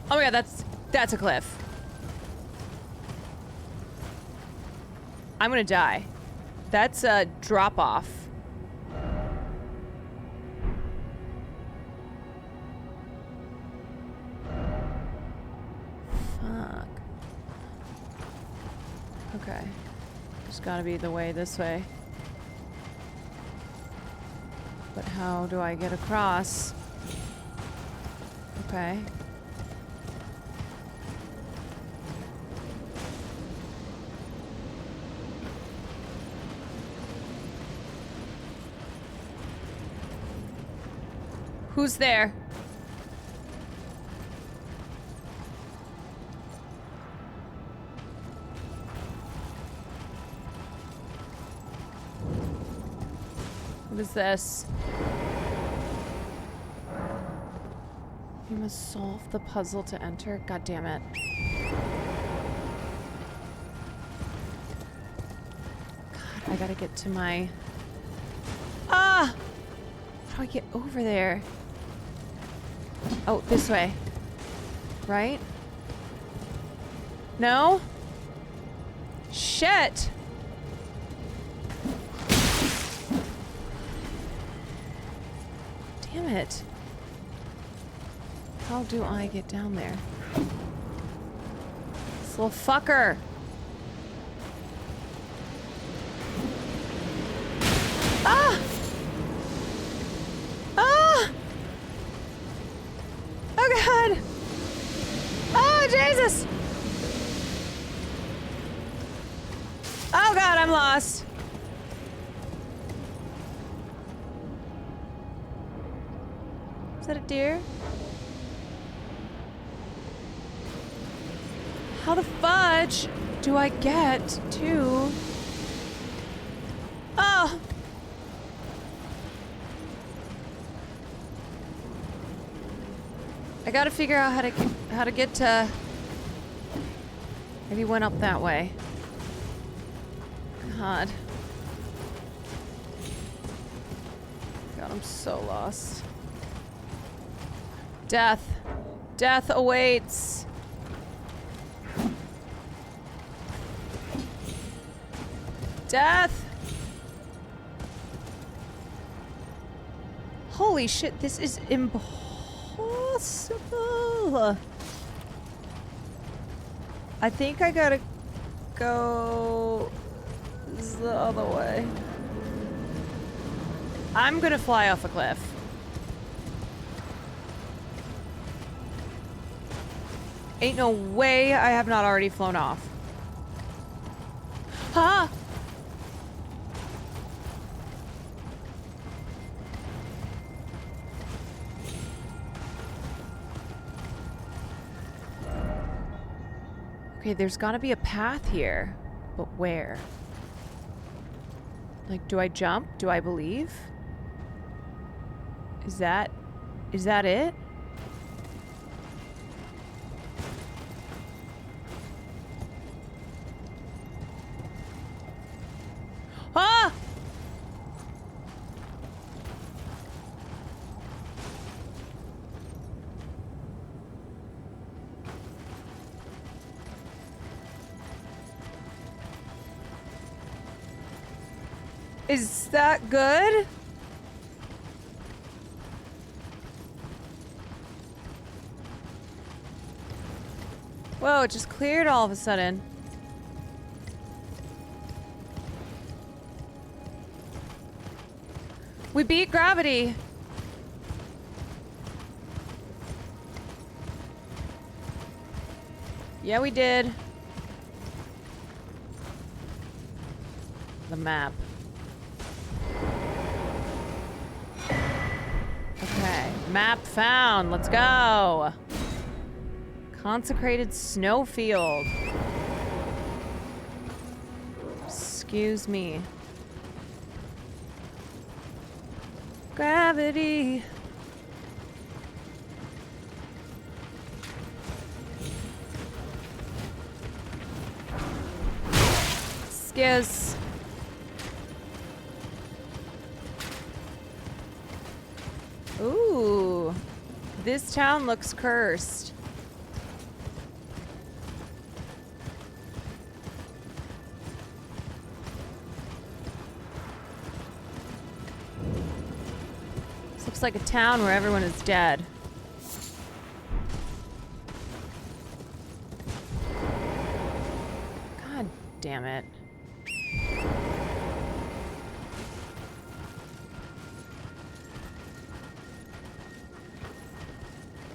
Oh my god, that's a cliff. I'm gonna die. That's a drop off. Fuck. Okay. There's gotta be the way this way. But how do I get across? Okay. Who's there? What is this? You must solve the puzzle to enter. God damn it. God, I gotta get to my... Ah! How do I get over there? Oh, this way. Right? No? Shit! Damn it. How do I get down there? This little fucker. Ah! Ah! Oh god! Oh Jesus! Oh god, I'm lost. Is that a deer? How the fudge do I get to... Oh! I gotta figure out how to get to... Maybe went up that way. God. God, I'm so lost. Death. Death awaits. Death! Holy shit, this is impossible. I think I gotta go the other way. I'm gonna fly off a cliff. Ain't no way I have not already flown off. Ah! Okay, there's gotta be a path here, but where? Like, do I jump? Do I believe? Is that it? Ah! Is that good? Whoa, it just cleared all of a sudden. We beat gravity. Yeah, we did. The map. Okay, map found. Let's go. Consecrated snowfield. Excuse me. Gravity. Excuse. Ooh. This town looks cursed. looks like a town where everyone is dead. God damn it.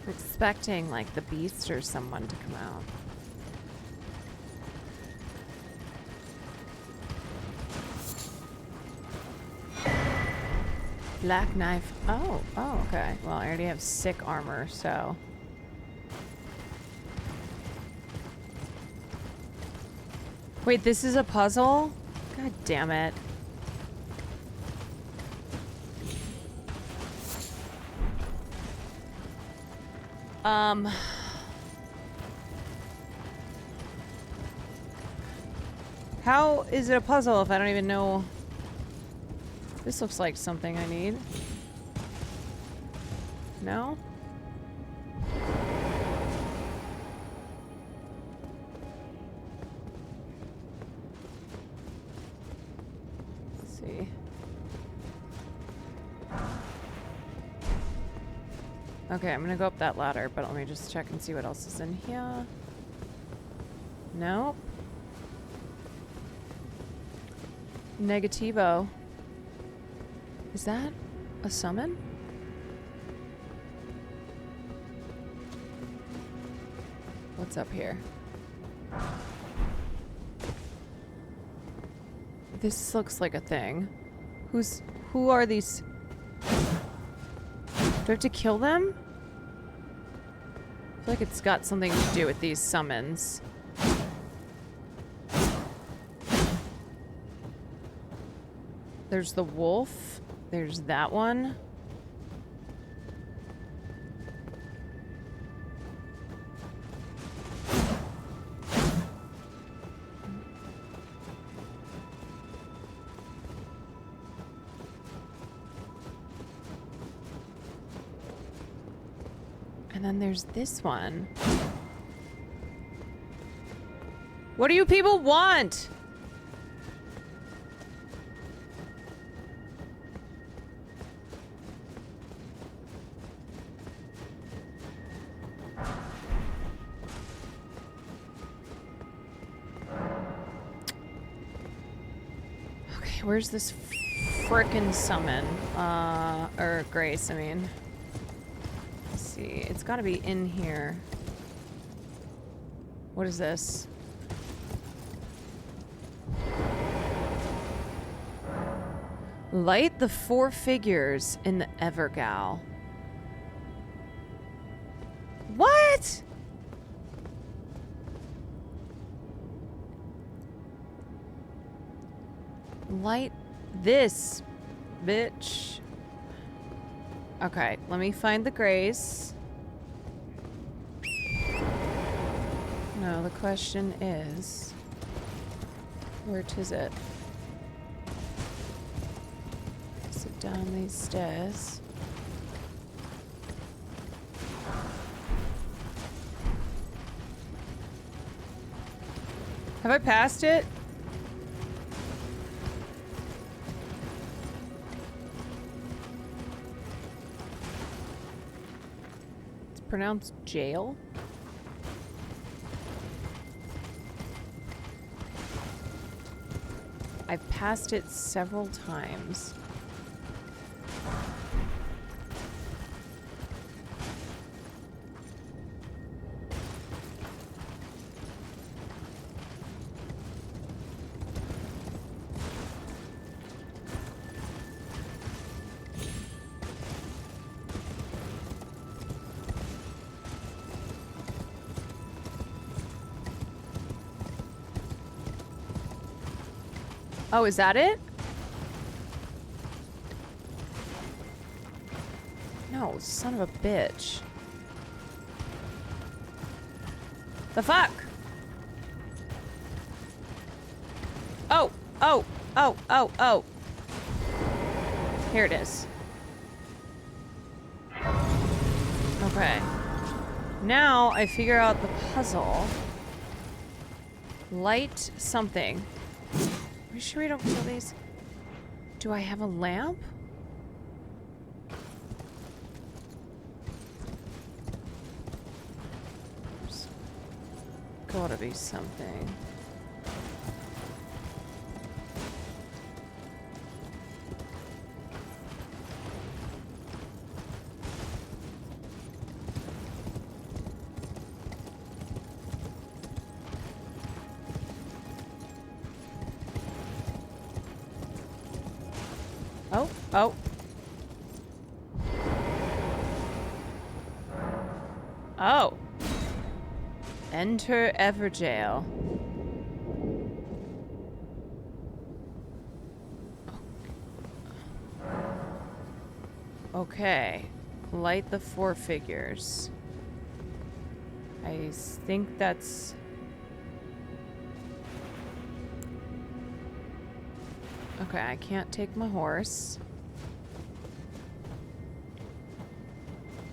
I'm expecting like the Beast or someone to come out. Black knife. Oh, okay. Well, I already have sick armor, so. Wait, this is a puzzle? God damn it. How is it a puzzle if I don't even know? This looks like something I need. No? Let's see. Okay, I'm gonna go up that ladder, but let me just check and see what else is in here. Nope. Negativo. Is that a summon? What's up here? This looks like a thing. Who are these? Do I have to kill them? I feel like it's got something to do with these summons. There's the wolf. There's that one. And then there's this one. What do you people want? Where's this frickin' summon? Or Grace, I mean. Let's see. It's gotta be in here. What is this? Light the 4 figures in the Evergal. What? Light this, bitch. Okay, let me find the Grace. No, the question is, where is it? Is it down these stairs? Have I passed it? Pronounced jail? I've passed it several times. Oh, is that it? No, son of a bitch. The fuck? Oh, oh, oh, oh, oh. Here it is. Okay. Now I figure out the puzzle. Light something. Are you sure we don't kill these? Do I have a lamp? gotta be something. Oh, oh. Oh. Enter Everjail. Okay. Light the 4 figures. I think that's... Okay, I can't take my horse.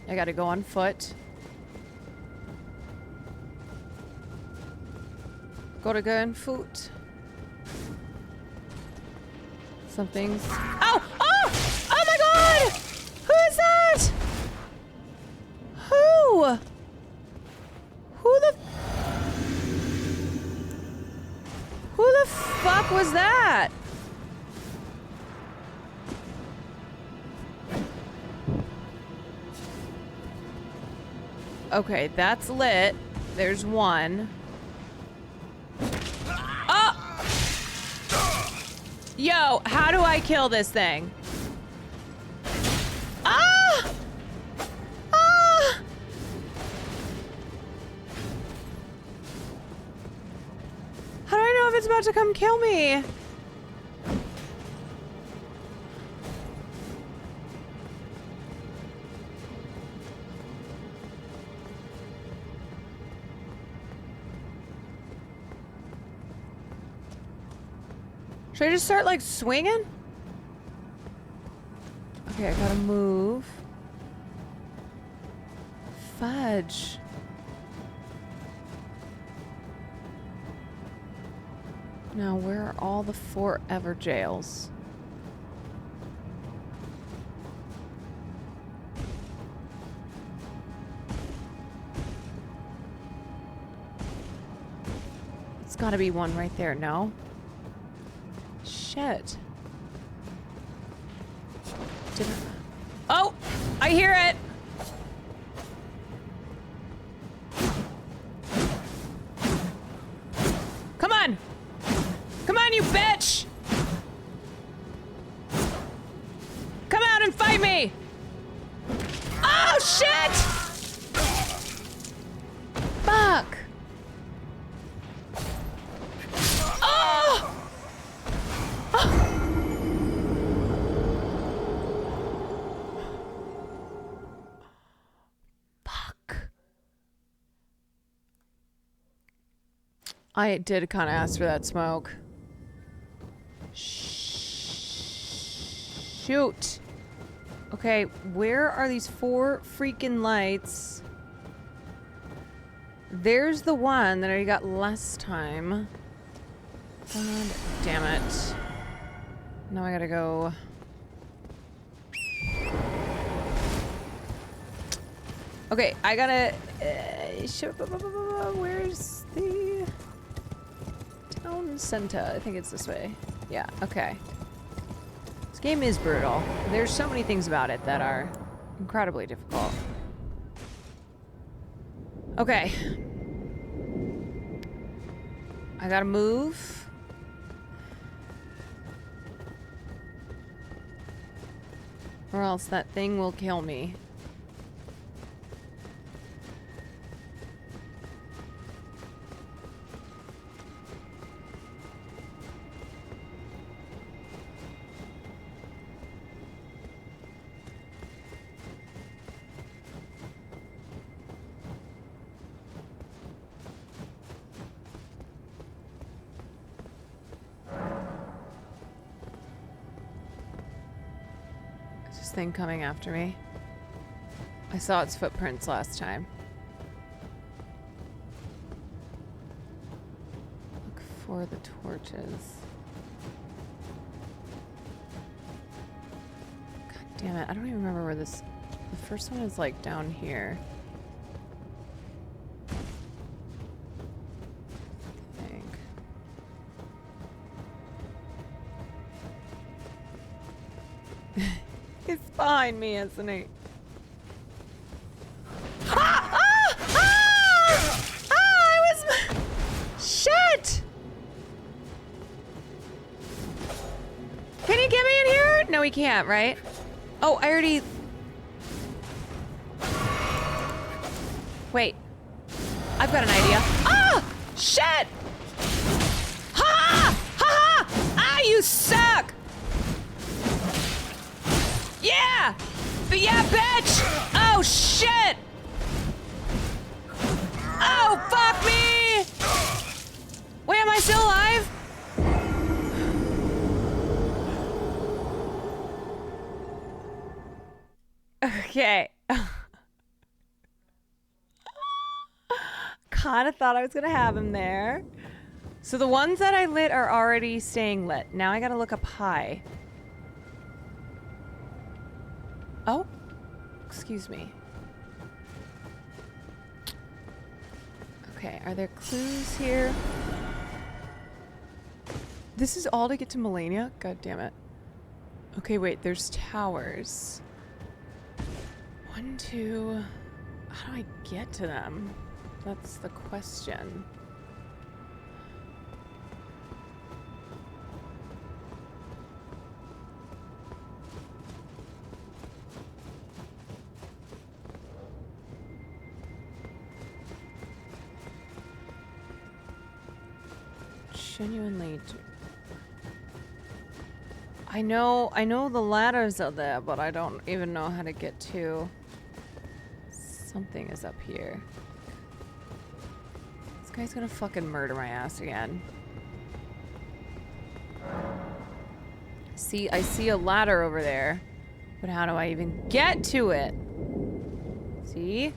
I gotta go on foot. Gotta go on foot. Something's... Oh! Oh! Oh my god! Who is that? Who? Who the fuck was that? Okay, that's lit. There's one. Oh! Yo, how do I kill this thing? Ah! Ah! How do I know if it's about to come kill me? Should I just start, like, swinging? Okay, I gotta move. Fudge. Now, where are all the 4 Everjails? It's gotta be one right there, no? Shit. Oh! I hear it! Come on! Come on, you bitch! Come out and fight me! Oh, shit! Fuck! Oh! I did kind of ask for that smoke. Shoot. Okay, where are these 4 freaking lights? There's the one that I got last time. God damn it. Now I gotta go... Okay, I gotta... where's the... town center? I think it's this way. Yeah, okay. This game is brutal. There's so many things about it that are incredibly difficult. Okay. I gotta move. Or else that thing will kill me. Thing coming after me. I saw its footprints last time. Look for the torches. God damn it. I don't even remember where this... The first one is like down here. behind me, isn't he? Ah! Ah! Ah! Ah! I was... Shit! Can he get me in here? No, he can't, right? Oh, I already... Wait. I've got an idea. Ah! Shit! Ha! Ha! Ah, you suck! Yeah! But yeah, bitch! Oh, shit! Oh, fuck me! Wait, am I still alive? Okay. Kind of thought I was gonna have him there. So the ones that I lit are already staying lit. Now I gotta look up high. Oh, excuse me. Okay, are there clues here? This is all to get to Melania? God damn it. Okay, wait, there's towers. 1, 2... How do I get to them? That's the question. Genuinely... I know the ladders are there, but I don't even know how to get to... Something is up here. This guy's gonna fucking murder my ass again. See, I see a ladder over there, but how do I even get to it? See?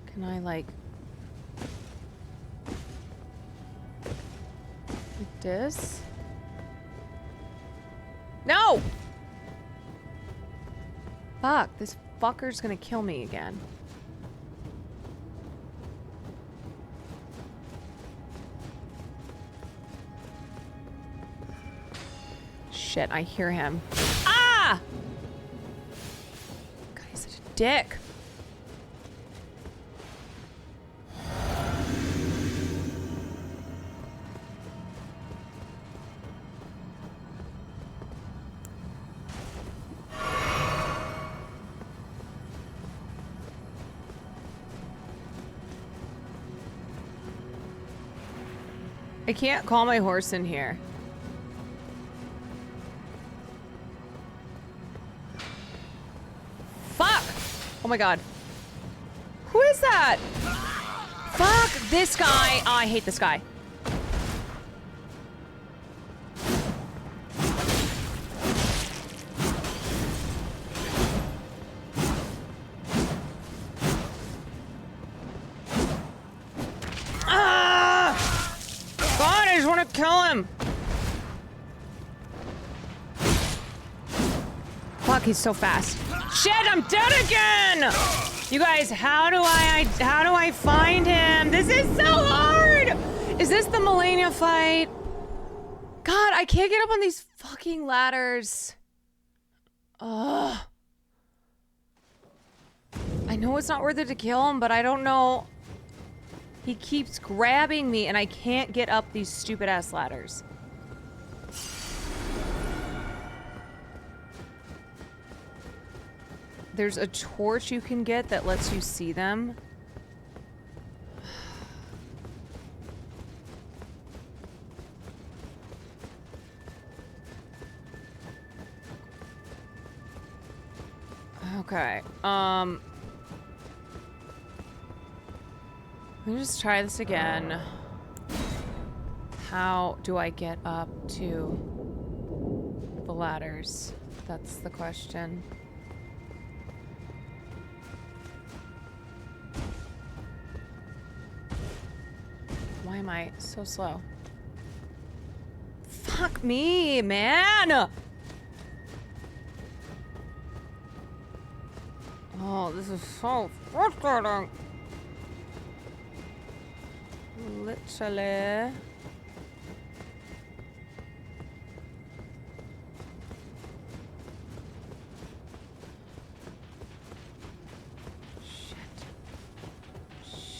Can I, like... like this? No! Fuck, this fucker's gonna kill me again. Shit, I hear him. Ah! God, he's such a dick. I can't call my horse in here. Fuck! Oh my god. Who is that? Fuck this guy. Oh, I hate this guy. Kill him! Fuck, he's so fast. Shit, I'm dead again! You guys, how do I find him? This is so hard! Is this the Melania fight? God, I can't get up on these fucking ladders. Ugh. I know it's not worth it to kill him, but I don't know. He keeps grabbing me and I can't get up these stupid ass ladders. There's a torch you can get that lets you see them. Okay, let me just try this again. How do I get up to the ladders? That's the question. Why am I so slow? Fuck me, man! Oh, this is so frustrating. Literally.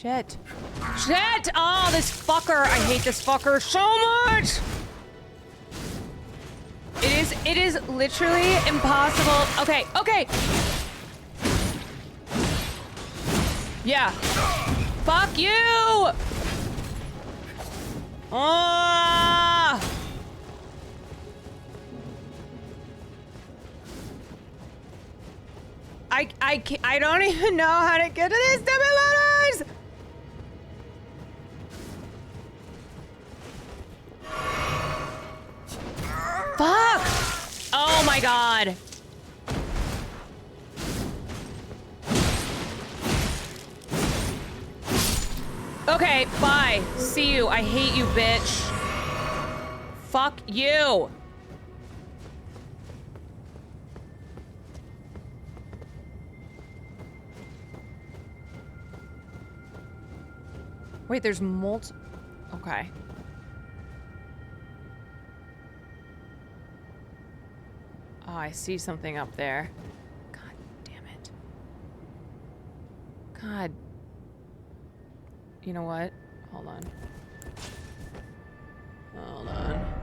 Shit. Shit! Oh, this fucker. I hate this fucker so much! It is literally impossible. Okay, okay. Yeah. Fuck you! Ah! I don't even know how to get to these stupid letters! Fuck! Oh my god. Okay, bye. See you. I hate you, bitch. Fuck you. Wait, there's okay. Oh, I see something up there. God damn it. God. You know what? Hold on. Hold on.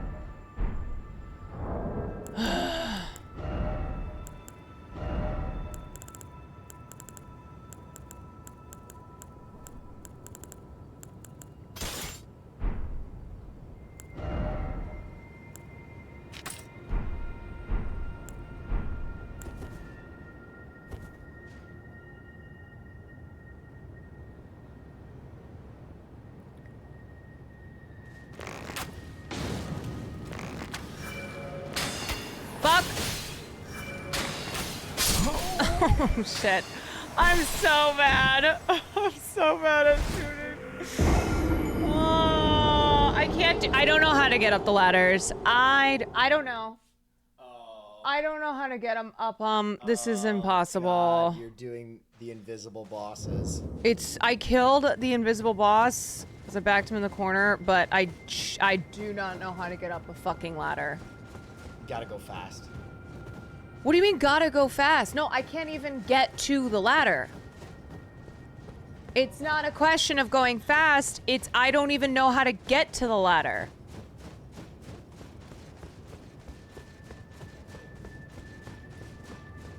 Oh shit. I'm so bad. I'm so bad at shooting. Oh, I can't I don't know how to get up the ladders. I don't know. I don't know how to get them up. This is impossible. God, you're doing the invisible bosses. I killed the invisible boss as I backed him in the corner, but I do not know how to get up a fucking ladder. You gotta go fast. What do you mean gotta go fast? No, I can't even get to the ladder. It's not a question of going fast. It's I don't even know how to get to the ladder.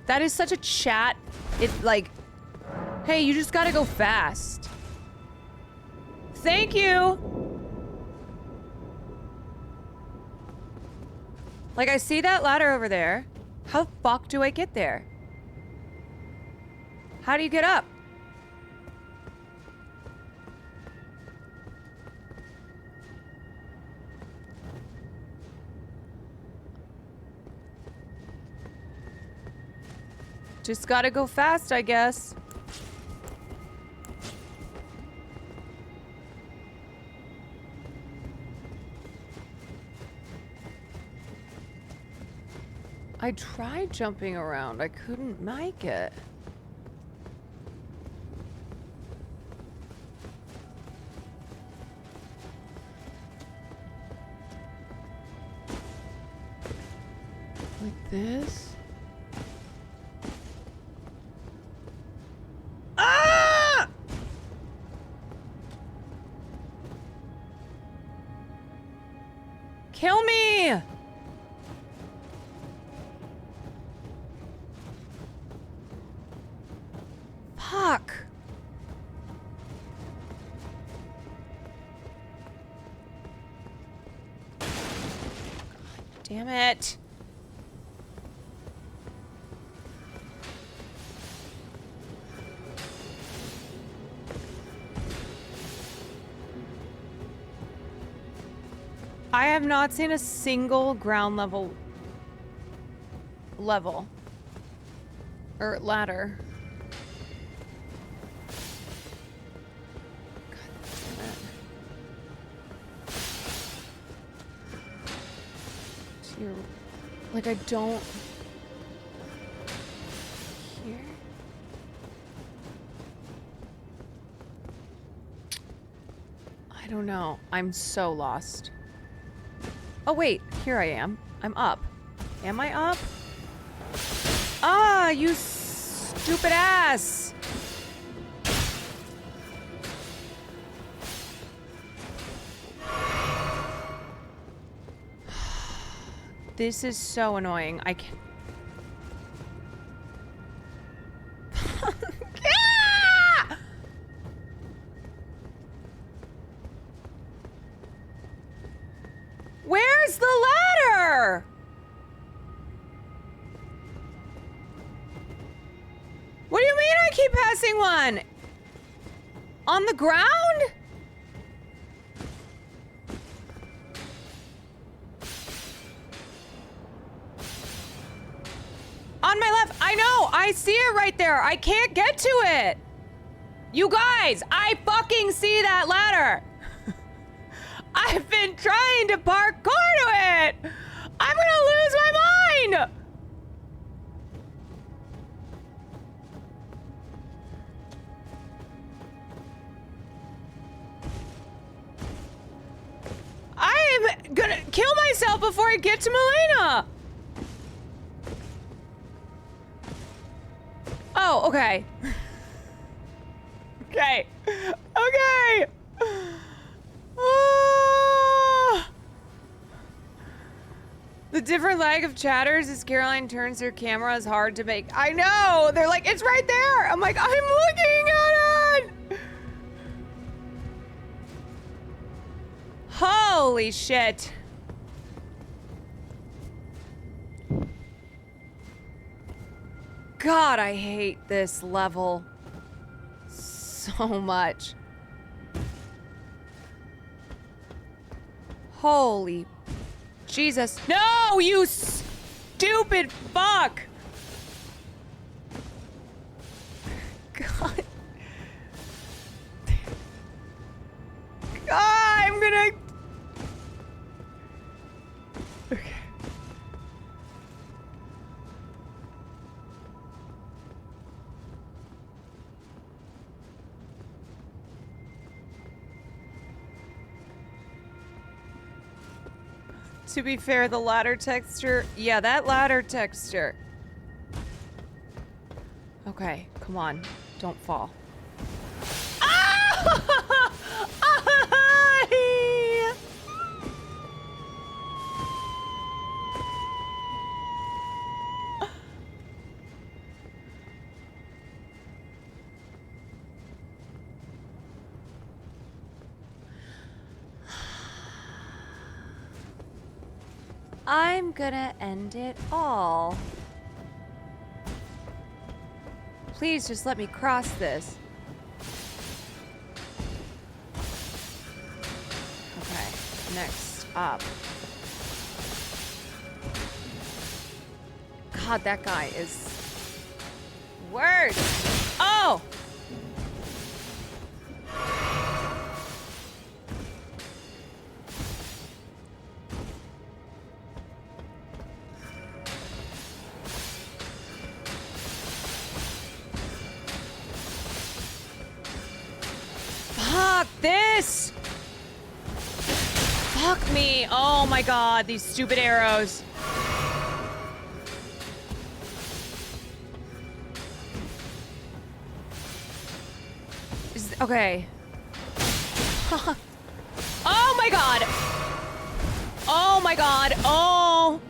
That is such a chat. It's like, hey, you just gotta go fast. Thank you. Like, I see that ladder over there. How the fuck do I get there? How do you get up? Just gotta go fast, I guess. I tried jumping around. I couldn't make it. Like this? Ah! Kill me! Fuck. God damn it. I have not seen a single ground level or ladder. Like, I don't... Here? I don't know. I'm so lost. Oh, wait. Here I am. I'm up. Am I up? Ah, you stupid ass! This is so annoying. I can't. Ah! Where's the ladder? What do you mean I keep passing one? On the ground? On my left. I know. I see it right there. I can't get to it. You guys, I fucking see that ladder. I've been trying to parkour to it. I'm gonna lose my mind. I'm gonna kill myself before I get to Milena. Oh, okay. Okay. Okay. The different lag of chatters as Caroline turns her camera is hard to make. I know. They're like, it's right there. I'm like, I'm looking at it. Holy shit. God, I hate this level so much. Holy Jesus. No, you stupid fuck. God. God, I'm gonna... Okay. To be fair, the ladder texture... Yeah, that ladder texture. Okay, come on. Don't fall. Ah! I'm gonna end it all. Please just let me cross this. Okay, next up. God, that guy is worse. Oh! Fuck this! Fuck me! Oh my god, these stupid arrows. Okay. Oh my god! Oh my god! Oh!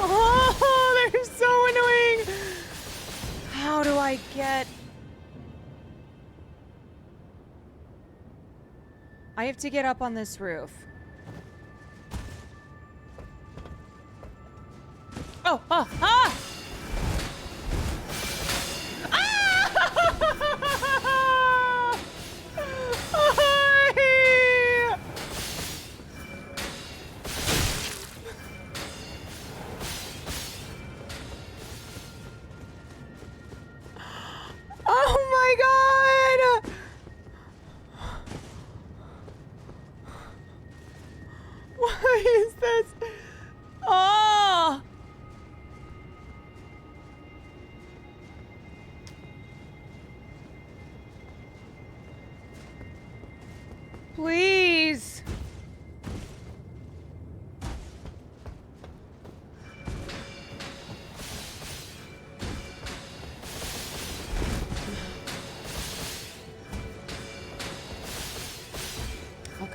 Oh, they're so annoying! How do I get... I have to get up on this roof. Oh, ah! Ah! Oh my god! What is this? Oh! Please.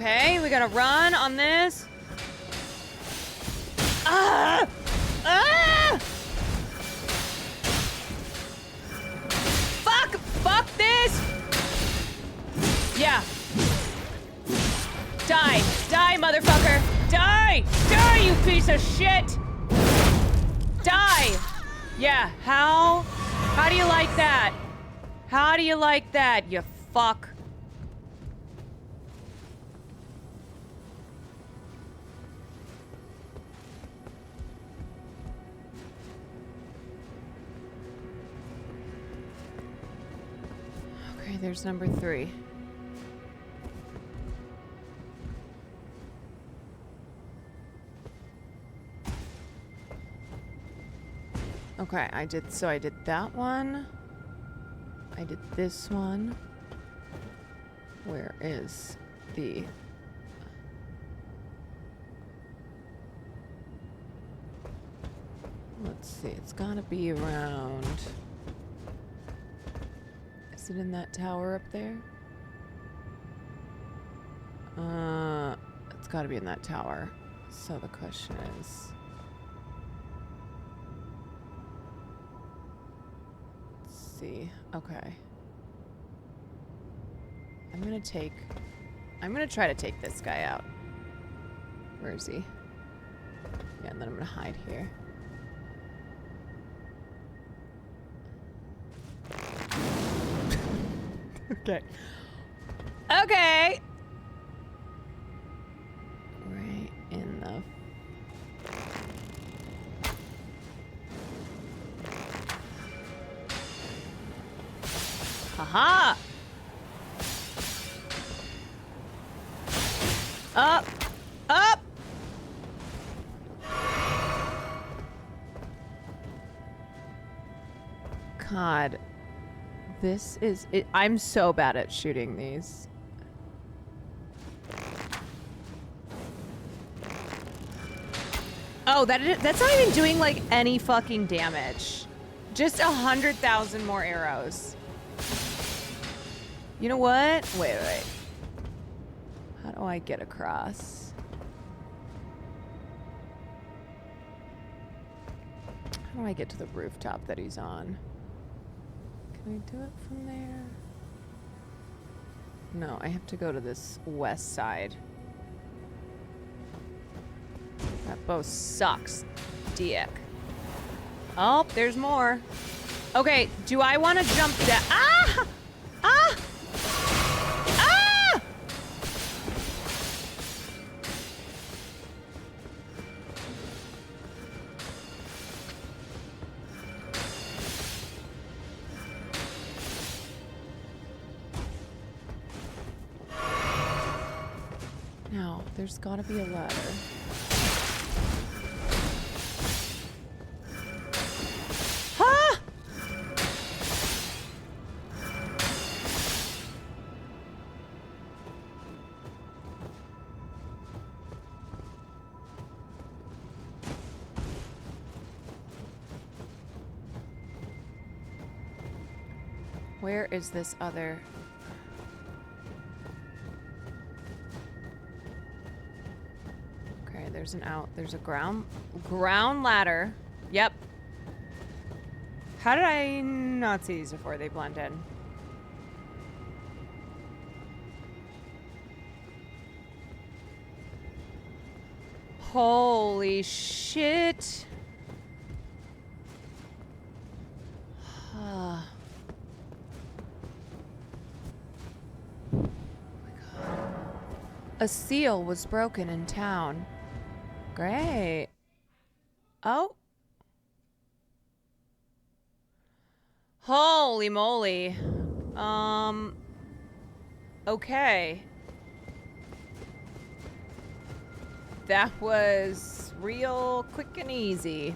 Okay, we gotta run on this. Ah! Ah! Fuck! Fuck this! Yeah. Die! Die, motherfucker! Die! Die, you piece of shit! Die! Yeah, how do you like that? How do you like that, you fuck? Okay, there's number 3. Okay, I did that one. I did this one. Where is the... Let's see, it's gotta be around... Is it in that tower up there? It's gotta be in that tower. So the question is... See. Okay. I'm gonna try to take this guy out. Where is he? Yeah, and then I'm gonna hide here. Okay. Okay! Right in the... Haha! Up! Up! God. This is... I'm so bad at shooting these. Oh, that's not even doing, like, any fucking damage. Just 100,000 more arrows. You know what? Wait. How do I get across? How do I get to the rooftop that he's on? Can I do it from there? No, I have to go to this west side. That bow sucks. Dick. Oh, there's more. Okay, do I want to jump down? Ah! Ah! Ah! Now, there's gotta be a ladder. Ah! Where is this other... Okay, there's a ground ladder. Yep. How did I not see these before? They blend in. Holy shit. A seal was broken in town. Great. Oh. Holy moly. Okay. That was real quick and easy.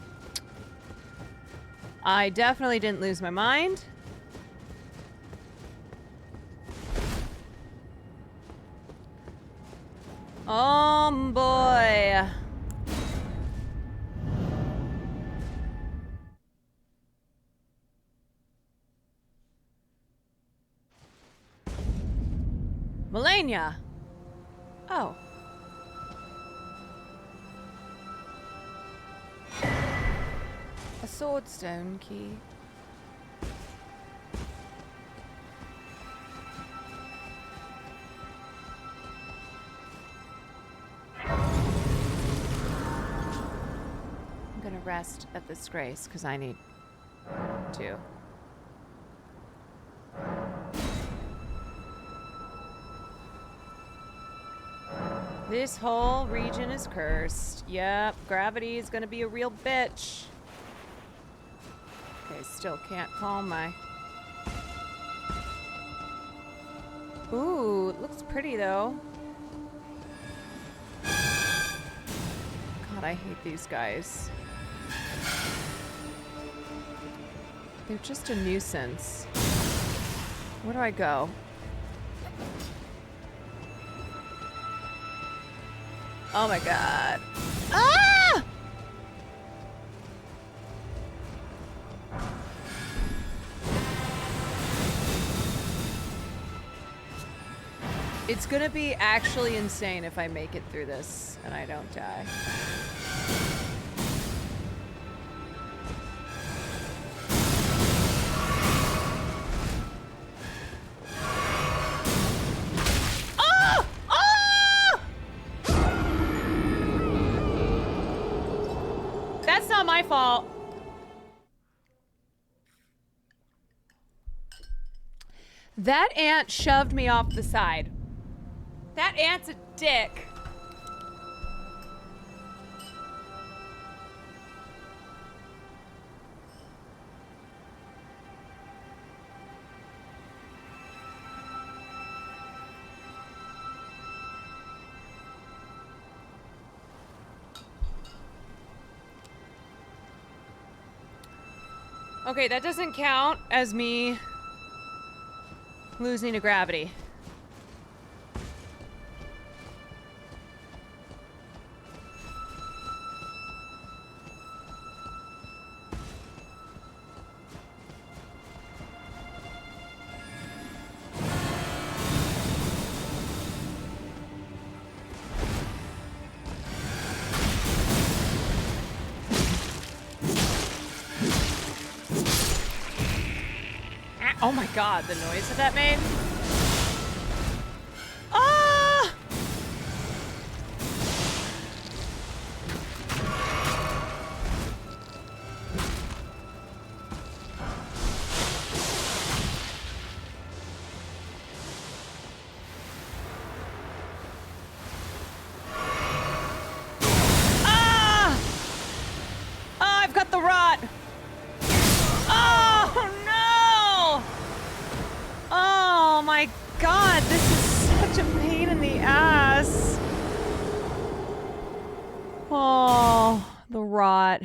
I definitely didn't lose my mind. Boy. Melania. Oh. A swordstone key. I'm gonna rest at this grace because I need to. This whole region is cursed. Yep, gravity is gonna be a real bitch. Okay, still can't calm my... Ooh, it looks pretty though. God, I hate these guys. They're just a nuisance. Where do I go? Oh my god. Ah! It's gonna be actually insane if I make it through this and I don't die. My fault. That ant shoved me off the side. That ant's a dick. Okay, that doesn't count as me losing to gravity. Oh my god, the noise that that made. Ah! Ah! Oh, I've got the rot. Oh no! Oh my god, this is such a pain in the ass. Oh, the rot.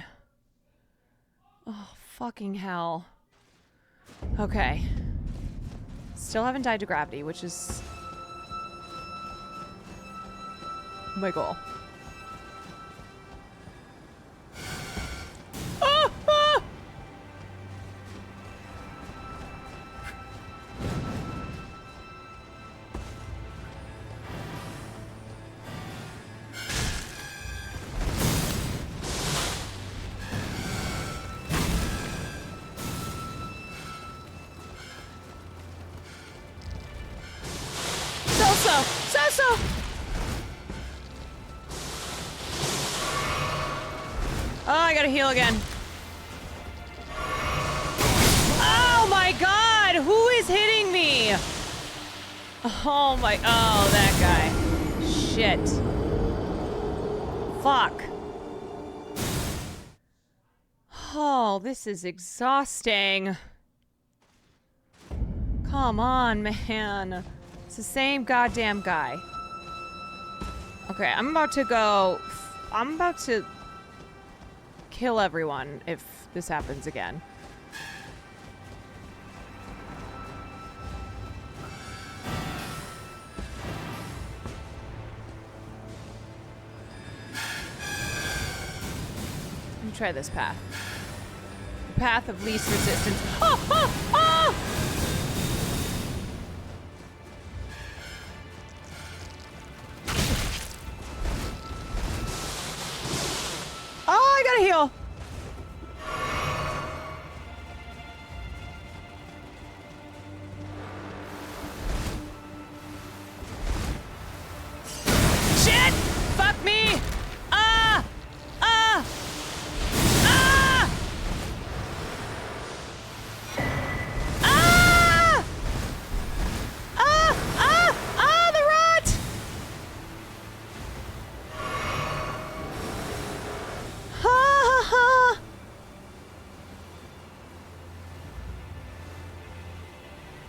Oh, fucking hell. Okay. Still haven't died to gravity, which is my goal. Ah! Ah! So. Oh, I gotta heal again. Oh my god, who is hitting me? Oh my, oh, that guy. Shit. Fuck. Oh, this is exhausting. Come on, man. It's the same goddamn guy. Okay, I'm about to kill everyone if this happens again. Let me try this path. The path of least resistance. Oh, oh, oh!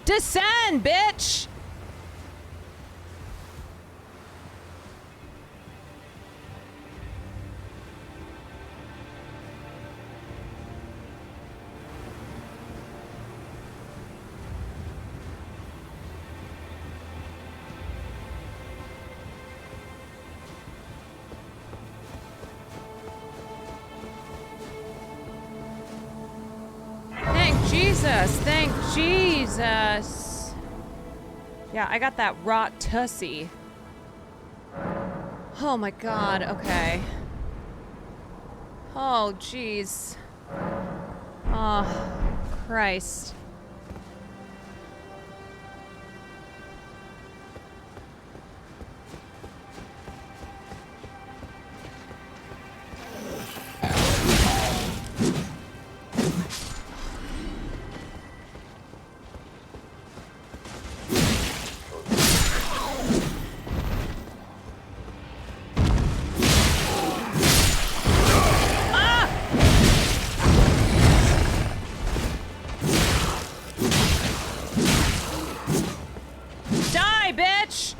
Descend, bitch! Thank Jesus! Thank Jesus! Yeah, I got that rot tussie. Oh my god, okay. Oh, jeez. Oh, Christ. Die, bitch!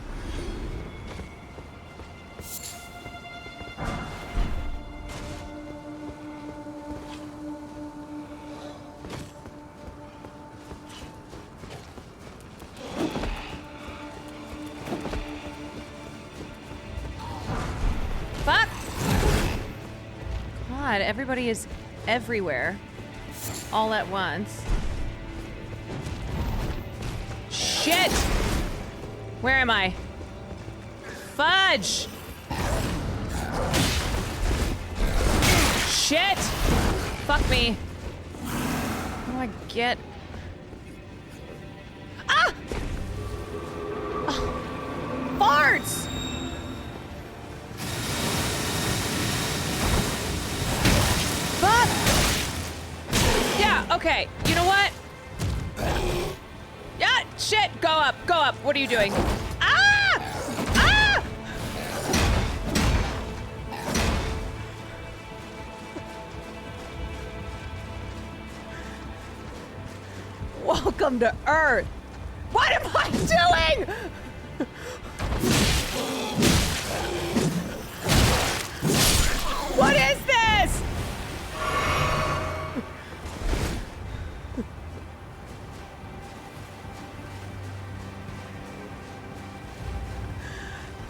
Fuck! God, everybody is everywhere. All at once. Shit! Where am I? Fudge! Shit! Fuck me. How do I get... Ah! Oh. Farts! Fuck! Yeah, okay. You know what? Yeah, shit! Go up, go up. What are you doing? Ah! Ah! Welcome to Earth. What am I doing? What is this?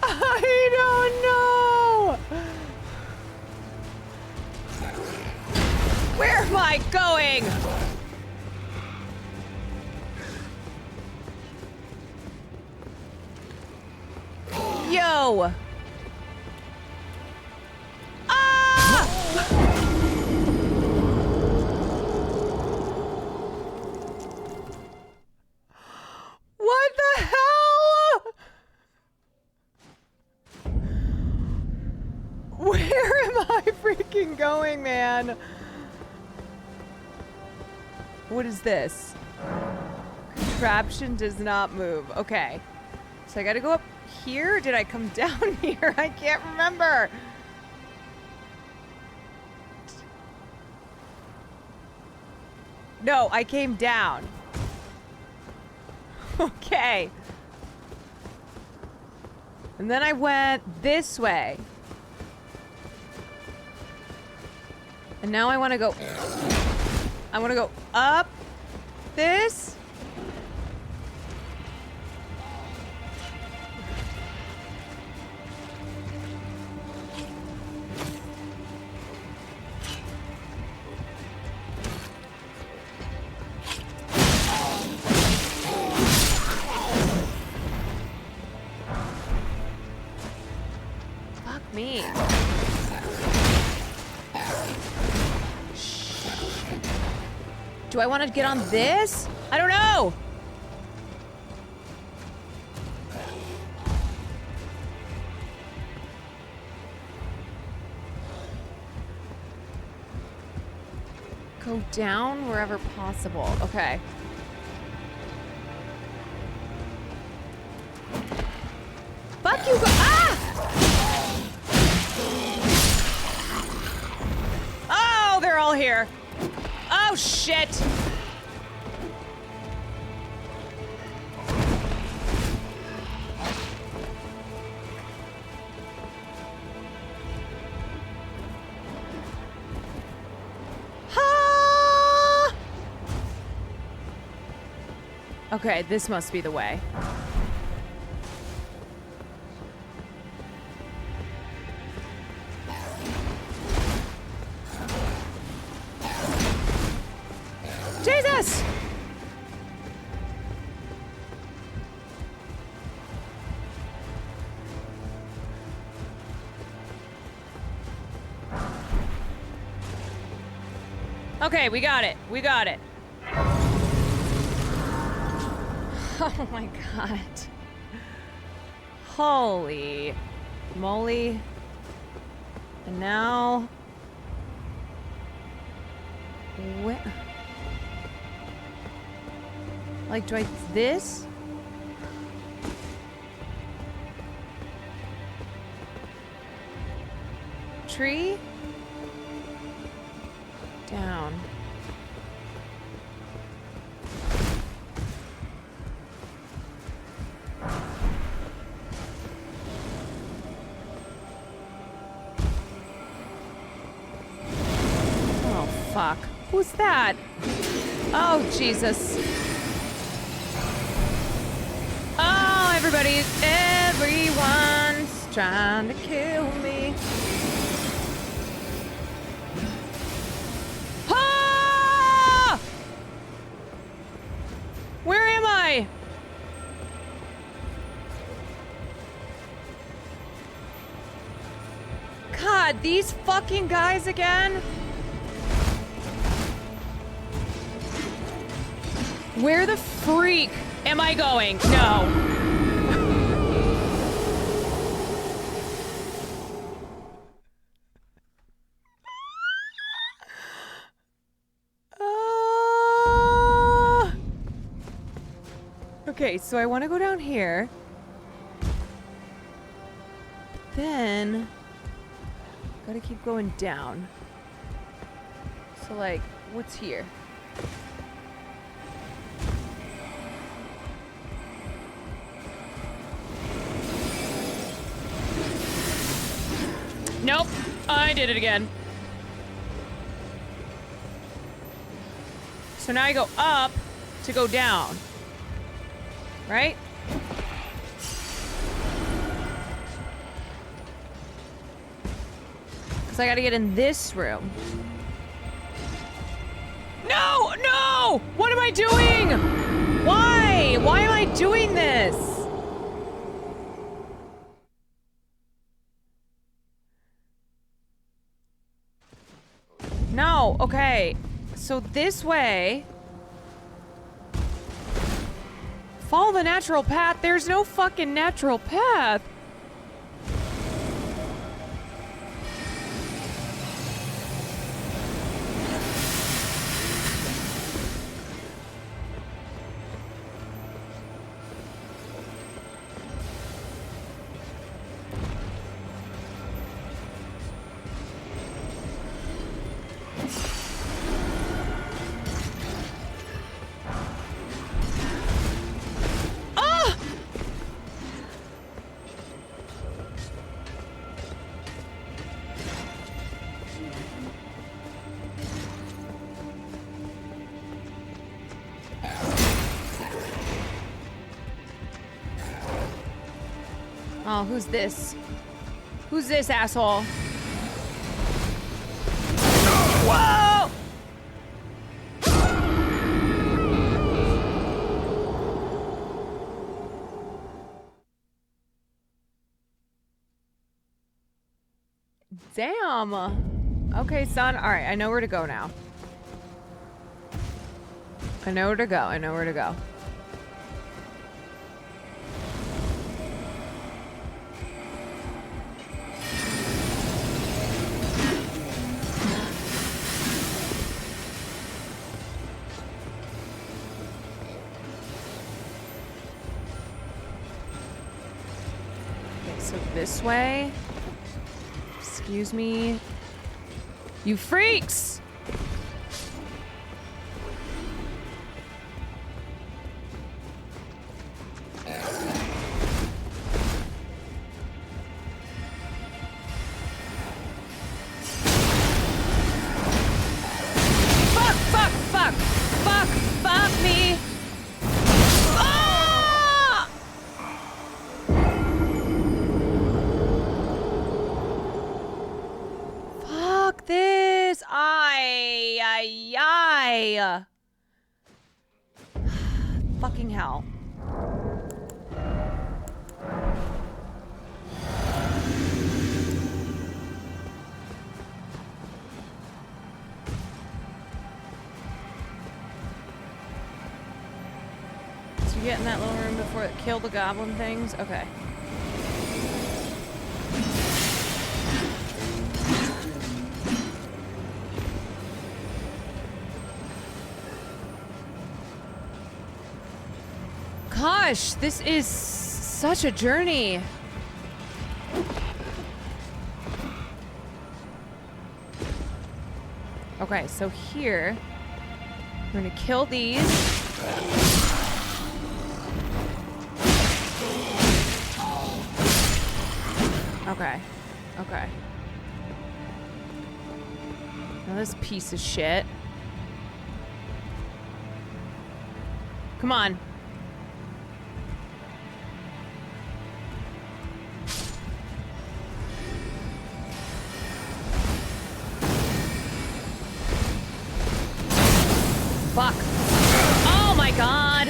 I don't know. Where am I going? Yo. Ah! What the hell? Where am I freaking going, man? What is this? Contraption does not move. Okay. So I gotta go up here? Did I come down here? I can't remember. No, I came down. Okay. And then I went this way. And now I want to go... I want to go up this. Fuck me. Do I want to get on this? I don't know. Go down wherever possible. Okay. Fuck you. Ah! Oh, they're all here. Oh, shit. Okay, this must be the way. Jesus! Okay, we got it. We got it. Oh my god. Holy moly. And now... What? Like, do I... This? Tree? Down. Oh, fuck. Who's that? Oh, Jesus. Oh, everyone's trying to kill me. Ah! Where am I? God, these fucking guys again? Where the freak am I going? No. Okay, so I want to go down here. But then... gotta keep going down. So, like, what's here? Nope. I did it again. So now I go up to go down. Right? Because I gotta get in this room. No! No! What am I doing? Why? Why am I doing this? No, okay. So this way... Follow the natural path. There's no fucking natural path. Oh, who's this? Who's this asshole? Whoa! Damn. Okay, son. All right, I know where to go now. I know where to go. I know where to go. This way. Excuse me. You freaks! Fuck me! fucking hell. So you get in that little room before it killed the goblin things? Okay. Gosh, this is such a journey. Okay, so here, we're gonna kill these. Okay, okay. Now this piece of shit. Come on. Fuck. Oh my god.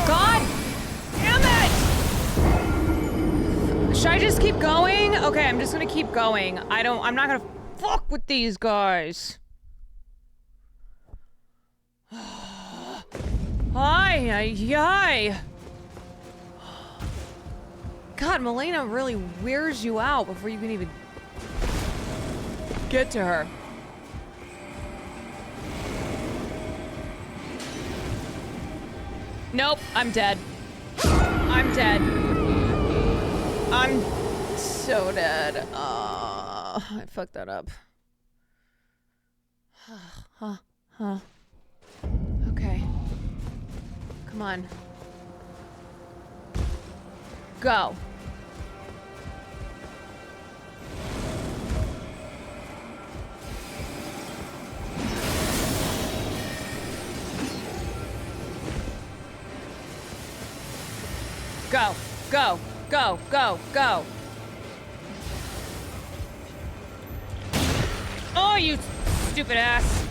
God damn it. Should I just keep going? Okay, I'm just gonna keep going. I'm not gonna fuck with these guys. Ay. God, Melina really wears you out before you can even get to her. Nope, I'm dead. I'm dead. I'm so dead. I fucked that up. Okay. Come on. Go. Go, go, go, go, go. Oh, you stupid ass.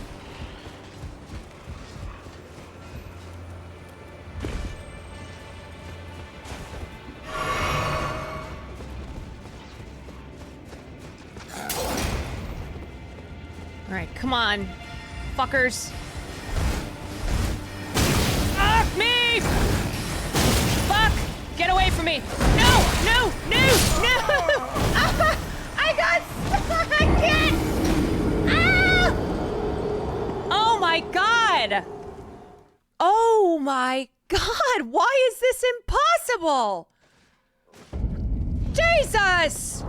All right, come on, fuckers. Fuck me! Fuck! Get away from me! No! No! No! No! I got stuck! I can't! Ah! Oh my god! Oh my god! Why is this impossible? Jesus!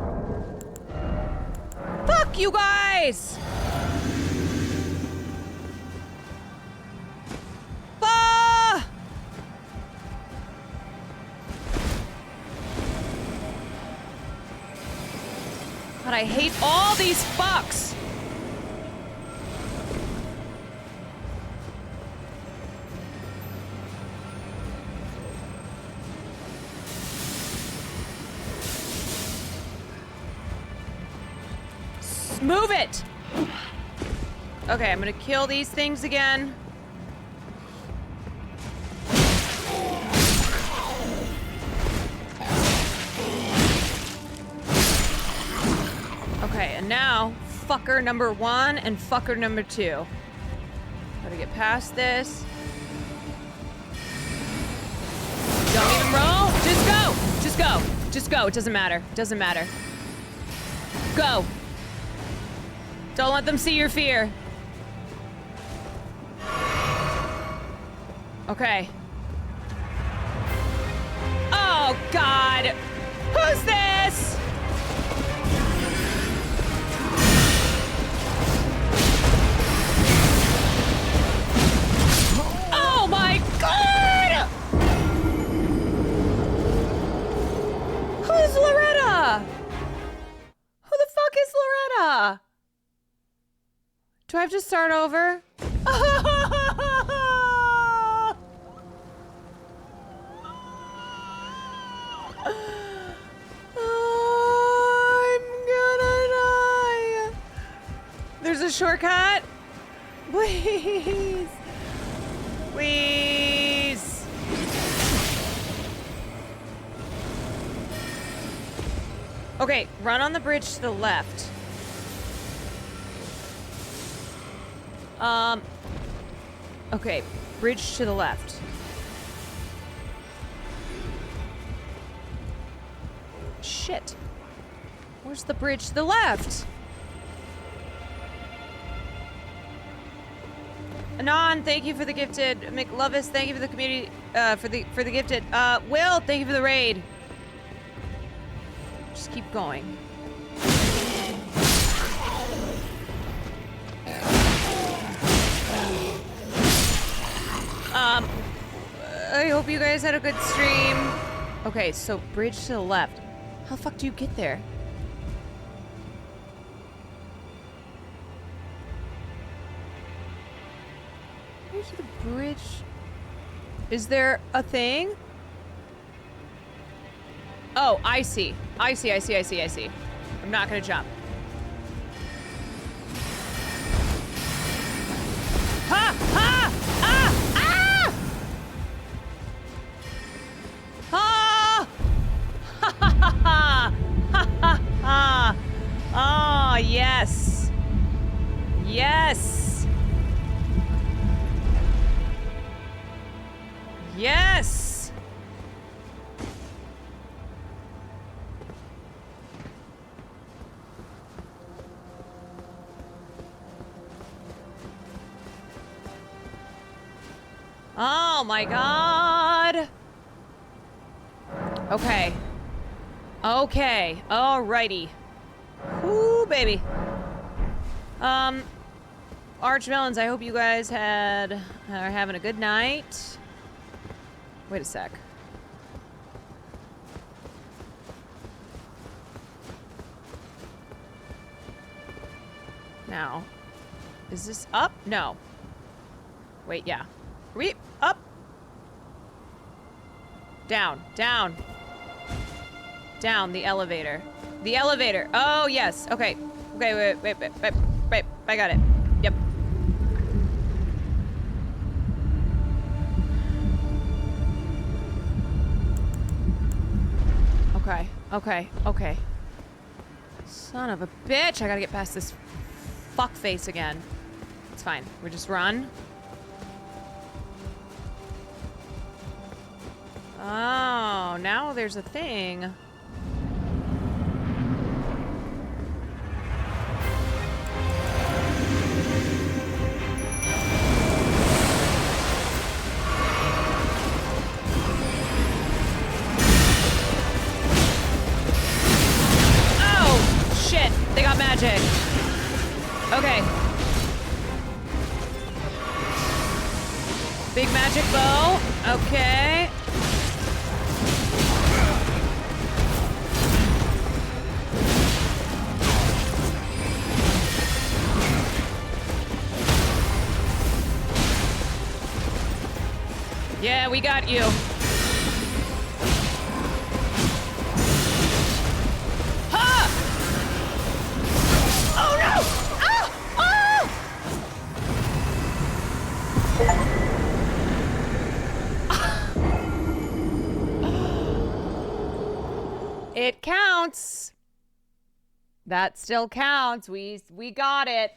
Fuck you guys! Ah! God, I hate all these fucks! Move it! Okay, I'm gonna kill these things again. Okay, and now, fucker number 1 and fucker number 2. Gotta get past this. Don't even roll. Just go. Just go. Just go. It doesn't matter. Doesn't matter. Go. Don't let them see your fear. Okay. Oh, God. Who's this? Oh, my God! Who's Loretta? Who the fuck is Loretta? Do I have to start over? I'm gonna die. There's a shortcut? Please. Please. Okay, run on the bridge to the left. Okay, bridge to the left. Shit. Where's the bridge to the left? Anon, thank you for the gifted. McLovis, thank you for the community, for the gifted. Will, thank you for the raid. Just keep going. I hope you guys had a good stream. Okay, so bridge to the left. How the fuck do you get there? Where's the bridge? Is there a thing? Oh, I see. I see. I'm not gonna jump. Ha! Ha! Ah! Ah! Ha! Ha ha ha ha! Ha ha ha! Ah, yes. Yes. Yes. Oh my god. Okay. Okay. Alrighty. Woo, baby. Archmelons, I hope you guys are having a good night. Wait a sec. Now, is this up? No. Wait, yeah. Up. Down. Down. Down, the elevator. The elevator. Oh, yes. Okay. Okay, wait. I got it. Yep. Okay. Son of a bitch. I gotta get past this fuck face again. It's fine. We just run. Oh, now there's a thing. Oh, shit. They got magic. Okay. Big magic bow. Okay. Yeah, we got you. Ha! Oh no! Ah! Ah! It counts. That still counts. We got it.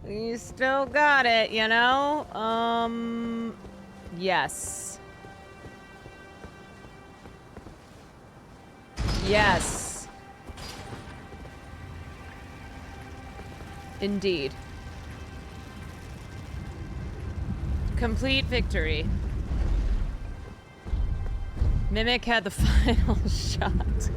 You still got it, you know? Yes. Yes. Indeed. Complete victory. Mimic had the final shot.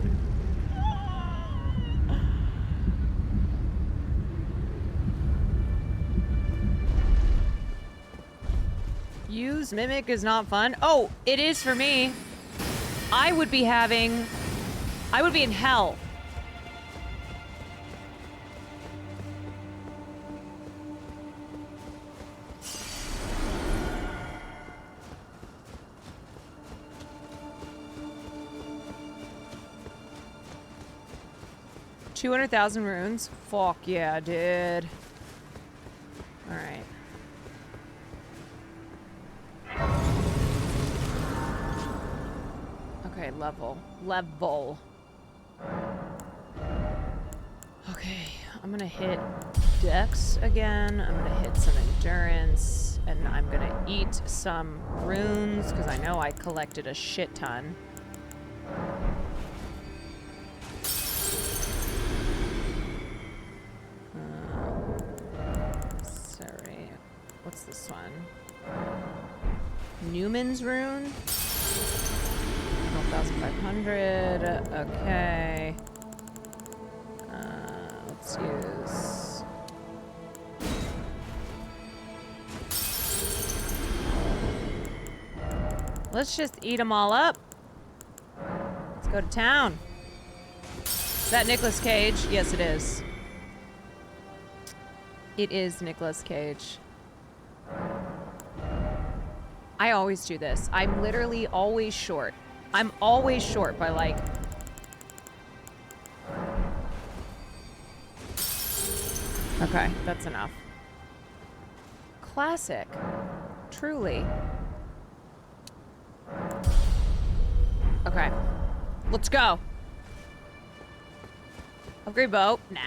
Use Mimic is not fun. Oh, it is for me. I would be in hell. $200,000 runes. Fuck yeah, dude. All right. Okay, level. Okay, I'm gonna hit Dex again. I'm gonna hit some endurance, and I'm gonna eat some runes because I know I collected a shit ton. Sorry, what's this one? Newman's rune. 12,500. Okay. Let's use. Let's just eat them all up. Let's go to town. Is that Nicolas Cage? Yes, it is. It is Nicolas Cage. I always do this. I'm literally always short. I'm always short by like... Okay, that's enough. Classic. Truly. Okay. Let's go. Upgrade bow? Nah.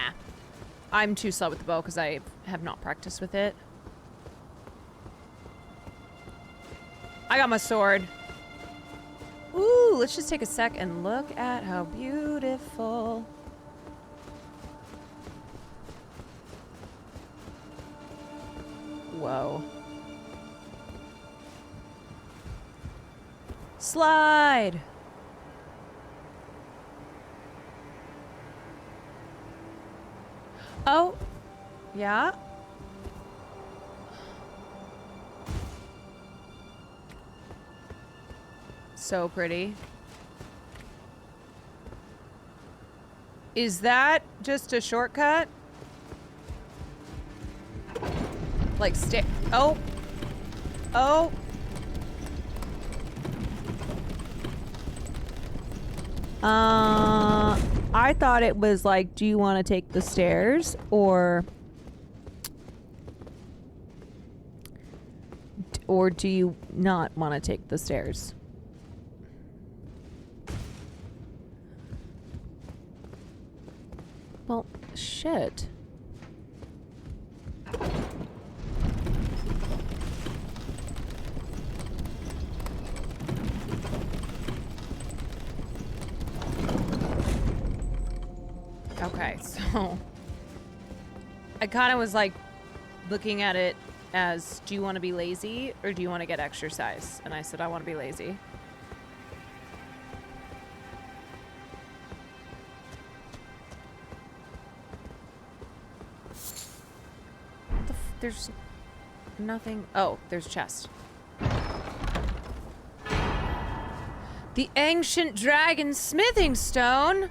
I'm too slow with the bow because I have not practiced with it. I got my sword. Ooh, let's just take a sec and look at how beautiful. Whoa. Slide. Oh. Yeah. So pretty. Is that just a shortcut? Like oh. Oh. I thought it was like, do you want to take the stairs or do you not want to take the stairs? Well, shit. Okay, so I kind of was like looking at it as, do you want to be lazy or do you want to get exercise? And I said, I want to be lazy. There's nothing. Oh, there's a chest. The ancient dragon smithing stone.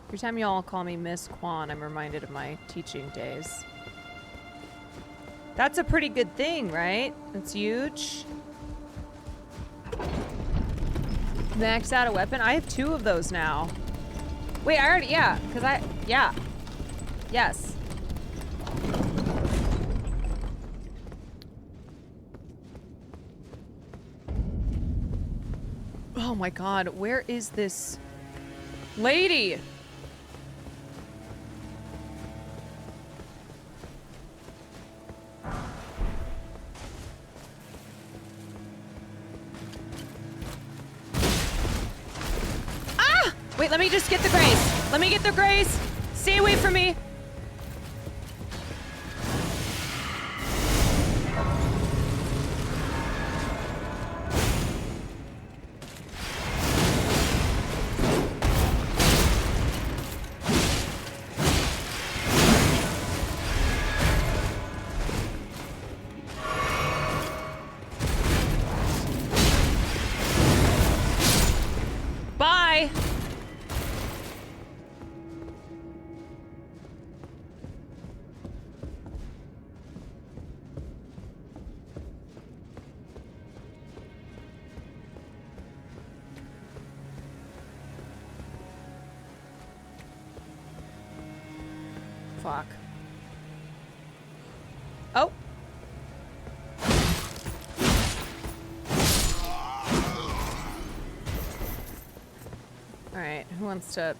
Every time y'all call me Miss Quan, I'm reminded of my teaching days. That's a pretty good thing, right? It's huge. Max out a weapon? I have 2 of those now. Wait, I already, yeah, because yeah. Yes. Oh my god, where is this lady? Wait, let me just get the grace. Let me get the grace. Stay away from me. Bye. fuck. Oh. All right, who wants to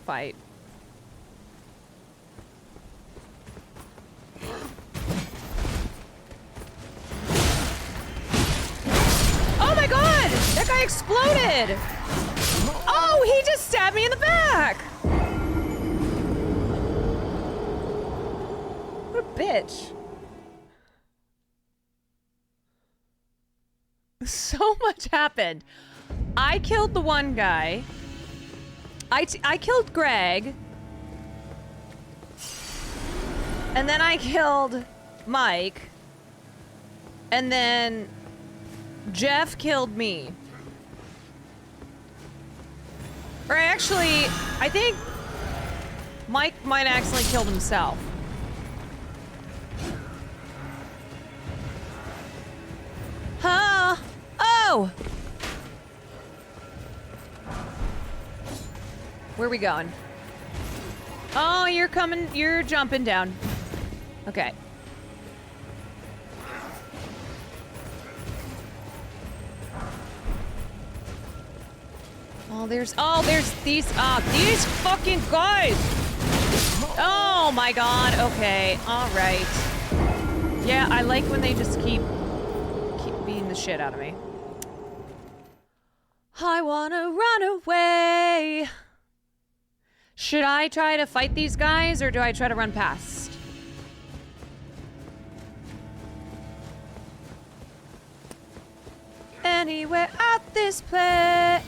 fight? Oh my god! That guy exploded! Oh, he just stabbed me in the back! What a bitch. So much happened. I killed the one guy. I killed Greg. And then I killed Mike. And then Jeff killed me. Or actually, I think Mike might accidentally killed himself. Huh? Oh! Where are we going? Oh, you're coming, you're jumping down. Okay. there's these fucking guys. Oh my god, okay, all right. Yeah, I like when they just keep beating the shit out of me. I wanna run away. Should I try to fight these guys or do I try to run past? Anywhere at this place.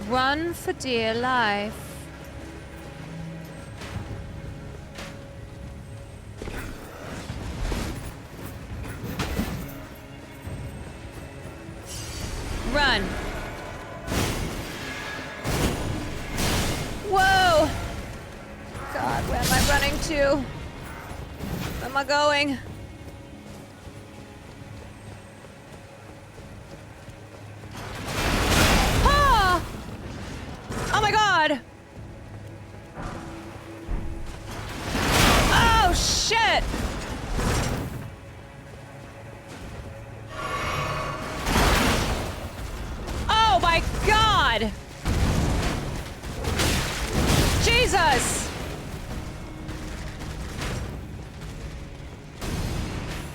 Run for dear life. Run. Whoa! God, where am I running to? Where am I going? Ah! Oh my god! Oh shit! Oh my god! Jesus!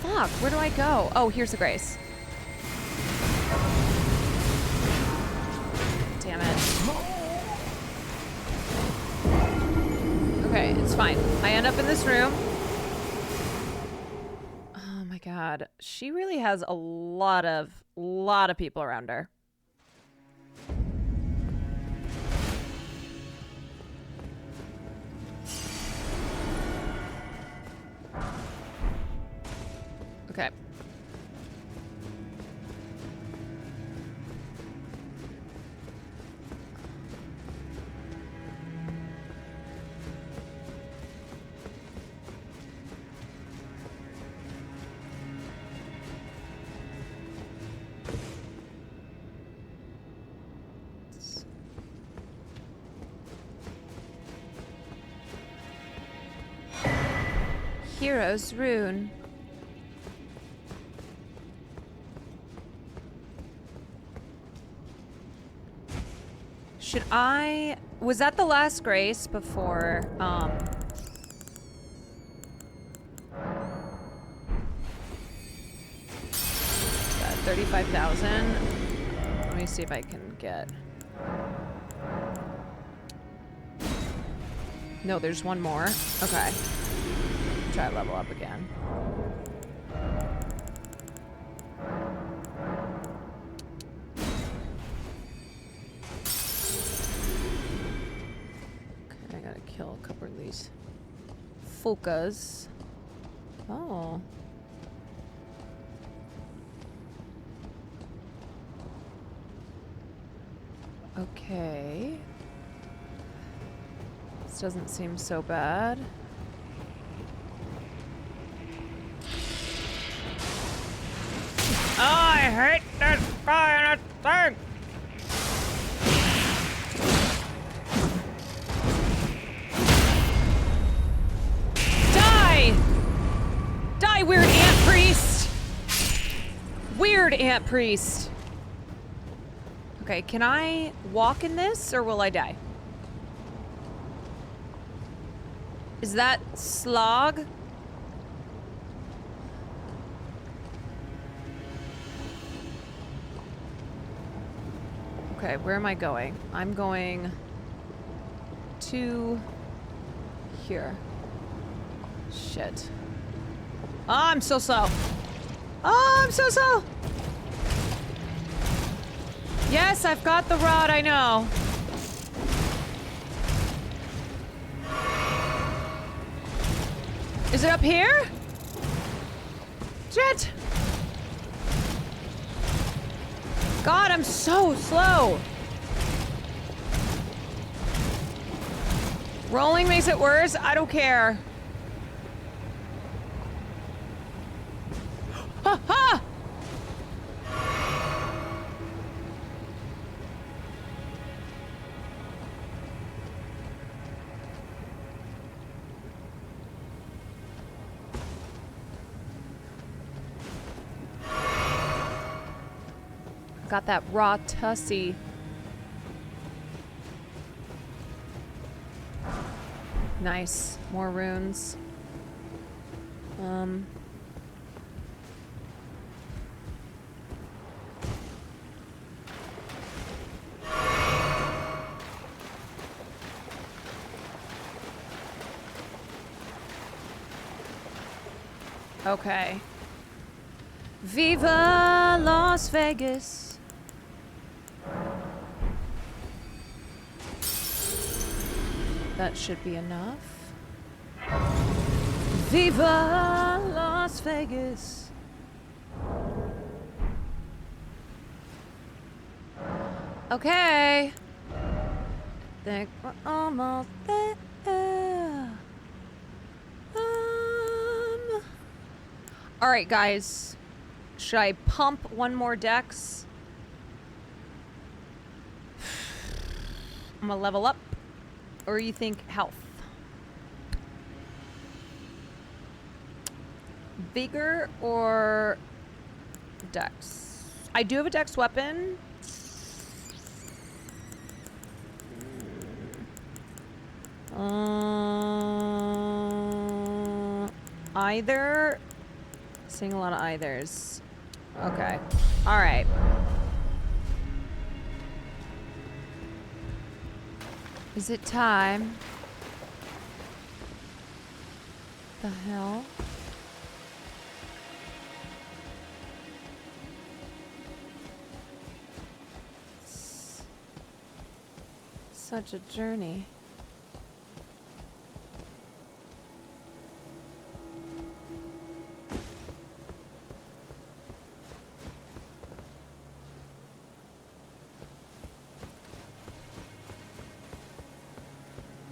Fuck, where do I go? Oh, here's the Grace. Damn it. Okay, it's fine. I end up in this room. Oh my god. She really has a lot of people around her. Okay. Hero's Rune. Should I... Was that the last Grace before, 35,000? Let me see if I can get... No, there's one more. Okay. Try to level up again. Okay, I gotta kill a couple of these Fukas. Oh. Okay. This doesn't seem so bad. Oh, I hate this guy and this thing! weird ant priest. Okay, can I walk in this or will I die? Is that slog? Okay, where am I going? I'm going to here. Shit. Oh, I'm so slow. Oh, I'm so slow. Yes, I've got the rod, I know. Is it up here? Shit. God, I'm so slow. Rolling makes it worse. I don't care. Ha ha! Got that raw tussy. Nice. More runes. Okay. Viva Las Vegas. That should be enough. Viva Las Vegas. Okay. I think we're almost there. All right, guys. Should I pump one more dex? I'm gonna level up. Or you think health? Vigor or dex? I do have a dex weapon. Either. Seeing a lot of eithers. Okay. All right. Is it time? The hell? Such a journey.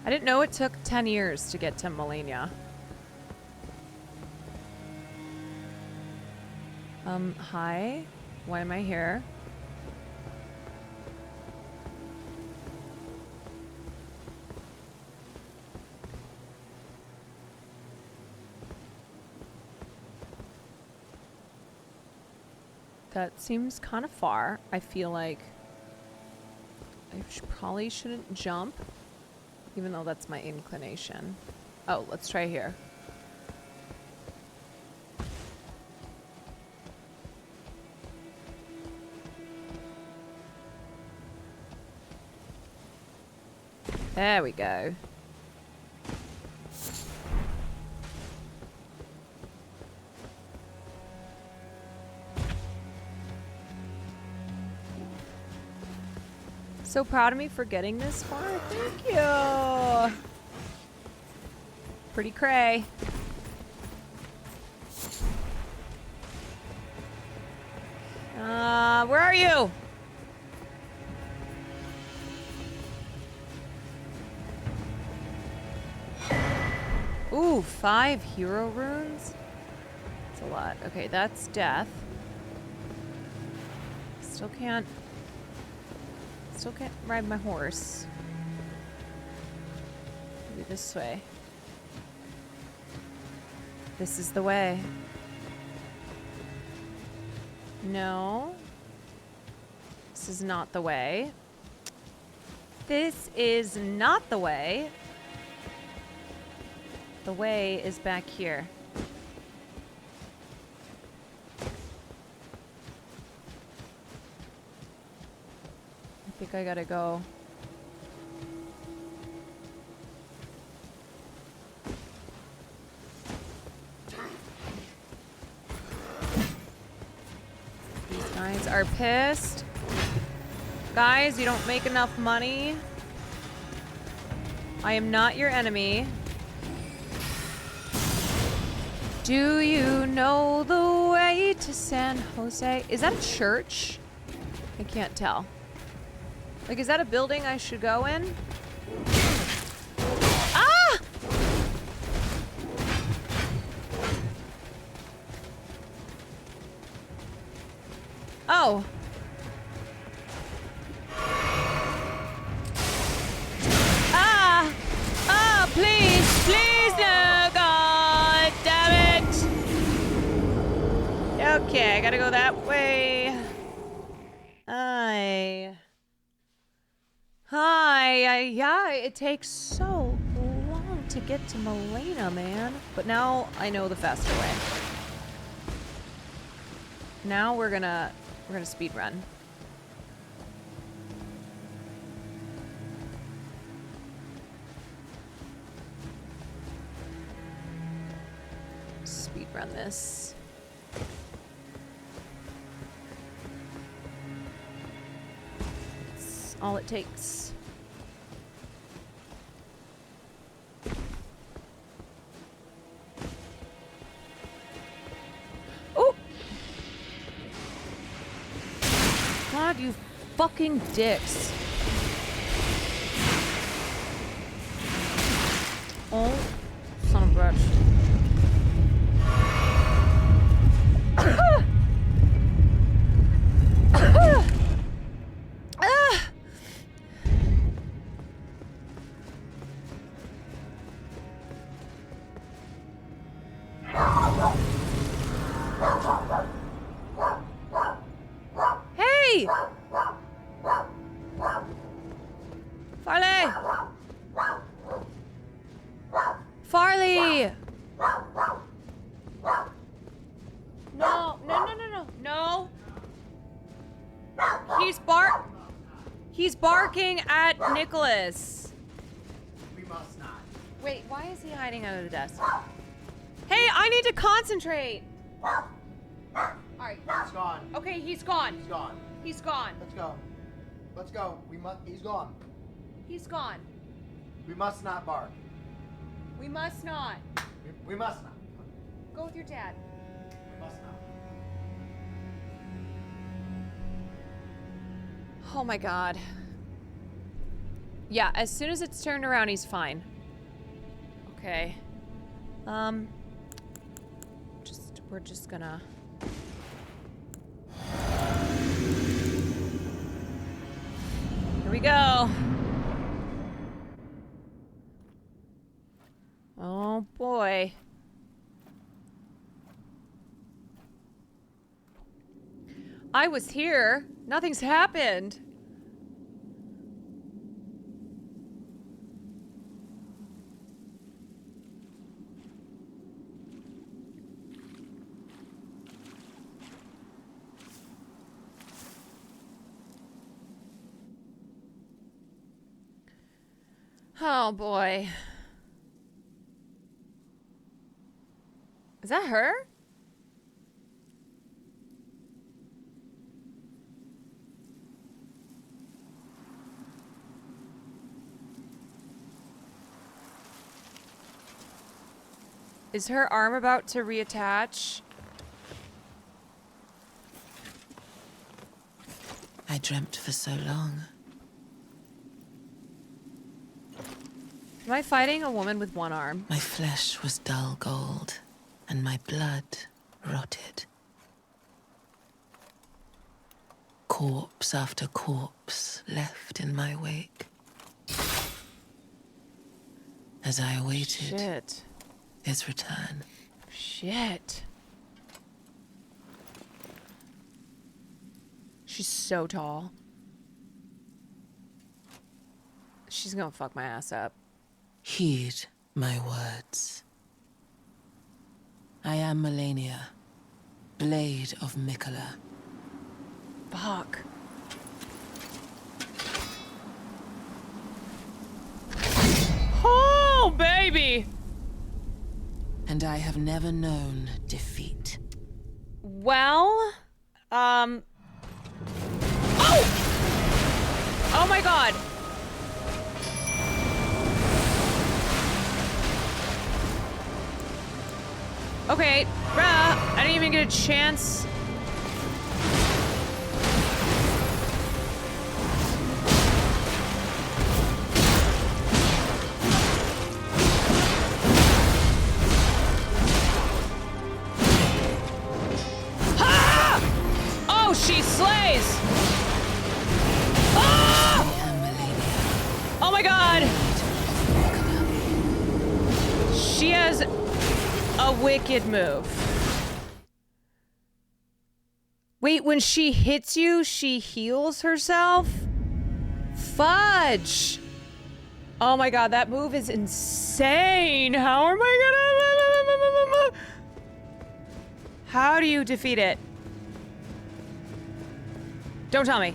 I didn't know it took 10 years to get to Melania. Hi. Why am I here? That seems kind of far. I feel like I probably shouldn't jump. Even though that's my inclination. Oh, let's try here. There we go. So proud of me for getting this far. Thank you. Pretty cray. Where are you? Ooh, 5 hero runes? That's a lot. Okay, that's death. Still can't ride my horse. Maybe this way. This is the way. No. This is not the way. This is not the way. The way is back here. I think I gotta go. These guys are pissed. Guys, you don't make enough money. I am not your enemy. Do you know the way to San Jose? Is that a church? I can't tell. Like, is that a building I should go in? Ah! Oh. Ah! Ah, please, please, no, God damn it. Okay, I gotta go that way. Hi, it takes so long to get to Milena, man. But now I know the faster way. Now we're gonna speed run. Speed run this. It's all it takes. Oh! God, you fucking dicks. Oh, son of a bitch. Hey! Farley! Farley! No. He's barking at Nicholas. We must not. Wait, why is he hiding under the desk? Hey, I need to concentrate. Alright. He's gone. Okay, he's gone. He's gone. He's gone. Let's go. Let's go. He's gone. He's gone. We must not bark. We must not. We must not. Go with your dad. We must not. Oh my god. Yeah, as soon as it's turned around, he's fine. Okay. We're just gonna... Here we go. Oh boy. I was here. Nothing's happened. Oh boy. Is that her? Is her arm about to reattach? I dreamt for so long. Am I fighting a woman with one arm? My flesh was dull gold, and my blood rotted. Corpse after corpse left in my wake. As I awaited his return. Shit. She's so tall. She's gonna fuck my ass up. Heed my words. I am Melania, Blade of Mikola. Fuck. Oh, baby! And I have never known defeat. Well, Oh! Oh my god! Okay, bruh, I didn't even get a chance. Ha! Oh, she slays! Ah! Oh my god! She has a wicked move. Wait, when she hits you, she heals herself? Fudge! Oh my god, that move is insane! How am I gonna... How do you defeat it? Don't tell me.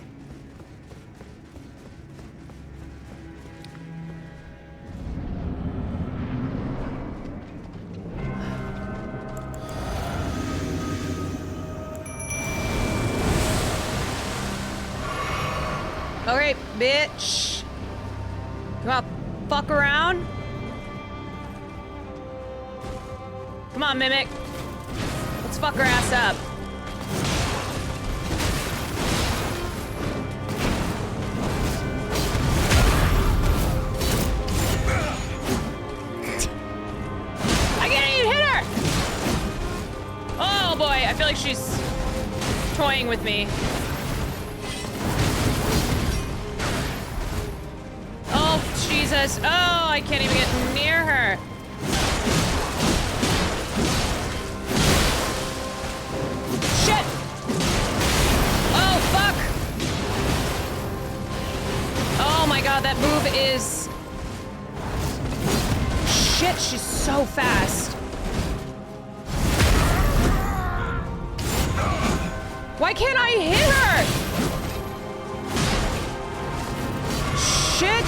Alright, bitch. Come on, fuck around. Come on, Mimic. Let's fuck her ass up. I can't even hit her! Oh boy, I feel like she's toying with me. Oh, Jesus. Oh, I can't even get near her. Shit! Oh, fuck! Oh my god, that move is... Shit, she's so fast. Why can't I hit her? Shit!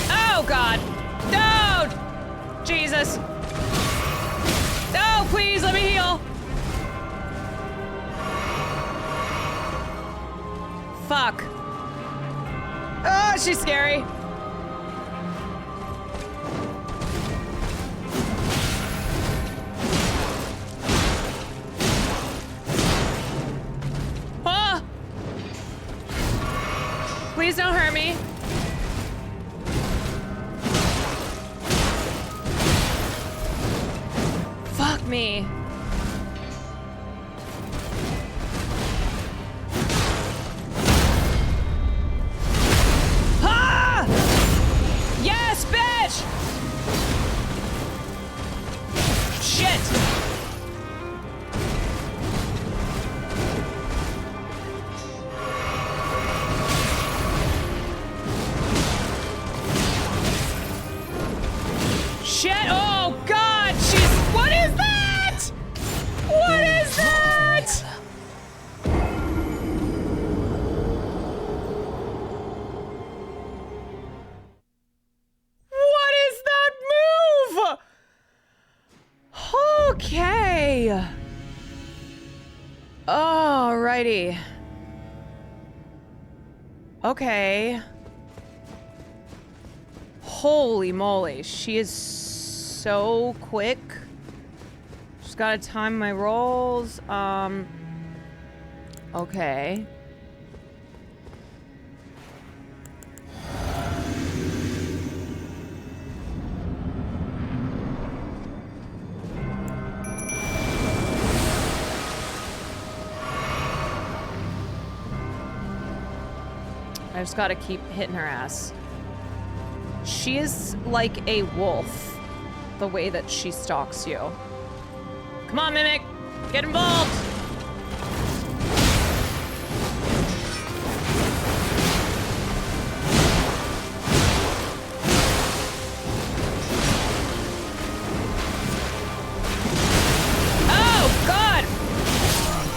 Oh god! No! Jesus! No, please let me heal! Fuck. Oh, she's scary. Oh! Please don't hurt me. Fuck me. Ah! Yes, bitch! Shit! Shit! Oh god! She's... What is that? What is that? What is that move? Okay. Alrighty. Okay. Holy moly, she is so quick. Just gotta time my rolls. Okay. I just gotta keep hitting her ass. She is like a wolf, the way that she stalks you. Come on, Mimic! Get involved. Oh, God.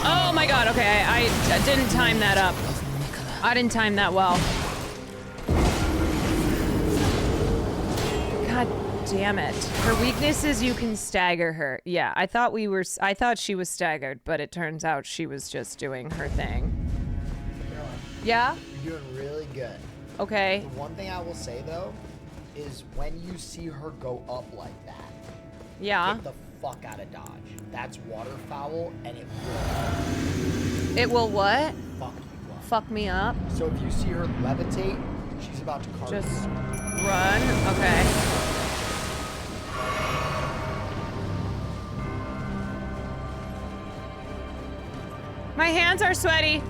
Oh, my God. Okay, I didn't time that up. I didn't time that well. God damn it. Her weakness is you can stagger her. Yeah, I thought she was staggered, but it turns out she was just doing her thing. Yeah? You're doing really good. Okay. The one thing I will say though is when you see her go up like that, yeah, get the fuck out of Dodge. That's waterfowl, and it will. It will what? Fuck you up. Fuck me up. So if you see her levitate, she's about to carve. Just run. Okay. My hands are sweaty.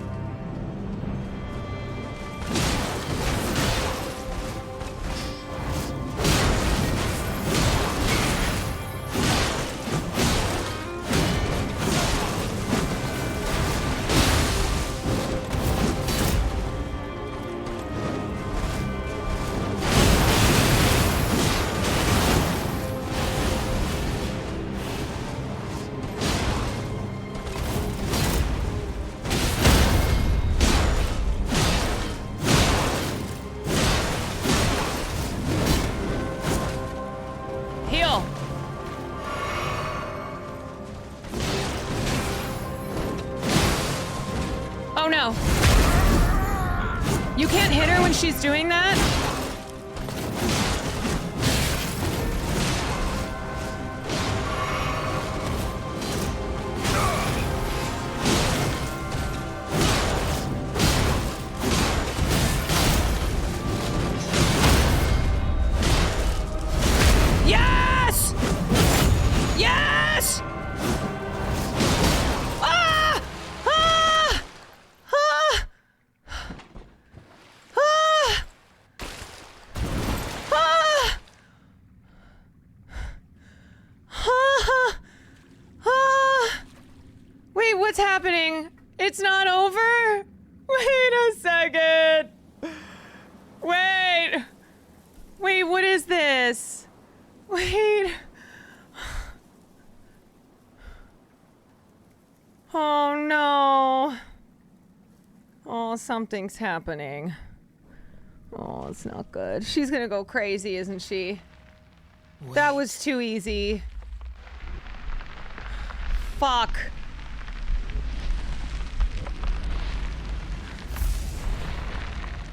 Heal. Oh no. You can't hit her when she's doing that? Yes! Yes! Ah! Ah! Ah! Ah! Ah! Ah! Ah! Wait, what's happening? It's not over? Wait a second. Wait. Wait, what is this? Wait. Oh no. Oh, something's happening. Oh, it's not good. She's gonna go crazy, isn't she? Wait. That was too easy. Fuck.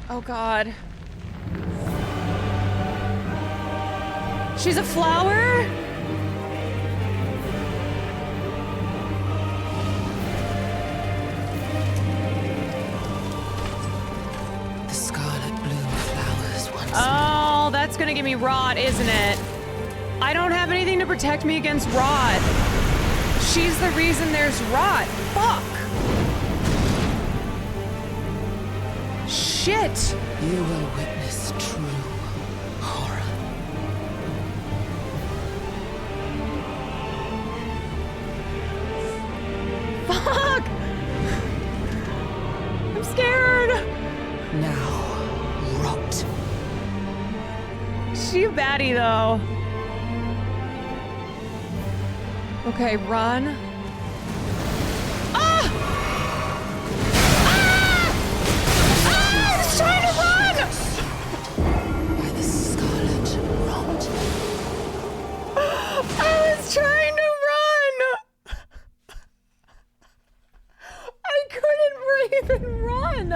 Oh God. She's a flower? The scarlet bloom flowers once. Oh, that's gonna give me rot, isn't it? I don't have anything to protect me against rot. She's the reason there's rot. Fuck. Shit. You will witness true horror. Fuck! I'm scared! Now, rot. She a baddie, though. Okay, run. Ah! Ah! Ah! I was trying to run! By the scarlet rot. I was trying to run! I couldn't even run!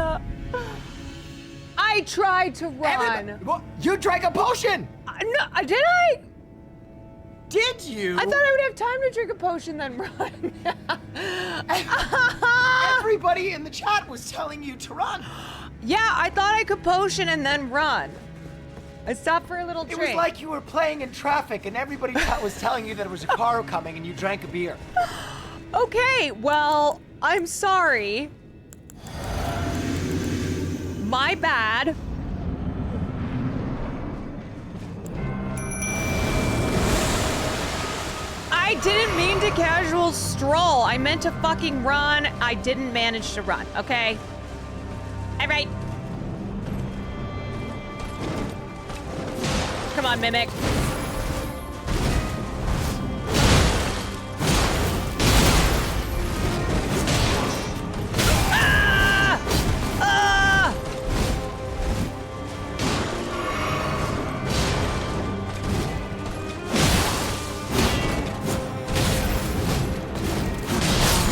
I tried to run. Well, you drank a potion! No, did I? Did you? I thought I would have time to drink a potion then run. Everybody in the chat was telling you to run. Yeah, I thought I could potion and then run. I stopped for a little drink. It was like you were playing in traffic and everybody was telling you that there was a car coming and you drank a beer. Okay, well, I'm sorry. My bad. I I didn't mean to casual stroll. I meant to fucking run. I didn't manage to run, okay? All right. Come on, Mimic. Ah! Ah!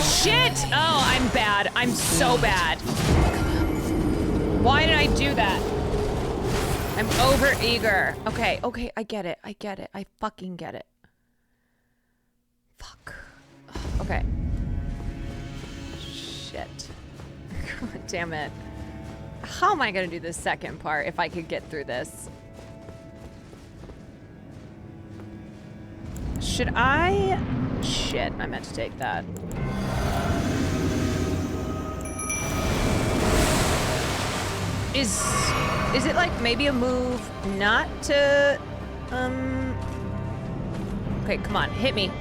Shit! Oh, I'm bad. I'm so bad. Why did I do that? I'm overeager. Okay, okay, I get it. I get it. I fucking get it. Fuck. Okay. Shit. God damn it. How am I gonna do this second part if I could get through this? Should I? Shit, I meant to take that. Is it like maybe a move not to, okay, come on, hit me.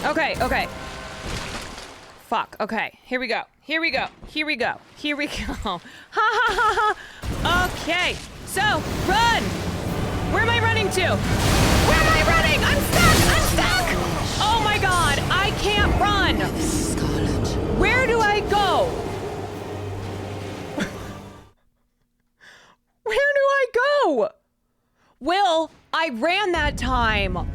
Okay. Okay. Fuck. Okay. Here we go. Here we go. Here we go. Here we go. Ha ha ha ha. Okay. So, run! Where am I running to? Where am I running? I'm stuck! I'm stuck! Oh my god, I can't run! Where do I go? Where do I go? Will, I ran that time.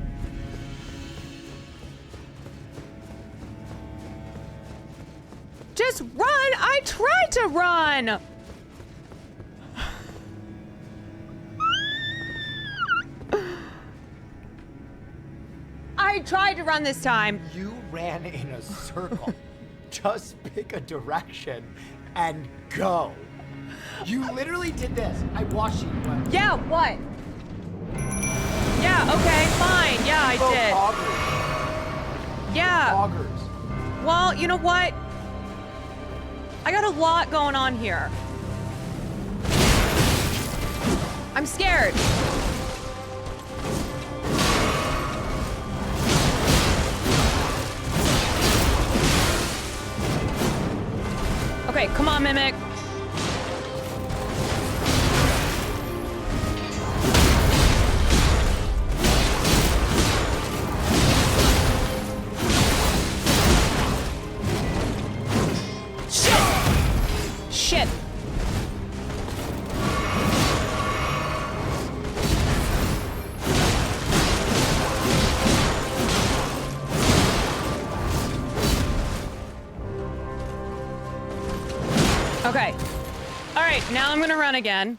Just run! I tried to run! I tried to run this time. You ran in a circle. Just pick a direction and go. You literally did this. I watched you. Yeah, what? Yeah, okay, fine. Yeah, I did. Augers. Yeah. Augers. Well, you know what? I got a lot going on here. I'm scared. Okay, come on, Mimic. Shit! Okay. All right, now I'm gonna run again.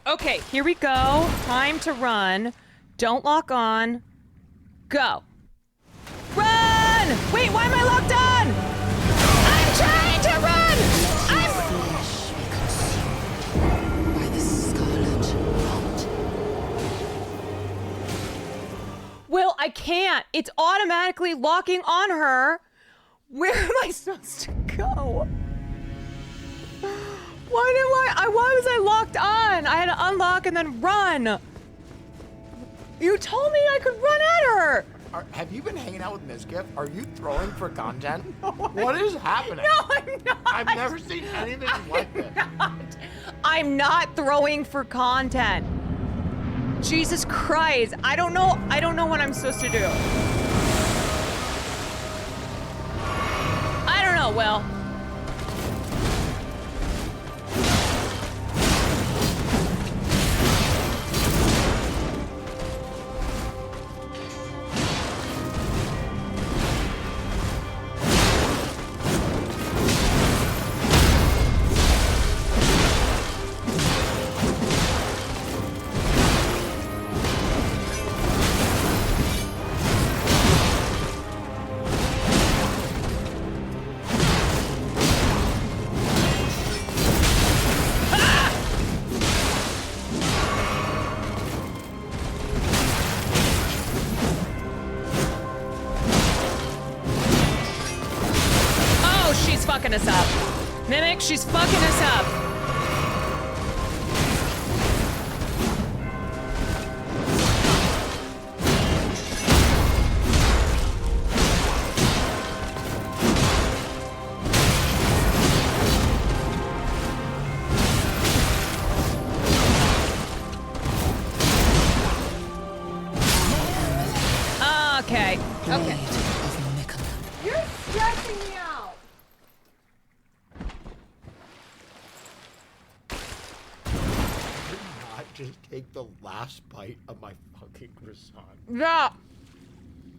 Okay, here we go. Time to run. Don't lock on. Go. Run! Wait, why am I locked on? I'm trying to run! By the scarlet rot. Will, I can't. It's automatically locking on her. Where am I supposed to go? Why was I locked on? I had to unlock and then run. You told me I could run at her. Have you been hanging out with Mizkif? Are you throwing for content? What is happening? No, I'm not. I've never seen anything like this. I'm not throwing for content. Jesus Christ. I don't know what I'm supposed to do. I don't know, Will. fucking us up. Mimic, she's fucking us up. Okay. Okay. You're stressing me out. Did not just take the last bite of my fucking croissant. Yeah.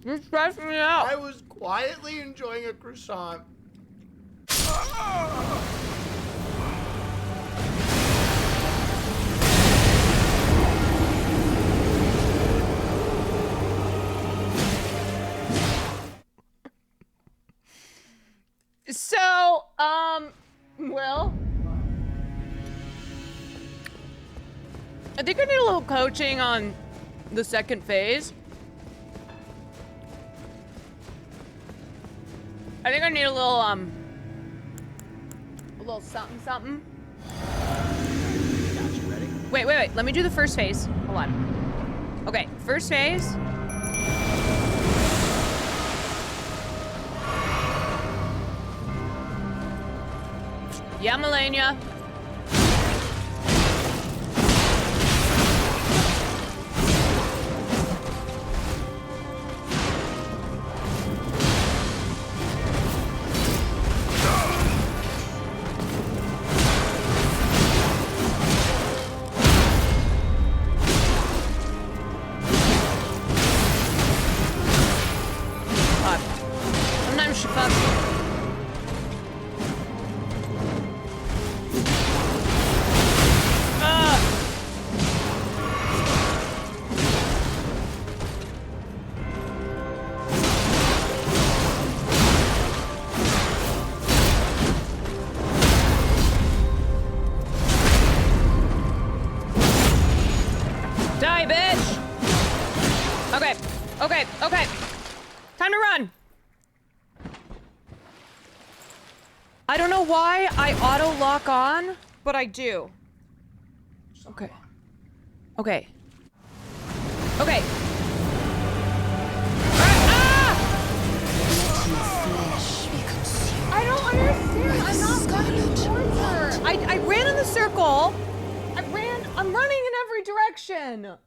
You're stressing me out. I was quietly enjoying a croissant. So, well, I think I need a little coaching on the second phase. I think I need a little something, something. Got you ready? Wait. Let me do the first phase. Hold on. Okay, first phase. Yeah, Melania. Sometimes she fucks. Die, bitch! Okay. Time to run! I don't know why I auto-lock on, but I do. Okay. I don't understand. I'm not running towards her. I ran in the circle. I'm running in every direction.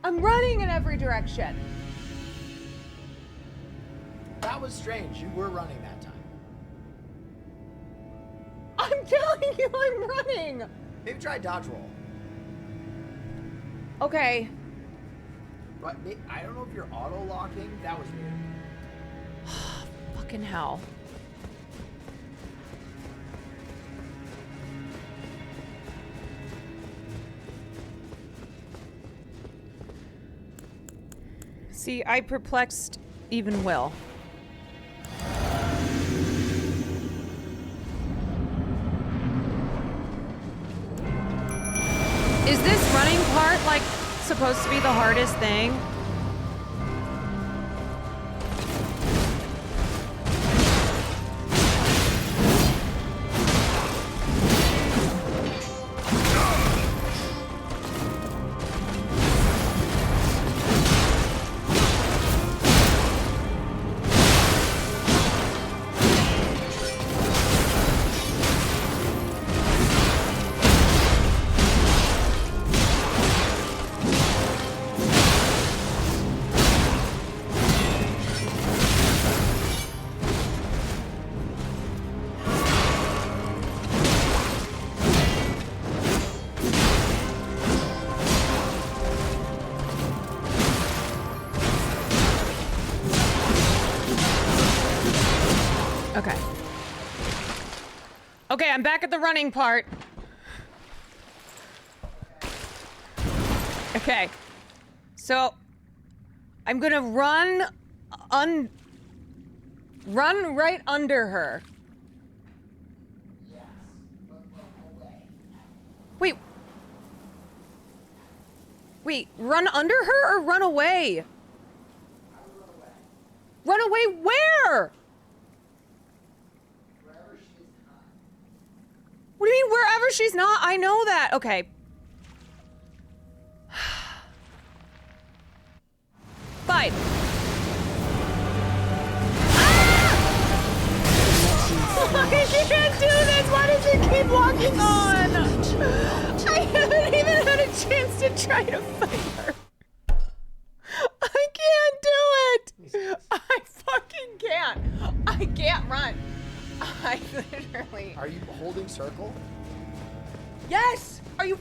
I'm running in every direction. That was strange. You were running that time. I'm telling you, I'm running. Maybe try dodge roll. Okay. But I don't know if you're auto locking. That was weird. Fucking hell. See, I perplexed even Will. Is this running part, like, supposed to be the hardest thing? Okay, I'm back at the running part. Okay. So, I'm gonna run right under her. Wait, run under her or run away? Run the way where? What do you mean wherever she's not? I know that. Okay. Fine. I can't do this. Why does it keep walking on? I haven't even had a chance to try to fight her. I can't do it. I fucking can't. I can't run. I literally. Are you holding circle? Yes. Are you?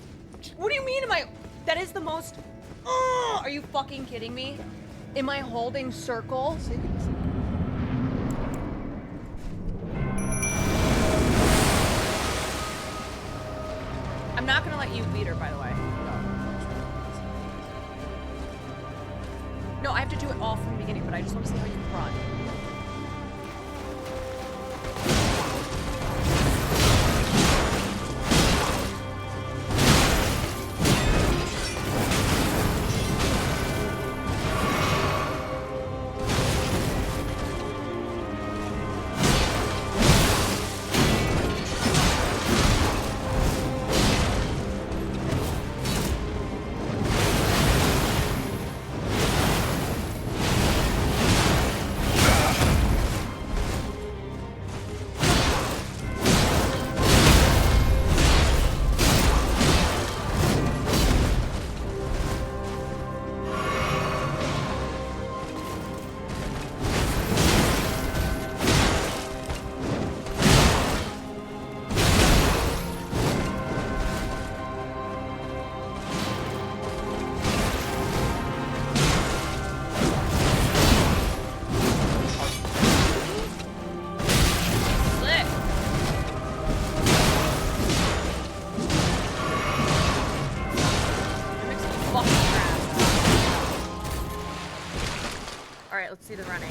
What do you mean? Am I? That is the most. Are you fucking kidding me? Am I holding circle? I'm not gonna let you beat her, by the way. No, I have to do it all from the beginning, but I just want to see how you run. Let's see the running.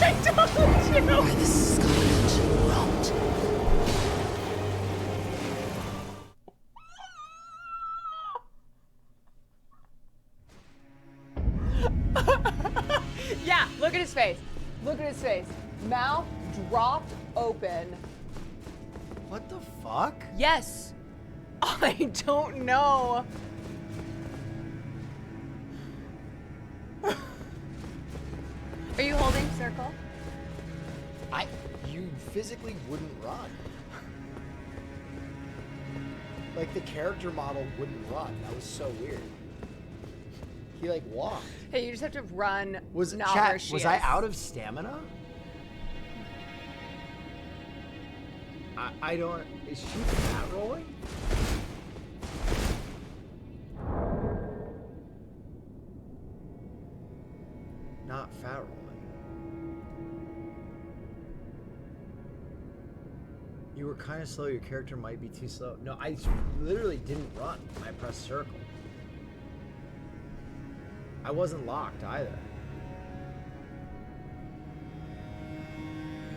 I told you! By the scarlet rot. Yeah, look at his face. Look at his face. Mouth dropped open. What the fuck? Yes. I don't know. Are you holding circle? You physically wouldn't run. Like the character model wouldn't run. That was so weird. He like walked. Hey, you just have to run. Was not where chat? she Was is. I out of stamina? I don't. Is she fat rolling? Not fat rolling. You were kind of slow. Your character might be too slow. No, I literally didn't run. I pressed circle. I wasn't locked either.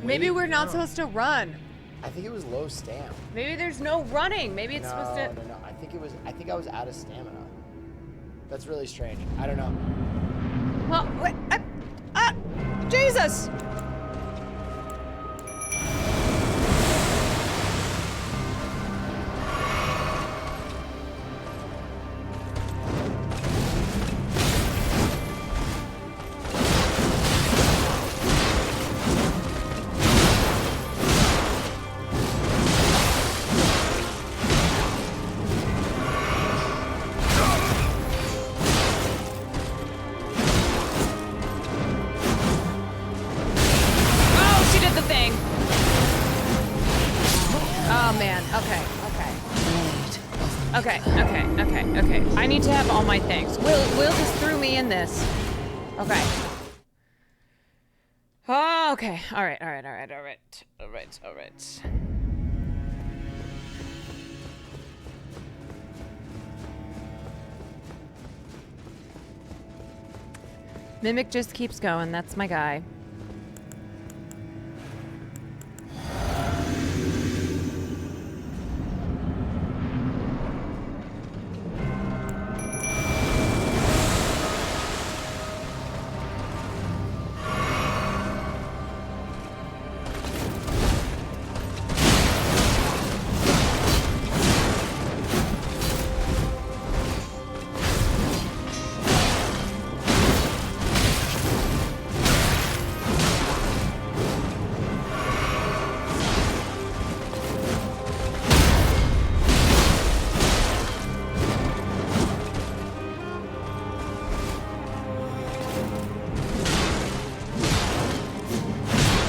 Maybe we're not supposed to run. I think it was low stam. Maybe there's no running. Maybe it's supposed to. No. I think I was out of stamina. That's really strange. I don't know. Well, wait. Jesus! Okay. I need to have all my things. Will just threw me in this. Okay. Oh, okay. All right. Mimic just keeps going. That's my guy.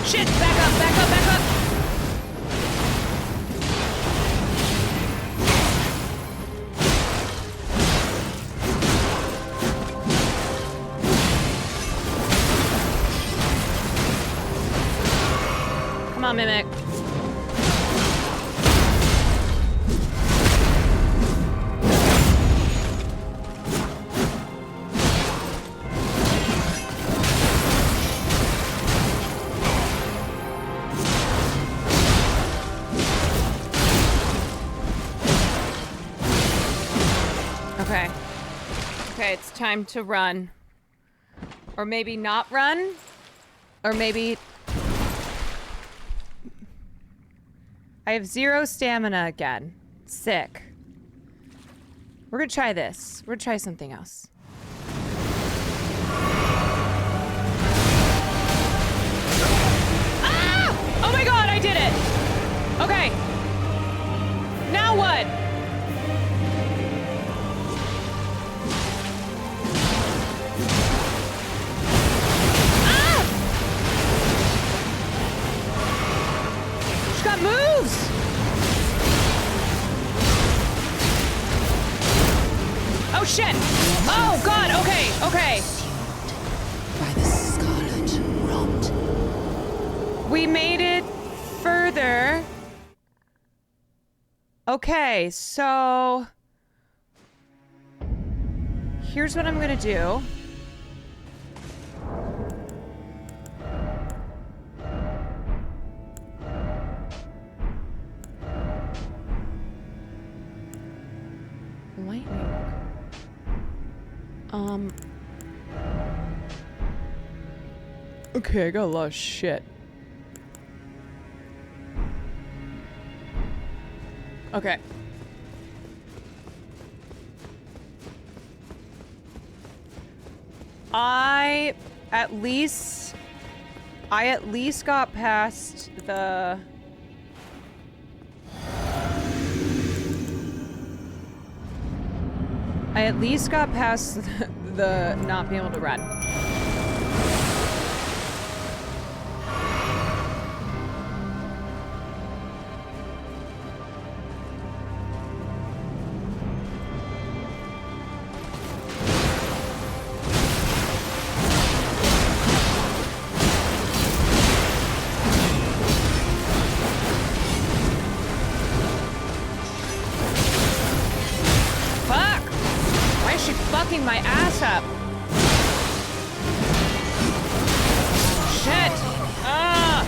Shit! Back up, back up, back up! Come on, Mimic. Okay. Okay, it's time to run. Or maybe not run. Or maybe... I have 0 stamina again. Sick. We're gonna try this. We're gonna try something else. Ah! Oh my god, I did it! Okay. Now what? Got moves! Oh shit! Oh god, okay, okay. By the scarlet rot. We made it further. Okay, so... Here's what I'm gonna do. Lightning. Okay, I got a lot of shit. Okay. I at least got past the... I at least got past the not being able to run. My ass up. Shit. Ah.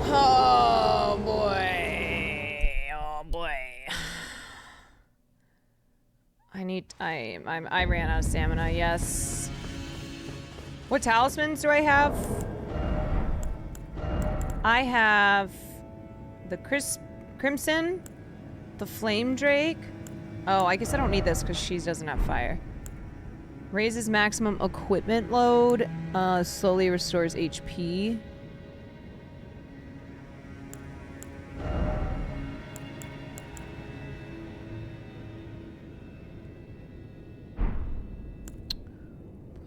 Oh boy. Oh boy. I ran out of stamina. Yes. What talismans do I have? I have the Crimson. The Flame Drake. Oh, I guess I don't need this because she doesn't have fire. Raises maximum equipment load. Slowly restores HP.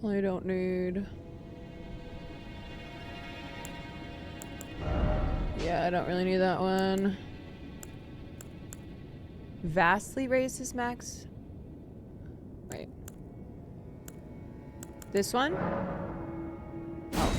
Probably don't need... Yeah, I don't really need that one. Vastly raises max. Wait. This one? Oh.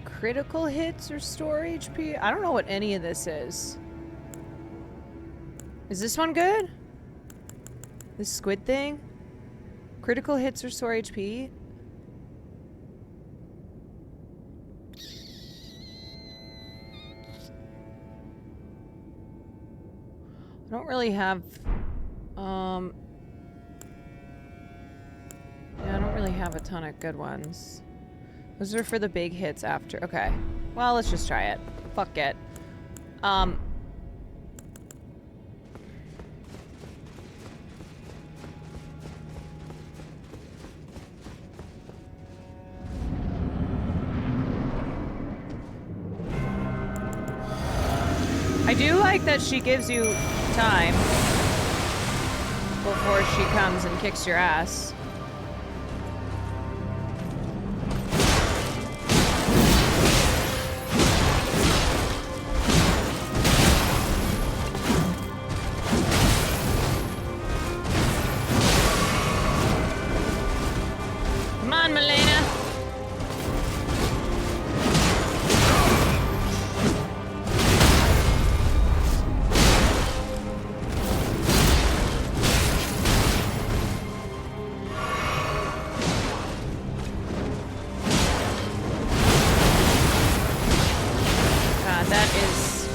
Critical hits restore HP? I don't know what any of this is. Is this one good? This squid thing? Critical hits restore HP? I don't really have, yeah, I don't really have a ton of good ones. Those are for the big hits after. Okay. Well, let's just try it. Fuck it. I do like that she gives you time before she comes and kicks your ass. Come on, Milena. God, that is...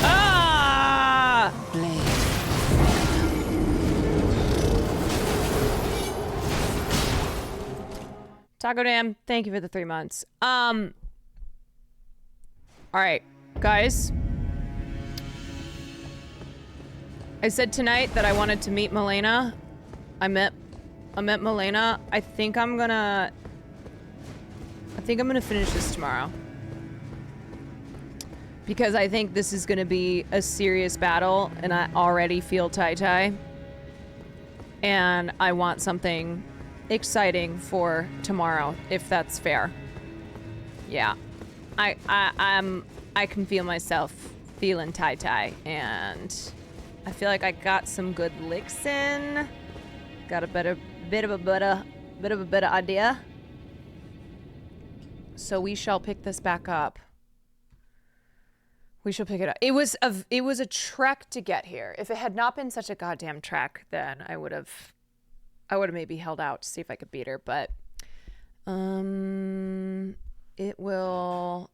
Ah! Taco Dam, thank you for the 3 months. All right, guys. I said tonight that I wanted to meet Milena. I met Milena. I think I'm gonna finish this tomorrow. Because I think this is gonna be a serious battle, and I already feel tie-tie. And I want something exciting for tomorrow, if that's fair. Yeah. I can feel myself feeling tie-tie, and I feel like I got some good licks in. Got a bit of a better idea. So we shall pick this back up. We shall pick it up. It was a trek to get here. If it had not been such a goddamn trek, then I would have maybe held out to see if I could beat her, but it will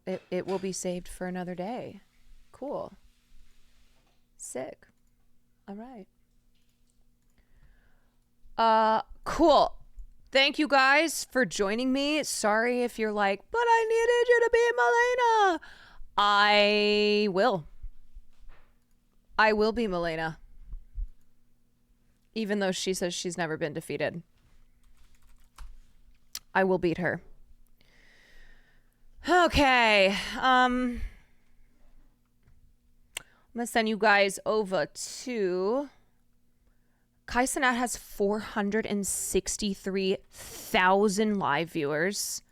be saved for another day. Cool. Sick. All right. Cool. Thank you guys for joining me. Sorry if you're like, but I needed you to be Milena. I will be Milena. Even though she says she's never been defeated. I will beat her. Okay. I'm gonna send you guys over to... Kai Cenat has 463,000 live viewers.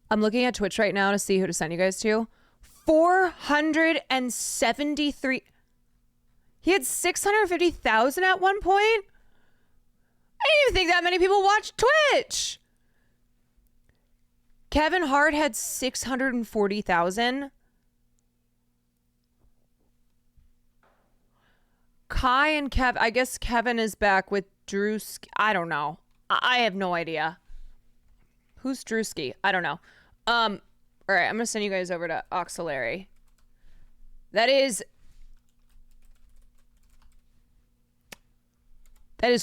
I'm looking at Twitch right now to see who to send you guys to. 473. He had 650,000 at one point. I didn't even think that many people watch Twitch. Kevin Hart had 640,000. Kai and Kev, I guess Kevin is back with Drewski. I don't know. I have no idea. Who's Drewski? I don't know. All right, I'm gonna send you guys over to Auxiliary. That is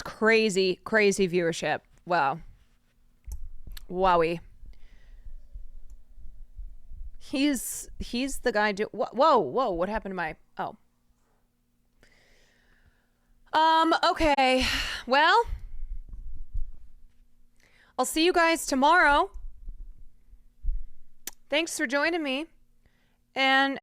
crazy, crazy viewership. Wow. Wowie. He's the guy whoa, what happened to my okay. Well, I'll see you guys tomorrow. Thanks for joining me. And